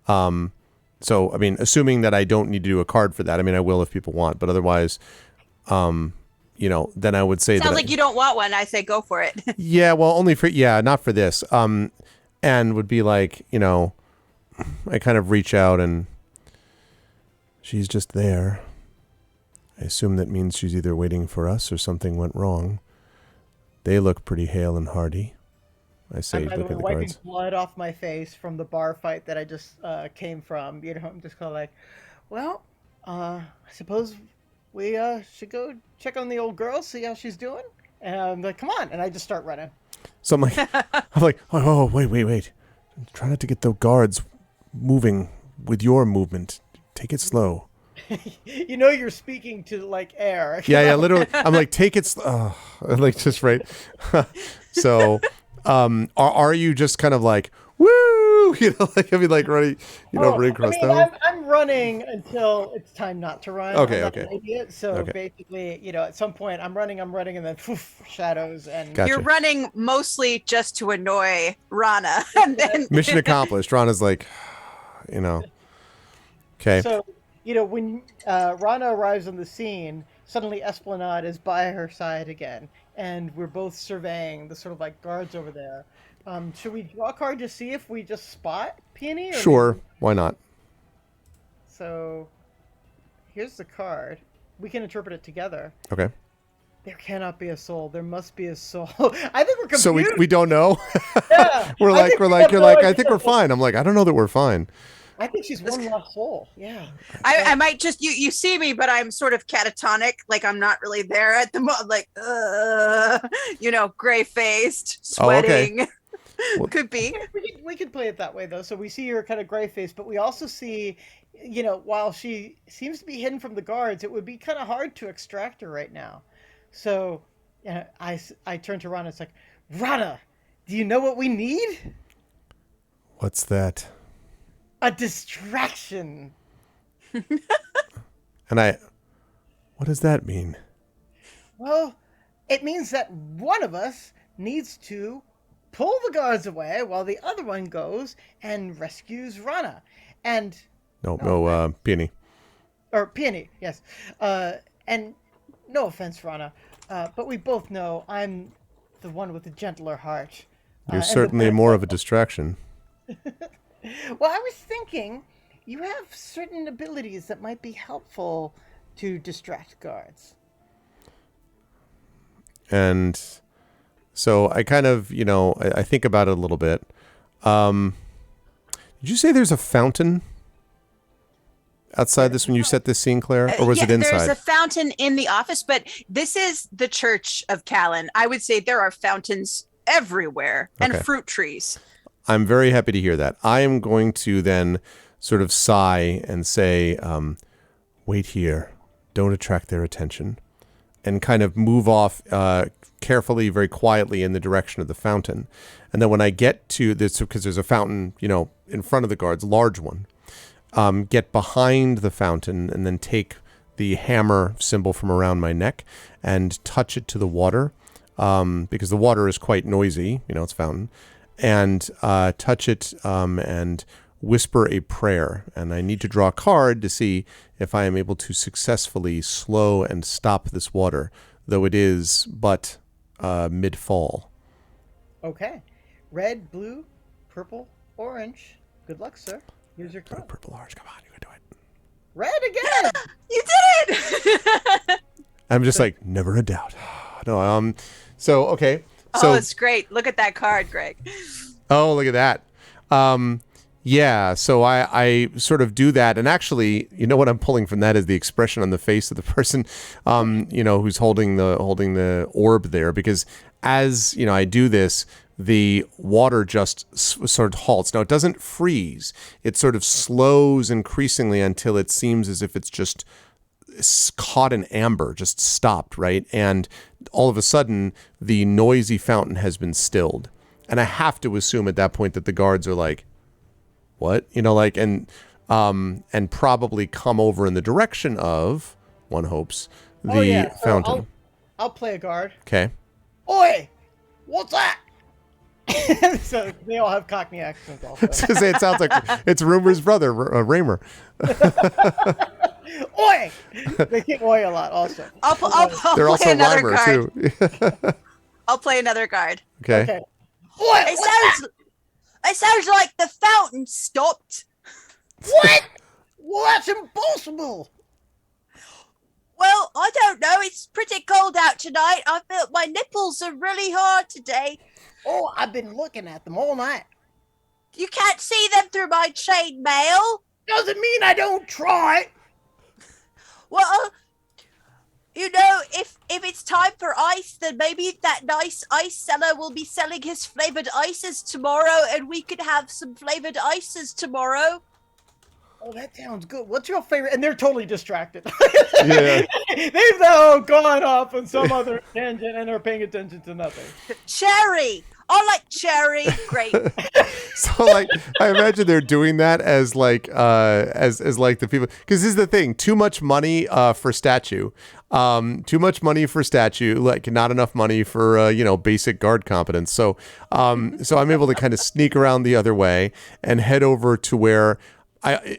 So, I mean, assuming that I don't need to do a card for that, I mean, I will if people want, but otherwise, then I would say Sounds like you don't want one. I say go for it. Yeah, well, not for this. And would be like, I kind of reach out and she's just there. I assume that means she's either waiting for us or something went wrong. They look pretty hale and hearty. I say, I'm look at the wiping guards. blood off my face from the bar fight that I just came from. I'm just kind of like, well, I suppose we should go check on the old girl, see how she's doing. And I'm like, come on, and I just start running. So I'm like, oh, wait. Try not to get the guards moving with your movement. Take it slow. You're speaking to like air. Yeah, literally. I'm like, take it slow. Like just right. So, are you just kind of like woo! You know, like I mean, like running, running across the home. I'm running until it's time not to run. Okay, I'm not okay. an idiot, so basically, at some point I'm running, and then poof, shadows and. Gotcha. You're running mostly just to annoy Rana, and then Mission accomplished. Rana's like, Okay. So, when Rana arrives on the scene, suddenly Esplanade is by her side again, and we're both surveying the sort of like guards over there. Should we draw a card to see if we just spot Peony? Sure. Why not? So, here's the card. We can interpret it together. Okay. There cannot be a soul. There must be a soul. I think we're confused. So we don't know. Yeah. You're like, I think we're fine. I'm like, I don't know that we're fine. I think she's one lost soul. Yeah. I might just you see me, but I'm sort of catatonic, like I'm not really there at the moment, like gray faced, sweating. Oh, okay. Well, could be. We could play it that way though. So we see her kind of gray faced, but we also see, while she seems to be hidden from the guards, it would be kind of hard to extract her right now. So I turn to Rana. It's like, Rana, do you know what we need? What's that? A distraction. And what does that mean? Well, it means that one of us needs to pull the guards away while the other one goes and rescues Rana. And Peony. Or Peony, yes. And no offense, Rana, but we both know I'm the one with the gentler heart. You're certainly more of a distraction. Well, I was thinking you have certain abilities that might be helpful to distract guards. And so I kind of, I think about it a little bit. Did you say there's a fountain outside this when you set this scene, Claire? Or was it inside? There's a fountain in the office, but this is the Church of Callan. I would say there are fountains everywhere and fruit trees. I'm very happy to hear that. I am going to then sort of sigh and say, wait here. Don't attract their attention. And kind of move off carefully, very quietly in the direction of the fountain. And then when I get to this, because there's a fountain, in front of the guards, large one, get behind the fountain and then take the hammer symbol from around my neck and touch it to the water, because the water is quite noisy, it's a fountain. And touch it and whisper a prayer. And I need to draw a card to see if I am able to successfully slow and stop this water, though it is but mid-fall. Okay. Red, blue, purple, orange. Good luck, sir. Here's your card. Purple, orange. Come on, you can do it. Red again! You did it! I'm just like, never a doubt. No, so, okay. So, it's great. Look at that card, Greg. Oh, look at that. Yeah, so I sort of do that. And actually, what I'm pulling from that is the expression on the face of the person, who's holding the orb there. Because as, I do this, the water just sort of halts. Now, it doesn't freeze. It sort of slows increasingly until it seems as if it's just caught in amber, just stopped, right? And all of a sudden, the noisy fountain has been stilled. And I have to assume at that point that the guards are like, what? And probably come over in the direction of, one hopes, the fountain. I'll play a guard. Okay. Oi! What's that? So they all have Cockney accents also. It sounds like it's Rumor's brother, Raymer. Oi! They get oi a lot also. I'll They're play also another Rhymer, card. too. I'll play another card. Okay. Oi! It sounds like the fountain stopped. What? Well, that's impossible. Well, I don't know. It's pretty cold out tonight. I feel my nipples are really hard today. Oh, I've been looking at them all night. You can't see them through my chain mail. Doesn't mean I don't try. Well, if it's time for ice, then maybe that nice ice seller will be selling his flavored ices tomorrow, and we could have some flavored ices tomorrow. Oh, that sounds good. What's your favorite? And they're totally distracted. Yeah. They've now gone off on some other tangent and are paying attention to nothing. Cherry. I like cherry. Great. So like I imagine they're doing that as like as like the people, because this is the thing, too much money for statue, like not enough money for basic guard competence. So so I'm able to kind of sneak around the other way and head over to where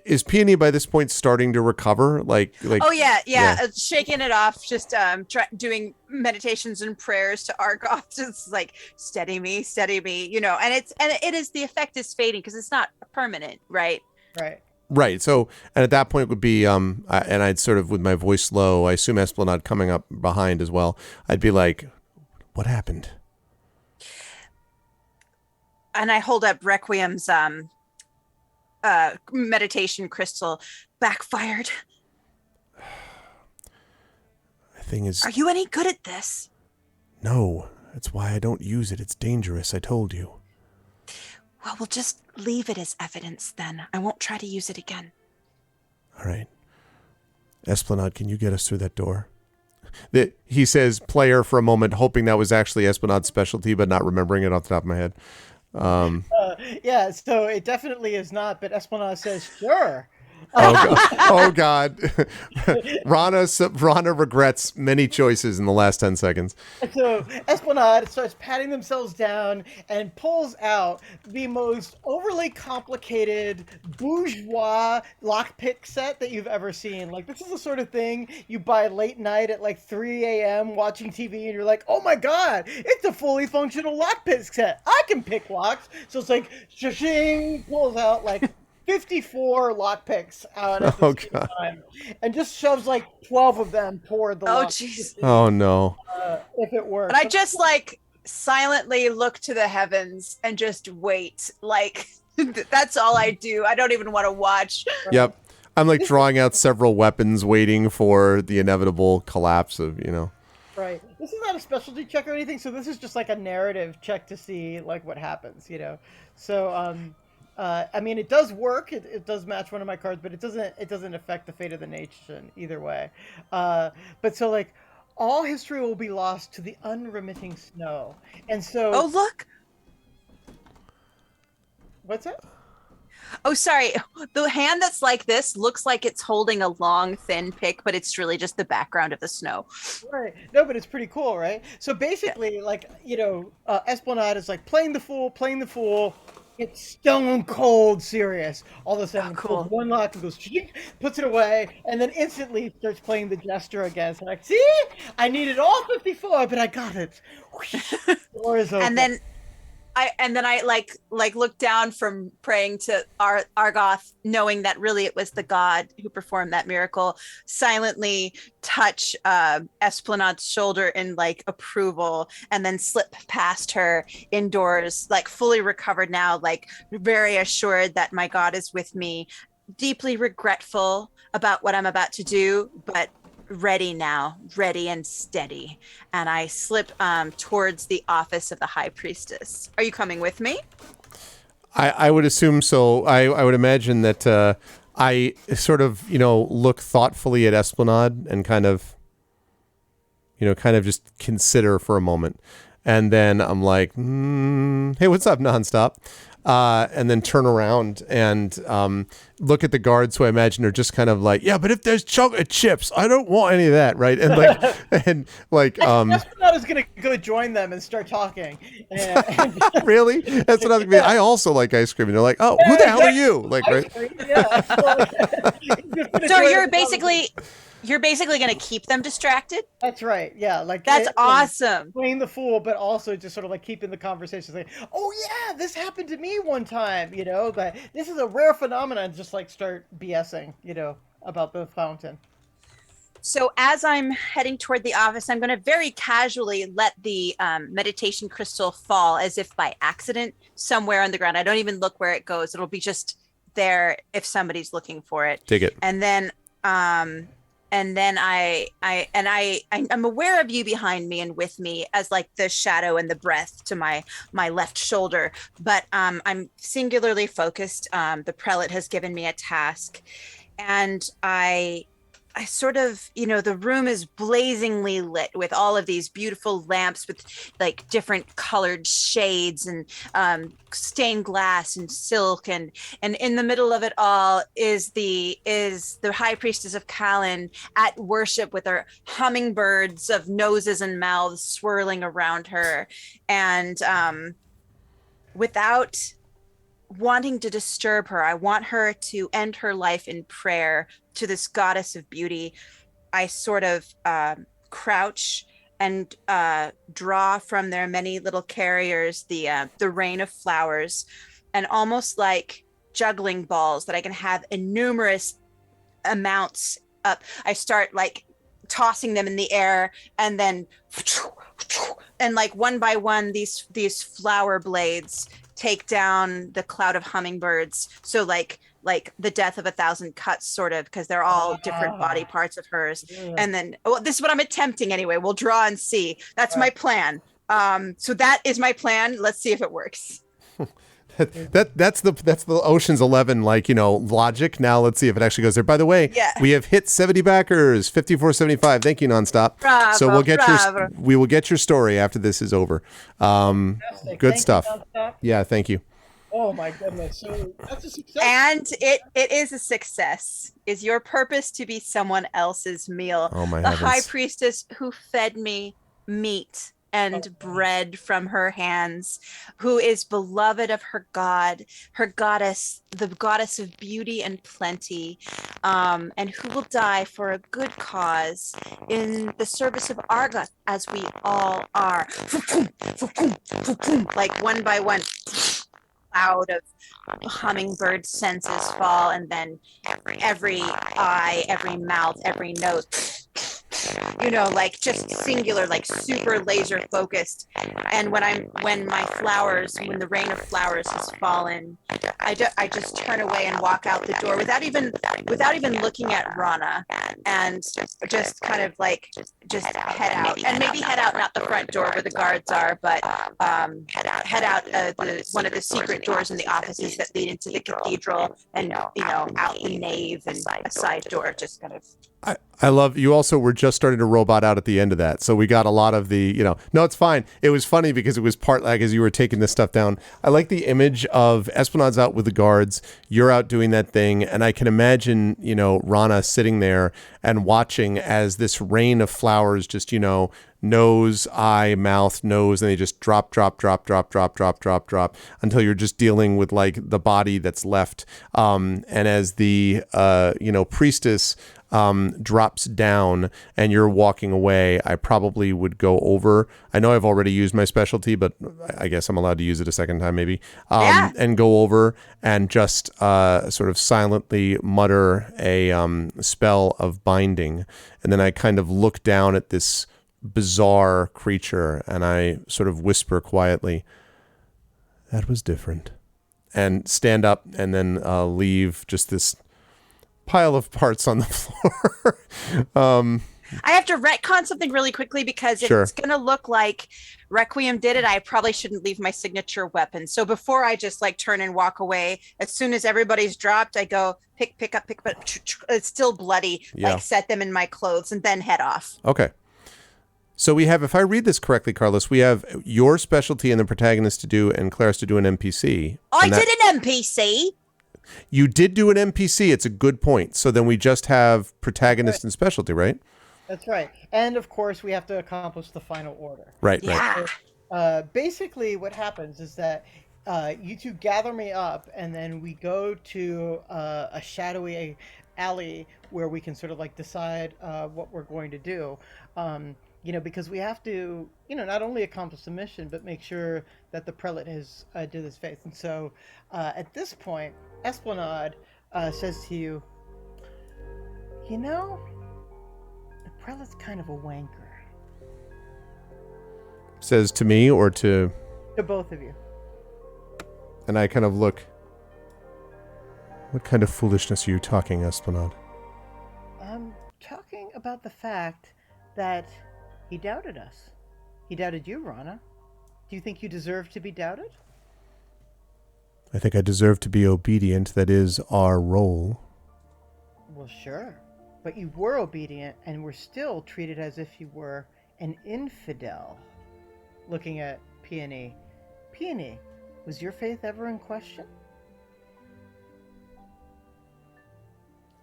is Peony by this point starting to recover? Like Oh yeah. Shaking it off, just doing meditations and prayers to Argoth, just like steady me, and it is, the effect is fading because it's not permanent, right? Right. So, and at that point would be, and I'd sort of, with my voice low, I assume Esplanade coming up behind as well, I'd be like, what happened? And I hold up Requiem's meditation crystal. Backfired. The thing is... Are you any good at this? No. That's why I don't use it. It's dangerous, I told you. Well, we'll just leave it as evidence then. I won't try to use it again. All right. Esplanade, can you get us through that door? He says player for a moment, hoping that was actually Esplanade's specialty, but not remembering it off the top of my head. Yeah, so it definitely is not, but Esplanade says, sure. Oh God. Rana regrets many choices in the last 10 seconds. So Esplanade starts patting themselves down and pulls out the most overly complicated bourgeois lockpick set that you've ever seen. Like, this is the sort of thing you buy late night at like 3 a.m. watching TV and you're like, oh my God, it's a fully functional lockpick set. I can pick locks. So it's like, shing, pulls out like 54 lockpicks out at the same time, and just shoves like 12 of them toward the lock. Jeez. Oh no. If it works. And I just like silently look to the heavens and just wait. Like, that's all I do. I don't even want to watch. Yep. I'm like drawing out several weapons, waiting for the inevitable collapse of, Right. This is not a specialty check or anything, so this is just like a narrative check to see like what happens, So I mean, it does work. It does match one of my cards, but it doesn't affect the fate of the nation either way. But so like, all history will be lost to the unremitting snow, and so. Oh look! What's that? Oh, sorry. The hand that's like this looks like it's holding a long, thin pick, but it's really just the background of the snow. Right. No, but it's pretty cool, right? So basically, like, Esplanade is like playing the fool. It's stone cold serious. All of a sudden, pulls one lock and goes, puts it away, and then instantly starts playing the jester again. So like, see, I needed all 54, but I got it. The door is open. And then I like look down from praying to Argoth, knowing that really it was the god who performed that miracle, silently touch Esplanade's shoulder in like approval, and then slip past her indoors, like fully recovered now, like very assured that my god is with me, deeply regretful about what I'm about to do, but ready now, ready and steady. And I slip towards the office of the high priestess. Are you coming with me? I would assume so. I would imagine that I sort of, look thoughtfully at Esplanade and kind of just consider for a moment. And then I'm like, hey, what's up, Nonstop? And then turn around and look at the guards, who I imagine are just kind of like, yeah, but if there's chocolate chips, I don't want any of that, right? And Esplanade is gonna go join them and start talking. Really? That's what I was gonna be. I also like ice cream. And they're like, oh, who the hell are you? Like, right? So you're basically going to keep them distracted? That's right. Yeah, like that's awesome. Playing the fool, but also just sort of like keeping the conversation. Like, oh yeah, this happened to me one time. But this is a rare phenomenon. Just like start BSing, about the fountain. So as I'm heading toward the office, I'm going to very casually let the meditation crystal fall, as if by accident, somewhere on the ground. I don't even look where it goes. It'll be just there if somebody's looking for it. Dig it. And then and then I'm aware of you behind me and with me as like the shadow and the breath to my left shoulder, but I'm singularly focused. The prelate has given me a task, and I sort of, the room is blazingly lit with all of these beautiful lamps with like different colored shades and stained glass and silk, and in the middle of it all is the high priestess of Callan at worship with her hummingbirds of noses and mouths swirling around her, and without wanting to disturb her, I want her to end her life in prayer to this goddess of beauty. I sort of crouch and draw from their many little carriers the rain of flowers, and almost like juggling balls that I can have innumerous amounts up. I start like tossing them in the air, and then and like one by one these flower blades take down the cloud of hummingbirds. So like the death of 1,000 cuts, sort of, because they're all different body parts of hers. Yeah. And then, well, this is what I'm attempting anyway. We'll draw and see. That's my plan. So that is my plan. Let's see if it works. That's the Ocean's 11 logic. Now let's see if it actually goes there. By the way, we have hit 70 backers, 54.75. Thank you, Nonstop. Bravo, so we will get your story after this is over. Good stuff. Yeah, thank you. Oh my goodness! So that's a success. And it is a success. Is your purpose to be someone else's meal? Oh my The heavens. high priestess who fed me meat and bread from her hands, who is beloved of her god, her goddess, the goddess of beauty and plenty, and who will die for a good cause in the service of Argot, as we all are. Like one by one, cloud of hummingbird senses fall, and then every eye, every mouth, every nose, like just singular, like super laser focused. And when the rain of flowers has fallen, I just turn away and walk out the door without even looking at Rana, and just kind of like just head out, and maybe head out not the front door where the guards are, but head out one of the secret doors in the offices that lead into the cathedral, and out the nave and a side door, just kind of. I love you. Also, we're just starting to robot out at the end of that, so we got a lot of the no, it's fine. It was funny because it was part like as you were taking this stuff down. I like the image of Esplanad's out with the guards, you're out doing that thing, and I can imagine Rana sitting there and watching as this rain of flowers just nose, eye, mouth, nose, and they just drop until you're just dealing with like the body that's left. And as the priestess drops down and you're walking away, I probably would go over. I know I've already used my specialty, but I guess I'm allowed to use it a second time maybe. And go over and just sort of silently mutter a spell of binding. And then I kind of look down at this bizarre creature and I sort of whisper quietly, "That was different," and stand up and then leave just this pile of parts on the floor. I have to retcon something really quickly, because if it's going to look like Requiem did it, I probably shouldn't leave my signature weapon. So before I just like turn and walk away, as soon as everybody's dropped, I go pick up. It's still bloody. Yeah. Like set them in my clothes and then head off. Okay. So we have, if I read this correctly, Carlos, we have your specialty and the protagonist to do, and Claire's to do an NPC. I did an NPC. You did do an NPC. It's a good point. So then we just have protagonist and specialty, right? That's right. And of course, we have to accomplish the final order. Right, yeah. right. Basically, what happens is that you two gather me up, and then we go to a shadowy alley where we can sort of like decide what we're going to do. Because we have to, not only accomplish the mission, but make sure that the prelate has did his faith. And so at this point, Esplanade says to you, the prelate's kind of a wanker. Says to me or to... To both of you. And I kind of look, what kind of foolishness are you talking, Esplanade? I'm talking about the fact that he doubted us? He doubted you, Rana. Do you think you deserve to be doubted? I think I deserve to be obedient. That is our role. Well, sure. But you were obedient and were still treated as if you were an infidel. Looking at Peony. Peony, was your faith ever in question?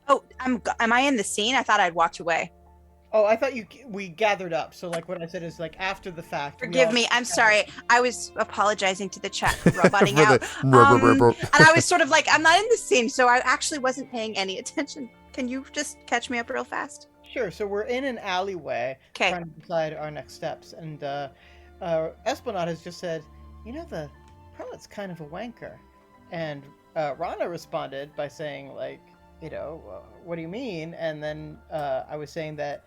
Oh, am I in the scene? I thought I'd walked away. Oh, I thought we gathered up. So like what I said is like after the fact. Forgive me. I'm sorry. I was apologizing to the chat for butting out. And I was sort of like, I'm not in the scene, so I actually wasn't paying any attention. Can you just catch me up real fast? Sure. So we're in an alleyway trying to decide our next steps. And Esplanade has just said, the prelate's kind of a wanker. And Rana responded by saying like, what do you mean? And then I was saying that,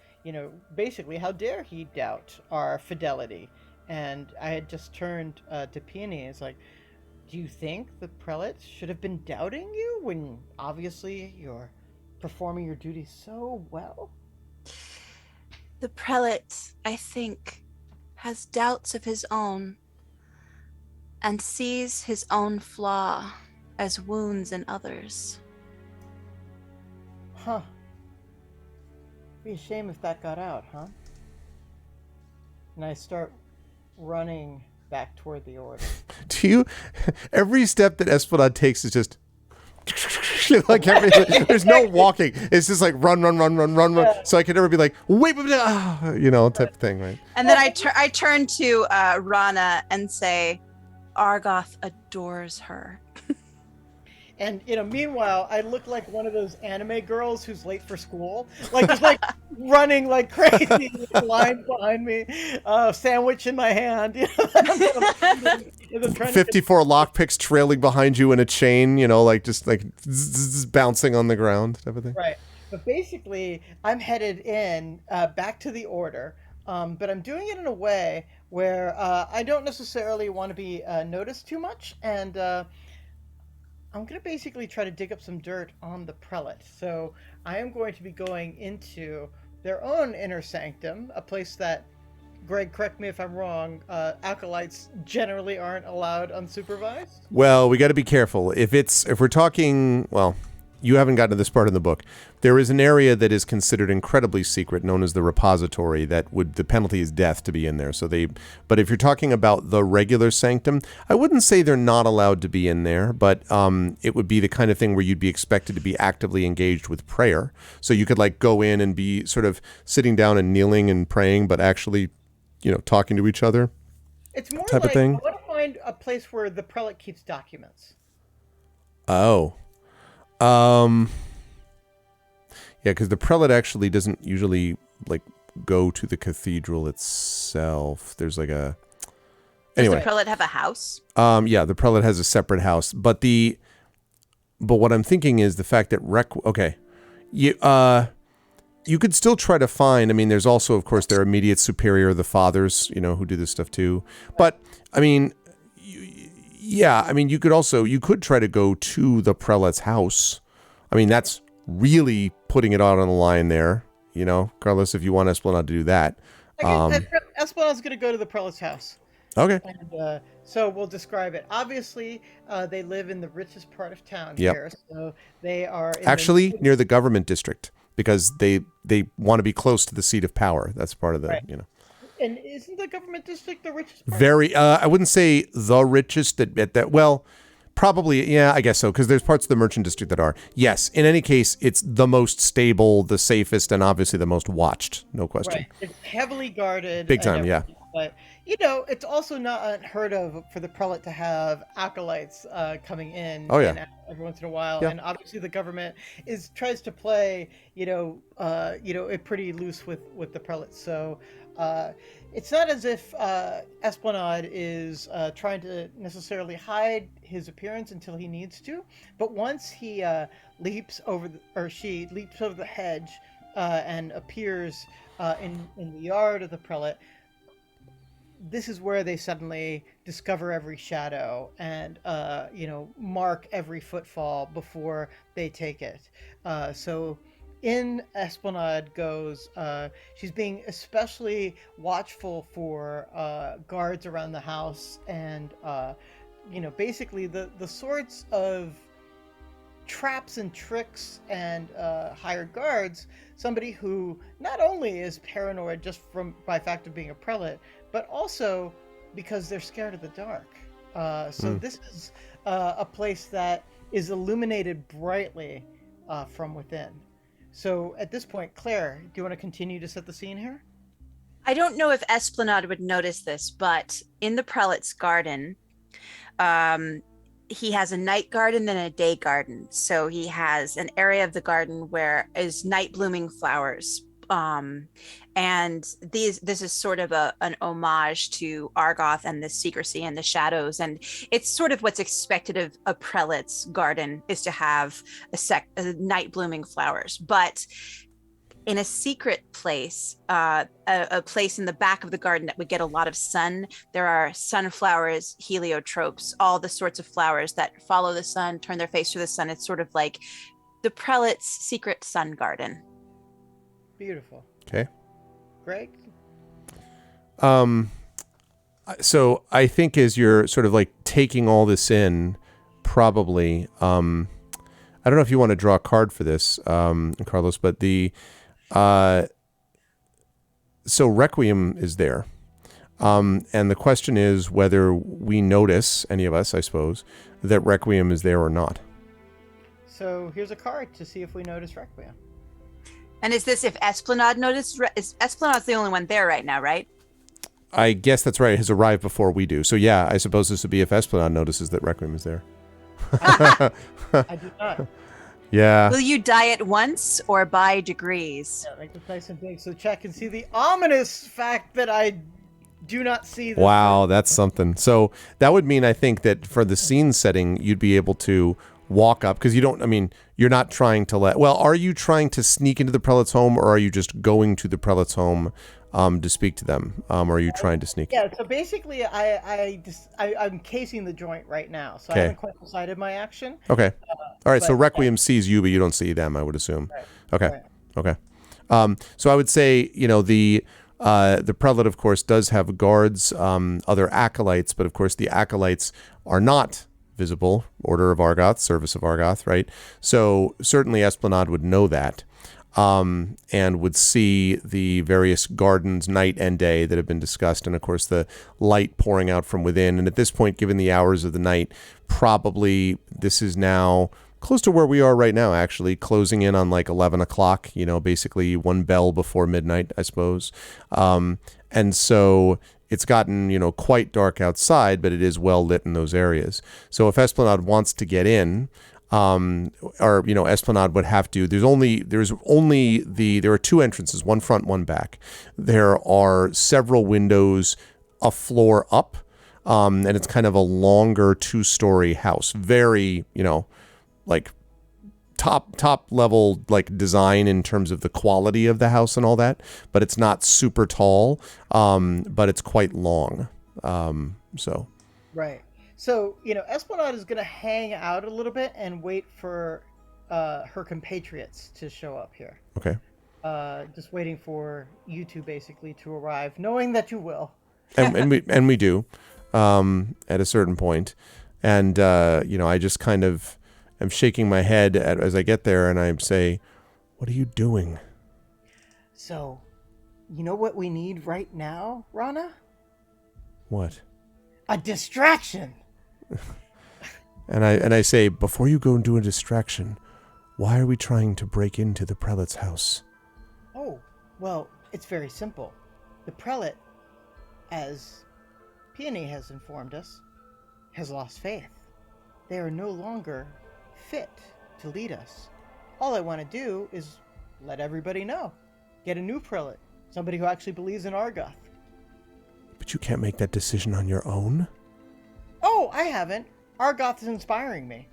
basically, how dare he doubt our fidelity? And I had just turned to Peony and it's like, do you think the prelate should have been doubting you when obviously you're performing your duties so well? The prelate, I think, has doubts of his own and sees his own flaw as wounds in others. Huh. Be a shame if that got out, huh? And I start running back toward the order. Every step that Esplanade takes is just like everything. There's no walking. It's just like run. Yeah. So I could never be like, wait, type of thing, right? And then I turn to Rana and say, Argoth adores her. And, meanwhile, I look like one of those anime girls who's late for school. Like, just like running like crazy, with lines behind me, sandwich in my hand. 54 lockpicks trailing behind you in a chain, just bouncing on the ground type of thing. Right. But basically, I'm headed in back to the order. But I'm doing it in a way where I don't necessarily want to be noticed too much. And I'm going to basically try to dig up some dirt on the prelate. So I am going to be going into their own inner sanctum, a place that, Greg, correct me if I'm wrong, acolytes generally aren't allowed unsupervised? Well, we got to be careful. If we're talking, well, you haven't gotten to this part in the book. There is an area that is considered incredibly secret, known as the repository, the penalty is death to be in there. But if you're talking about the regular sanctum, I wouldn't say they're not allowed to be in there, but it would be the kind of thing where you'd be expected to be actively engaged with prayer. So you could go in and be sort of sitting down and kneeling and praying, but actually, talking to each other. It's more type like of thing. I want to find a place where the prelate keeps documents. Oh. Yeah, because the prelate actually doesn't usually go to the cathedral itself. There's anyway. Does the prelate have a house? Yeah, the prelate has a separate house. But what I'm thinking is the fact that you could still try to find. I mean, there's also, of course, their immediate superior, the fathers, who do this stuff too. But I mean. You could try to go to the prelate's house. I mean, that's really putting it out on the line there, Carlos, if you want Esplanade to do that. Esplanade's going to go to the prelate's house. Okay. And so we'll describe it. Obviously, they live in the richest part of town Yep. here. So they are near the government district because they want to be close to the seat of power. That's part of the, Right. And isn't the government district the richest part? Very, I wouldn't say the richest at that. Well, probably, yeah, I guess so, because there's parts of the merchant district that are. Yes, in any case, it's the most stable, the safest, and obviously the most watched, no question. Right. It's heavily guarded. Big time, yeah. But, it's also not unheard of for the prelate to have acolytes coming in every once in a while. Yeah. And obviously the government tries to play, it pretty loose with the prelate. So it's not as if Esplanade is trying to necessarily hide his appearance until he needs to. But once he she leaps over the hedge and appears in the yard of the prelate, this is where they suddenly discover every shadow and, mark every footfall before they take it. So in Esplanade goes, she's being especially watchful for guards around the house, and basically the sorts of traps and tricks and hired guards. Somebody who not only is paranoid just by fact of being a prelate, but also because they're scared of the dark. This is a place that is illuminated brightly from within. So at this point, Claire, do you want to continue to set the scene here? I don't know if Esplanade would notice this, but in the prelate's garden, he has a night garden and a day garden. So he has an area of the garden where is night blooming flowers. And this is sort of an homage to Argoth and the secrecy and the shadows. And it's sort of what's expected of a prelate's garden, is to have a night blooming flowers. But in a secret place, a place in the back of the garden that would get a lot of sun, there are sunflowers, heliotropes, all the sorts of flowers that follow the sun, turn their face to the sun. It's sort of like the prelate's secret sun garden. Beautiful. Okay. Greg? So I think as you're sort of like taking all this in, probably, I don't know if you want to draw a card for this, Carlos, but so Requiem is there. And the question is whether we notice, any of us, I suppose, that Requiem is there or not. So here's a card to see if we notice Requiem. And is this if Esplanade noticed? Esplanade's the only one there right now, right? I guess that's right. It has arrived before we do. So yeah, I suppose this would be if Esplanade notices that Requiem is there. I do not. Yeah. Will you die at once or by degrees? Yeah, make this nice and big so chat can see the ominous fact that I do not see this. Wow, that's something. So that would mean, I think, that for the scene setting, you'd be able to walk up, because you're not trying to are you trying to sneak into the prelate's home, or are you just going to the prelate's home to speak to them? Or are you trying to sneak? Yeah, so basically I'm casing the joint right now, so I haven't quite decided my action. Okay. All right, so Requiem sees you, but you don't see them, I would assume. Right. Okay. Right. Okay. So I would say, the prelate, of course, does have guards, other acolytes, but of course the acolytes are not visible. Order of Argoth, Service of Argoth, right? So certainly Esplanade would know that, and would see the various gardens night and day that have been discussed, and of course the light pouring out from within. And at this point, given the hours of the night, probably this is now close to where we are right now, actually, closing in on like 11 o'clock, basically one bell before midnight, I suppose. And so it's gotten, quite dark outside, but it is well lit in those areas. So if Esplanade wants to get in, Esplanade would have to, there are two entrances, one front, one back. There are several windows a floor up, and it's kind of a longer 2-story house. Very, like top level like design in terms of the quality of the house and all that, but it's not super tall, but it's quite long. Right. So, Esplanade is going to hang out a little bit and wait for her compatriots to show up here. Okay. Just waiting for you two basically to arrive, knowing that you will. and we do, at a certain point. And, I just kind of am shaking my head as I get there, and I say, "What are you doing?" So, you know what we need right now, Rana? What? A distraction. And I say, before you go and do a distraction, why are we trying to break into the prelate's house? Oh, well, it's very simple. The prelate, as Peony has informed us, has lost faith. They are no longer fit to lead us. All I want to do is let everybody know. Get a new prelate. Somebody who actually believes in Argoth. But you can't make that decision on your own. Oh, I haven't. Argoth is inspiring me.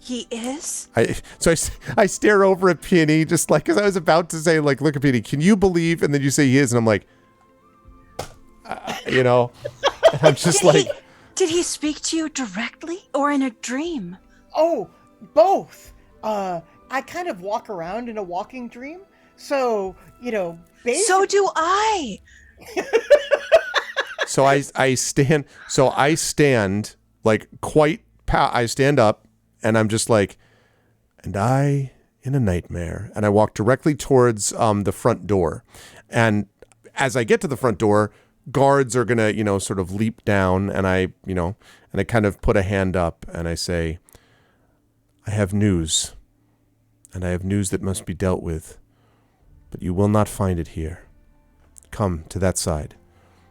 He is? I stare over at Peony, just like, because I was about to say, like, look at Peony, can you believe? And then you say he is, and I'm like, and I'm just Did he speak to you directly or in a dream? Oh, both. I kind of walk around in a walking dream. So, basically... So do I. So I stand. So I stand like I stand up, and I'm just like, and I in a nightmare, and I walk directly towards the front door, and as I get to the front door, guards are gonna sort of leap down, and I kind of put a hand up, and I say, I have news, and I have news that must be dealt with, but you will not find it here. Come to that side.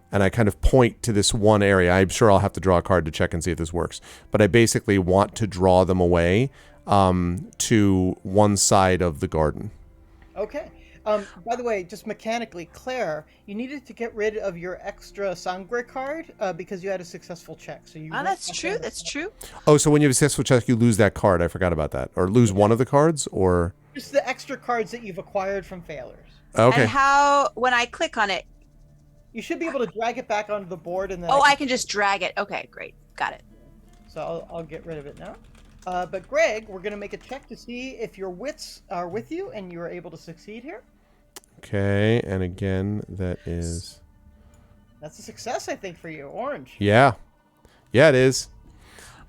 And I kind of point to this one area. I'm sure I'll have to draw a card to check and see if this works. But I basically want to draw them away to one side of the garden. Okay. By the way, just mechanically, Claire, you needed to get rid of your extra Sangre card because you had a successful check. So that's true. That's true. Oh, so when you have a successful check, you lose that card. I forgot about that. Or lose one of the cards, or just the extra cards that you've acquired from failures. Okay. And when I click on it, you should be able to drag it back onto the board, and then I can just drag it. Okay, great, got it. So I'll get rid of it now. But Greg, we're gonna make a check to see if your wits are with you and you are able to succeed here. Okay, and again, that's a success, I think, for you. Orange. Yeah, it is.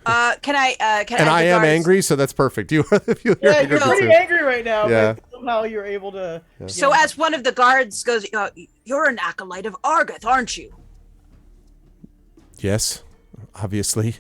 Can I? And I am angry, so that's perfect. You're pretty angry right now. Yeah. But somehow you're able to. Yeah. So as one of the guards goes, you're an acolyte of Argoth, aren't you? Yes, obviously.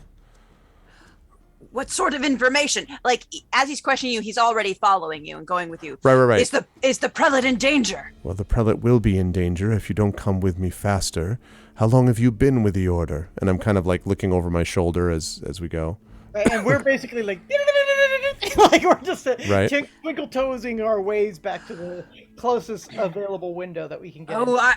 What sort of information? Like, as he's questioning you, he's already following you and going with you. Right. Is the prelate in danger? Well, the prelate will be in danger if you don't come with me faster. How long have you been with the order? And I'm kind of like looking over my shoulder as we go. Right, and we're basically like we're just twinkle toesing our ways back to the closest available window that we can get.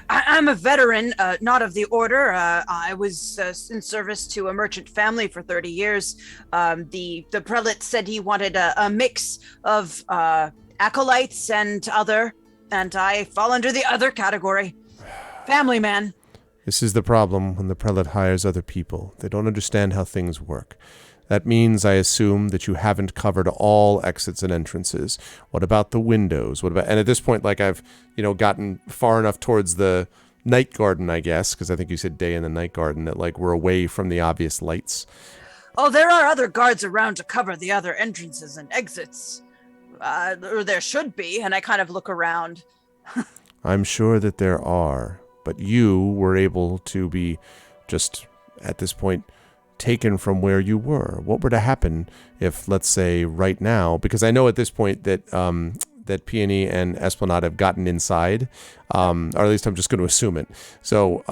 I'm a veteran, not of the order. I was in service to a merchant family for 30 years. The prelate said he wanted a mix of acolytes and I fall under the other category. Family man. This is the problem when the prelate hires other people. They don't understand how things work. That means, I assume, that you haven't covered all exits and entrances. What about the windows? And at this point, like, I've, gotten far enough towards the night garden, I guess, because I think you said day in the night garden, that, like, we're away from the obvious lights. Oh, there are other guards around to cover the other entrances and exits. Or there should be, and I kind of look around. I'm sure that there are. But you were able to be just, at this point, taken from where you were. What were to happen if, let's say, right now, because I know at this point that that Peony and Esplanade have gotten inside, or at least I'm just going to assume it. So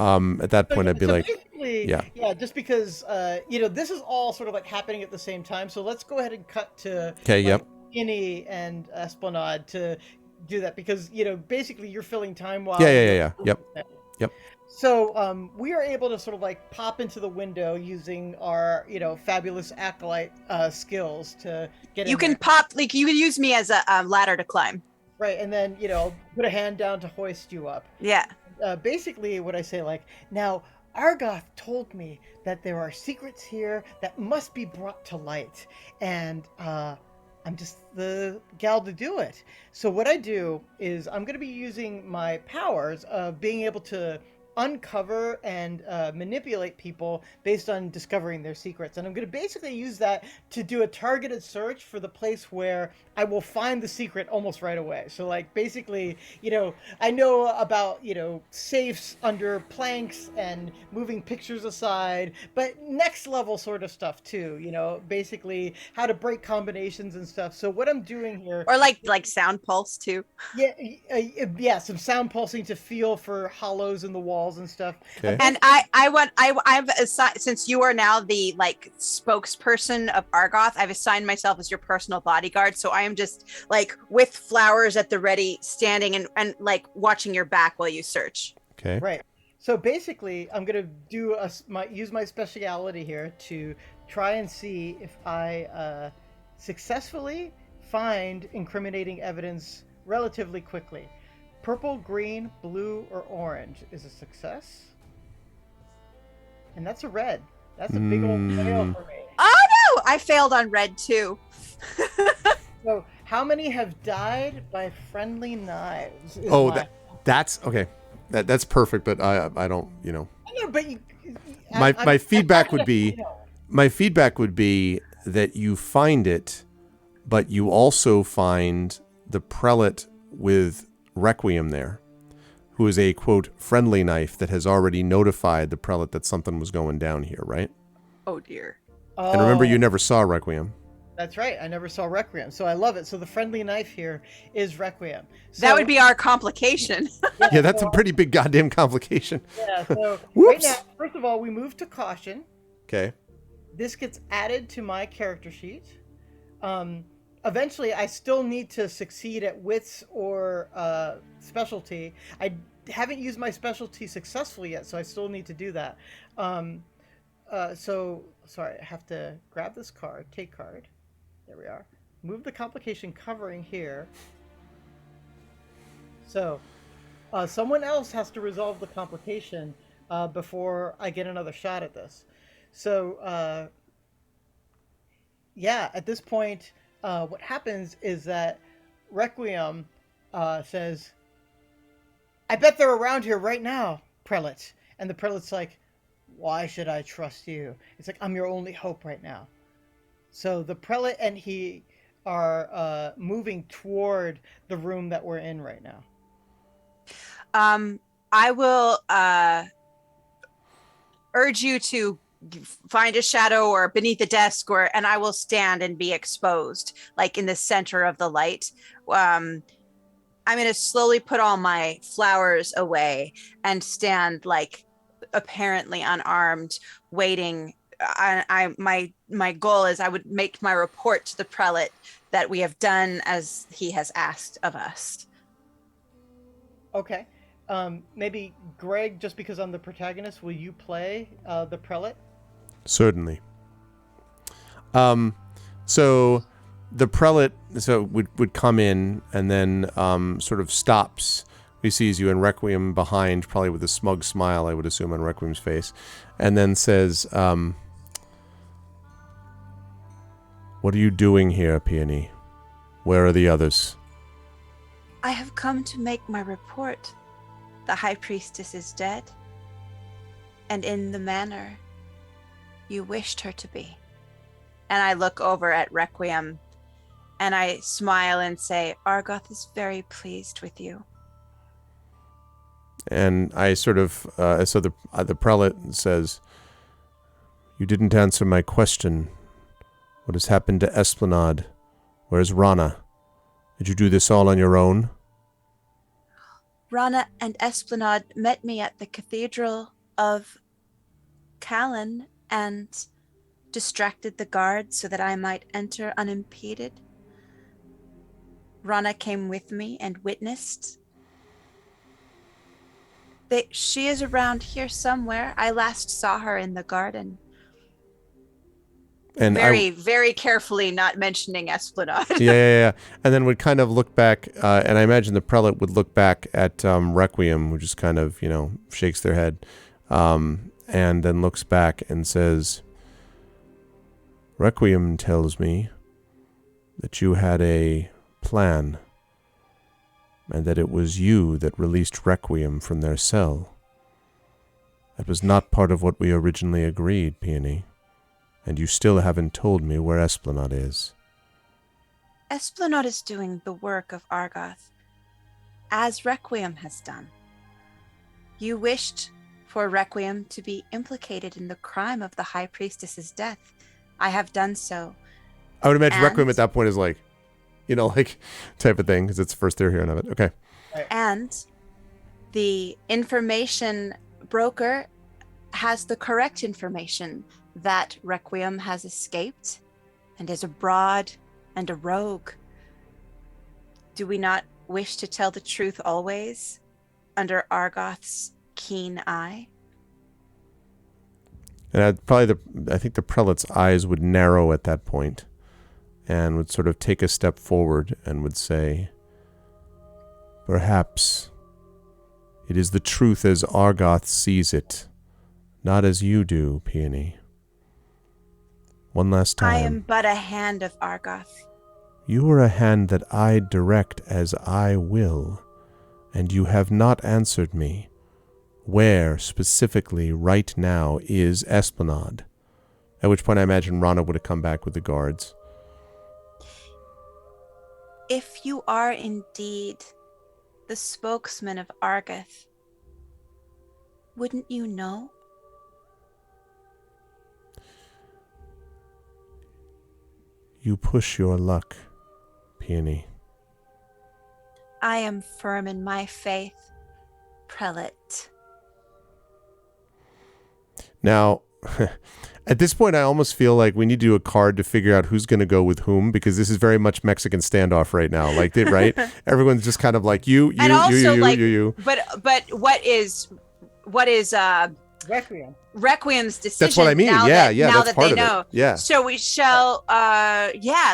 at that point, I'd be like, yeah, just because, this is all sort of like happening at the same time. So let's go ahead and cut to Peony and Esplanade to do that because, basically you're filling time while... Yeah. Yep. So we are able to sort of like pop into the window using our, fabulous acolyte skills to get in. You can pop, like you can use me as a ladder to climb. Right, and then, put a hand down to hoist you up. Yeah. Basically what I say, like, now Argoth told me that there are secrets here that must be brought to light. And I'm just the gal to do it. So what I do is I'm going to be using my powers of being able to uncover and manipulate people based on discovering their secrets. And I'm going to basically use that to do a targeted search for the place where I will find the secret almost right away. So like basically, I know about, safes under planks and moving pictures aside, but next level sort of stuff too, basically how to break combinations and stuff. So what I'm doing here... Or like sound pulse too. Yeah, some sound pulsing to feel for hollows in the walls and stuff. Okay. And I've assigned, since you are now the like spokesperson of Argoth, I've assigned myself as your personal bodyguard. So I am just like with flowers at the ready, standing and like watching your back while you search. Okay. Right. So basically, I'm gonna do use my speciality here to try and see if I successfully find incriminating evidence relatively quickly. Purple, green, blue, or orange is a success. And that's a red. That's a big old fail for me. Oh no! I failed on red too. So How many have died by friendly knives? That's okay. That's perfect, but I don't, No, but my feedback would be that you find it, but you also find the prelate with Requiem there, who is a, quote, friendly knife that has already notified the prelate that something was going down here, right? Oh, dear. And remember, you never saw Requiem. That's right. I never saw Requiem, so I love it. So the friendly knife here is Requiem. So, that would be our complication. Yeah, that's a pretty big goddamn complication. Yeah, so Whoops. right now, first of all, we move to caution. Okay. This gets added to my character sheet. Eventually, I still need to succeed at wits or specialty. I haven't used my specialty successfully yet, so I still need to do that. So, sorry, I have to grab this card, take card. There we are. Move the complication covering here. So, someone else has to resolve the complication before I get another shot at this. So, yeah, at this point, what happens is that Requiem says, I bet they're around here right now, prelate. And the prelate's like, why should I trust you? It's like, I'm your only hope right now. So the prelate and he are moving toward the room that we're in right now. I will urge you to find a shadow or beneath a desk, and I will stand and be exposed, like in the center of the light. I'm going to slowly put all my flowers away and stand like apparently unarmed, waiting. My goal is I would make my report to the prelate that we have done as he has asked of us. Okay. Maybe Greg, just because I'm the protagonist, will you play the prelate? Certainly. So the prelate would come in and then sort of stops. He sees you in Requiem behind, probably with a smug smile, I would assume, on Requiem's face, and then says, what are you doing here, Peony? Where are the others? I have come to make my report. The High Priestess is dead, and in the manner you wished her to be. And I look over at Requiem, and I smile and say, Argoth is very pleased with you. And I sort of, so the prelate says, you didn't answer my question. What has happened to Esplanade? Where's Rana? Did you do this all on your own? Rana and Esplanade met me at the Cathedral of Callan and distracted the guards so that I might enter unimpeded. Rana came with me and witnessed. She is around here somewhere. I last saw her in the garden. And very carefully not mentioning Esplanade. Yeah. And then would kind of look back, and I imagine the prelate would look back at Requiem, who just kind of, shakes their head, and then looks back and says, Requiem tells me that you had a plan, and that it was you that released Requiem from their cell. That was not part of what we originally agreed, Peony. And you still haven't told me where Esplanade is. Esplanade is doing the work of Argoth, as Requiem has done. You wished for Requiem to be implicated in the crime of the High Priestess's death. I have done so. I would imagine Requiem at that point is like, type of thing, because it's the first they're hearing of it. Okay. And the information broker has the correct information that Requiem has escaped and is abroad and a rogue. Do we not wish to tell the truth always under Argoth's keen eye? And I think the prelate's eyes would narrow at that point and would sort of take a step forward and would say, perhaps it is the truth as Argoth sees it, not as you do, Peony. One last time. I am but a hand of Argoth. You are a hand that I direct as I will, and you have not answered me. Where, specifically, right now, is Esplanade? At which point I imagine Rana would have come back with the guards. If you are indeed the spokesman of Argoth, wouldn't you know? You push your luck, Peony. I am firm in my faith, Prelate. Now, at this point, I almost feel like we need to do a card to figure out who's going to go with whom, because this is very much Mexican standoff right now. Like, right? Everyone's just kind of like you. But what is Requiem? Requiem's decision. That's what I mean. Now that's part of it. Yeah. So we shall,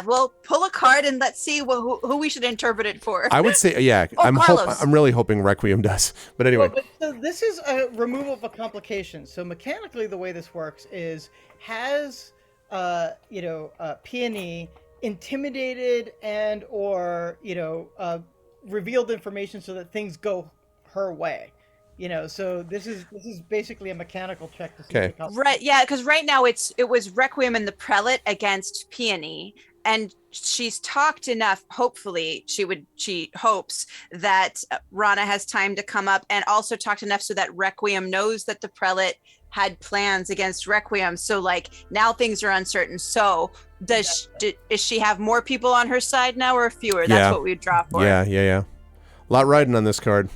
we'll pull a card and let's see who we should interpret it for. I would say, I'm really hoping Requiem does. But anyway. So this is a removal of a complication. So mechanically, the way this works is has Peony intimidated and or revealed information so that things go her way. So this is basically a mechanical check to see. Okay. Right, yeah, because right now it was Requiem and the Prelate against Peony, and she's talked enough. Hopefully, she hopes that Rana has time to come up, and also talked enough so that Requiem knows that the Prelate had plans against Requiem. So now things are uncertain. So does she have more people on her side now or fewer? That's what we would draw for. Yeah. A lot riding on this card.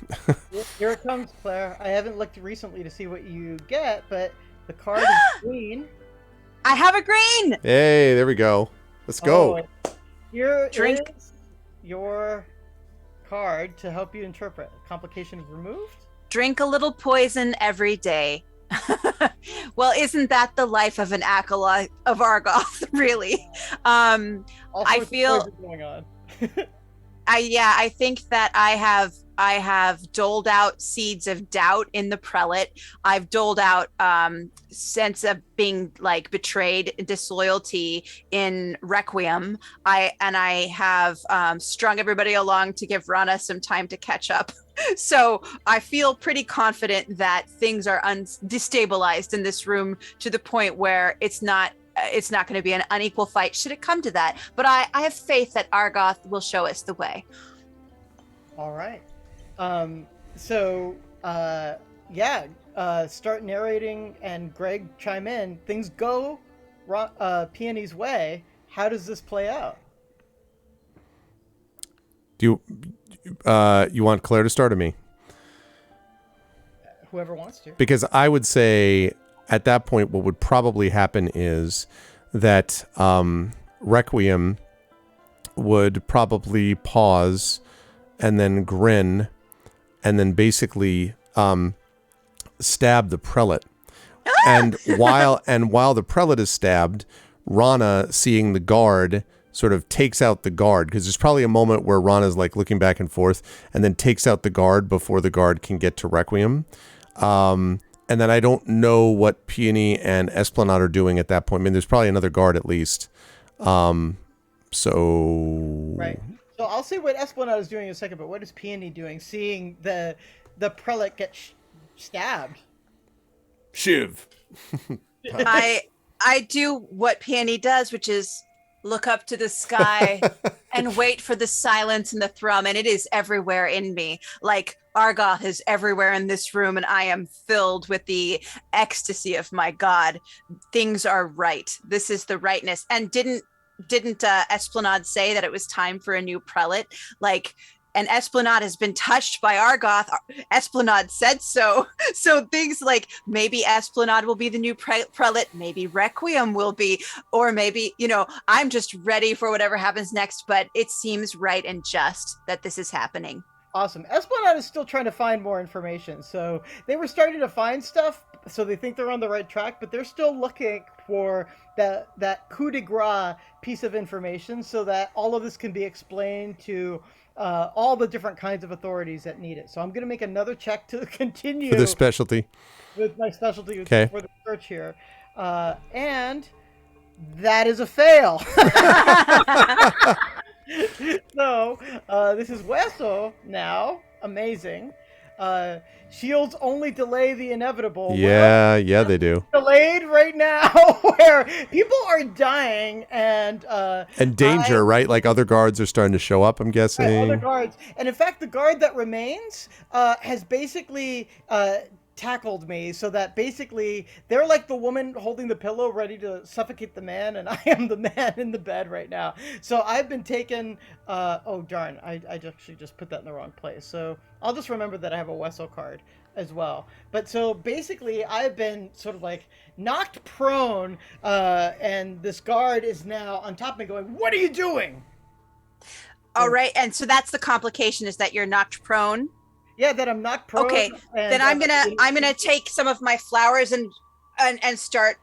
Here it comes, Claire. I haven't looked recently to see what you get, but the card is green. I have a green! Hey, there we go. Let's go. Here is your card to help you interpret. Complications removed. Drink a little poison every day. Well, isn't that the life of an acolyte of Argoth, really? I feel... going on. I think that I have doled out seeds of doubt in the Prelate. I've doled out sense of being betrayed, disloyalty in Requiem. I have strung everybody along to give Rana some time to catch up. So I feel pretty confident that things are destabilized in this room to the point where it's not going to be an unequal fight should it come to that. But I have faith that Argoth will show us the way. All right. Start narrating and Greg chime in. Things go Peony's way. How does this play out? Do you want Claire to start or me? Whoever wants to. Because I would say... At that point, what would probably happen is that Requiem would probably pause and then grin and then basically stab the Prelate. And while the Prelate is stabbed, Rana, seeing the guard, sort of takes out the guard, because there's probably a moment where Rana's looking back and forth and then takes out the guard before the guard can get to Requiem. And then I don't know what Peony and Esplanade are doing at that point. I mean, there's probably another guard at least. Right. So I'll see what Esplanade is doing in a second, but what is Peony doing, seeing the Prelate get stabbed? Shiv. I do what Peony does, which is look up to the sky and wait for the silence and the thrum, and it is everywhere in me. Argoth is everywhere in this room, and I am filled with the ecstasy of my God. Things are right. This is the rightness. And didn't Esplanade say that it was time for a new Prelate? And Esplanade has been touched by Argoth. Esplanade said so. So things maybe Esplanade will be the new Prelate, maybe Requiem will be, or maybe, I'm just ready for whatever happens next, but it seems right and just that this is happening. Awesome. Esplanade is still trying to find more information. So they were starting to find stuff, so they think they're on the right track, but they're still looking for that coup de grace piece of information so that all of this can be explained to all the different kinds of authorities that need it. So I'm going to make another check to continue. For the specialty. With my specialty okay. For the search here. And that is a fail. So, this is Wessel now. Amazing. Shields only delay the inevitable. Yeah, yeah, they do. Delayed right now, where people are dying and danger, right? Like other guards are starting to show up, I'm guessing. other guards, and in fact, the guard that remains has basically tackled me, so that basically they're like the woman holding the pillow ready to suffocate the man, and I am the man in the bed right now. So I've been taken. Oh darn! I actually just put that in the wrong place. So I'll just remember that I have a Wessel card as well. But so basically, I've been sort of like knocked prone, and this guard is now on top of me, going, "What are you doing?" All right, and so that's the complication, is that you're knocked prone. Yeah, that I'm knocked prone. Okay, then I'm gonna take some of my flowers and start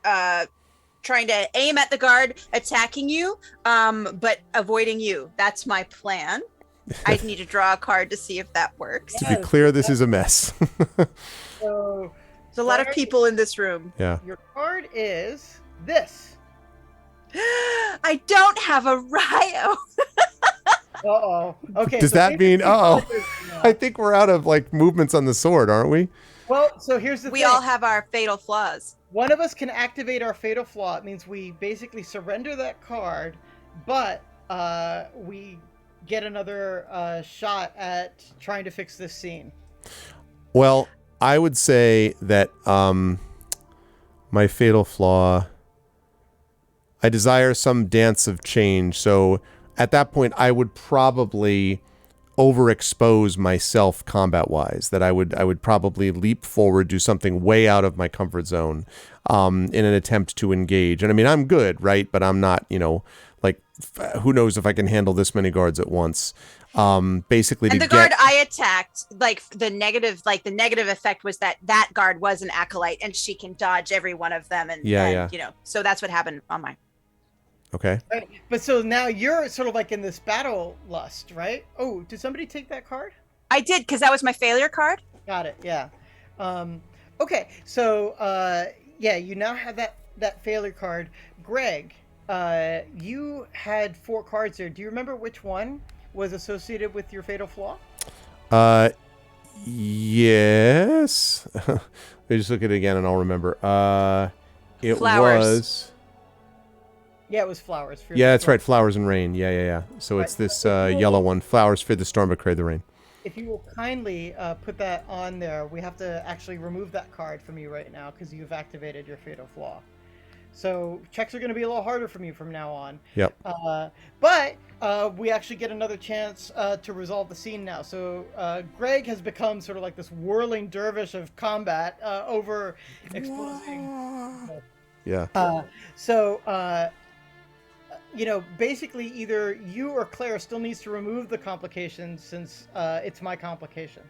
trying to aim at the guard attacking you, but avoiding you. That's my plan. I need to draw a card to see if that works. To be clear, this is a mess. So there's a lot of people in this room. Yeah. Your card is this. I don't have a Ryo. Uh-oh. Okay. Does so that mean, no. I think we're out of like movements on the sword, aren't we? Well, so here's the thing. We all have our fatal flaws. One of us can activate our fatal flaw. It means we basically surrender that card, but we get another shot at trying to fix this scene. Well, I would say that my fatal flaw, I desire some dance of change. So at that point, I would probably overexpose myself combat-wise. That I would probably leap forward, do something way out of my comfort zone in an attempt to engage. And I mean, I'm good, right? But I'm not, like, who knows if I can handle this many guards at once. Basically, and the guard I attacked, like the negative effect was that guard was an acolyte, and she can dodge every one of them. And so that's what happened on mine. Okay. Right. But so now you're sort of like in this battle lust, right? Oh, did somebody take that card? I did, because that was my failure card. Got it. Yeah. Okay. So you now have that failure card. Greg, you had 4 cards there. Do you remember which one was associated with your fatal flaw? Yes. Let me just look at it again and I'll remember. It Flowers. was... Yeah, it was flowers. Yeah, that's right. Flowers and rain. Yeah. So it's this yellow one. Flowers fear the storm, but crave the rain. If you will kindly put that on there, we have to actually remove that card from you right now because you've activated your fatal flaw. So checks are going to be a little harder from you from now on. Yep. But we actually get another chance to resolve the scene now. So Greg has become sort of like this whirling dervish of combat over exploding. Yeah. Basically either you or Claire still needs to remove the complications since it's my complication.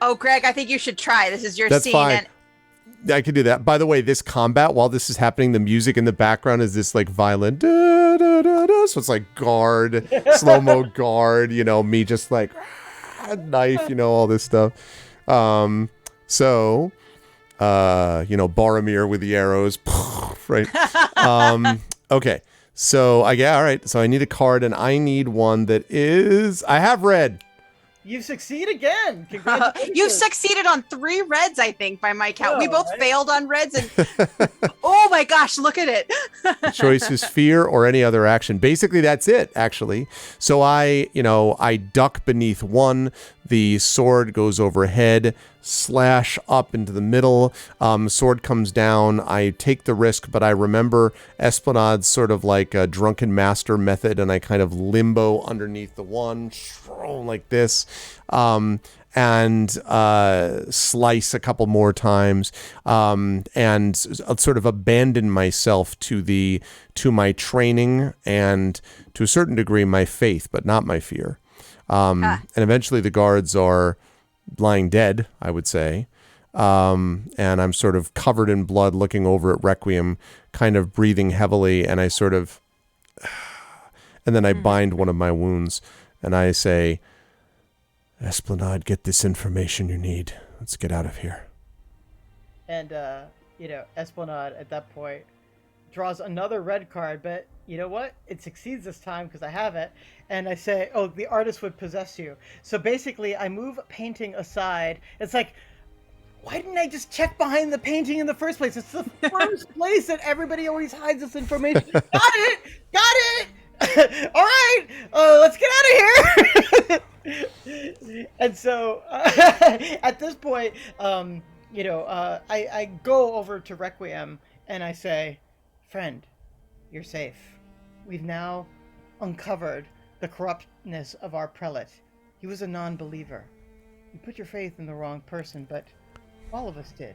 Oh, Greg, I think you should try. This is your That's scene. fine. I could do that. By the way, this combat, while this is happening, the music in the background is this like violent, da, da, da, da. So it's like guard, slow-mo guard, me just like knife, all this stuff. Boromir with the arrows, right? Okay. So all right. So I need a card, and I need one that is. I have red. You succeed again. Congratulations. You've succeeded on 3 reds, I think, by my count. We both failed on reds, and oh my gosh, look at it. The choice is fear or any other action. Basically, that's it, actually. So I duck beneath one. The sword goes overhead, slash up into the middle. Sword comes down. I take the risk, but I remember Esplanade's sort of like a drunken master method, and I kind of limbo underneath the one, like this, and slice a couple more times, and sort of abandon myself to my training and to a certain degree my faith, but not my fear. And eventually the guards are lying dead, I would say. And I'm sort of covered in blood looking over at Requiem, kind of breathing heavily. And I sort of, and then I bind one of my wounds and I say, Esplanade, get this information you need. Let's get out of here. And, Esplanade at that point draws another red card, but you know what? It succeeds this time because I have it. And I say, oh, the artist would possess you. So basically, I move painting aside. It's like, why didn't I just check behind the painting in the first place? It's the first place that everybody always hides this information. Got it! Got it! All right, let's get out of here. And so at this point, I go over to Requiem and I say, friend, you're safe. We've now uncovered the corruptness of our prelate. He was a non-believer. You put your faith in the wrong person, but all of us did.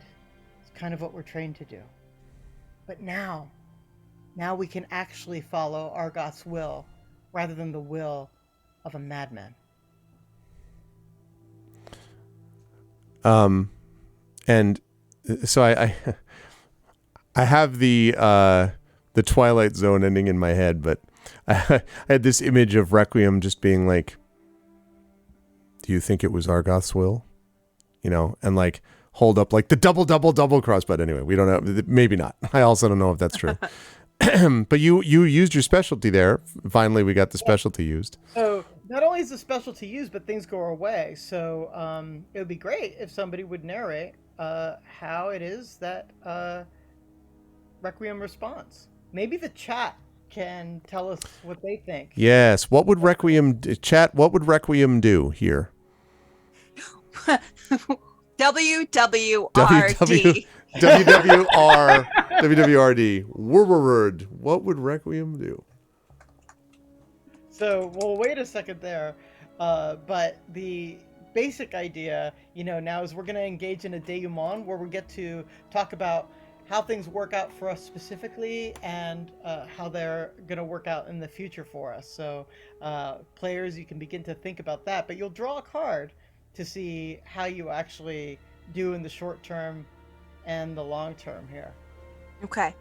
It's kind of what we're trained to do. But now we can actually follow Argoth's will rather than the will of a madman. And so I have the Twilight Zone ending in my head, but I had this image of Requiem just being like, do you think it was Argoth's will? You know, and like hold up like the double cross. But anyway, we don't know. Maybe not. I also don't know if that's true. But you used your specialty there. Finally, we got the specialty used. So not only is the specialty used, but things go our way. So it would be great if somebody would narrate how it is that Requiem responds. Maybe the chat can tell us what they think. Yes. What would Requiem chat? What would Requiem do here? WWRD. WWRD. Word. What would Requiem do? So we'll wait a second there. But the basic idea, now is we're going to engage in a denouement where we get to talk about how things work out for us specifically and how they're going to work out in the future for us. So players, you can begin to think about that, but you'll draw a card to see how you actually do in the short term and the long term here. Okay.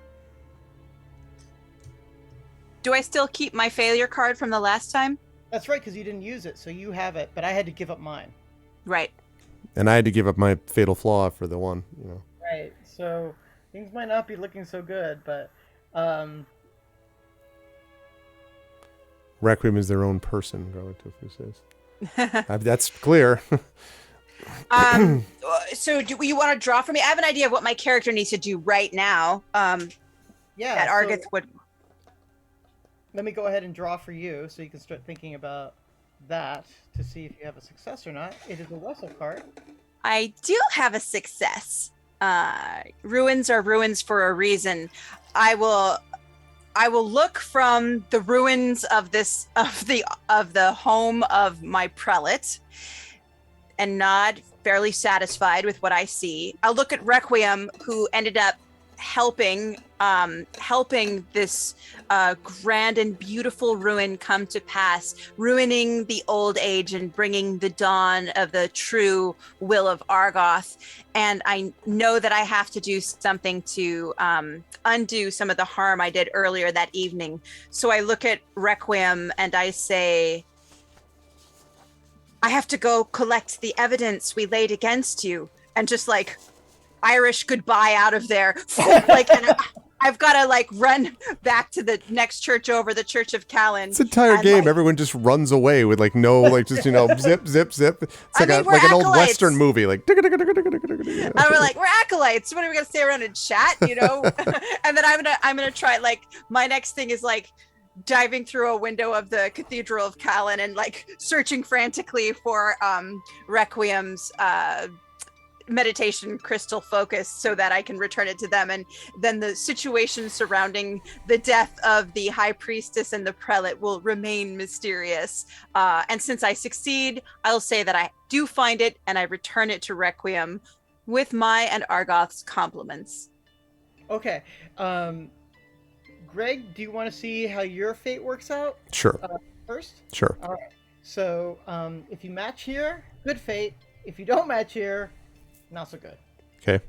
Do I still keep my failure card from the last time? That's right, because you didn't use it, so you have it, but I had to give up mine. Right. And I had to give up my fatal flaw for the one, Right, so things might not be looking so good, but Requiem is their own person, relative who says. That's clear. So do you want to draw for me? I have an idea of what my character needs to do right now. That Argoth would. Let me go ahead and draw for you so you can start thinking about that to see if you have a success or not. It is a Wessel card. I do have a success. Ruins are ruins for a reason. I will look from the ruins of the home of my prelate and nod, fairly satisfied with what I see. I'll look at Requiem, who ended up helping this grand and beautiful ruin come to pass, ruining the old age and bringing the dawn of the true will of Argoth. And I know that I have to do something to undo some of the harm I did earlier that evening. So I look at Requiem and I say, I have to go collect the evidence we laid against you, and just like Irish goodbye out of there. Like, and I've got to like run back to the next church over, the Church of Callan. It's an entire game. Like, everyone just runs away with like no, like just zip, zip, zip. It's like an old Western movie. Like, and we're like, we're acolytes. What are we gonna stay around and chat? And then I'm gonna try. Like, my next thing is like diving through a window of the Cathedral of Callan and like searching frantically for Requiem's meditation crystal focus so that I can return it to them. And then the situation surrounding the death of the high priestess and the prelate will remain mysterious. And since I succeed, I'll say that I do find it and I return it to Requiem with my and Argoth's compliments. Okay. Greg, do you want to see how your fate works out? Sure. First? Sure. All right. So if you match here, good fate. If you don't match here, not so good. Okay.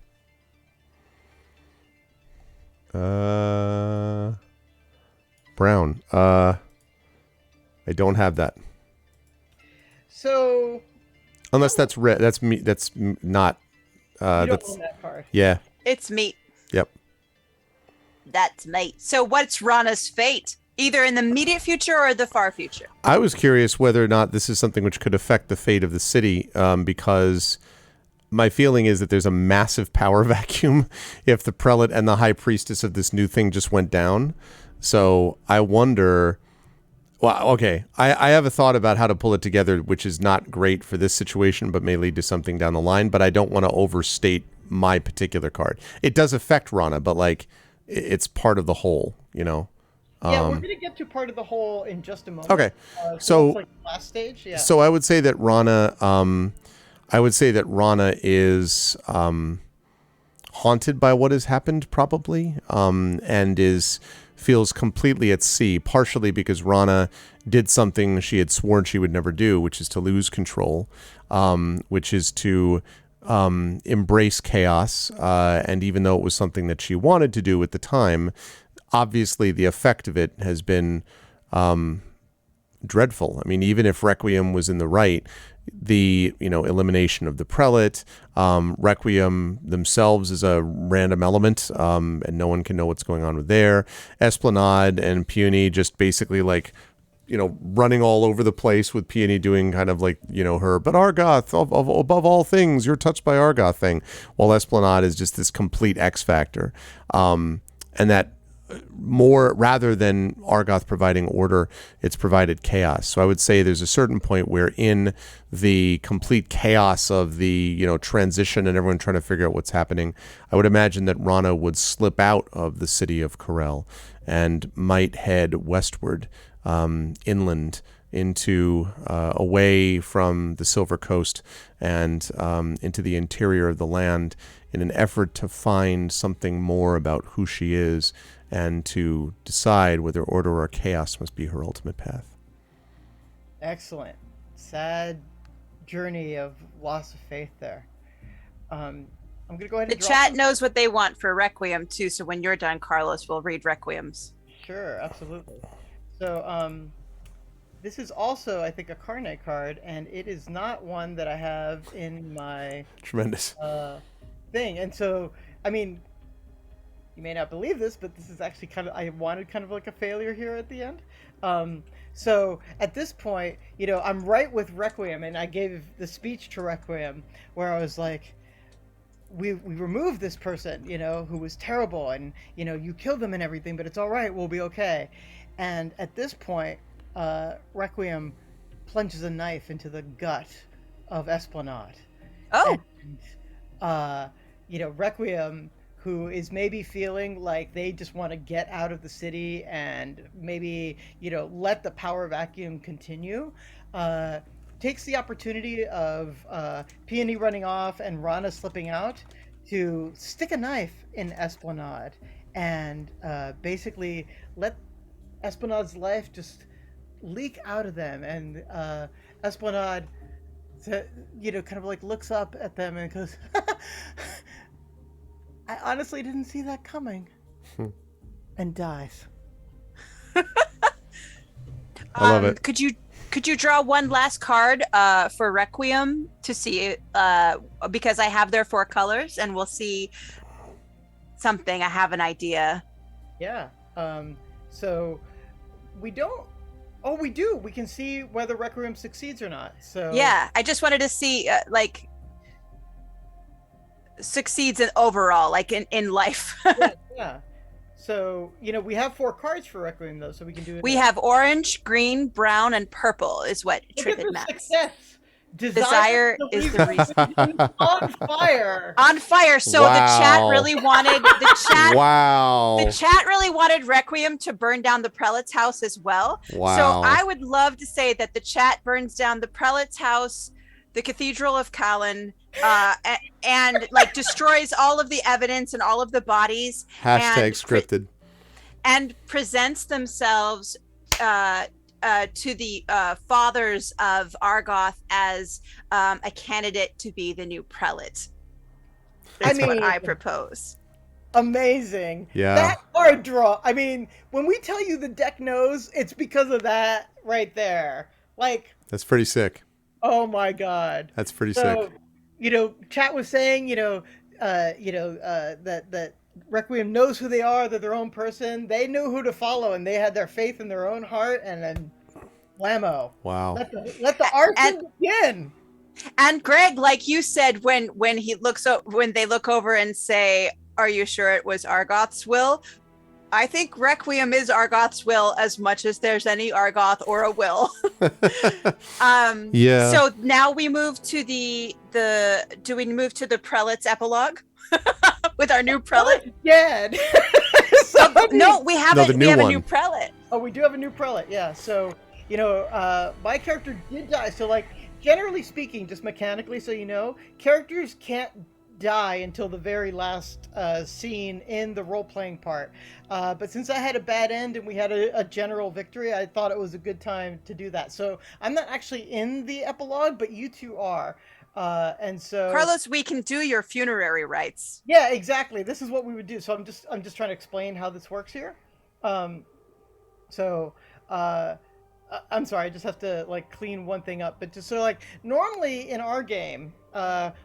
Brown. I don't have that. So. Unless that's red. That's me. That's not. You don't that's own that card. Yeah. It's meat. Yep. That's mate. So what's Rana's fate? Either in the immediate future or the far future? I was curious whether or not this is something which could affect the fate of the city, because my feeling is that there's a massive power vacuum if the prelate and the high priestess of this new thing just went down. So I wonder... Well, okay, I have a thought about how to pull it together, which is not great for this situation, but may lead to something down the line. But I don't want to overstate my particular card. It does affect Rana, but like it's part of the whole, you know? Yeah, we're going to get to part of the whole in just a moment. Okay, so it's like the last stage. Yeah. So I would say that Rana, is haunted by what has happened, probably, and feels completely at sea. Partially because Rana did something she had sworn she would never do, which is to lose control, which is to embrace chaos. And even though it was something that she wanted to do at the time, obviously the effect of it has been dreadful. I mean, even if Requiem was in the right, the elimination of the prelate, Requiem themselves is a random element, and no one can know what's going on with there. Esplanade and Peony just basically like running all over the place, with Peony doing kind of like her but Argoth above all things, you're touched by Argoth thing, while Esplanade is just this complete X factor, and that more rather than Argoth providing order, it's provided chaos. So I would say there's a certain point where in the complete chaos of the transition and everyone trying to figure out what's happening, I would imagine that Rana would slip out of the city of Corel and might head westward, inland into away from the Silver Coast and into the interior of the land in an effort to find something more about who she is and to decide whether order or chaos must be her ultimate path. Excellent. Sad journey of loss of faith there. I'm going to go ahead and the chat knows what they want for Requiem too, so when you're done, Carlos, we'll read Requiems. Sure, absolutely. So this is also, I think, a Carnet card, and it is not one that I have in my tremendous thing. And so, I mean, you may not believe this, but this is actually I wanted kind of like a failure here at the end. So at this point, I'm right with Requiem, and I gave the speech to Requiem where I was like, we removed this person, who was terrible, and, you killed them and everything, but it's all right, we'll be okay. And at this point, Requiem plunges a knife into the gut of Esplanade. Oh! And, Requiem, who is maybe feeling like they just want to get out of the city and maybe, let the power vacuum continue, takes the opportunity of Peony running off and Rana slipping out to stick a knife in Esplanade and basically let Esplanade's life just leak out of them. And Esplanade, kind of like looks up at them and goes, I honestly didn't see that coming. And dies. I love it. Could you draw one last card for Requiem to see because I have their 4 colors and we'll see something. I have an idea. Yeah. So we don't. Oh, we do. We can see whether Requiem succeeds or not. So yeah, I just wanted to see succeeds in overall, like in life. Yeah. So, we have 4 cards for Requiem, though, so we can do it. We have orange, green, brown, and purple is what Trippet maps. Success. Desire is the reason. On fire. On fire. So wow. The chat really wanted wow. The chat really wanted Requiem to burn down the prelate's house as well. Wow. So I would love to say that the chat burns down the prelate's house, the Cathedral of Callan, and like destroys all of the evidence and all of the bodies. Hashtag scripted. And presents themselves to the fathers of Argoth as a candidate to be the new prelate. That's what I propose. Amazing. Yeah. That card draw. I mean, when we tell you the deck knows, it's because of that right there. Like, that's pretty sick. Oh my God. That's pretty sick. Chat was saying, that Requiem knows who they are. They're their own person. They knew who to follow, and they had their faith in their own heart. And then, whammo! Wow. Let the arson begin. And Greg, like you said, when they look over and say, "Are you sure it was Argoth's will?" I think Requiem is Argoth's will as much as there's any Argoth or a will. Yeah. So now we move to the prelate's epilogue with our new prelate? Dead. No, we have a new prelate. Oh, we do have a new prelate. Yeah. So my character did die. So like generally speaking, just mechanically, so you know, characters can't die until the very last scene in the role-playing part. But since I had a bad end and we had a general victory, I thought it was a good time to do that. So I'm not actually in the epilogue, but you two are. And so Carlos, we can do your funerary rites. Yeah, exactly. This is what we would do. So I'm just trying to explain how this works here. I'm sorry, I just have to like clean one thing up. But just so like normally in our game,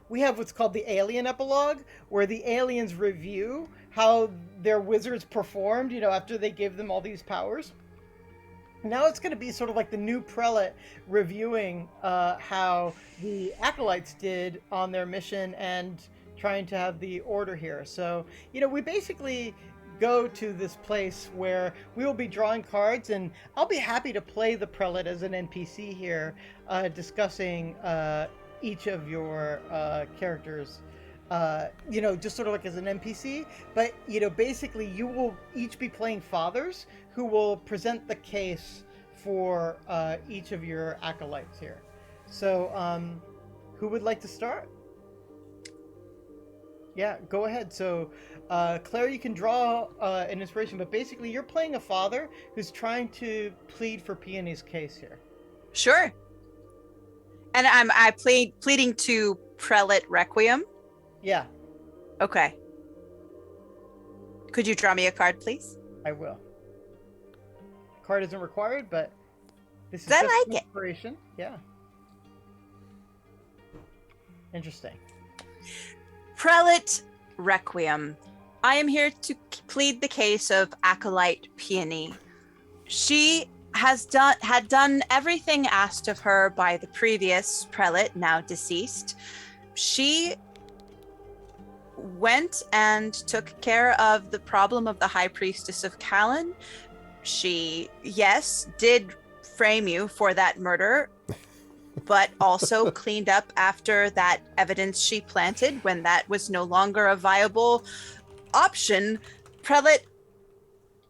we have what's called the alien epilogue, where the aliens review how their wizards performed, after they gave them all these powers. Now it's going to be sort of like the new prelate reviewing how the acolytes did on their mission and trying to have the order here. So, we basically go to this place where we will be drawing cards, and I'll be happy to play the prelate as an NPC here, discussing each of your characters, just sort of like as an NPC. But, basically you will each be playing fathers who will present the case for each of your acolytes here. So, who would like to start? Yeah, go ahead. So, Claire, you can draw an inspiration, but basically you're playing a father who's trying to plead for Peony's case here. Sure. And I pleading to Prelate Requiem? Yeah. Okay. Could you draw me a card, please? I will. Card isn't required, but this is I just like an inspiration. Yeah. Interesting. Prelate Requiem. I am here to plead the case of Acolyte Peony. She had done everything asked of her by the previous prelate, now deceased. She went and took care of the problem of the High Priestess of Callan. She, yes, did frame you for that murder, but also cleaned up after that evidence she planted when that was no longer a viable option. Prelate,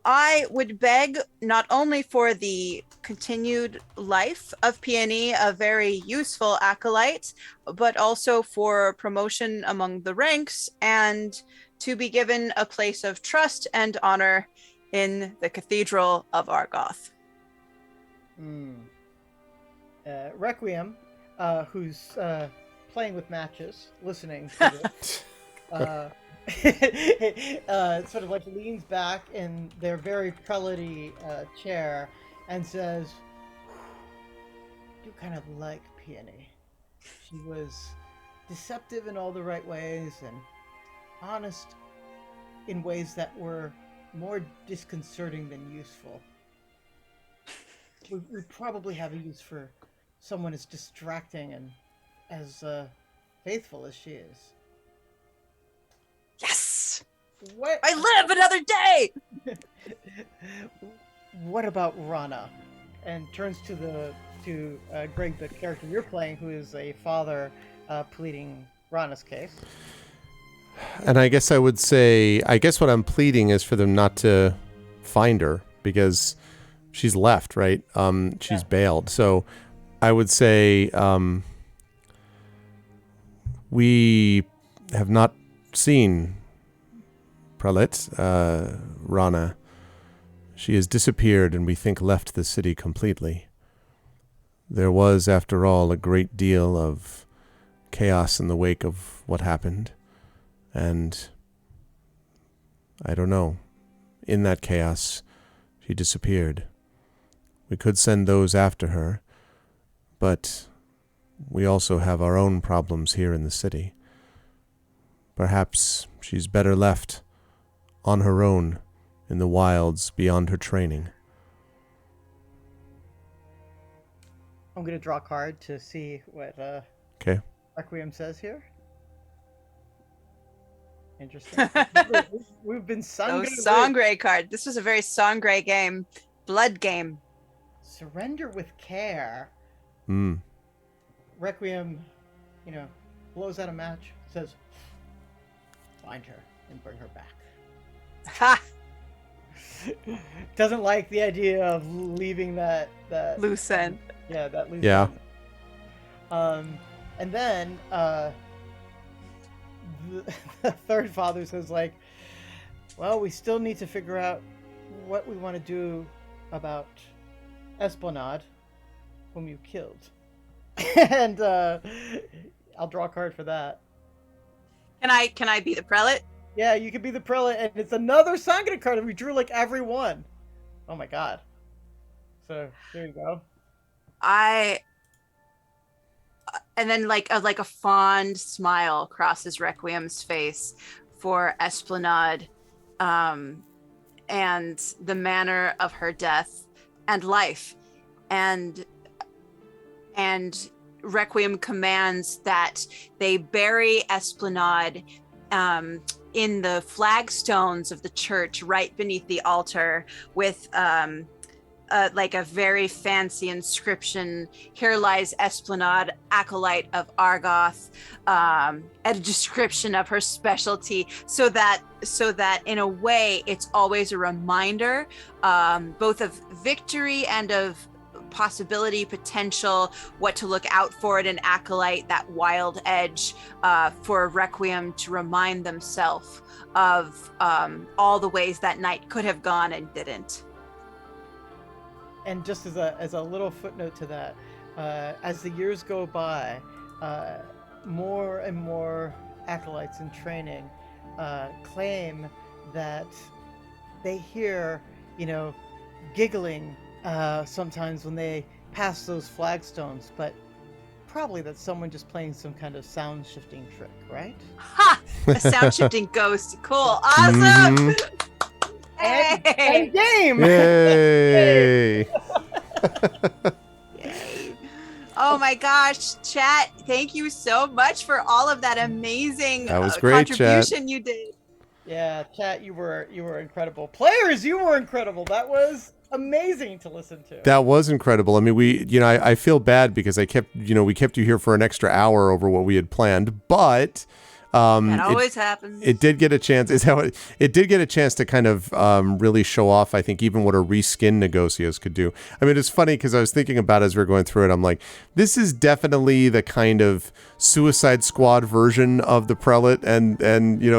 I would beg not only for the continued life of Peony, a very useful acolyte, but also for promotion among the ranks and to be given a place of trust and honor in the Cathedral of Argoth. Requiem, who's playing with matches, listening to this, sort of like leans back in their very prelate-y chair and says, "You kind of like Peony. She was deceptive in all the right ways and honest in ways that were more disconcerting than useful. We probably have a use for someone as distracting and as faithful as she is." Yes! What? I live another day! What about Rana? And turns to Greg, the character you're playing, who is a father pleading Rana's case. And I guess I would say, what I'm pleading is for them not to find her because she's left, right? She's bailed. So I would say we have not seen Prelate Rana. She has disappeared and we think left the city completely. There was, after all, a great deal of chaos in the wake of what happened. And I don't know. In that chaos, she disappeared. We could send those after her, but we also have our own problems here in the city. Perhaps she's better left on her own in the wilds beyond her training. I'm going to draw a card to see what Okay. Requiem says here. Interesting. We've been Sangre card. This was a very Sangre game. Blood game. Surrender with care. Requiem, blows out a match, says, find her and bring her back. Ha! Doesn't like the idea of leaving that Loose end. Yeah, that loose Yeah. end. And then the third father says, like, well, we still need to figure out what we want to do about Esplanade, whom you killed. And I'll draw a card for that. Can I be the prelate? Yeah, you can be the prelate, and it's another Sangre card, and we drew like every one. Oh my god. So there you go. And then like a fond smile crosses Requiem's face for Esplanade, and the manner of her death and life, and Requiem commands that they bury Esplanade in the flagstones of the church right beneath the altar with like a very fancy inscription. Here lies Esplanade, acolyte of Argoth, and a description of her specialty, so that in a way it's always a reminder both of victory and of possibility, potential, what to look out for at an acolyte, that wild edge, for Requiem to remind themselves of all the ways that night could have gone and didn't. And just as a little footnote to that, as the years go by, more and more acolytes in training claim that they hear, giggling sometimes when they pass those flagstones, but probably that's someone just playing some kind of sound shifting trick, right? Ha! A sound shifting ghost. Cool. Awesome. Mm-hmm. And game. Yay! Yay. Oh my gosh, chat, thank you so much for all of that amazing That was great, contribution chat. you did. Yeah, chat, you were incredible. Players, you were incredible. That was amazing to listen to. That was incredible. I mean, I feel bad because we kept you here for an extra hour over what we had planned, but That always happens. it did get a chance. It did get a chance to kind of really show off, I think, even what a reskin Negocios could do. I mean, it's funny because I was thinking about as we were going through it, I'm like, this is definitely the kind of Suicide Squad version of the Prelate and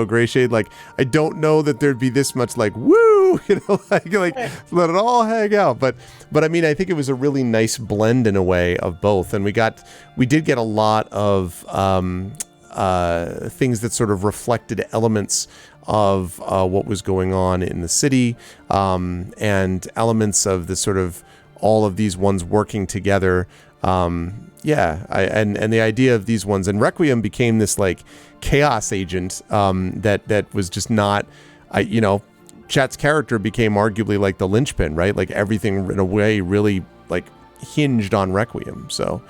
Grayshade. Like, I don't know that there'd be this much like woo, like let it all hang out. But I mean, I think it was a really nice blend in a way of both, and we did get a lot of things that sort of reflected elements of what was going on in the city, and elements of the sort of all of these ones working together. And the idea of these ones, and Requiem became this like chaos agent that was just not, Chat's character became arguably like the linchpin, right? Like everything in a way really like hinged on Requiem. So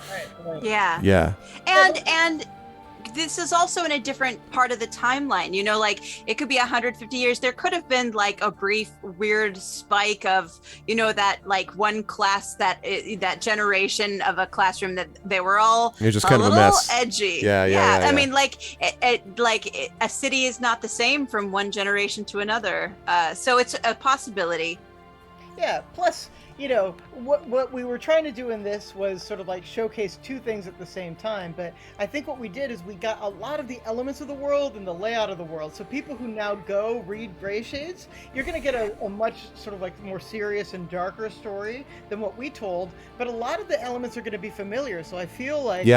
yeah. And this is also in a different part of the timeline, like it could be 150 years. There could have been like a brief weird spike of, that like one class that generation of a classroom that they were all You're just kind of a mess. Edgy. Yeah. I mean, a city is not the same from one generation to another. So it's a possibility. Yeah. Plus, what we were trying to do in this was sort of like showcase two things at the same time. But I think what we did is we got a lot of the elements of the world and the layout of the world. So people who now go read Grayshades, you're going to get a much sort of like more serious and darker story than what we told. But a lot of the elements are going to be familiar. So I feel like,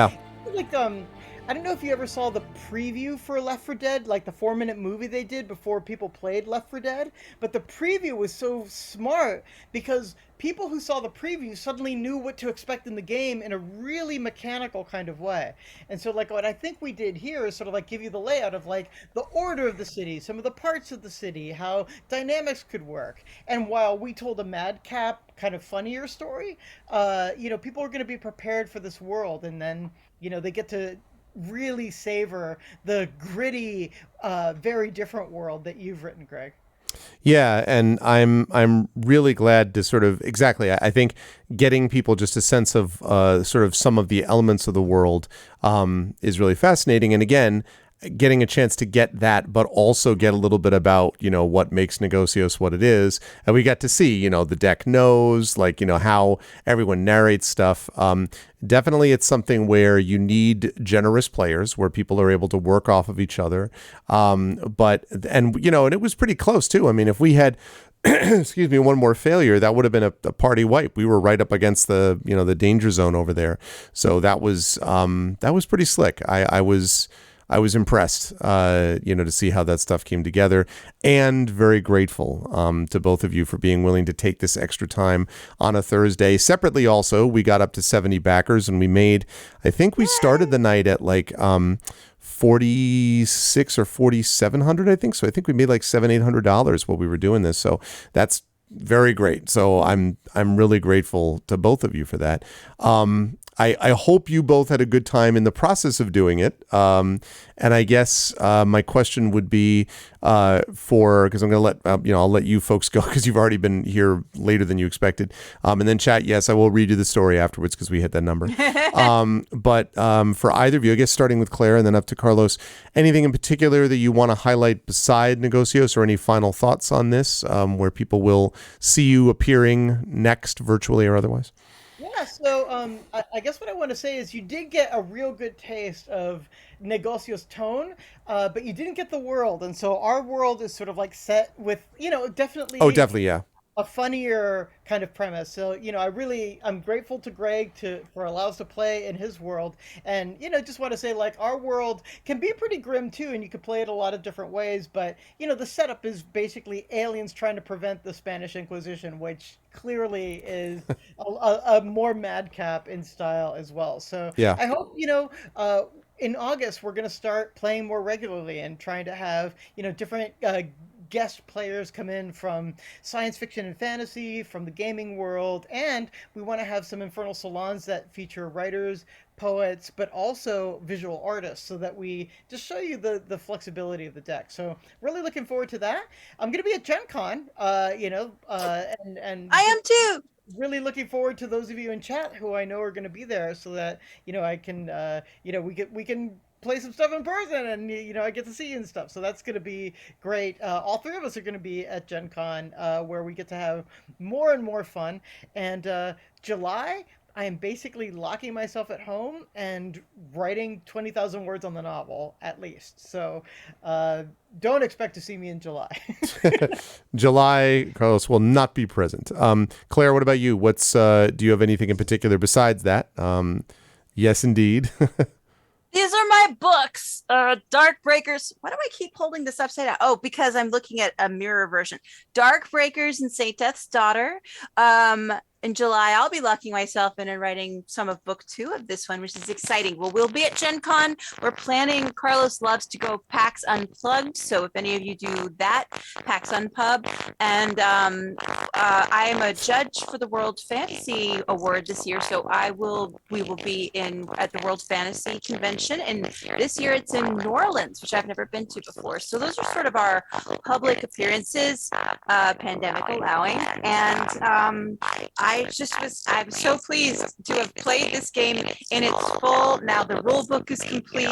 I don't know if you ever saw the preview for Left 4 Dead, like the 4-minute movie they did before people played Left 4 Dead, but the preview was so smart because people who saw the preview suddenly knew what to expect in the game in a really mechanical kind of way. And so like what I think we did here is sort of like give you the layout of like the order of the city, some of the parts of the city, how dynamics could work. And while we told a madcap kind of funnier story, people are going to be prepared for this world, and then they get to really savor the gritty, very different world that you've written, Greg. Yeah, and I'm really glad to sort of I think getting people just a sense of sort of some of the elements of the world is really fascinating. And again, getting a chance to get that, but also get a little bit about, what makes Negocios what it is. And we got to see, the deck knows, like, how everyone narrates stuff. Definitely it's something where you need generous players, where people are able to work off of each other. And it was pretty close too. I mean, if we had excuse me, one more failure, that would have been a party wipe. We were right up against the danger zone over there. So that was pretty slick. I was impressed, to see how that stuff came together, and very grateful to both of you for being willing to take this extra time on a Thursday. Separately, also, we got up to 70 backers, and I think we started the night at like 46 or 4,700, I think. So I think we made like $700-800 while we were doing this. So that's very great. So I'm really grateful to both of you for that. I hope you both had a good time in the process of doing it. And I guess my question would be because I'm going to I'll let you folks go because you've already been here later than you expected. And then chat, yes, I will read you the story afterwards because we hit that number. But for either of you, I guess starting with Claire and then up to Carlos, anything in particular that you want to highlight beside Negocios, or any final thoughts on this, where people will see you appearing next, virtually or otherwise? Yeah, so I guess what I want to say is you did get a real good taste of Negocios' tone, but you didn't get the world. And so our world is sort of like set with, definitely... Oh, definitely, yeah. A funnier kind of premise. So, I'm grateful to Greg for allow us to play in his world. And, just want to say, like, our world can be pretty grim too, and you can play it a lot of different ways. But, the setup is basically aliens trying to prevent the Spanish Inquisition, which clearly is a more madcap in style as well. So yeah. I hope, in August, we're going to start playing more regularly and trying to have, different guest players come in from science fiction and fantasy, from the gaming world, and we want to have some Infernal Salons that feature writers, poets, but also visual artists, so that we just show you the flexibility of the deck. So really looking forward to that. I'm going to be at Gen Con, and I am too. Really looking forward to those of you in chat who I know are going to be there, so that I can we can play some stuff in person, and I get to see you and stuff. So that's going to be great. All three of us are going to be at Gen Con, where we get to have more and more fun. And July, I am basically locking myself at home and writing 20,000 words on the novel, at least. So don't expect to see me in July. July, Carlos will not be present. Claire, what about you? Do you have anything in particular besides that? Yes, indeed. These are my books, Dark Breakers. Why do I keep holding this upside down? Oh, because I'm looking at a mirror version. Dark Breakers and Saint Death's Daughter. In July, I'll be locking myself in and writing some of book 2 of this one, which is exciting. Well, we'll be at Gen Con. We're planning, Carlos loves to go PAX Unplugged. So if any of you do that, PAX Unpub. And I am a judge for the World Fantasy Award this year. So we will be at the World Fantasy Convention. And this year it's in New Orleans, which I've never been to before. So those are sort of our public appearances, pandemic allowing. And I'm so pleased to have played this game in its full. Now the rule book is complete,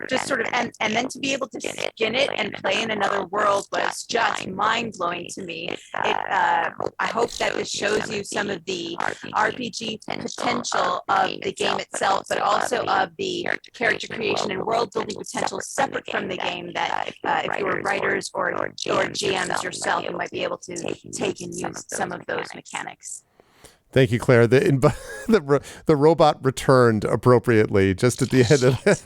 just sort of, and then to be able to skin it and play in another world was just mind blowing to me. I hope that this shows you some of the RPG potential of the game itself, but also of the character creation and world building potential separate from the game, that if you were writers or GMs yourself, you might be able to take and use some of those mechanics. Thank you, Claire. The robot returned appropriately just at the end of it.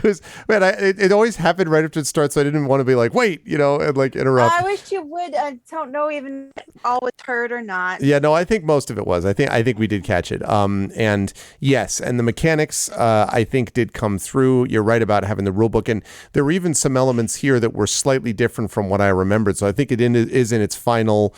Was, man, it always happened right after it starts, so I didn't want to be like, wait, and like interrupt. I wish you would. I don't know even if all was heard or not. Yeah, no, I think most of it was. I think we did catch it. And yes, and the mechanics I think did come through. You're right about having the rule book, and there were even some elements here that were slightly different from what I remembered. So I think it is in its final,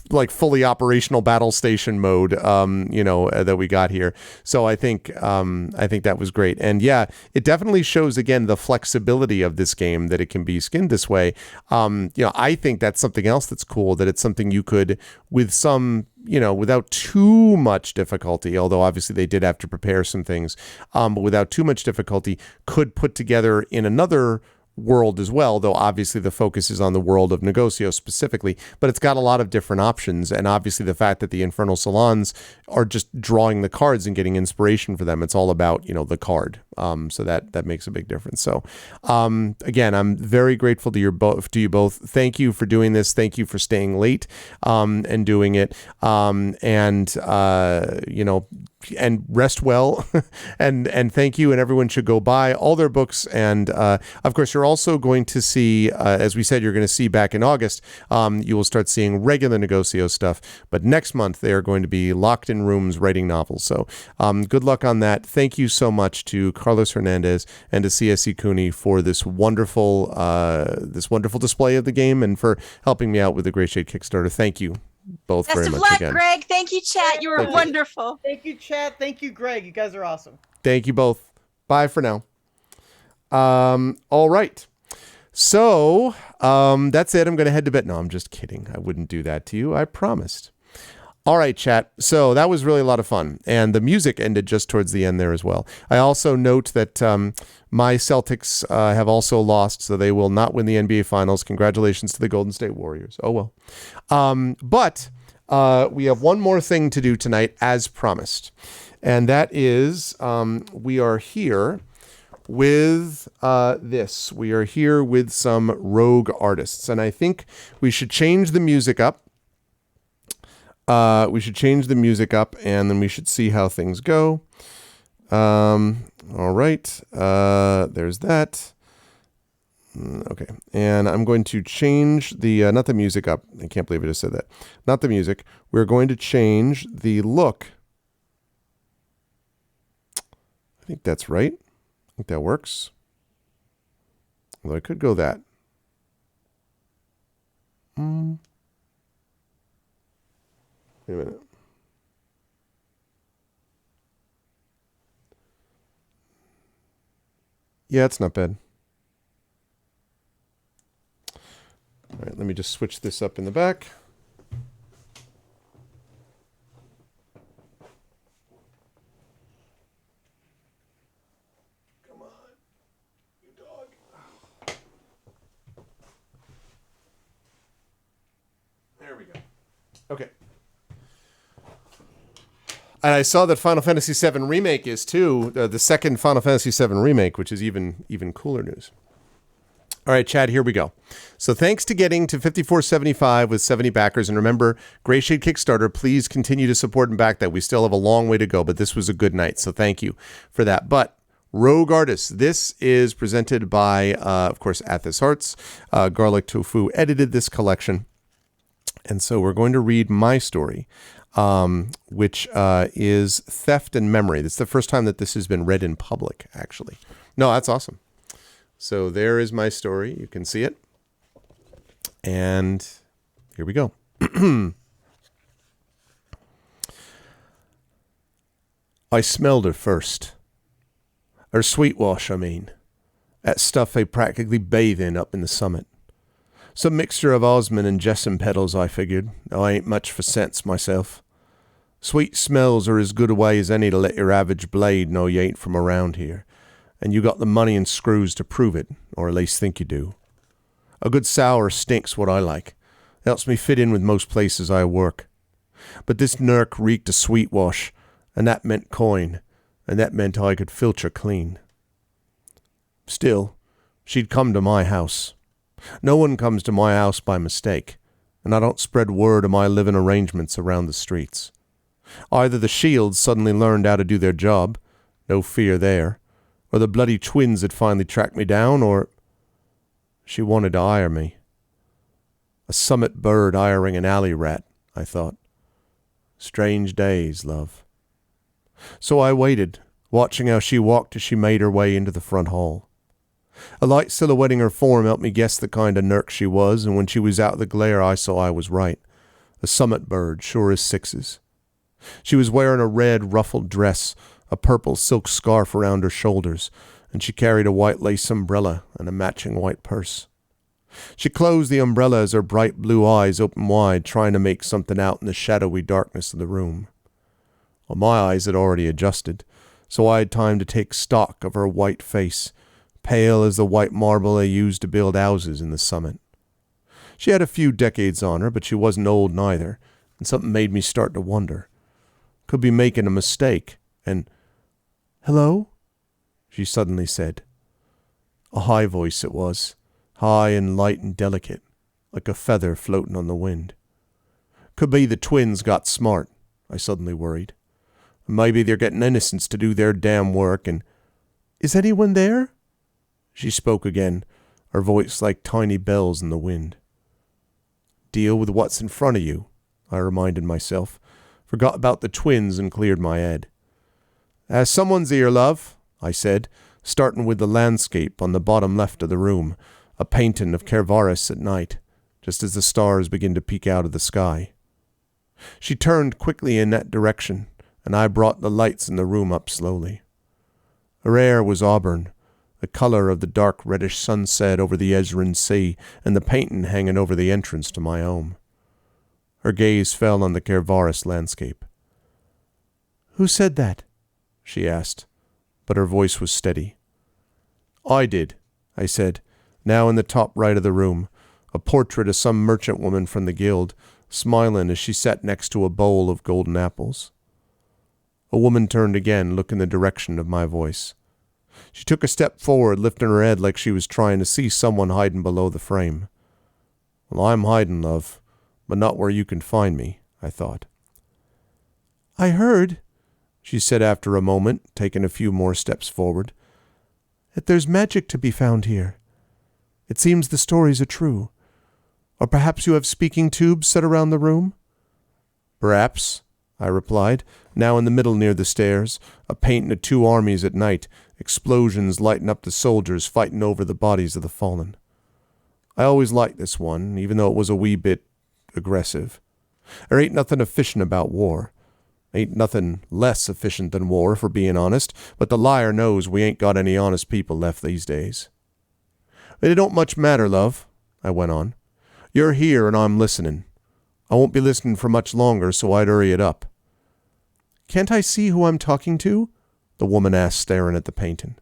like fully operational battle station mode, that we got here. So I think that was great. And yeah, it definitely shows again the flexibility of this game, that it can be skinned this way. I think that's something else that's cool, that it's something you could, with some, without too much difficulty, although obviously they did have to prepare some things, but without too much difficulty, could put together in another world as well, though obviously the focus is on the world of Negocios specifically, but it's got a lot of different options. And obviously the fact that the Infernal Salons are just drawing the cards and getting inspiration for them, it's all about, the card. So that makes a big difference. So again, I'm very grateful to you both. Thank you for doing this. Thank you for staying late and doing it. And rest well. and thank you. And everyone should go buy all their books. And of course, you're also going to see, as we said, you're going to see back in August, you will start seeing regular Negocio stuff. But next month, they are going to be locked in rooms writing novels. So good luck on that. Thank you so much to Carlos Hernandez and to CSE Cooney for this wonderful display of the game, and for helping me out with the Grayshade Kickstarter. Thank you both very much again. Best of luck, Greg. Thank you, chat. You were wonderful. Thank you, chat. Thank you, Greg. You guys are awesome. Thank you both. Bye for now. All right. So that's it. I'm going to head to bed. No, I'm just kidding. I wouldn't do that to you. I promised. All right, chat. So that was really a lot of fun. And the music ended just towards the end there as well. I also note that my Celtics have also lost, so they will not win the NBA Finals. Congratulations to the Golden State Warriors. Oh, well. But we have one more thing to do tonight, as promised. And that is we are here with this. We are here with some rogue artists. And I think we should change the music up. And then we should see how things go. All right. There's that. Okay. And I'm going to change the, not the music up. I can't believe I just said that. Not the music. We're going to change the look. I think that's right. I think that works. Although I could go that. Wait a minute. Yeah, it's not bad. All right, let me just switch this up in the back. Come on, you dog. There we go. Okay. And I saw that Final Fantasy VII Remake is too, the second Final Fantasy VII Remake, which is even cooler news. All right, Chad, here we go. So thanks to getting to 5475 with 70 backers. And remember, Grayshade Kickstarter, please continue to support and back that. We still have a long way to go, but this was a good night. So thank you for that. But Rogue Artists, this is presented by, of course, Athos Arts. Garlic Tofu edited this collection. And so we're going to read my story. Which is Theft and Memory. This is the first time that this has been read in public, actually. No, that's awesome. So there is my story. You can see it. And here we go. I smelled her first. Her sweet wash, I mean. That stuff they practically bathe in up in the summit. Some mixture of osmin and jessamine petals, I figured. I ain't much for scents myself. Sweet smells are as good a way as any to let your average blade know you ain't from around here. And you got the money and screws to prove it, or at least think you do. A good sour stink's what I like. Helps me fit in with most places I work. But this nurk reeked of sweet wash, and that meant coin, and that meant I could filter clean. Still, she'd come to my house. No one comes to my house by mistake, and I don't spread word of my living arrangements around the streets. Either the Shields suddenly learned how to do their job, no fear there, or the bloody twins had finally tracked me down, or she wanted to hire me. A summit bird hiring an alley rat, I thought. Strange days, love. So I waited, watching how she walked as she made her way into the front hall. A light silhouetting her form helped me guess the kind of nurk she was, and when she was out of the glare I saw I was right. A summit bird, sure as sixes. She was wearing a red ruffled dress, a purple silk scarf around her shoulders, and she carried a white lace umbrella and a matching white purse. She closed the umbrella as her bright blue eyes opened wide, trying to make something out in the shadowy darkness of the room. Well, my eyes had already adjusted, so I had time to take stock of her white face, pale as the white marble they used to build houses in the summit. She had a few decades on her, but she wasn't old neither, and something made me start to wonder. Could be making a mistake, and, "Hello?" she suddenly said. A high voice it was, high and light and delicate, like a feather floating on the wind. Could be the twins got smart, I suddenly worried. Maybe they're getting innocents to do their damn work, and... "Is anyone there?" She spoke again, her voice like tiny bells in the wind. "Deal with what's in front of you," I reminded myself, forgot about the twins and cleared my head. "Someone's here, love," I said, starting with the landscape on the bottom left of the room, a painting of Kervaris at night, just as the stars begin to peek out of the sky. She turned quickly in that direction, and I brought the lights in the room up slowly. Her hair was auburn, the color of the dark reddish sunset over the Ezran Sea and the painting hanging over the entrance to my home. Her gaze fell on the Kervaris landscape. "Who said that?" she asked, but her voice was steady. "I did," I said, now in the top right of the room, a portrait of some merchant woman from the guild, smiling as she sat next to a bowl of golden apples. A woman turned again, looking in the direction of my voice. She took a step forward, lifting her head like she was trying to see someone hiding below the frame. "Well, I'm hiding, love, but not where you can find me," I thought. "I heard," she said after a moment, taking a few more steps forward, "that there's magic to be found here. It seems the stories are true. Or perhaps you have speaking tubes set around the room?" "Perhaps," I replied, now in the middle near the stairs, a painting of two armies at night, explosions lighting up the soldiers fighting over the bodies of the fallen. I always liked this one, even though it was a wee bit aggressive. There ain't nothing efficient about war. Ain't nothing less efficient than war, for being honest, but the liar knows we ain't got any honest people left these days. "But it don't much matter, love," I went on. "You're here and I'm listening. I won't be listening for much longer, so I'd hurry it up." "Can't I see who I'm talking to?" the woman asked, staring at the painting.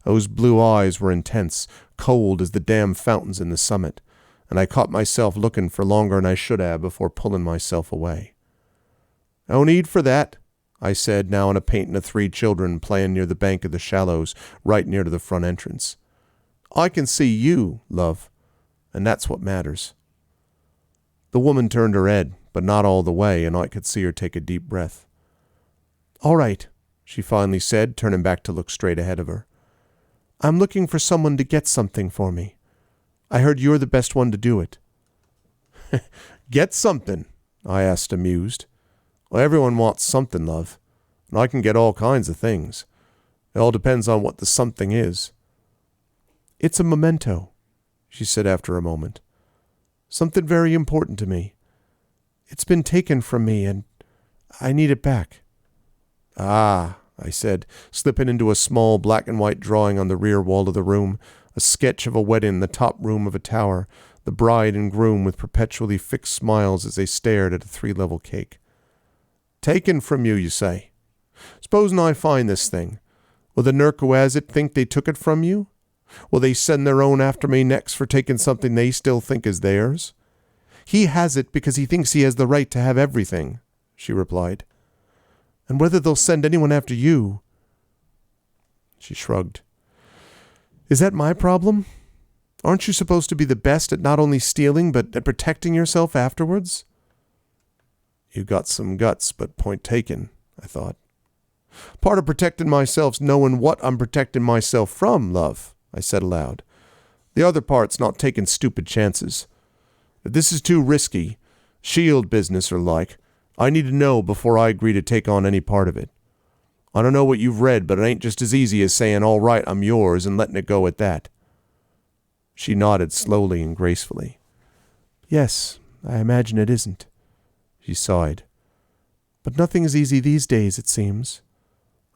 Those blue eyes were intense, cold as the damn fountains in the summit, and I caught myself looking for longer than I should have before pulling myself away. "No need for that," I said, now in a painting of three children playing near the bank of the shallows, right near to the front entrance. "I can see you, love, and that's what matters." The woman turned her head, but not all the way, and I could see her take a deep breath. "All right," she finally said, turning back to look straight ahead of her. "I'm looking for someone to get something for me. I heard you're the best one to do it." "Get something?" I asked, amused. "Well, everyone wants something, love, and I can get all kinds of things. It all depends on what the something is." "It's a memento," she said after a moment. "Something very important to me. It's been taken from me, and I need it back." "Ah," I said, slipping into a small black and white drawing on the rear wall of the room, a sketch of a wedding in the top room of a tower, the bride and groom with perpetually fixed smiles as they stared at a 3-level cake. "Taken from you, you say? Supposing I find this thing, will the nurk who has it think they took it from you? Will they send their own after me next for taking something they still think is theirs?" "He has it because he thinks he has the right to have everything," she replied. "And whether they'll send anyone after you..." She shrugged. "Is that my problem? Aren't you supposed to be the best at not only stealing, but at protecting yourself afterwards? You got some guts, but point taken, I thought. Part of protecting myself's knowing what I'm protecting myself from, love, I said aloud. The other part's not taking stupid chances. If this is too risky, shield business or like, I need to know before I agree to take on any part of it. I don't know what you've read, but it ain't just as easy as saying, all right, I'm yours, and letting it go at that. She nodded slowly and gracefully. Yes, I imagine it isn't. She sighed. But nothing is easy these days, it seems.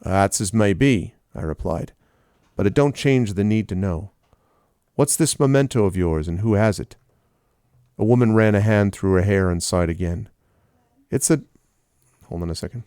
That's as may be, I replied. But it don't change the need to know. What's this memento of yours, and who has it? A woman ran a hand through her hair and sighed again. It's a... Hold on a second.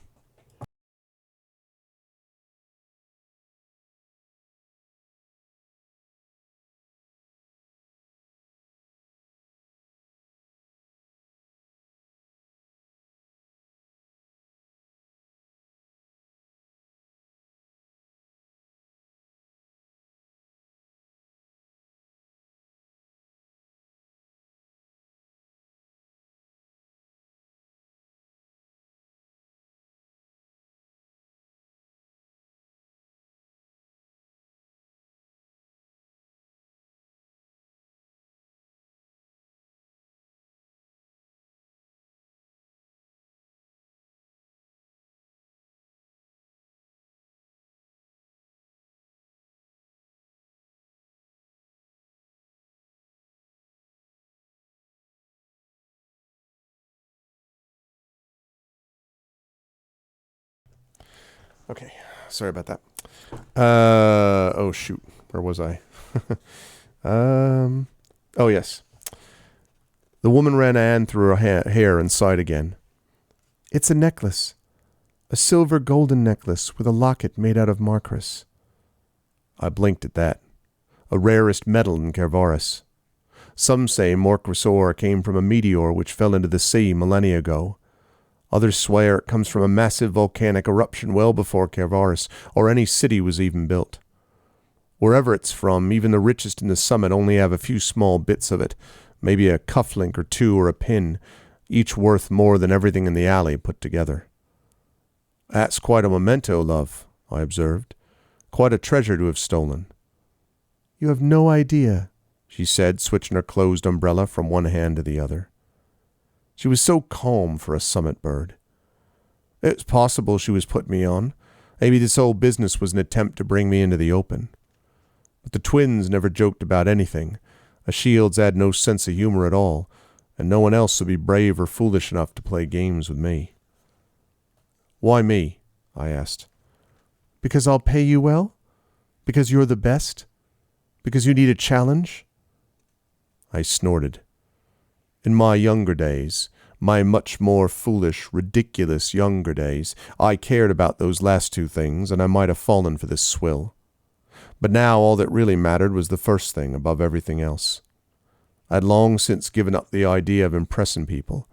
Okay, sorry about that. Oh shoot, where was I? Oh yes. The woman ran a hand through her hair and sighed again. It's a necklace. A silver golden necklace with a locket made out of marcris. I blinked at that. A rarest metal in Kervaris. Some say marcris ore came from a meteor which fell into the sea millennia ago. Others swear it comes from a massive volcanic eruption well before Kervaris or any city was even built. Wherever it's from, even the richest in the summit only have a few small bits of it, maybe a cufflink or two or a pin, each worth more than everything in the alley put together. That's quite a memento, love, I observed. Quite a treasure to have stolen. You have no idea, she said, switching her closed umbrella from one hand to the other. She was so calm for a summit bird. It's possible she was putting me on. Maybe this whole business was an attempt to bring me into the open. But the twins never joked about anything. A Shields had no sense of humor at all, and no one else would be brave or foolish enough to play games with me. Why me? I asked. Because I'll pay you well? Because you're the best? Because you need a challenge? I snorted. In my younger days, my much more foolish, ridiculous younger days, I cared about those last two things, and I might have fallen for this swill. But now all that really mattered was the first thing above everything else. I'd long since given up the idea of impressing people,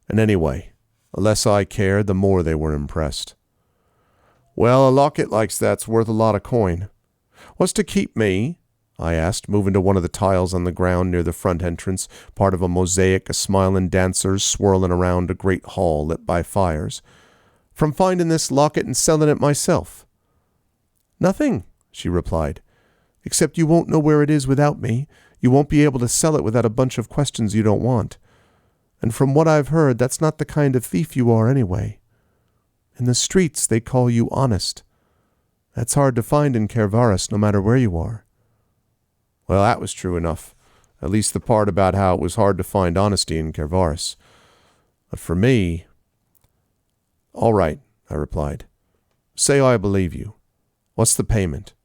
and anyway, the less I cared, the more they were impressed. Well, a locket like that's worth a lot of coin. What's to keep me? I asked, moving to one of the tiles on the ground near the front entrance, part of a mosaic of smiling dancers swirling around a great hall lit by fires, from finding this locket and selling it myself. Nothing, she replied, except you won't know where it is without me. You won't be able to sell it without a bunch of questions you don't want. And from what I've heard, that's not the kind of thief you are anyway. In the streets, they call you honest. That's hard to find in Kervaris, no matter where you are. Well, that was true enough, at least the part about how it was hard to find honesty in Kervaris. But for me... All right, I replied. Say I believe you. What's the payment?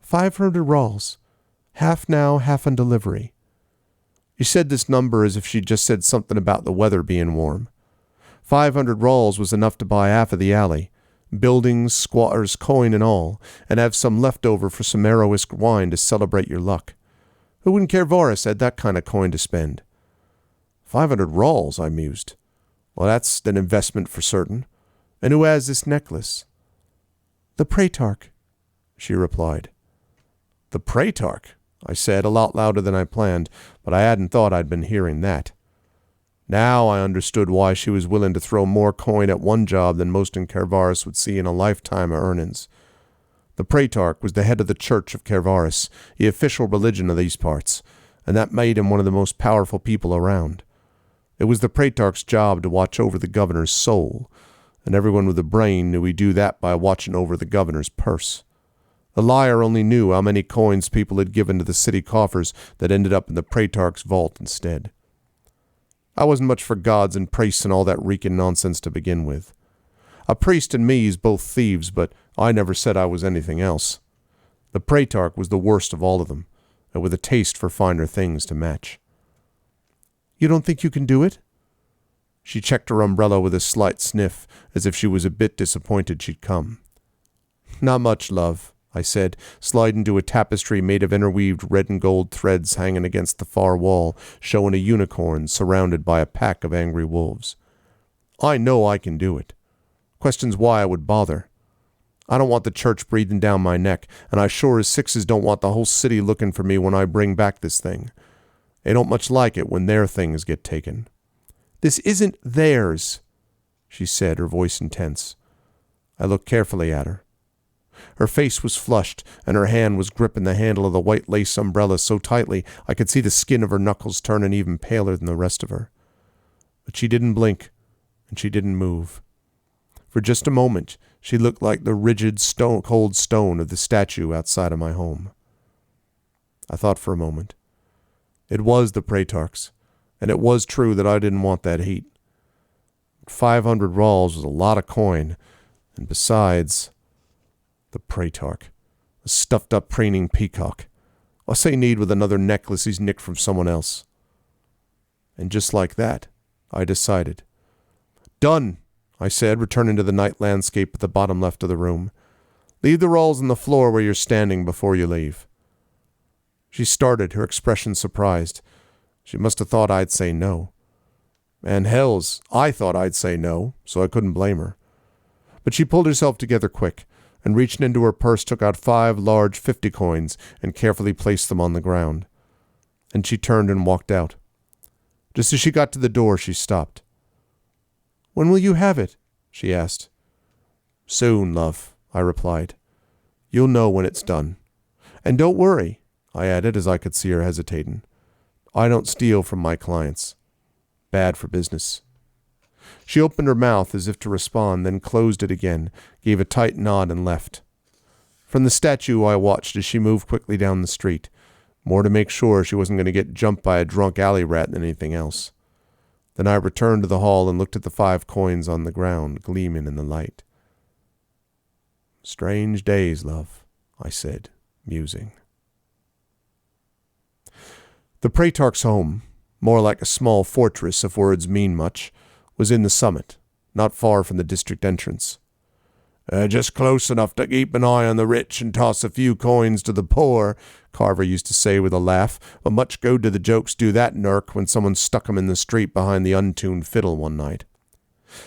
500 ralls. Half now, half on delivery. You said this number as if she'd just said something about the weather being warm. 500 ralls was enough to buy half of the alley, buildings, squatters' coin and all, and have some left over for some Aroisk wine to celebrate your luck. Who in Kervaris had that kind of coin to spend? 500 ralls, I mused. Well, that's an investment for certain. And who has this necklace? The Praetarch, she replied. The Praetarch? I said, a lot louder than I planned, but I hadn't thought I'd been hearing that. Now I understood why she was willing to throw more coin at one job than most in Kervaris would see in a lifetime of earnings. The Praetarch was the head of the Church of Kervaris, the official religion of these parts, and that made him one of the most powerful people around. It was the Praetarch's job to watch over the governor's soul, and everyone with a brain knew he'd do that by watching over the governor's purse. The liar only knew how many coins people had given to the city coffers that ended up in the Praetarch's vault instead. I wasn't much for gods and priests and all that reeking nonsense to begin with. A priest and me is both thieves, but I never said I was anything else. The Praetarch was the worst of all of them, and with a taste for finer things to match. You don't think you can do it? She checked her umbrella with a slight sniff, as if she was a bit disappointed she'd come. Not much, love, I said, sliding to a tapestry made of interweaved red and gold threads hanging against the far wall, showing a unicorn surrounded by a pack of angry wolves. I know I can do it. Question's why I would bother. I don't want the church breathing down my neck, and I sure as sixes don't want the whole city looking for me when I bring back this thing. They don't much like it when their things get taken. This isn't theirs, she said, her voice intense. I looked carefully at her. Her face was flushed, and her hand was gripping the handle of the white lace umbrella so tightly I could see the skin of her knuckles turning even paler than the rest of her. But she didn't blink, and she didn't move. For just a moment, she looked like the rigid, cold stone of the statue outside of my home. I thought for a moment. It was the Praetarch's, and it was true that I didn't want that heat. 500 rawls was a lot of coin, and besides, the Praetarch, a stuffed-up preening peacock. What's he need with another necklace he's nicked from someone else? And just like that, I decided. Done, I said, returning to the night landscape at the bottom left of the room. Leave the rawls on the floor where you're standing before you leave. She started, her expression surprised. She must have thought I'd say no. And hells, I thought I'd say no, so I couldn't blame her. But she pulled herself together quick, and reaching into her purse took out 5 large 50 coins and carefully placed them on the ground. And she turned and walked out. Just as she got to the door, she stopped. When will you have it? She asked. Soon, love, I replied. You'll know when it's done. And don't worry, I added as I could see her hesitating. I don't steal from my clients. Bad for business. She opened her mouth as if to respond, then closed it again, gave a tight nod, and left. From the statue I watched as she moved quickly down the street, more to make sure she wasn't going to get jumped by a drunk alley rat than anything else. Then I returned to the hall and looked at the 5 coins on the ground, gleaming in the light. Strange days, love, I said, musing. The Praetarch's home, more like a small fortress if words mean much, was in the summit, not far from the district entrance. Just close enough to keep an eye on the rich and toss a few coins to the poor, Carver used to say with a laugh, but much good did the jokes do that nurk when someone stuck him in the street behind the untuned fiddle one night.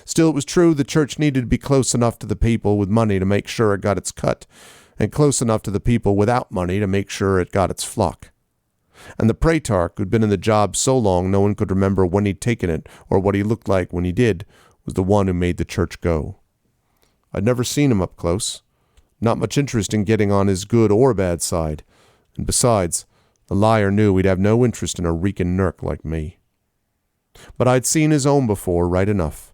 Still, it was true the church needed to be close enough to the people with money to make sure it got its cut, and close enough to the people without money to make sure it got its flock. And the Praetarch, who'd been in the job so long no one could remember when he'd taken it or what he looked like when he did, was the one who made the church go. I'd never seen him up close. Not much interest in getting on his good or bad side. And besides, the liar knew he'd have no interest in a reeking nurk like me. But I'd seen his own before, right enough.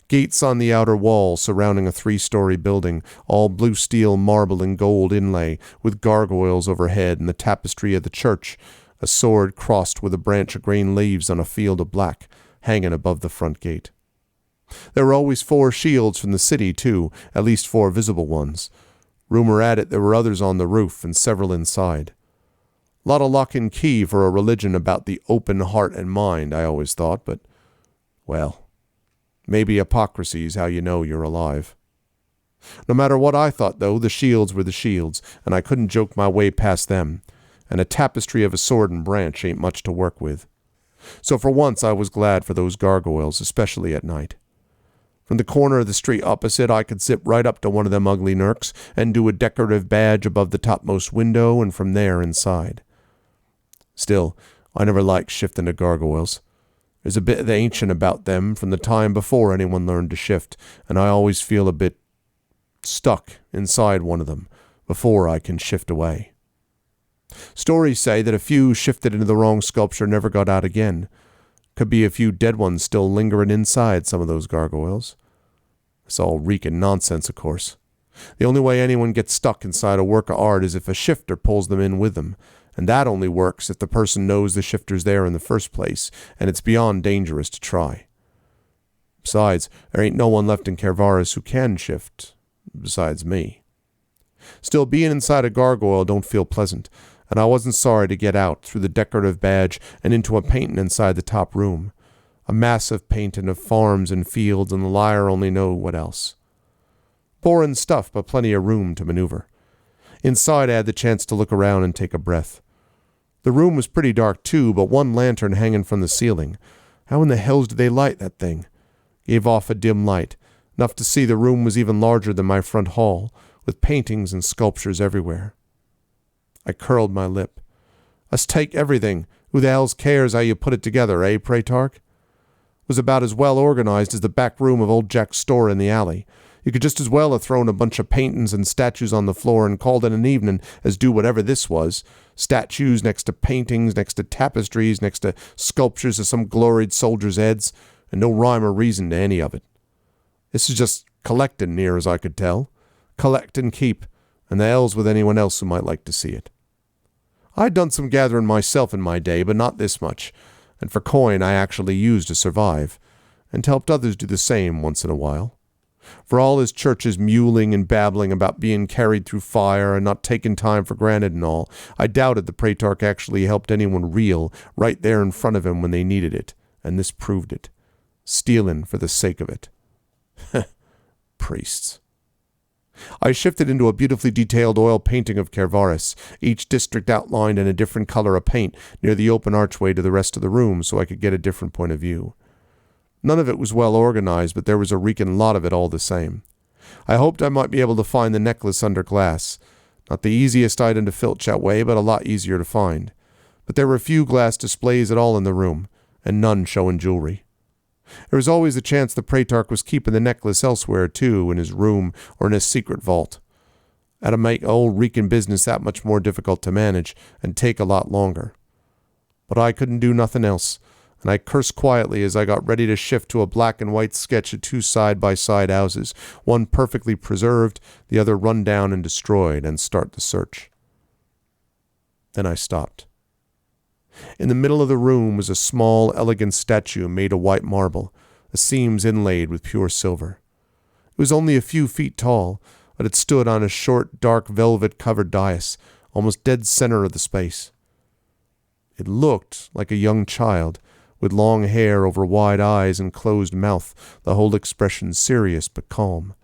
Gates on the outer wall surrounding a 3-story building, all blue steel, marble, and gold inlay, with gargoyles overhead, and the tapestry of the church, a sword crossed with a branch of green leaves on a field of black, hanging above the front gate. There were always 4 shields from the city, too, at least 4 visible ones. Rumor at it there were others on the roof and several inside. Lot of lock and key for a religion about the open heart and mind, I always thought, but, well, maybe hypocrisy's how you know you're alive. No matter what I thought, though, the shields were the shields, and I couldn't joke my way past them, and a tapestry of a sword and branch ain't much to work with. So for once I was glad for those gargoyles, especially at night. From the corner of the street opposite, I could zip right up to one of them ugly nurks and do a decorative badge above the topmost window and from there inside. Still, I never liked shifting to gargoyles. There's a bit of the ancient about them from the time before anyone learned to shift, and I always feel a bit stuck inside one of them before I can shift away. Stories say that a few shifted into the wrong sculpture never got out again. Could be a few dead ones still lingering inside some of those gargoyles. It's all reeking nonsense, of course. The only way anyone gets stuck inside a work of art is if a shifter pulls them in with them, and that only works if the person knows the shifter's there in the first place, and it's beyond dangerous to try. Besides, there ain't no one left in Kervaris who can shift, besides me. Still, being inside a gargoyle don't feel pleasant, and I wasn't sorry to get out through the decorative badge and into a painting inside the top room. A massive painting of farms and fields, and the liar only know what else. Boring stuff, but plenty of room to maneuver. Inside I had the chance to look around and take a breath. The room was pretty dark too, but one lantern hanging from the ceiling. How in the hells did they light that thing? Gave off a dim light, enough to see the room was even larger than my front hall, with paintings and sculptures everywhere. I curled my lip. Us take everything. Who the hells cares how you put it together, eh, Praetarch? It was about as well organized as the back room of old Jack's store in the alley. You could just as well have thrown a bunch of paintings and statues on the floor and called it an evening as do whatever this was. Statues next to paintings, next to tapestries, next to sculptures of some gloried soldiers' heads, and no rhyme or reason to any of it. This is just collecting, near as I could tell. Collect and keep, and the hell's with anyone else who might like to see it. I'd done some gathering myself in my day, but not this much, and for coin I actually used to survive, and helped others do the same once in a while. For all his church's mewling and babbling about being carried through fire and not taking time for granted and all, I doubted the Praetarch actually helped anyone real right there in front of him when they needed it, and this proved it. Stealing for the sake of it. Priests. I shifted into a beautifully detailed oil painting of Kervaris, each district outlined in a different color of paint near the open archway to the rest of the room so I could get a different point of view. None of it was well organized, but there was a reeking lot of it all the same. I hoped I might be able to find the necklace under glass. Not the easiest item to filch that way, but a lot easier to find. But there were few glass displays at all in the room, and none showing jewelry. There was always a chance the Praetarch was keeping the necklace elsewhere, too, in his room or in his secret vault. That'd make old reeking business that much more difficult to manage and take a lot longer. But I couldn't do nothing else, and I cursed quietly as I got ready to shift to a black and white sketch of two side-by-side houses, one perfectly preserved, the other run down and destroyed, and start the search. Then I stopped. In the middle of the room was a small, elegant statue made of white marble, the seams inlaid with pure silver. It was only a few feet tall, but it stood on a short, dark, velvet-covered dais, almost dead center of the space. It looked like a young child, with long hair over wide eyes and closed mouth, the whole expression serious but calm.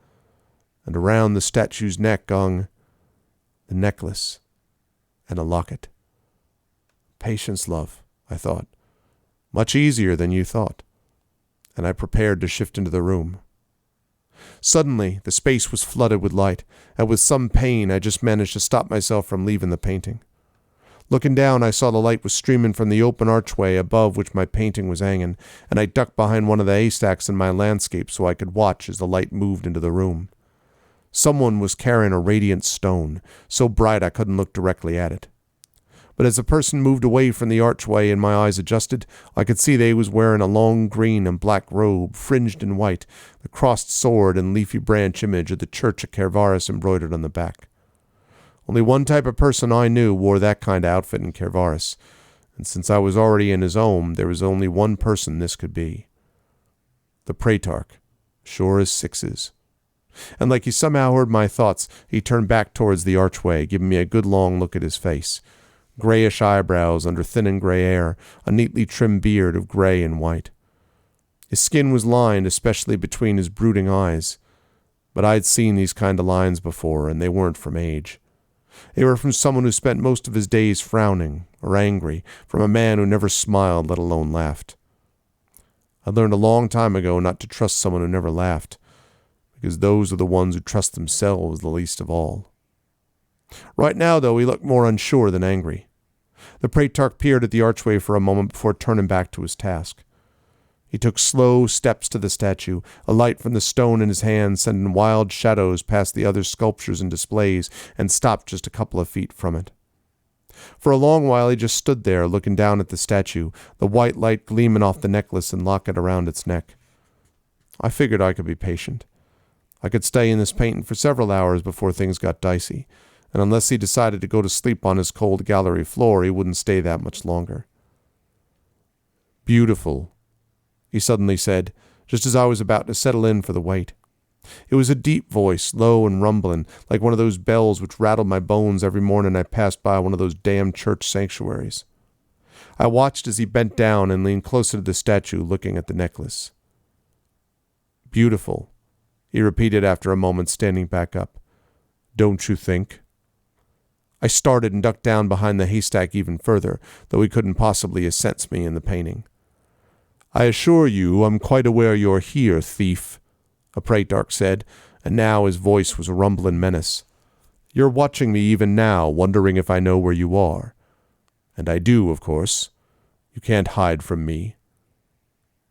And around the statue's neck hung the necklace and a locket. Patience, love, I thought. Much easier than you thought. And I prepared to shift into the room. Suddenly, the space was flooded with light, and with some pain I just managed to stop myself from leaving the painting. Looking down, I saw the light was streaming from the open archway above which my painting was hanging, and I ducked behind one of the haystacks in my landscape so I could watch as the light moved into the room. Someone was carrying a radiant stone, so bright I couldn't look directly at it. But as the person moved away from the archway and my eyes adjusted, I could see they was wearing a long green and black robe, fringed in white, the crossed sword and leafy branch image of the Church of Kervaris embroidered on the back. Only one type of person I knew wore that kind of outfit in Kervaris, and since I was already in his home, there was only one person this could be. The Praetarch, sure as sixes. And like he somehow heard my thoughts, he turned back towards the archway, giving me a good long look at his face. Grayish eyebrows under thin and gray hair, a neatly trimmed beard of gray and white. His skin was lined, especially between his brooding eyes. But I'd seen these kind of lines before, and they weren't from age. They were from someone who spent most of his days frowning or angry, from a man who never smiled, let alone laughed. I learned a long time ago not to trust someone who never laughed, because those are the ones who trust themselves the least of all. Right now, though, he looked more unsure than angry. The Praetork peered at the archway for a moment before turning back to his task. He took slow steps to the statue, a light from the stone in his hand sending wild shadows past the other sculptures and displays, and stopped just a couple of feet from it. For a long while he just stood there, looking down at the statue, the white light gleaming off the necklace and locket around its neck. I figured I could be patient. I could stay in this painting for several hours before things got dicey, and unless he decided to go to sleep on his cold gallery floor, he wouldn't stay that much longer. "Beautiful," he suddenly said, just as I was about to settle in for the wait. It was a deep voice, low and rumbling, like one of those bells which rattled my bones every morning I passed by one of those damn church sanctuaries. I watched as he bent down and leaned closer to the statue, looking at the necklace. "Beautiful," he repeated after a moment, standing back up. "Don't you think?" I started and ducked down behind the haystack even further, though he couldn't possibly sense me in the painting. "I assure you I'm quite aware you're here, thief," a Praetork said, and now his voice was a rumbling menace. "You're watching me even now, wondering if I know where you are. And I do, of course. You can't hide from me."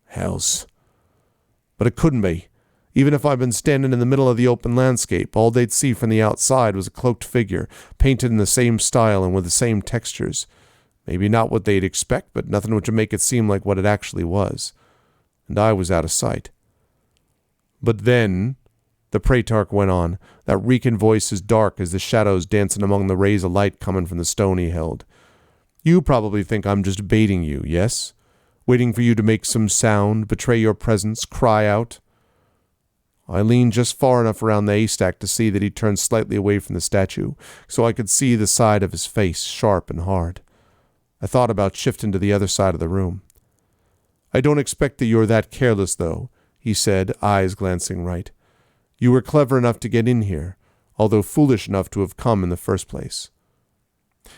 Hells. But it couldn't be. Even if I'd been standing in the middle of the open landscape, all they'd see from the outside was a cloaked figure, painted in the same style and with the same textures. Maybe not what they'd expect, but nothing which would make it seem like what it actually was. And I was out of sight. "But then," the Praetork went on, that reeking voice as dark as the shadows dancing among the rays of light coming from the stone he held. "You probably think I'm just baiting you, yes? Waiting for you to make some sound, betray your presence, cry out." I leaned just far enough around the haystack to see that he turned slightly away from the statue, so I could see the side of his face, sharp and hard. I thought about shifting to the other side of the room. "I don't expect that you're that careless, though," he said, eyes glancing right. "You were clever enough to get in here, although foolish enough to have come in the first place."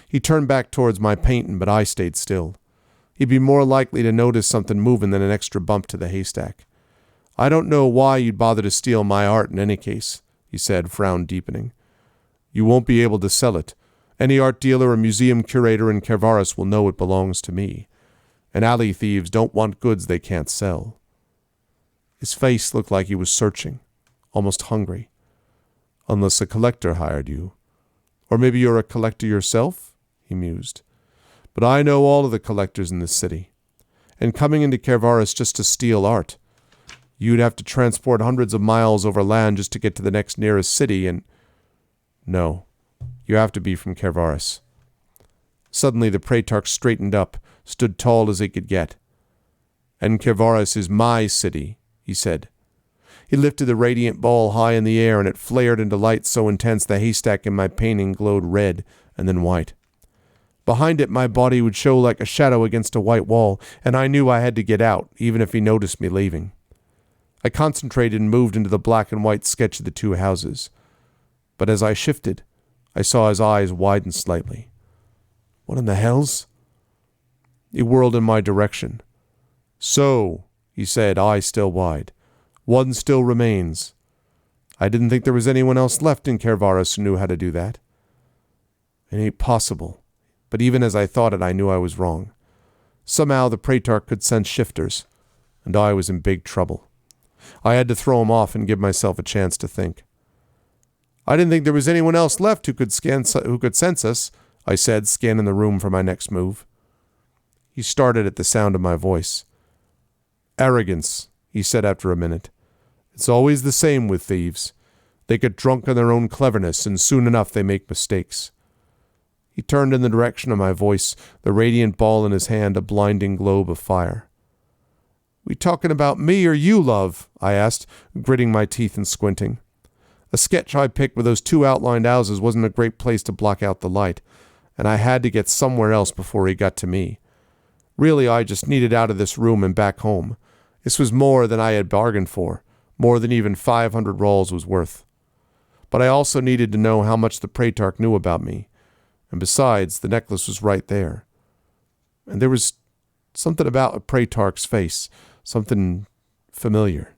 He turned back towards my painting, but I stayed still. He'd be more likely to notice something moving than an extra bump to the haystack. "I don't know why you'd bother to steal my art in any case," he said, frown deepening. "You won't be able to sell it. Any art dealer or museum curator in Kervaris will know it belongs to me. And alley thieves don't want goods they can't sell." His face looked like he was searching, almost hungry. "Unless a collector hired you. Or maybe you're a collector yourself?" he mused. "But I know all of the collectors in this city. And coming into Kervaris just to steal art, you'd have to transport hundreds of miles over land just to get to the next nearest city, and... No, you have to be from Kervaris." Suddenly the Praetork straightened up, stood tall as he could get. "And Kervaris is my city," he said. He lifted the radiant ball high in the air, and it flared into light so intense the haystack in my painting glowed red and then white. Behind it, my body would show like a shadow against a white wall, and I knew I had to get out, even if he noticed me leaving. I concentrated and moved into the black and white sketch of the two houses. But as I shifted, I saw his eyes widen slightly. "What in the hells?" He whirled in my direction. "So," he said, eyes still wide, "one still remains. I didn't think there was anyone else left in Kervaris who knew how to do that." It ain't possible. But even as I thought it, I knew I was wrong. Somehow the Praetork could sense shifters, and I was in big trouble. I had to throw him off and give myself a chance to think. "I didn't think there was anyone else left who could sense us," I said, scanning the room for my next move. He started at the sound of my voice. "Arrogance," he said after a minute. "It's always the same with thieves. They get drunk on their own cleverness, and soon enough they make mistakes." He turned in the direction of my voice, the radiant ball in his hand a blinding globe of fire. "We talking about me or you, love?" I asked, gritting my teeth and squinting. A sketch I picked with those two outlined houses wasn't a great place to block out the light, and I had to get somewhere else before he got to me. Really, I just needed out of this room and back home. This was more than I had bargained for, more than even 500 rolls was worth. But I also needed to know how much the Praetork knew about me. And besides, the necklace was right there. And there was something about a Praetork's face, something familiar.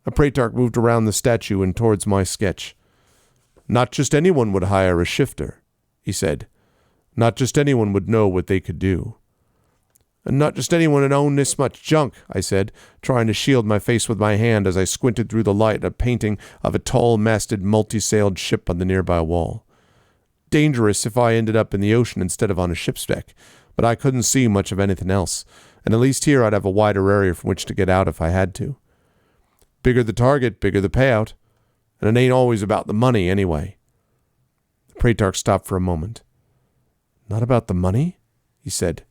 A Praetork moved around the statue and towards my sketch. "Not just anyone would hire a shifter," he said. Not just anyone would know what they could do. And not just anyone would own this much junk, I said, trying to shield my face with my hand as I squinted through the light at a painting of a tall-masted, multi-sailed ship on the nearby wall. Dangerous if I ended up in the ocean instead of on a ship's deck, but I couldn't see much of anything else, and at least here I'd have a wider area from which to get out if I had to. Bigger the target, bigger the payout, and it ain't always about the money anyway. The Praetork stopped for a moment. Not about the money? He said.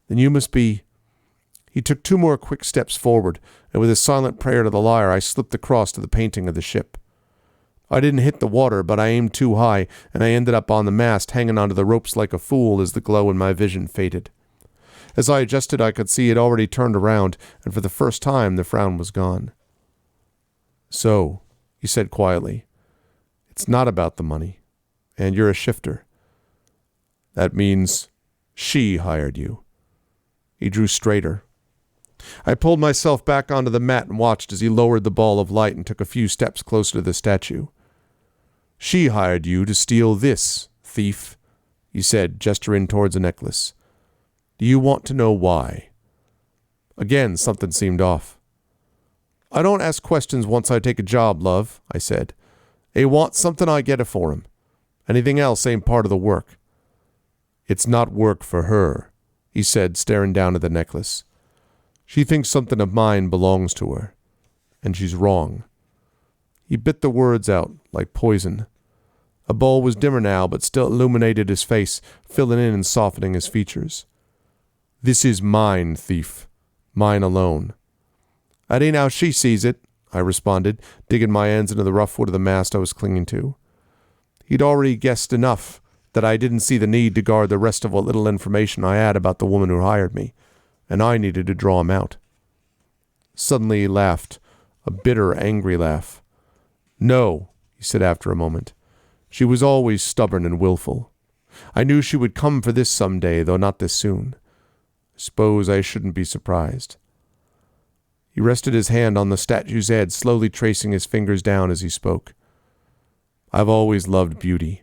Then you must be... He took 2 more quick steps forward, and with a silent prayer to the lyre, I slipped across to the painting of the ship. I didn't hit the water, but I aimed too high, and I ended up on the mast, hanging onto the ropes like a fool as the glow in my vision faded. As I adjusted, I could see it already turned around, and for the first time the frown was gone. So, he said quietly, it's not about the money, and you're a shifter. That means she hired you. He drew straighter. I pulled myself back onto the mat and watched as he lowered the ball of light and took a few steps closer to the statue. She hired you to steal this, thief, he said, gesturing towards a necklace. Do you want to know why? Again, something seemed off. I don't ask questions once I take a job, love, I said. They want something, I get it for 'em. Anything else ain't part of the work. It's not work for her, he said, staring down at the necklace. She thinks something of mine belongs to her, and she's wrong. He bit the words out like poison. A bowl was dimmer now, but still illuminated his face, filling in and softening his features. This is mine, thief. Mine alone. That ain't how she sees it, I responded, digging my hands into the rough wood of the mast I was clinging to. He'd already guessed enough that I didn't see the need to guard the rest of what little information I had about the woman who hired me, and I needed to draw him out. Suddenly he laughed, a bitter, angry laugh. No, he said after a moment. She was always stubborn and willful. I knew she would come for this some day, though not this soon. Suppose I shouldn't be surprised. He rested his hand on the statue's head, slowly tracing his fingers down as he spoke. I've always loved beauty.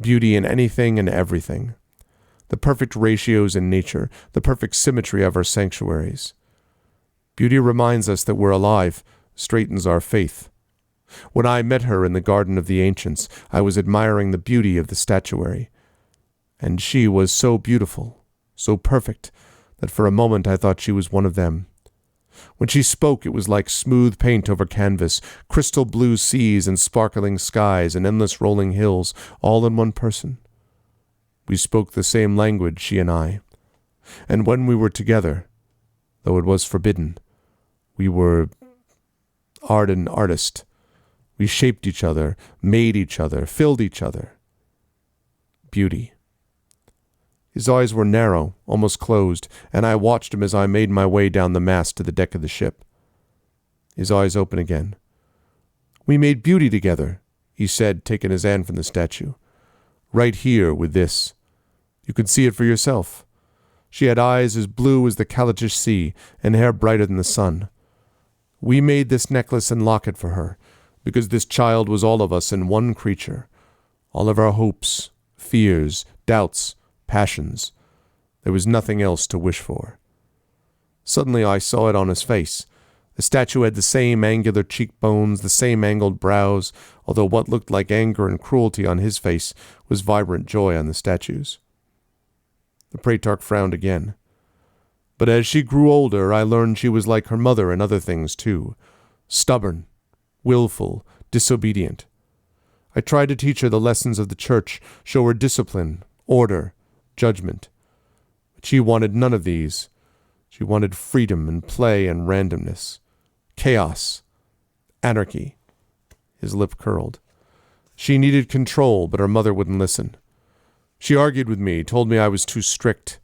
Beauty in anything and everything. The perfect ratios in nature, the perfect symmetry of our sanctuaries. Beauty reminds us that we're alive, straightens our faith. When I met her in the Garden of the Ancients, I was admiring the beauty of the statuary. And she was so beautiful, so perfect, that for a moment I thought she was one of them. When she spoke, it was like smooth paint over canvas, crystal blue seas and sparkling skies and endless rolling hills, all in one person. We spoke the same language, she and I. And when we were together, though it was forbidden, we were art and artist. We shaped each other, made each other, filled each other. Beauty. His eyes were narrow, almost closed, and I watched him as I made my way down the mast to the deck of the ship. His eyes opened again. We made beauty together, he said, taking his hand from the statue. Right here with this. You can see it for yourself. She had eyes as blue as the Kalachish Sea and hair brighter than the sun. We made this necklace and locket for her, because this child was all of us in one creature, all of our hopes, fears, doubts, passions. There was nothing else to wish for. Suddenly I saw it on his face. The statue had the same angular cheekbones, the same angled brows, although what looked like anger and cruelty on his face was vibrant joy on the statue's. The Praetork frowned again. But as she grew older, I learned she was like her mother in other things too. Stubborn, willful, disobedient. I tried to teach her the lessons of the church, show her discipline, order, judgment. But she wanted none of these. She wanted freedom and play and randomness. Chaos. Anarchy. His lip curled. She needed control, but her mother wouldn't listen. She argued with me, told me I was too strict.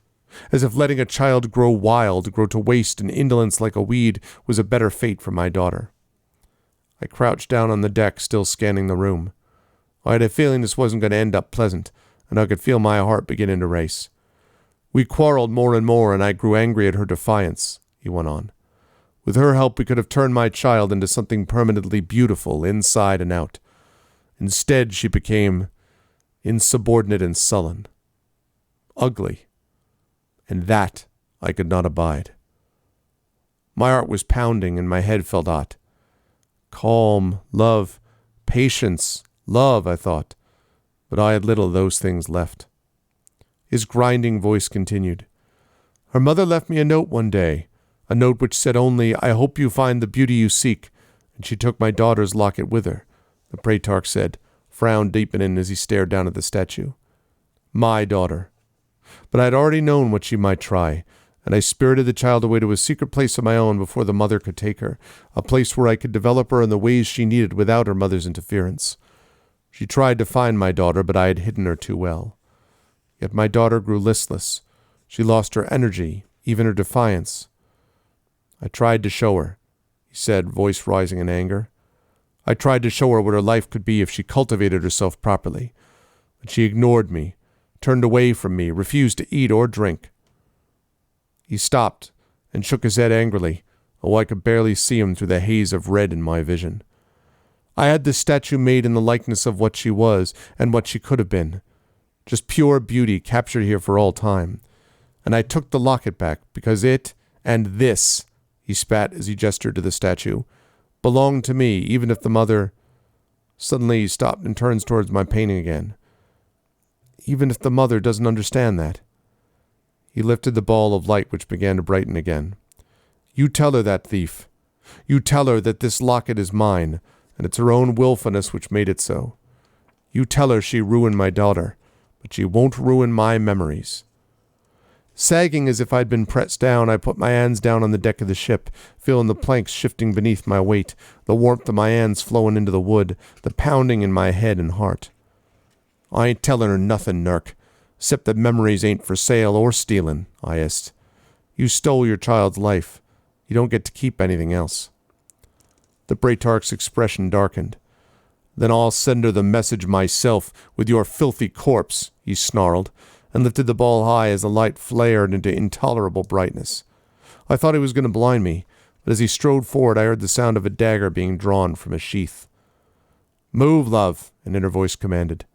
As if letting a child grow wild, grow to waste and indolence like a weed, was a better fate for my daughter. I crouched down on the deck, still scanning the room. I had a feeling this wasn't going to end up pleasant, and I could feel my heart beginning to race. We quarreled more and more, and I grew angry at her defiance, he went on. With her help, we could have turned my child into something permanently beautiful, inside and out. Instead, she became insubordinate and sullen. ugly, and that I could not abide. My heart was pounding and my head felt hot. Calm, love, patience, love, I thought, but I had little of those things left. His grinding voice continued. Her mother left me a note one day, a note which said only, I hope you find the beauty you seek, and she took my daughter's locket with her, the Praetork said, frown deepening as he stared down at the statue. My daughter. But I had already known what she might try, and I spirited the child away to a secret place of my own before the mother could take her, a place where I could develop her in the ways she needed without her mother's interference. She tried to find my daughter, but I had hidden her too well. Yet my daughter grew listless. She lost her energy, even her defiance. I tried to show her, he said, voice rising in anger. I tried to show her what her life could be if she cultivated herself properly. But she ignored me, turned away from me, refused to eat or drink. He stopped and shook his head angrily, though I could barely see him through the haze of red in my vision. I had this statue made in the likeness of what she was and what she could have been. Just pure beauty captured here for all time. And I took the locket back because it and this, he spat as he gestured to the statue, belonged to me, even if the mother... Suddenly he stopped and turns towards my painting again. Even if the mother doesn't understand that. He lifted the ball of light which began to brighten again. You tell her that, thief. You tell her that this locket is mine, and it's her own willfulness which made it so. You tell her she ruined my daughter, but she won't ruin my memories. Sagging as if I'd been pressed down, I put my hands down on the deck of the ship, feeling the planks shifting beneath my weight, the warmth of my hands flowing into the wood, the pounding in my head and heart. I ain't telling her nothing, Nurk, except that memories ain't for sale or stealing, I hissed. You stole your child's life. You don't get to keep anything else. The Praetork's expression darkened. Then I'll send her the message myself with your filthy corpse, he snarled, and lifted the ball high as the light flared into intolerable brightness. I thought he was going to blind me, but as he strode forward I heard the sound of a dagger being drawn from a sheath. Move, love, an inner voice commanded.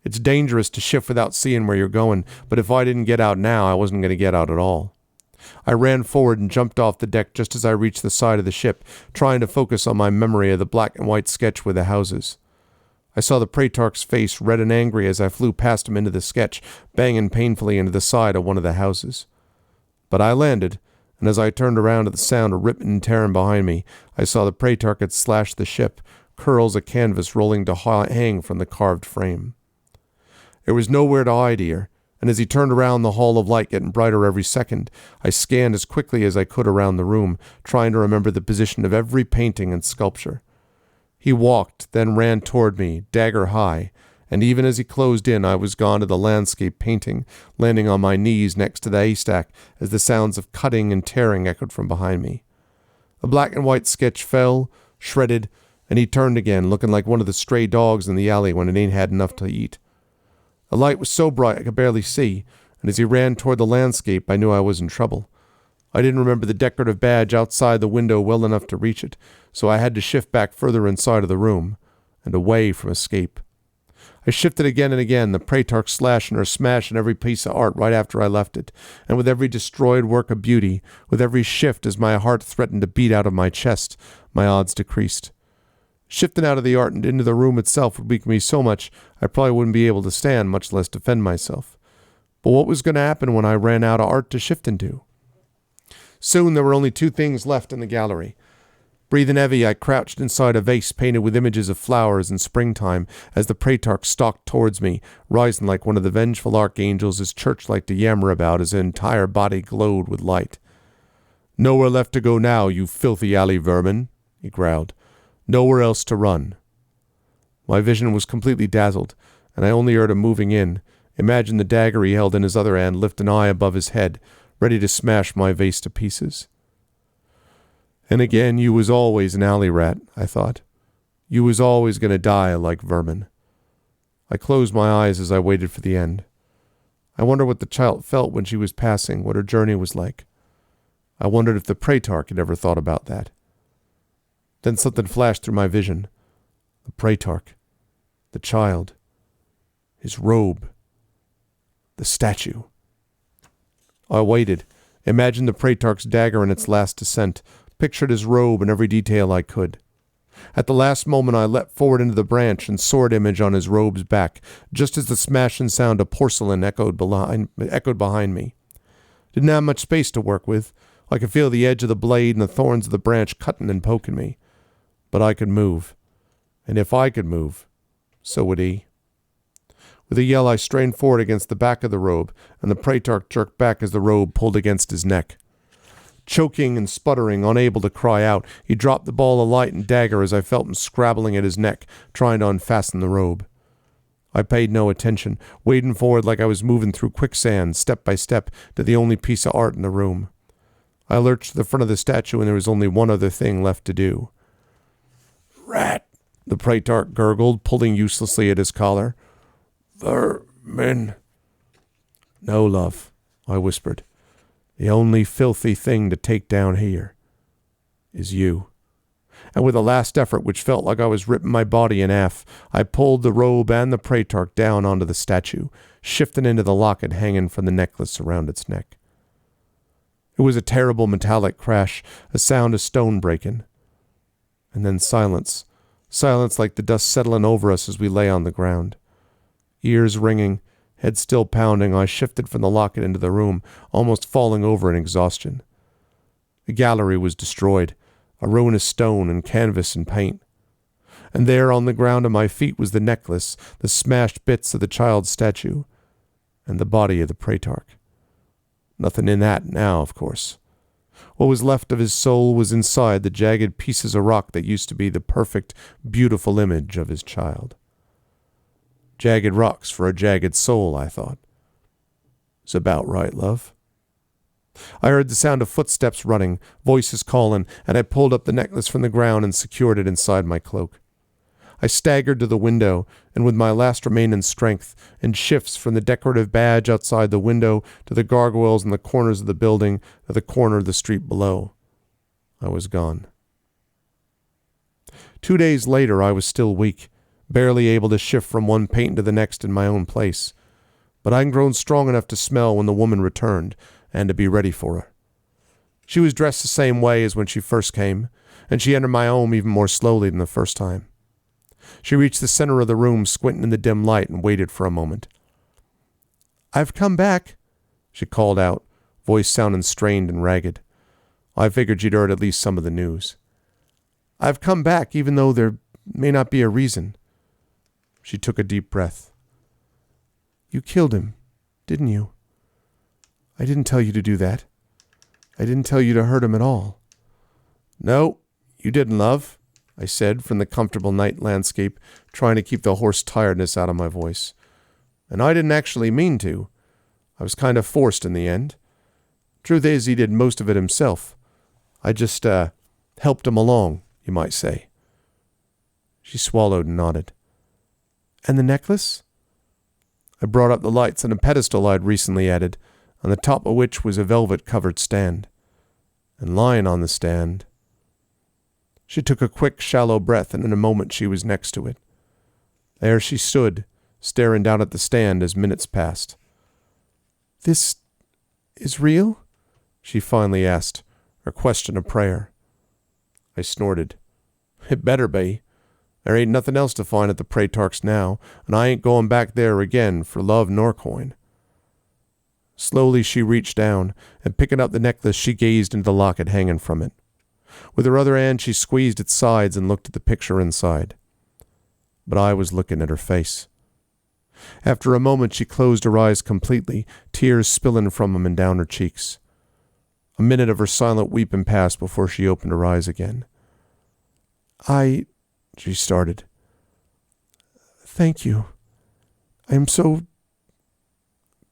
It's dangerous to shift without seeing where you're going, but if I didn't get out now, I wasn't going to get out at all. I ran forward and jumped off the deck just as I reached the side of the ship, trying to focus on my memory of the black and white sketch with the houses. I saw the Praetork's face, red and angry, as I flew past him into the sketch, banging painfully into the side of one of the houses. But I landed, and as I turned around at the sound of ripping and tearing behind me, I saw the Praetork had slashed the ship, curls of canvas rolling to hang from the carved frame. There was nowhere to hide here, and as he turned around, the hall of light getting brighter every second, I scanned as quickly as I could around the room, trying to remember the position of every painting and sculpture. He walked, then ran toward me, dagger high, and even as he closed in, I was gone to the landscape painting, landing on my knees next to the haystack as the sounds of cutting and tearing echoed from behind me. The black and white sketch fell, shredded, and he turned again, looking like one of the stray dogs in the alley when it ain't had enough to eat. The light was so bright I could barely see, and as he ran toward the landscape, I knew I was in trouble. I didn't remember the decorative badge outside the window well enough to reach it, so I had to shift back further inside of the room, and away from escape. I shifted again and again, the Praetork slashing or smashing every piece of art right after I left it, and with every destroyed work of beauty, with every shift as my heart threatened to beat out of my chest, my odds decreased. Shifting out of the art and into the room itself would weaken me so much I probably wouldn't be able to stand, much less defend myself. But what was going to happen when I ran out of art to shift into? Soon there were only two things left in the gallery. Breathing heavy, I crouched inside a vase painted with images of flowers in springtime as the Praetork stalked towards me, rising like one of the vengeful archangels his church liked to yammer about as his entire body glowed with light. Nowhere left to go now, you filthy alley vermin, he growled. Nowhere else to run. My vision was completely dazzled, and I only heard him moving in. Imagine the dagger he held in his other hand lift an eye above his head, ready to smash my vase to pieces. And again, you was always an alley rat, I thought. You was always going to die like vermin. I closed my eyes as I waited for the end. I wondered what the child felt when she was passing, what her journey was like. I wondered if the Praetork had ever thought about that. Then something flashed through my vision. The Praetork. The child. His robe. The statue. I waited, imagined the Praetork's dagger in its last descent, pictured his robe in every detail I could. At the last moment I leapt forward into the branch and sword image on his robe's back, just as the smash and sound of porcelain echoed behind me. Didn't have much space to work with. I could feel the edge of the blade and the thorns of the branch cutting and poking me. But I could move. And if I could move, so would he. With a yell I strained forward against the back of the robe, and the Praetork jerked back as the robe pulled against his neck. Choking and sputtering, unable to cry out, he dropped the ball of light and dagger as I felt him scrabbling at his neck, trying to unfasten the robe. I paid no attention, wading forward like I was moving through quicksand, step by step, to the only piece of art in the room. I lurched to the front of the statue, and there was only one other thing left to do. "Rat," the Praetork gurgled, pulling uselessly at his collar. "Vermin." "No, love," I whispered. "The only filthy thing to take down here is you." And with a last effort which felt like I was ripping my body in half, I pulled the robe and the Praetork down onto the statue, shifting into the locket hanging from the necklace around its neck. It was a terrible metallic crash, a sound of stone breaking. And then silence. Silence like the dust settling over us as we lay on the ground. Ears ringing, head still pounding, I shifted from the locket into the room, almost falling over in exhaustion. The gallery was destroyed, a ruin of stone and canvas and paint. And there on the ground at my feet was the necklace, the smashed bits of the child's statue, and the body of the Praetork. Nothing in that now, of course. What was left of his soul was inside the jagged pieces of rock that used to be the perfect, beautiful image of his child. Jagged rocks for a jagged soul, I thought. It's about right, love. I heard the sound of footsteps running, voices calling, and I pulled up the necklace from the ground and secured it inside my cloak. I staggered to the window, and with my last remaining strength, and shifts from the decorative badge outside the window to the gargoyles in the corners of the building to the corner of the street below, I was gone. 2 days later, I was still weak, barely able to shift from one painting to the next in my own place. But I'd grown strong enough to smell when the woman returned, and to be ready for her. She was dressed the same way as when she first came, and she entered my home even more slowly than the first time. She reached the center of the room, squinting in the dim light, and waited for a moment. "I've come back," she called out, voice sounding strained and ragged. I figured she'd heard at least some of the news. "I've come back, even though there may not be a reason." She took a deep breath. "You killed him, didn't you? I didn't tell you to do that. I didn't tell you to hurt him at all." "No, you didn't, love," I said from the comfortable night landscape, trying to keep the hoarse tiredness out of my voice. "And I didn't actually mean to. I was kind of forced in the end. Truth is, he did most of it himself. I just, helped him along, you might say." She swallowed and nodded. "And the necklace?" I brought up the lights on a pedestal I'd recently added, on the top of which was a velvet-covered stand. And lying on the stand... She took a quick, shallow breath, and in a moment she was next to it. There she stood, staring down at the stand as minutes passed. "This is real?" she finally asked, her question a prayer. I snorted. "It better be. There ain't nothing else to find at the Praetork's now, and I ain't going back there again for love nor coin." Slowly she reached down, and picking up the necklace she gazed into the locket hanging from it. With her other hand she squeezed its sides and looked at the picture inside. But I was looking at her face. After a moment she closed her eyes completely, tears spilling from them and down her cheeks. A minute of her silent weeping passed before she opened her eyes again. She started. "Thank you. I am so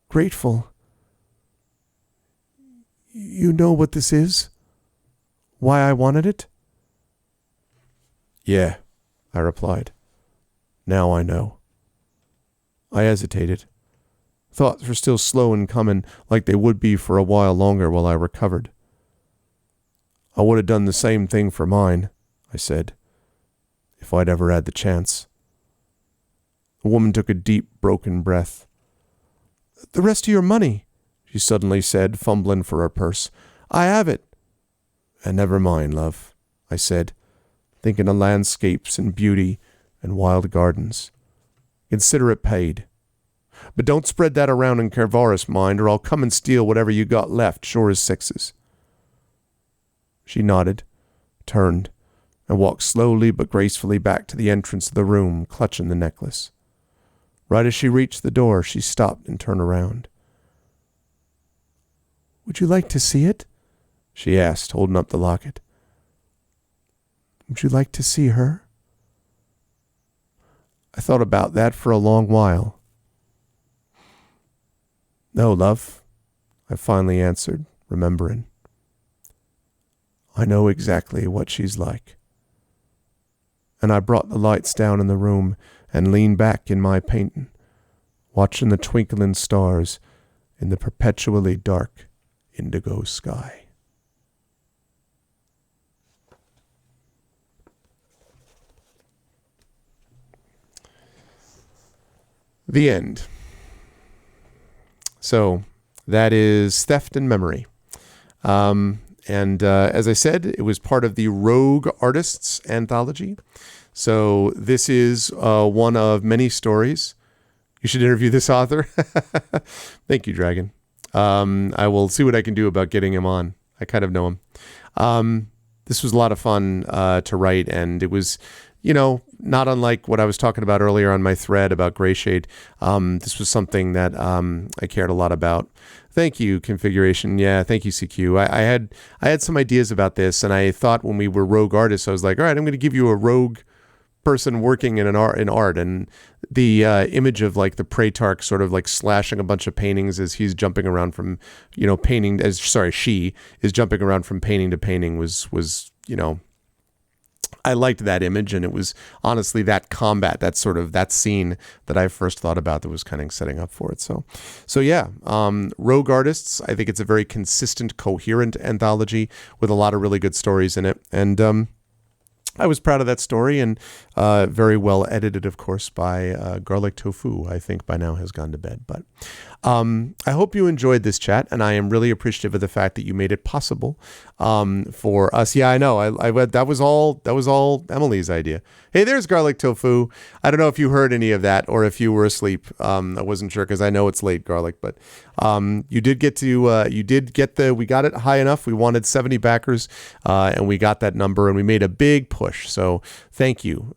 grateful. You know what this is? Why I wanted it?" "Yeah," I replied. "Now I know." I hesitated. Thoughts were still slow in coming, like they would be for a while longer while I recovered. "I would have done the same thing for mine," I said, "if I'd ever had the chance." The woman took a deep, broken breath. "The rest of your money," she suddenly said, fumbling for her purse. I have it. And never mind, love, I said, thinking of landscapes and beauty and wild gardens. Consider it paid. But don't spread that around in Carvaris, mind, or I'll come and steal whatever you got left, sure as sixes. She nodded, turned, and walked slowly but gracefully back to the entrance of the room, clutching the necklace. Right as she reached the door, she stopped and turned around. Would you like to see it? She asked, holding up the locket. Would you like to see her? I thought about that for a long while. No, love, I finally answered, remembering. I know exactly what she's like. And I brought the lights down in the room and leaned back in my painting, watching the twinkling stars in the perpetually dark indigo sky. The end. So that is Theft and Memory. And as I said, it was part of the Rogue Artists anthology. So this is one of many stories. You should interview this author. Thank you, Dragon. I will see what I can do about getting him on. I kind of know him. This was a lot of fun to write, and it was, not unlike what I was talking about earlier on my thread about Grayshade. This was something that I cared a lot about. Thank you, Configuration. Yeah, thank you, CQ. I had some ideas about this, and I thought when we were rogue artists, I was like, all right, I'm going to give you a rogue person working in art, and the image of like the Praetarch sort of like slashing a bunch of paintings as he's jumping around from, she is jumping around from painting to painting was I liked that image, and it was honestly that combat, that scene that I first thought about that was kind of setting up for it. So yeah, Rogue Artists, I think it's a very consistent, coherent anthology with a lot of really good stories in it. And I was proud of that story, and very well edited, of course, by Garlic Tofu, I think by now has gone to bed. But I hope you enjoyed this chat, and I am really appreciative of the fact that you made it possible for us. Yeah, I know. That was all Emily's idea. Hey, there's Garlic Tofu. I don't know if you heard any of that or if you were asleep. I wasn't sure because I know it's late, Garlic, but we got it high enough. We wanted 70 backers, and we got that number, and we made a big push. So thank you,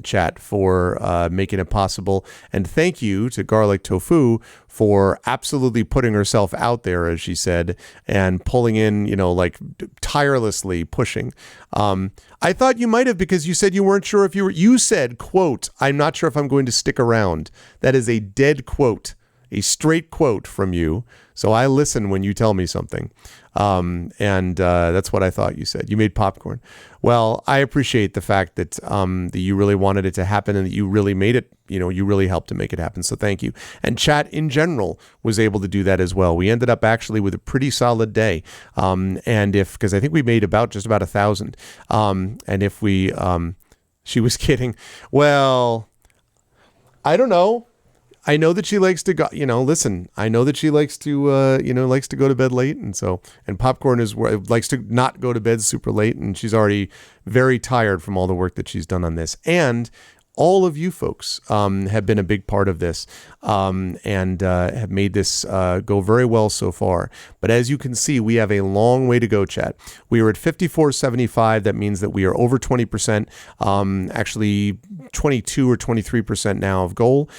chat, for making it possible. And thank you to Garlic Tofu for absolutely putting herself out there, as she said, and pulling in, tirelessly pushing. I thought you might have, because you said you weren't sure if you said, quote, I'm not sure if I'm going to stick around. That is a dead quote, a straight quote from you. So I listen when you tell me something. And that's what I thought you said. You made popcorn. Well, I appreciate the fact that that you really wanted it to happen and that you really made it, you really helped to make it happen. So thank you. And chat in general was able to do that as well. We ended up actually with a pretty solid day. Because I think we made just about 1,000. And if we, she was kidding. Well, I don't know. I know that she likes to go, listen, I know that she likes to, likes to go to bed late. And popcorn likes to not go to bed super late. And she's already very tired from all the work that she's done on this. And all of you folks have been a big part of this and have made this go very well so far. But as you can see, we have a long way to go, chat. We are at 54.75. That means that we are over 20%, actually 22 or 23% now of goal,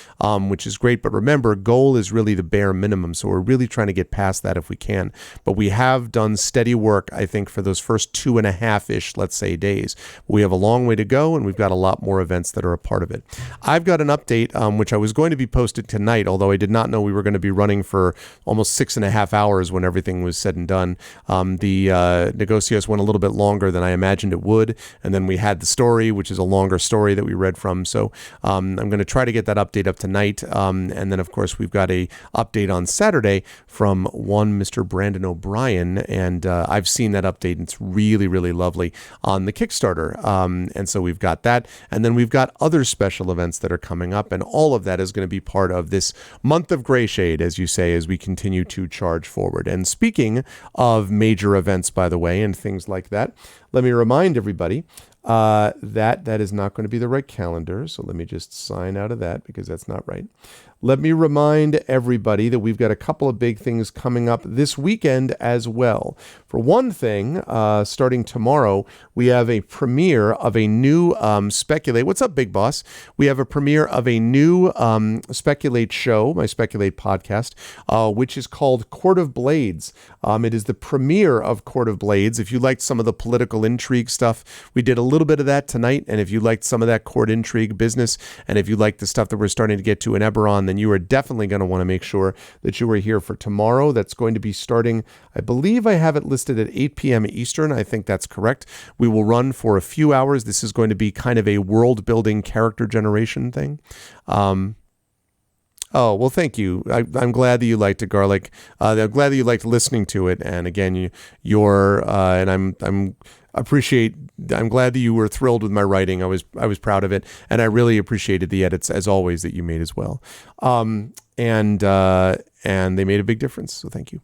which is great. But remember, goal is really the bare minimum. So we're really trying to get past that if we can. But we have done steady work, I think, for those first 2.5-ish, let's say, days. We have a long way to go, and we've got a lot more events that are a part of it. I've got an update, which I was going to be posted tonight, although I did not know we were going to be running for almost 6.5 hours when everything was said and done. The Negocios went a little bit longer than I imagined it would, and then we had the story, which is a longer story that we read from. So I'm going to try to get that update up tonight, and then of course we've got a update on Saturday from one Mr. Brandon O'Brien, and I've seen that update, and it's really, really lovely on the Kickstarter. And so we've got that, and then we've got other other special events that are coming up, and all of that is going to be part of this month of Grayshade, as you say, as we continue to charge forward. And speaking of major events, by the way, and things like that, let me remind everybody that is not going to be the right calendar. So let me just sign out of that because that's not right. Let me remind everybody that we've got a couple of big things coming up this weekend as well. For one thing, starting tomorrow, we have a premiere of a new Speculate. What's up, Big Boss? We have a premiere of a new Speculate show, my Speculate podcast, which is called Court of Blades. It is the premiere of Court of Blades. If you liked some of the political intrigue stuff, we did a little bit of that tonight. And if you liked some of that court intrigue business, and if you like the stuff that we're starting to get to in Eberron, then you are definitely going to want to make sure that you are here for tomorrow. That's going to be starting, I believe I have it listed at 8 p.m. Eastern. I think that's correct. We will run for a few hours. This is going to be kind of a world-building character generation thing. Oh, well, thank you. I'm glad that you liked it, Garlic. I'm glad that you liked listening to it. And again, I'm glad that you were thrilled with my writing. I was proud of it, and I really appreciated the edits as always that you made as well. And they made a big difference. So thank you.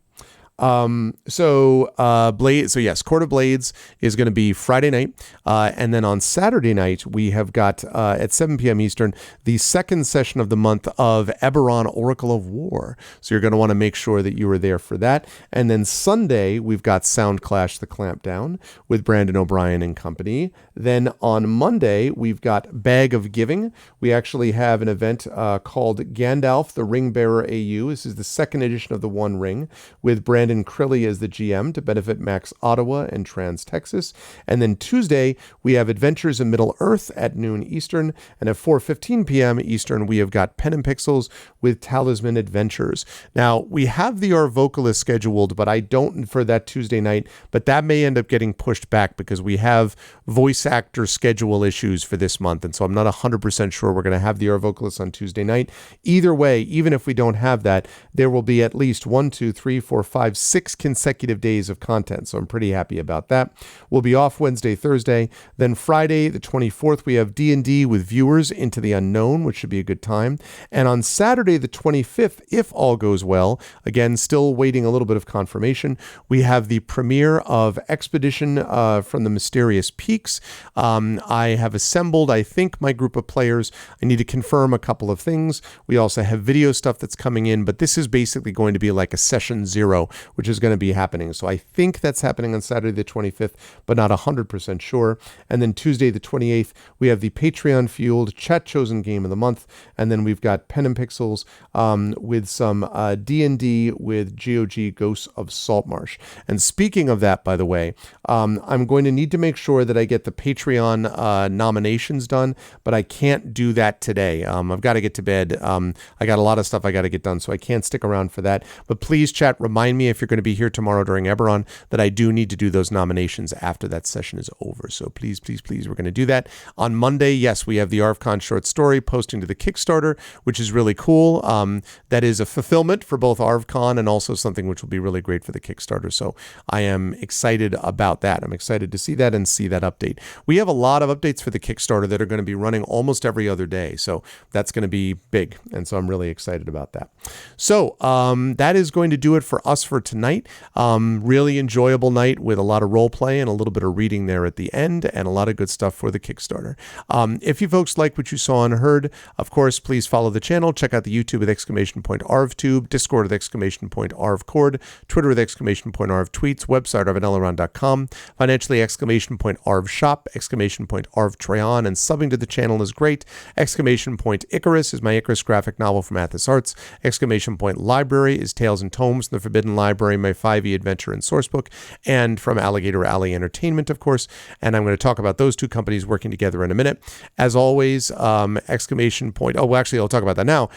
So yes, Court of Blades is going to be Friday night. And then on Saturday night, we have got, at 7 p.m. Eastern, the second session of the month of Eberron Oracle of War. So you're going to want to make sure that you are there for that. And then Sunday, we've got Sound Clash, the Clampdown with Brandon O'Brien and company. Then on Monday, we've got Bag of Giving. We actually have an event called Gandalf, the Ring Bearer AU. This is the second edition of the One Ring with Brandon Crilly as the GM to benefit Max Ottawa and Trans Texas. And then Tuesday, we have Adventures in Middle Earth at noon Eastern. And at 4:15 p.m. Eastern, we have got Pen and Pixels with Talisman Adventures. Now, we have the Arvocalis scheduled, but I don't for that Tuesday night. But that may end up getting pushed back because we have voice actor schedule issues for this month. And so I'm not 100% sure we're going to have the Arvocalis on Tuesday night. Either way, even if we don't have that, there will be at least 6 consecutive days of content. So I'm pretty happy about that. We'll be off Wednesday, Thursday. Then Friday, the 24th, we have D&D with viewers Into the Unknown, which should be a good time. And on Saturday, the 25th, if all goes well, again, still waiting a little bit of confirmation, we have the premiere of Expedition from the Mysterious Peaks. I have assembled, I think, my group of players. I need to confirm a couple of things. We also have video stuff that's coming in, but this is basically going to be like a session 0, which is going to be happening. So I think that's happening on Saturday the 25th, but not 100% sure. And then Tuesday the 28th, we have the Patreon-fueled Chat Chosen Game of the Month. And then we've got Pen and Pixels with some D&D with GOG Ghosts of Saltmarsh. And speaking of that, by the way, I'm going to need to make sure that I get the Patreon nominations done, but I can't do that today. I've got to get to bed. I got a lot of stuff I got to get done, so I can't stick around for that. But please, chat, remind me if you're going to be here tomorrow during Eberron that I do need to do those nominations after that session is over. So please, we're going to do that. On Monday, yes, we have the ArvCon short story posting to the Kickstarter, which is really cool. That is a fulfillment for both ArvCon and also something which will be really great for the Kickstarter. So I am excited about that. I'm excited to see that and see that update. We have a lot of updates for the Kickstarter that are going to be running almost every other day. So that's going to be big. And so I'm really excited about that. So that is going to do it for us for tonight. Really enjoyable night with a lot of role play and a little bit of reading there at the end and a lot of good stuff for the Kickstarter. If you folks like what you saw and heard, of course, please follow the channel. Check out the YouTube with !ArvTube, Discord with !ArvCord, Twitter with !ArvTweets, website arvanelleron.com, financially !ArvShop, !ArvTrayon, and subbing to the channel is great. !Icarus is my Icarus graphic novel from Athos Arts. !Library is Tales and Tomes from the Forbidden Library, my 5e adventure and sourcebook, and from Alligator Alley Entertainment, of course. And I'm going to talk about those two companies working together in a minute. As always, I'll talk about that now.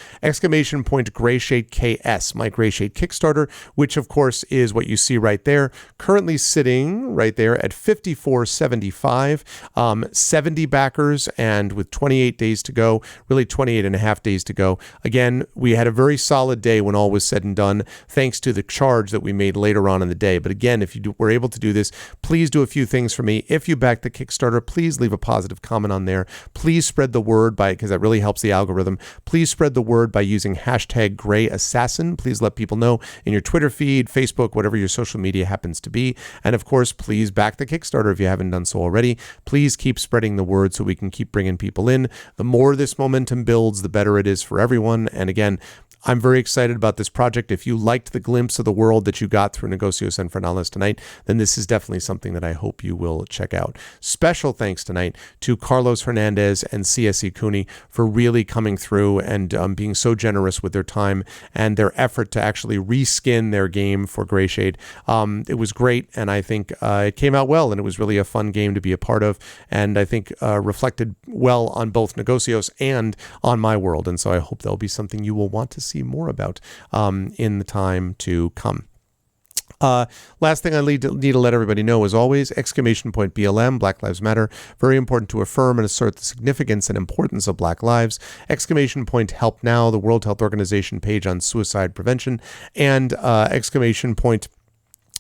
Grayshade KS, my Grayshade Kickstarter, which of course is what you see right there, currently sitting right there at $54.75, 70 backers, and with 28 days to go, really 28 and a half days to go. Again, we had a very solid day when all was said and done, thanks to the charge charge that we made later on in the day. But again, if you were able to do this, please do a few things for me. If you back the Kickstarter, please leave a positive comment on there. Please spread the word because that really helps the algorithm. Please spread the word by using hashtag #GrayAssassin. Please let people know in your Twitter feed, Facebook, whatever your social media happens to be. And of course, please back the Kickstarter if you haven't done so already. Please keep spreading the word so we can keep bringing people in. The more this momentum builds, the better it is for everyone. And again, I'm very excited about this project. If you liked the glimpse of the world that you got through Negocios Infernales tonight, then this is definitely something that I hope you will check out. Special thanks tonight to Carlos Hernandez and CSE Cooney for really coming through and being so generous with their time and their effort to actually reskin their game for Grayshade. It was great, and I think it came out well, and it was really a fun game to be a part of, and I think reflected well on both Negocios and on my world, and so I hope there'll be something you will want to see more about in the time to come. Last thing I need to let everybody know, as always, !BLM, Black Lives Matter. Very important to affirm and assert the significance and importance of Black lives. !Help Now, the World Health Organization page on suicide prevention. And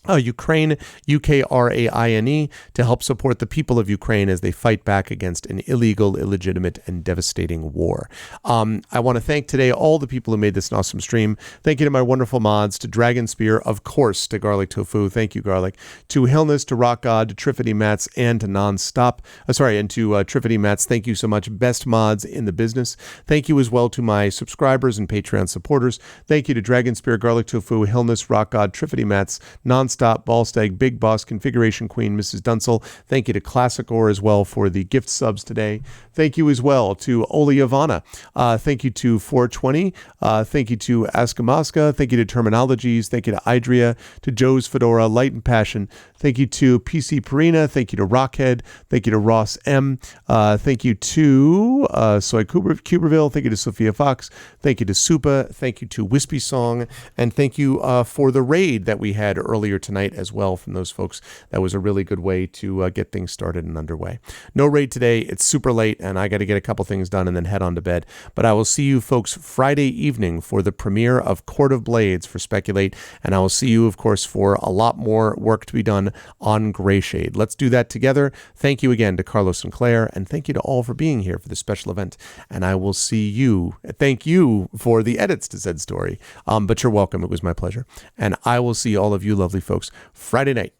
Ukraine, Ukraine, to help support the people of Ukraine as they fight back against an illegal, illegitimate, and devastating war. I want to thank today all the people who made this an awesome stream. Thank you to my wonderful mods, to Dragon Spear, of course, to Garlic Tofu. Thank you, Garlic. To Hillness, to Rock God, to Triffity Mats, and to Nonstop. And to Triffity Mats. Thank you so much. Best mods in the business. Thank you as well to my subscribers and Patreon supporters. Thank you to Dragon Spear, Garlic Tofu, Hillness, Rock God, Triffity Mats, Nonstop, Ballstag, Big Boss, Configuration Queen, Mrs. Dunsel. Thank you to Classicor as well for the gift subs today. Thank you as well to Oli Ivana. Thank you to 420. Thank you to Askamaska. Thank you to Terminologies. Thank you to Idria, to Joe's Fedora, Light and Passion. Thank you to PC Perina. Thank you to Rockhead. Thank you to Ross M. Thank you to Soy Cuberville. Thank you to Sophia Fox. Thank you to Supa. Thank you to Wispy Song. And thank you for the raid that we had earlier tonight as well from those folks. That was a really good way to get things started and underway. No raid today. It's super late and I got to get a couple things done and then head on to bed. But I will see you folks Friday evening for the premiere of Court of Blades for Speculate. And I will see you, of course, for a lot more work to be done on Grayshade. Let's do that together. Thank you again to Carlos and Claire, and thank you to all for being here for this special event. And I will see you. Thank you for the edits to said story. But you're welcome. It was my pleasure. And I will see all of you lovely folks Friday night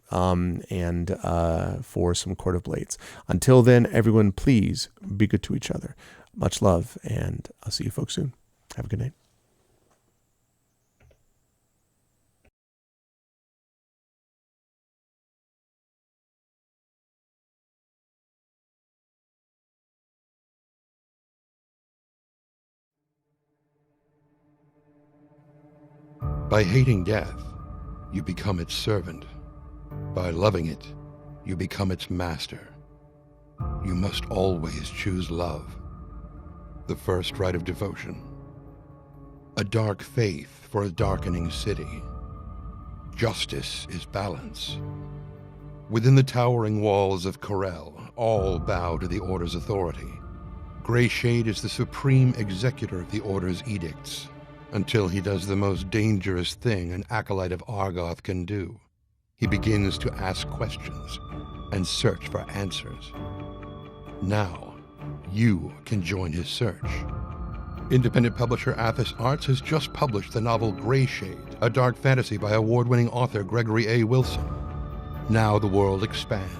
for some Court of Blades. Until then, everyone, please be good to each other. Much love, and I'll see you folks soon. Have a good night. By hating death, you become its servant. By loving it, you become its master. You must always choose love, the first rite of devotion. A dark faith for a darkening city. Justice is balance. Within the towering walls of Corel, all bow to the Order's authority. Grayshade is the supreme executor of the Order's edicts, until he does the most dangerous thing an acolyte of Argoth can do. He begins to ask questions and search for answers. Now, you can join his search. Independent publisher Athos Arts has just published the novel Grayshade, a dark fantasy by award-winning author Gregory A. Wilson. Now the world expands.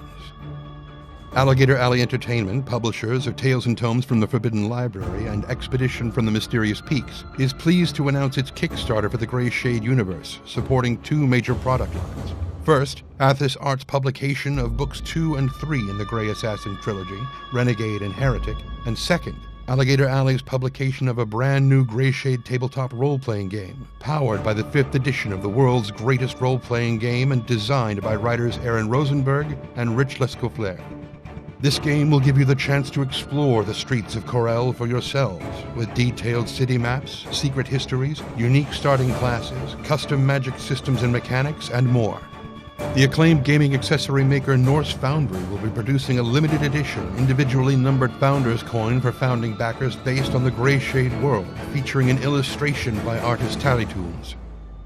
Alligator Alley Entertainment, publishers of Tales and Tomes from the Forbidden Library and Expedition from the Mysterious Peaks, is pleased to announce its Kickstarter for the Grayshade universe, supporting two major product lines. First, Athos Arts' publication of books 2 and 3 in the Grey Assassin trilogy, Renegade and Heretic, and second, Alligator Alley's publication of a brand new Grayshade tabletop role-playing game, powered by the 5th edition of the world's greatest role-playing game and designed by writers Aaron Rosenberg and Rich Lescouflair. This game will give you the chance to explore the streets of Corel for yourselves, with detailed city maps, secret histories, unique starting classes, custom magic systems and mechanics, and more. The acclaimed gaming accessory maker Norse Foundry will be producing a limited edition, individually numbered Founders coin for founding backers based on the Grayshade world, featuring an illustration by artist Tallytoons.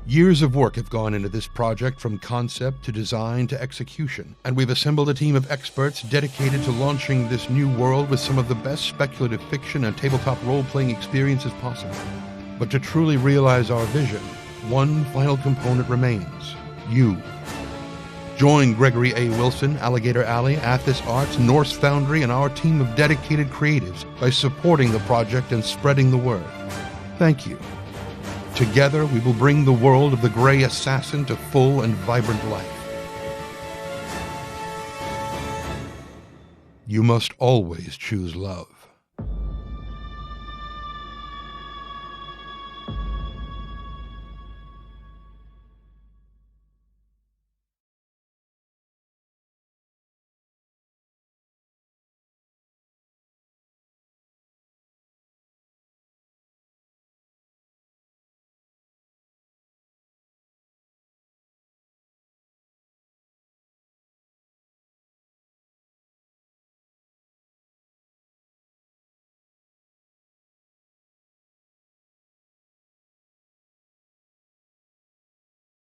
Years of work have gone into this project, from concept to design to execution, and we've assembled a team of experts dedicated to launching this new world with some of the best speculative fiction and tabletop role-playing experiences possible. But to truly realize our vision, one final component remains: you. Join Gregory A. Wilson, Alligator Alley, Athos Arts, Norse Foundry, and our team of dedicated creatives by supporting the project and spreading the word. Thank you. Together, we will bring the world of the Grey Assassin to full and vibrant life. You must always choose love.